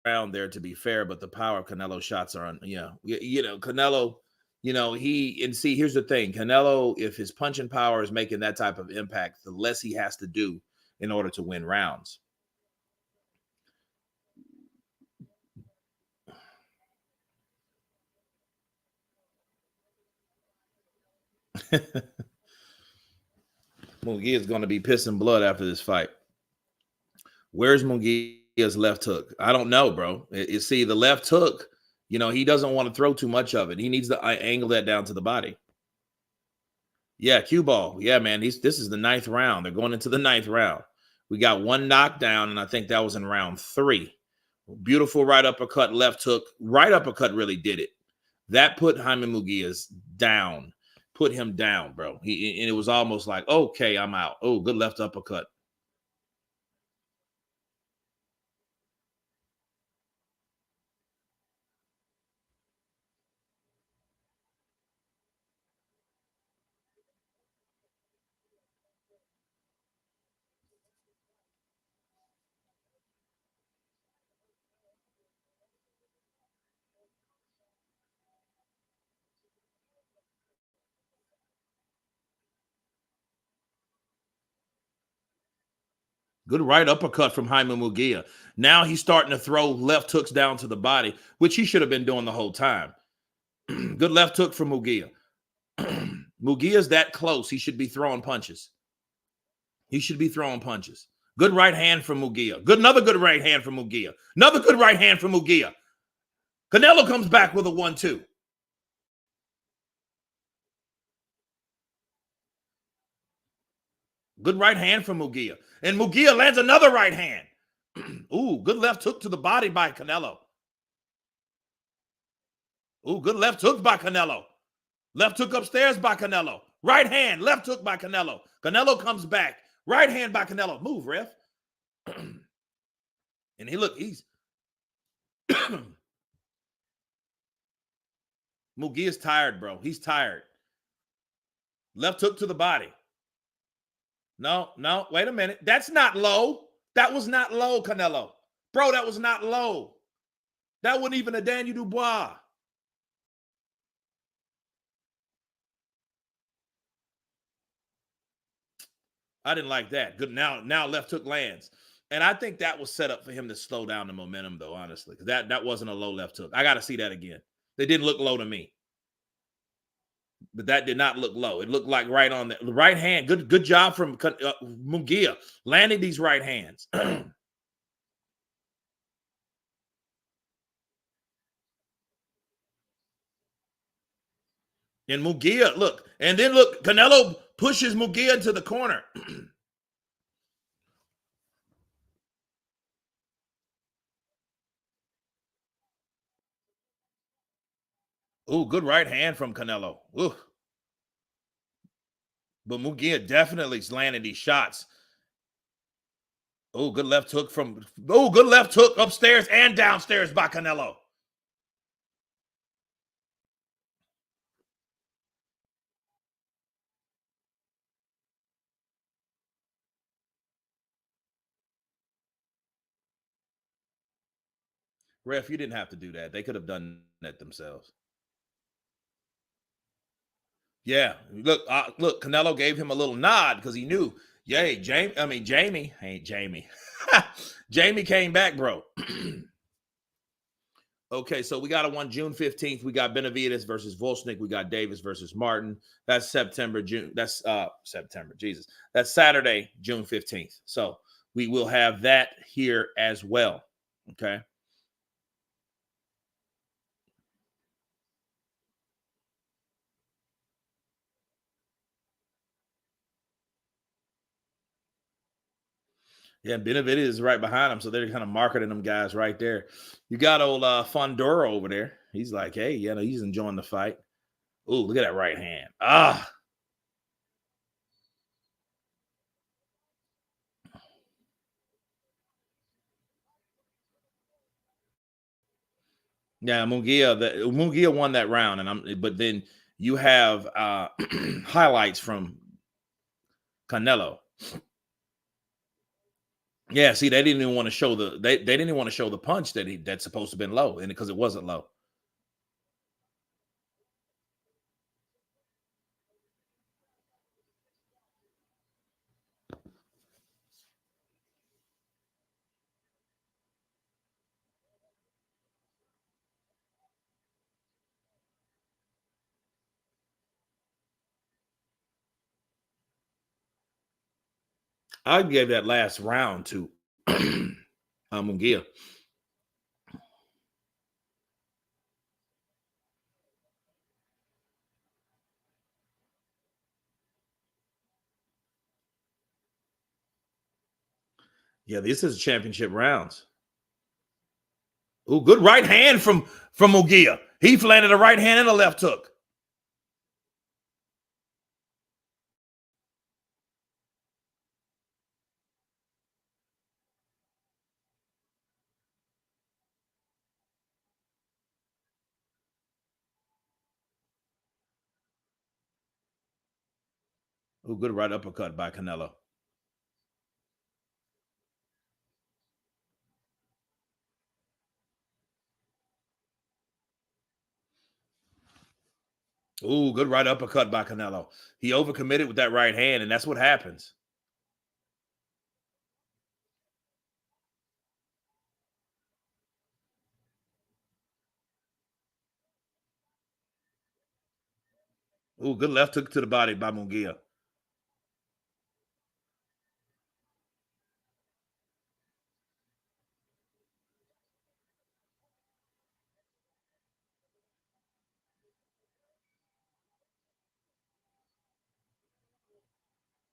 Speaker 1: round there, to be fair, but the power of Canelo shots are on. Canelo. Here's the thing: Canelo, if his punching power is making that type of impact, the less he has to do in order to win rounds. Munguia is going to be pissing blood after this fight. Where's Munguia's left hook? I don't know, bro. See, the left hook, he doesn't want to throw too much of it. He needs to angle that down to the body. Yeah, cue ball. Yeah, man. This is the 9th round. They're going into the 9th round. We got one knockdown, and I think that was in round 3. Beautiful right uppercut, left hook. Right uppercut really did it. That put Jaime Munguia's down. Put him down, bro. And it was almost like, okay, I'm out. Oh, good left uppercut. Good right uppercut from Jaime Munguia. Now he's starting to throw left hooks down to the body, which he should have been doing the whole time. Good left hook from Munguia. Munguia's that close. He should be throwing punches. He should be throwing punches. Good right hand from Munguia. Another good right hand from Munguia. Another good right hand from Munguia. Canelo comes back with a 1-2. Good right hand from Munguia. And Munguia lands another right hand. Ooh, good left hook to the body by Canelo. Ooh, good left hook by Canelo. Left hook upstairs by Canelo. Right hand, left hook by Canelo. Canelo comes back. Right hand by Canelo. Move, ref. And he's Munguia's tired, bro. He's tired. Left hook to the body. No, wait a minute. That's not low. That was not low, Canelo. Bro, that was not low. That wasn't even a Daniel Dubois. I didn't like that. Good. Now left hook lands. And I think that was set up for him to slow down the momentum, though, honestly. Because that wasn't a low left hook. I got to see that again. They didn't look low to me, but that did not look low. It looked like right on the right hand. Good job from Munguia landing these right hands. And Munguia, look, and then look, Canelo pushes Munguia into the corner. Ooh, good right hand from Canelo. Ooh. But Munguia definitely is landing these shots. Oh, good left hook from. Oh, good left hook upstairs and downstairs by Canelo. Ref, you didn't have to do that. They could have done that themselves. Yeah, look. Canelo gave him a little nod because he knew. Yay, Jamie ain't Jamie. Jamie came back, bro. Okay, so we got a one June 15th. We got Benavidez versus Volchnik. We got Davis versus Martin. That's June. That's September. Jesus. That's Saturday, June 15th. So we will have that here as well. Okay. Yeah, Benavidez is right behind him, so they're kind of marketing them guys right there. You got old Fondura over there. He's like, hey, he's enjoying the fight. Ooh, look at that right hand. Ah. Yeah, Munguia won that round, but then you have highlights from Canelo. Yeah, see, they didn't even want to show they didn't even want to show the punch that's supposed to have been low, and because it wasn't low. I gave that last round to Munguia. Yeah, this is championship rounds. Ooh, good right hand from Munguia. He landed a right hand and a left hook. Ooh, good right uppercut by Canelo. Ooh, good right uppercut by Canelo. He overcommitted with that right hand, and that's what happens. Ooh, good left hook to the body by Munguia.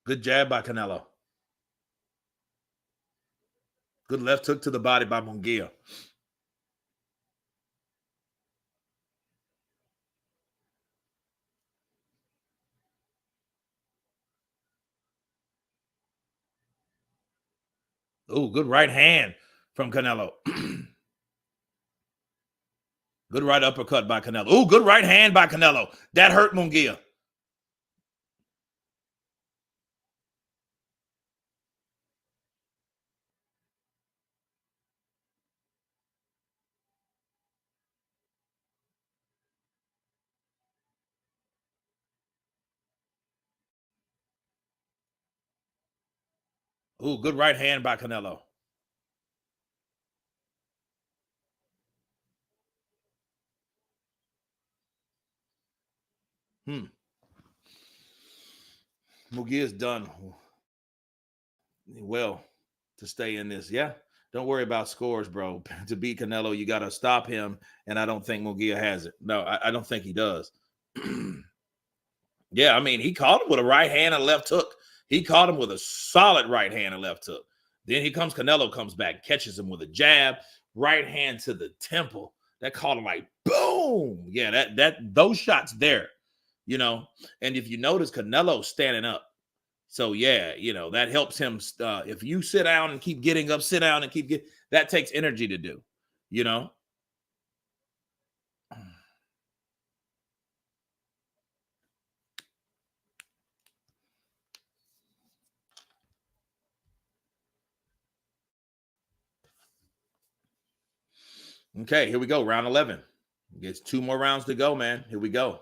Speaker 1: Good jab by Canelo. Good left hook to the body by Munguia. Ooh, good right hand from Canelo. Good right uppercut by Canelo. Ooh, good right hand by Canelo. That hurt Munguia. Ooh, good right hand by Canelo. Munguia's done well to stay in this. Yeah. Don't worry about scores, bro. To beat Canelo, you got to stop him. And I don't think Munguia has it. No, I don't think he does. Yeah, I mean, he caught him with a right hand and left hook. He caught him with a solid right hand and left hook. Then Canelo comes back, catches him with a jab, right hand to the temple. That caught him like boom. Yeah, those shots there, you know. And if you notice, Canelo's standing up. So yeah, you know, that helps him. If you sit down and keep getting up, sit down and keep getting, that takes energy to do, you know. Okay, here we go. Round 11. Gets 2 more rounds to go, man. Here we go.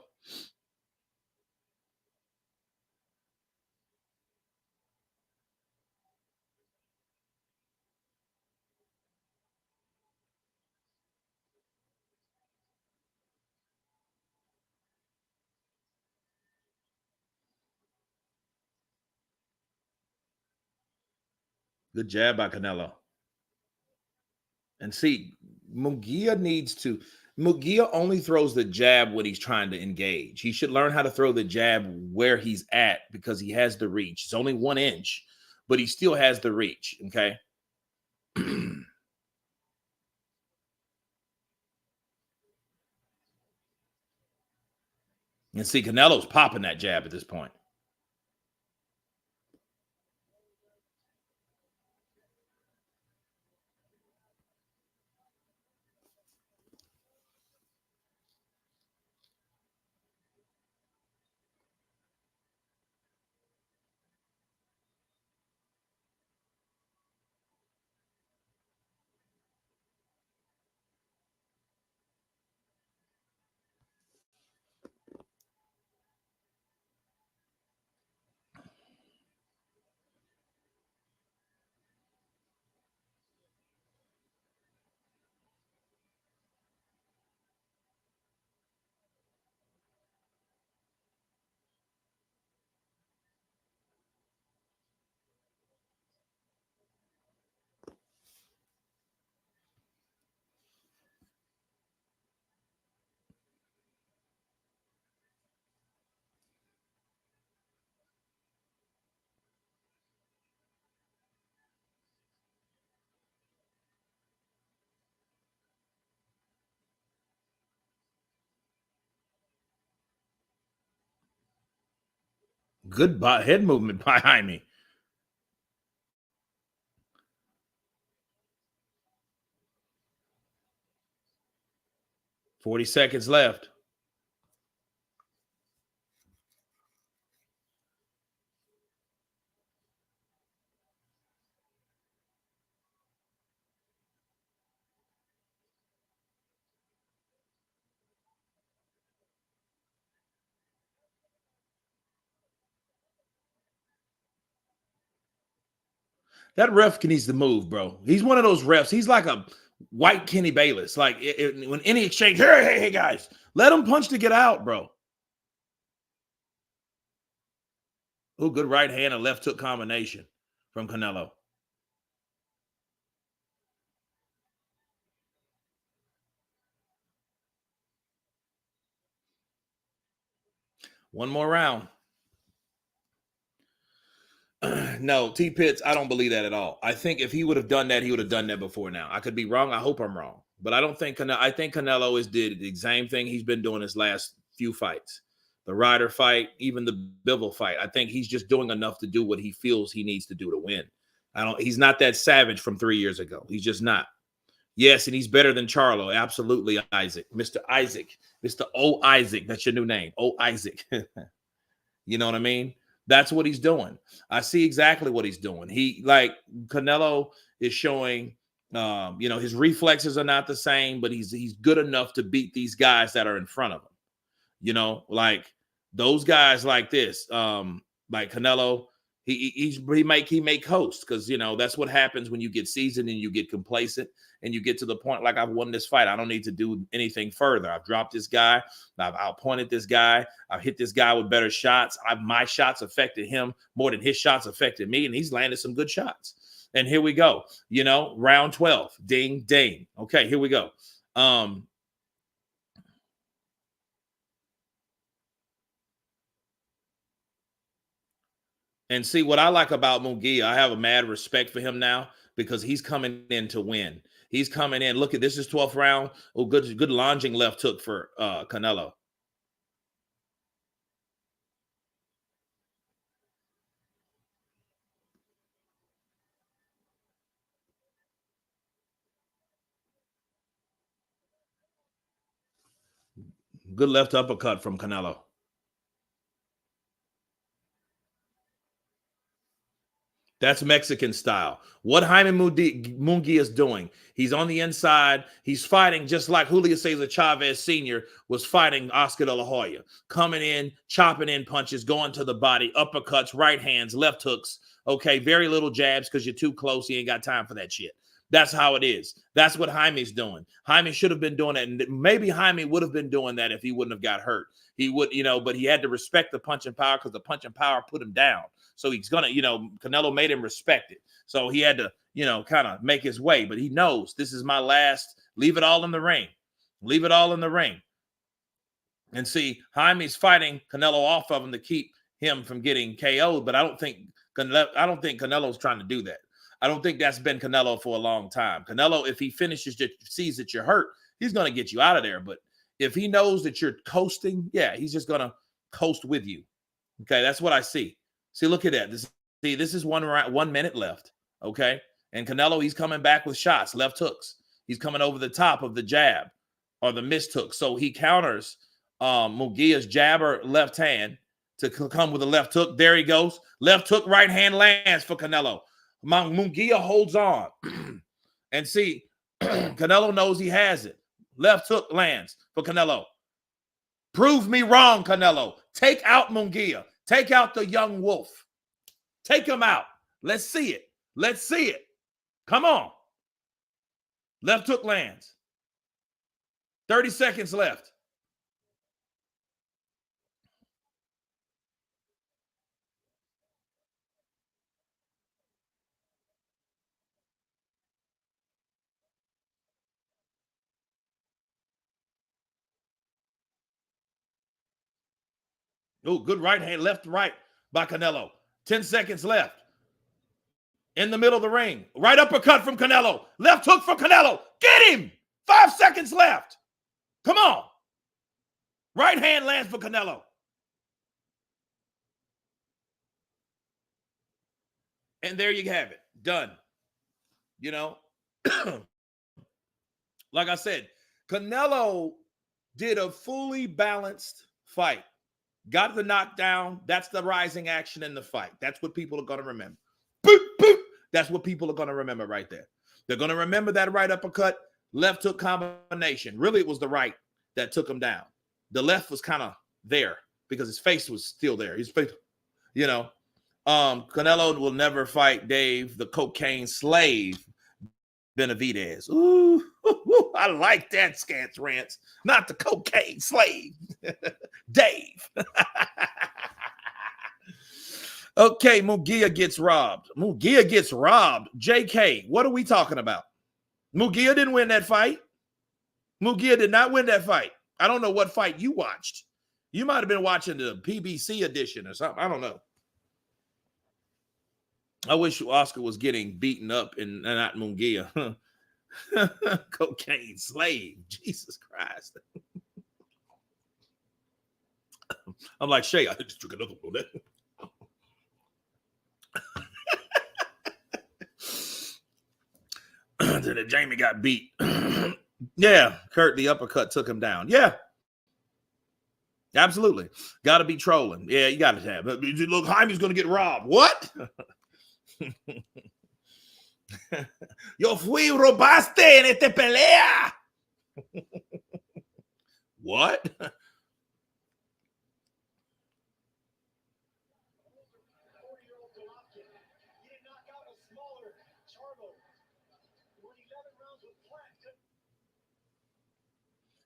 Speaker 1: Good jab by Canelo. And see, Munguia only throws the jab when he's trying to engage. He should learn how to throw the jab where he's at because he has the reach. It's only 1 inch, but he still has the reach, okay? And see, Canelo's popping that jab at this point. Good head movement by Jaime. 40 seconds left. That ref needs to move, bro. He's one of those refs. He's like a white Kenny Bayless. Like when any exchange, hey, guys, let him punch to get out, bro. Oh, good right hand and left hook combination from Canelo. One more round. No, T Pitts, I don't believe that at all. I think if he would have done that, he would have done that before now. I could be wrong. I hope I'm wrong. But I don't think I think Canelo did the same thing he's been doing his last few fights. The Ryder fight, even the Bivol fight. I think he's just doing enough to do what he feels he needs to do to win. He's not that savage from 3 years ago. He's just not. Yes, and he's better than Charlo. Absolutely, Isaac. Mr. Isaac. Mr. O. Isaac. That's your new name. O. Isaac. You know what I mean? That's what he's doing. I see exactly what he's doing. Canelo is showing, his reflexes are not the same, but he's good enough to beat these guys that are in front of him. You know, like those guys like this, like Canelo, He may coast, because that's what happens when you get seasoned and you get complacent and you get to the point like, I've won this fight, I don't need to do anything further. I've dropped this guy, I've outpointed this guy, I've hit this guy with better shots. My shots affected him more than his shots affected me, and he's landed some good shots. And here we go, round 12, ding ding. Okay, here we go. And see, what I like about Munguia, I have a mad respect for him now, because he's coming in to win. He's coming in. Look at this, is 12th round. Oh, good lunging left hook for Canelo. Good left uppercut from Canelo. That's Mexican style. What Jaime Munguia is doing, he's on the inside. He's fighting just like Julio Cesar Chavez Sr. was fighting Oscar De La Hoya. Coming in, chopping in punches, going to the body, uppercuts, right hands, left hooks. Okay, very little jabs, because you're too close. He ain't got time for that shit. That's how it is. That's what Jaime's doing. Jaime should have been doing that. And maybe Jaime would have been doing that if he wouldn't have got hurt. He would, but he had to respect the punch and power, because the punch and power put him down. So he's going to, Canelo made him respect it. So he had to, kind of make his way. But he knows, this is my last. Leave it all in the ring. Leave it all in the ring. And see, Jaime's fighting Canelo off of him to keep him from getting KO'd. But I don't think Canelo's trying to do that. I don't think that's been Canelo for a long time. Canelo, if he finishes, sees that you're hurt, he's going to get you out of there. But if he knows that you're coasting, yeah, he's just going to coast with you. Okay, that's what I see. See, look at that. This is 1 minute left. Okay, and Canelo, he's coming back with shots, left hooks. He's coming over the top of the jab or the missed hook. So he counters Munguia's jab or left hand to come with a left hook. There he goes. Left hook, right hand lands for Canelo. Munguia holds on. And see, Canelo knows he has it. Left hook lands for Canelo. Prove me wrong, Canelo. Take out Munguia. Take out the young wolf. Take him out. Let's see it. Let's see it. Come on. Left hook lands. 30 seconds left. Oh, good right hand, left, right by Canelo. 10 seconds left. In the middle of the ring. Right uppercut from Canelo. Left hook from Canelo. Get him! 5 seconds left. Come on. Right hand lands for Canelo. And there you have it. Done. Like I said, Canelo did a fully balanced fight. Got the knockdown. That's the rising action in the fight. That's what people are going to remember. Boop, boop. That's what people are going to remember right there. They're going to remember that right uppercut, left hook combination. Really, it was the right that took him down. The left was kind of there because his face was still there. His face, Canelo will never fight Dave, the cocaine slave, Benavidez. Ooh, I like that, Scance Rants. Not the cocaine slave, Dave. Okay, Munguia gets robbed. Munguia gets robbed. JK, what are we talking about? Munguia didn't win that fight. Munguia did not win that fight. I don't know what fight you watched. You might have been watching the PBC edition or something. I don't know. I wish Oscar was getting beaten up and not Munguia. Cocaine slave. Jesus Christ. I'm like, Shay, I just took another one. Then Jamie got beat. Yeah, Kurt, the uppercut took him down. Yeah. Absolutely. Got to be trolling. Yeah, you got to have. Look, Jaime's going to get robbed. What? Yo fui robaste en esta pelea. What?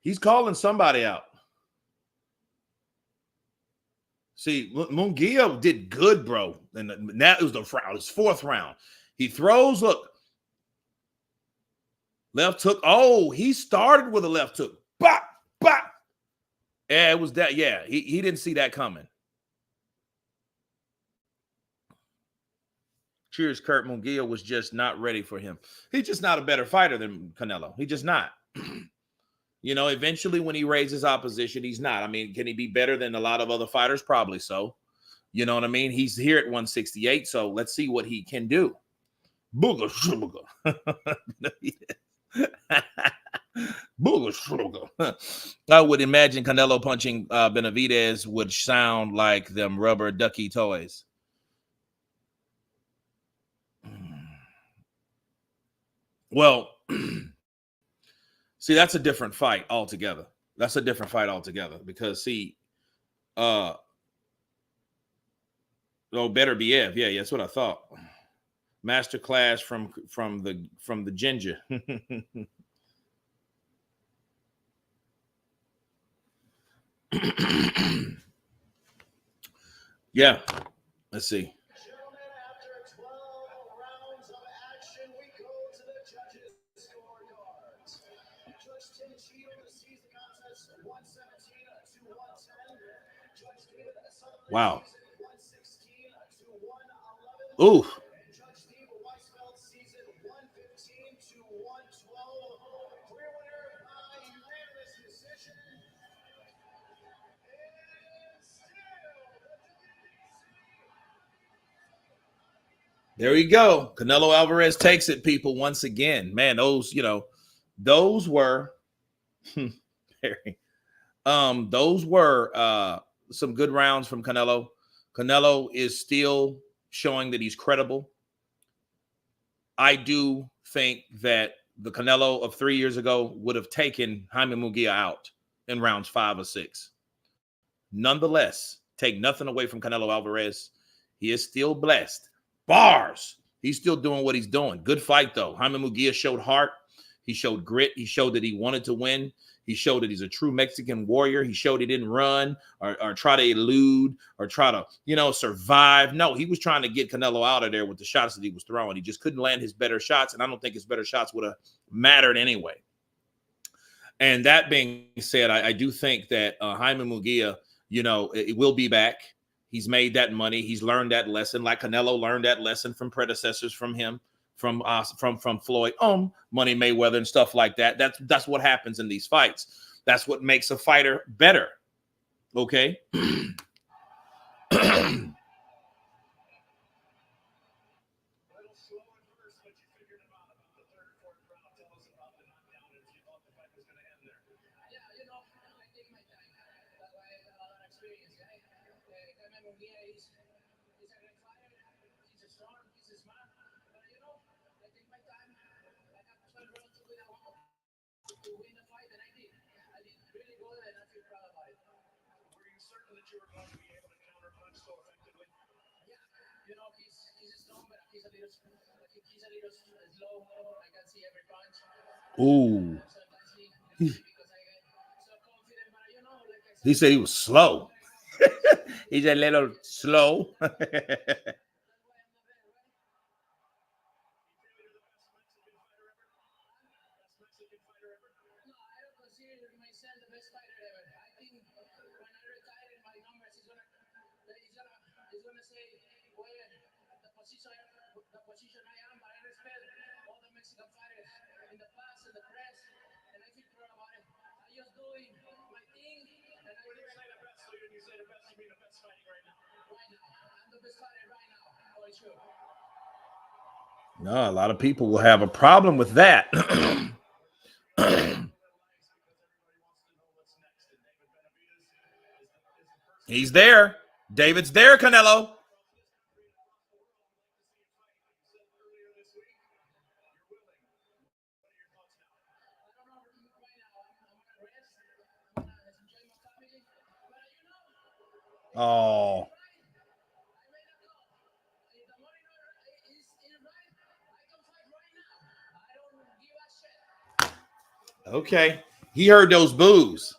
Speaker 1: He's calling somebody out. See, Munguia did good, bro. And now it was his fourth round. He throws, look, left hook. Oh, he started with a left hook. Bop, bop. Yeah, it was that. Yeah, he didn't see that coming. Cheers, Kurt. Munguia was just not ready for him. He's just not a better fighter than Canelo. He's just not. You know, eventually when he raises opposition, he's not. I mean, can he be better than a lot of other fighters? Probably so. You know what I mean? He's here at 168, so let's see what he can do. Booga shuga. Booga shuga. I would imagine Canelo punching Benavidez would sound like them rubber ducky toys. Well, see, that's a different fight altogether. That's a different fight altogether because see, oh, better BF. Yeah, that's what I thought. Masterclass from the ginger. Yeah, let's see. Wow. Ooh. There you go. Canelo Alvarez takes it, people, once again. Man, those were those were some good rounds from Canelo. Canelo is still showing that he's credible. I do think that the Canelo of 3 years ago would have taken Jaime Munguia out in rounds 5 or 6. Nonetheless, take nothing away from Canelo Alvarez. He is still blessed. Bars. He's still doing what he's doing. Good fight, though. Jaime Munguia showed heart. He showed grit. He showed that he wanted to win. He showed that he's a true Mexican warrior. He showed he didn't run or try to elude or try to, survive. No, he was trying to get Canelo out of there with the shots that he was throwing. He just couldn't land his better shots, and I don't think his better shots would have mattered anyway. And that being said, I do think that Jaime Munguia, it will be back. He's made that money. He's learned that lesson, like Canelo learned that lesson from predecessors from him, from Floyd, Money Mayweather and stuff like that. That's what happens in these fights. That's what makes a fighter better. Okay. Ooh. He said he was slow. He's a little slow. No, a lot of people will have a problem with that. He's there. David's there, Canelo. Oh. Okay. He heard those boos.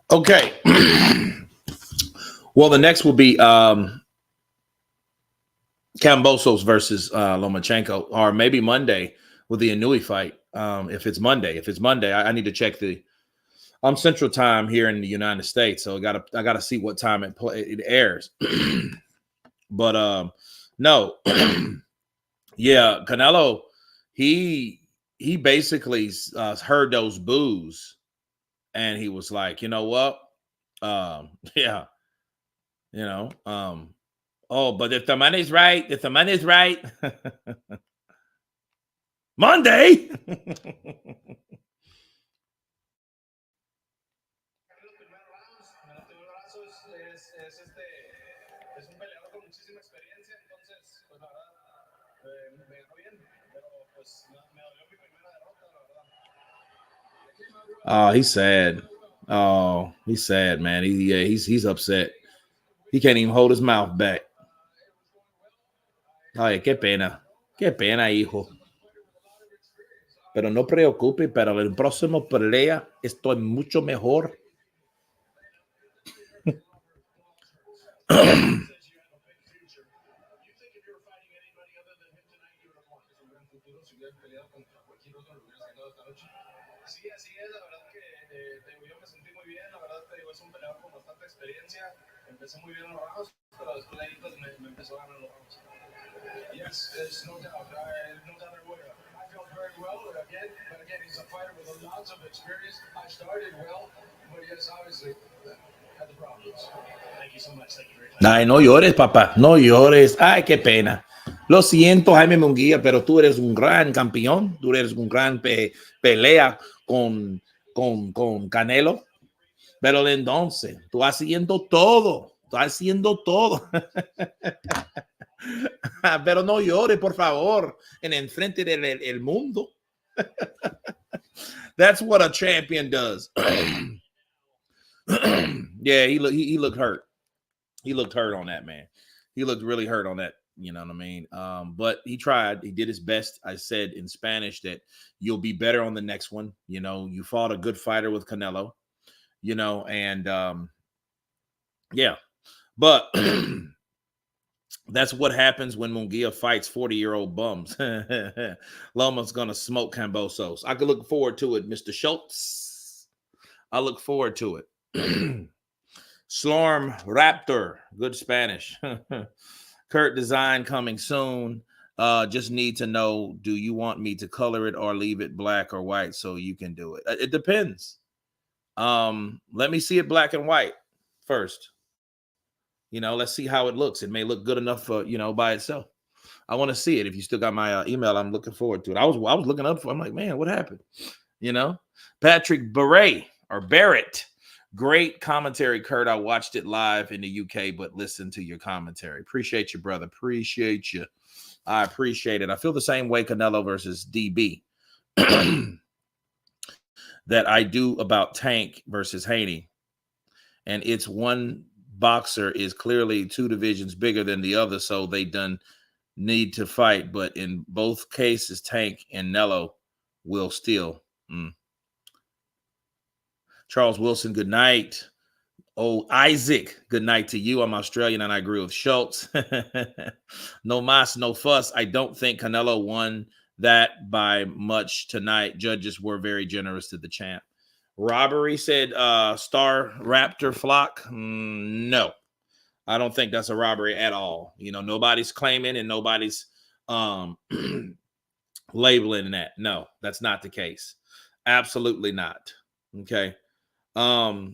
Speaker 1: Okay. Well, the next will be Kambosos versus Lomachenko, or maybe Monday with the Inouye fight. If it's Monday, I need to check the. I'm Central Time here in the United States, so I gotta see what time it airs. But no, yeah, Canelo, he basically heard those boos, and he was like, you know what, yeah, you know, oh, but if the money's right, Monday. Oh, he's sad. Oh, he's sad, man. He's upset. He can't even hold his mouth back. Ay, qué pena, hijo. Pero no preocupe, para el próximo pelea estoy mucho mejor. Ay, no llores, papá, no llores. Ay, qué pena. Lo siento, Jaime Munguia, pero tú eres un gran campeón. Tú eres un gran pelea con Canelo. Pero entonces, tú haciendo todo. Pero no llores, por favor, en el frente del mundo. That's what a champion does. Yeah, he looked hurt. He looked hurt on that, man. He looked really hurt on that. You know what I mean? But he tried. He did his best. I said in Spanish that you'll be better on the next one. You know, you fought a good fighter with Canelo, you know, and yeah. But that's what happens when Munguia fights 40-year-old bums. Loma's going to smoke Kambosos. I could look forward to it, Mr. Schultz. I look forward to it. Slorm Raptor, good Spanish. Kurt Design coming soon. Just need to know, do you want me to color it or leave it black or white so you can do it? It depends. Let me see it black and white first. You know, let's see how it looks. It may look good enough for, you know, by itself. I want to see it. If you still got my email, I'm looking forward to it. I was looking up for. I'm like, man, what happened? You know, Patrick Barrett. Great commentary, Kurt. I watched it live in the UK, but listen to your commentary. Appreciate you, brother. Appreciate you. I appreciate it. I feel the same way Canelo versus DB that I do about Tank versus Haney. And it's one boxer is clearly 2 divisions bigger than the other, so they done need to fight. But in both cases, Tank and Nello will still. Charles Wilson, good night. Oh, Isaac, good night to you. I'm Australian and I agree with Schultz. No mas, no fuss. I don't think Canelo won that by much tonight. Judges were very generous to the champ. Robbery, said Star Raptor Flock. No, I don't think that's a robbery at all. You know, nobody's claiming and nobody's labeling that. No, that's not the case. Absolutely not. Okay. That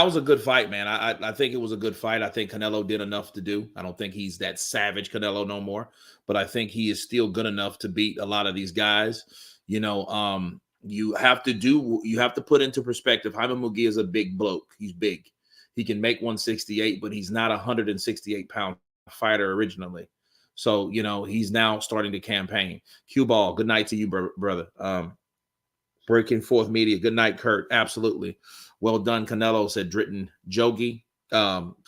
Speaker 1: was a good fight, man. I think it was a good fight. I think Canelo did enough to do. I don't think he's that savage Canelo no more, but I think he is still good enough to beat a lot of these guys. You know, you have to put into perspective. Jaime Munguia is a big bloke. He's big. He can make 168, but he's not a 168-pound fighter originally. So, you know, he's now starting to campaign. Cue Ball, good night to you, brother. Breaking Forth Media, good night, Kurt. Absolutely. Well done, Canelo, said Dritten Jogi.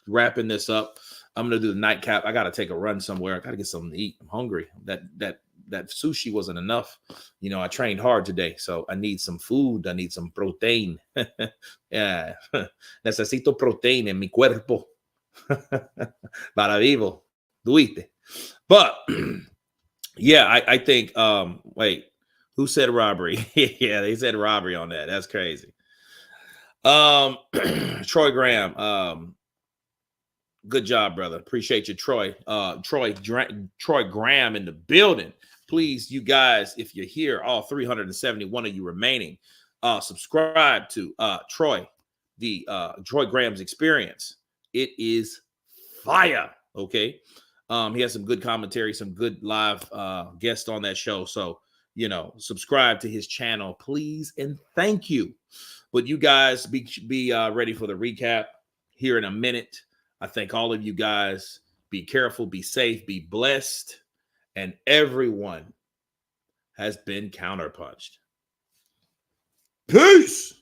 Speaker 1: Wrapping this up. I'm gonna do the nightcap. I gotta take a run somewhere. I gotta get something to eat. I'm hungry. That sushi wasn't enough. You know, I trained hard today, so I need some food. I need some protein. Yeah, necesito protein en mi cuerpo para vivo. Duite. But yeah, I think. Wait, who said robbery? Yeah, they said robbery on that. That's crazy. Troy Graham, good job, brother. Appreciate you, Troy. Troy Graham in the building. Please, you guys, if you're here, all 371 of you remaining, subscribe to Troy Graham's Experience. It is fire. Okay. He has some good commentary, some good live guests on that show. So, you know, subscribe to his channel, please, and thank you. But you guys be ready for the recap here in a minute. I thank all of you guys. Be careful, be safe, be blessed. And everyone has been counterpunched. Peace.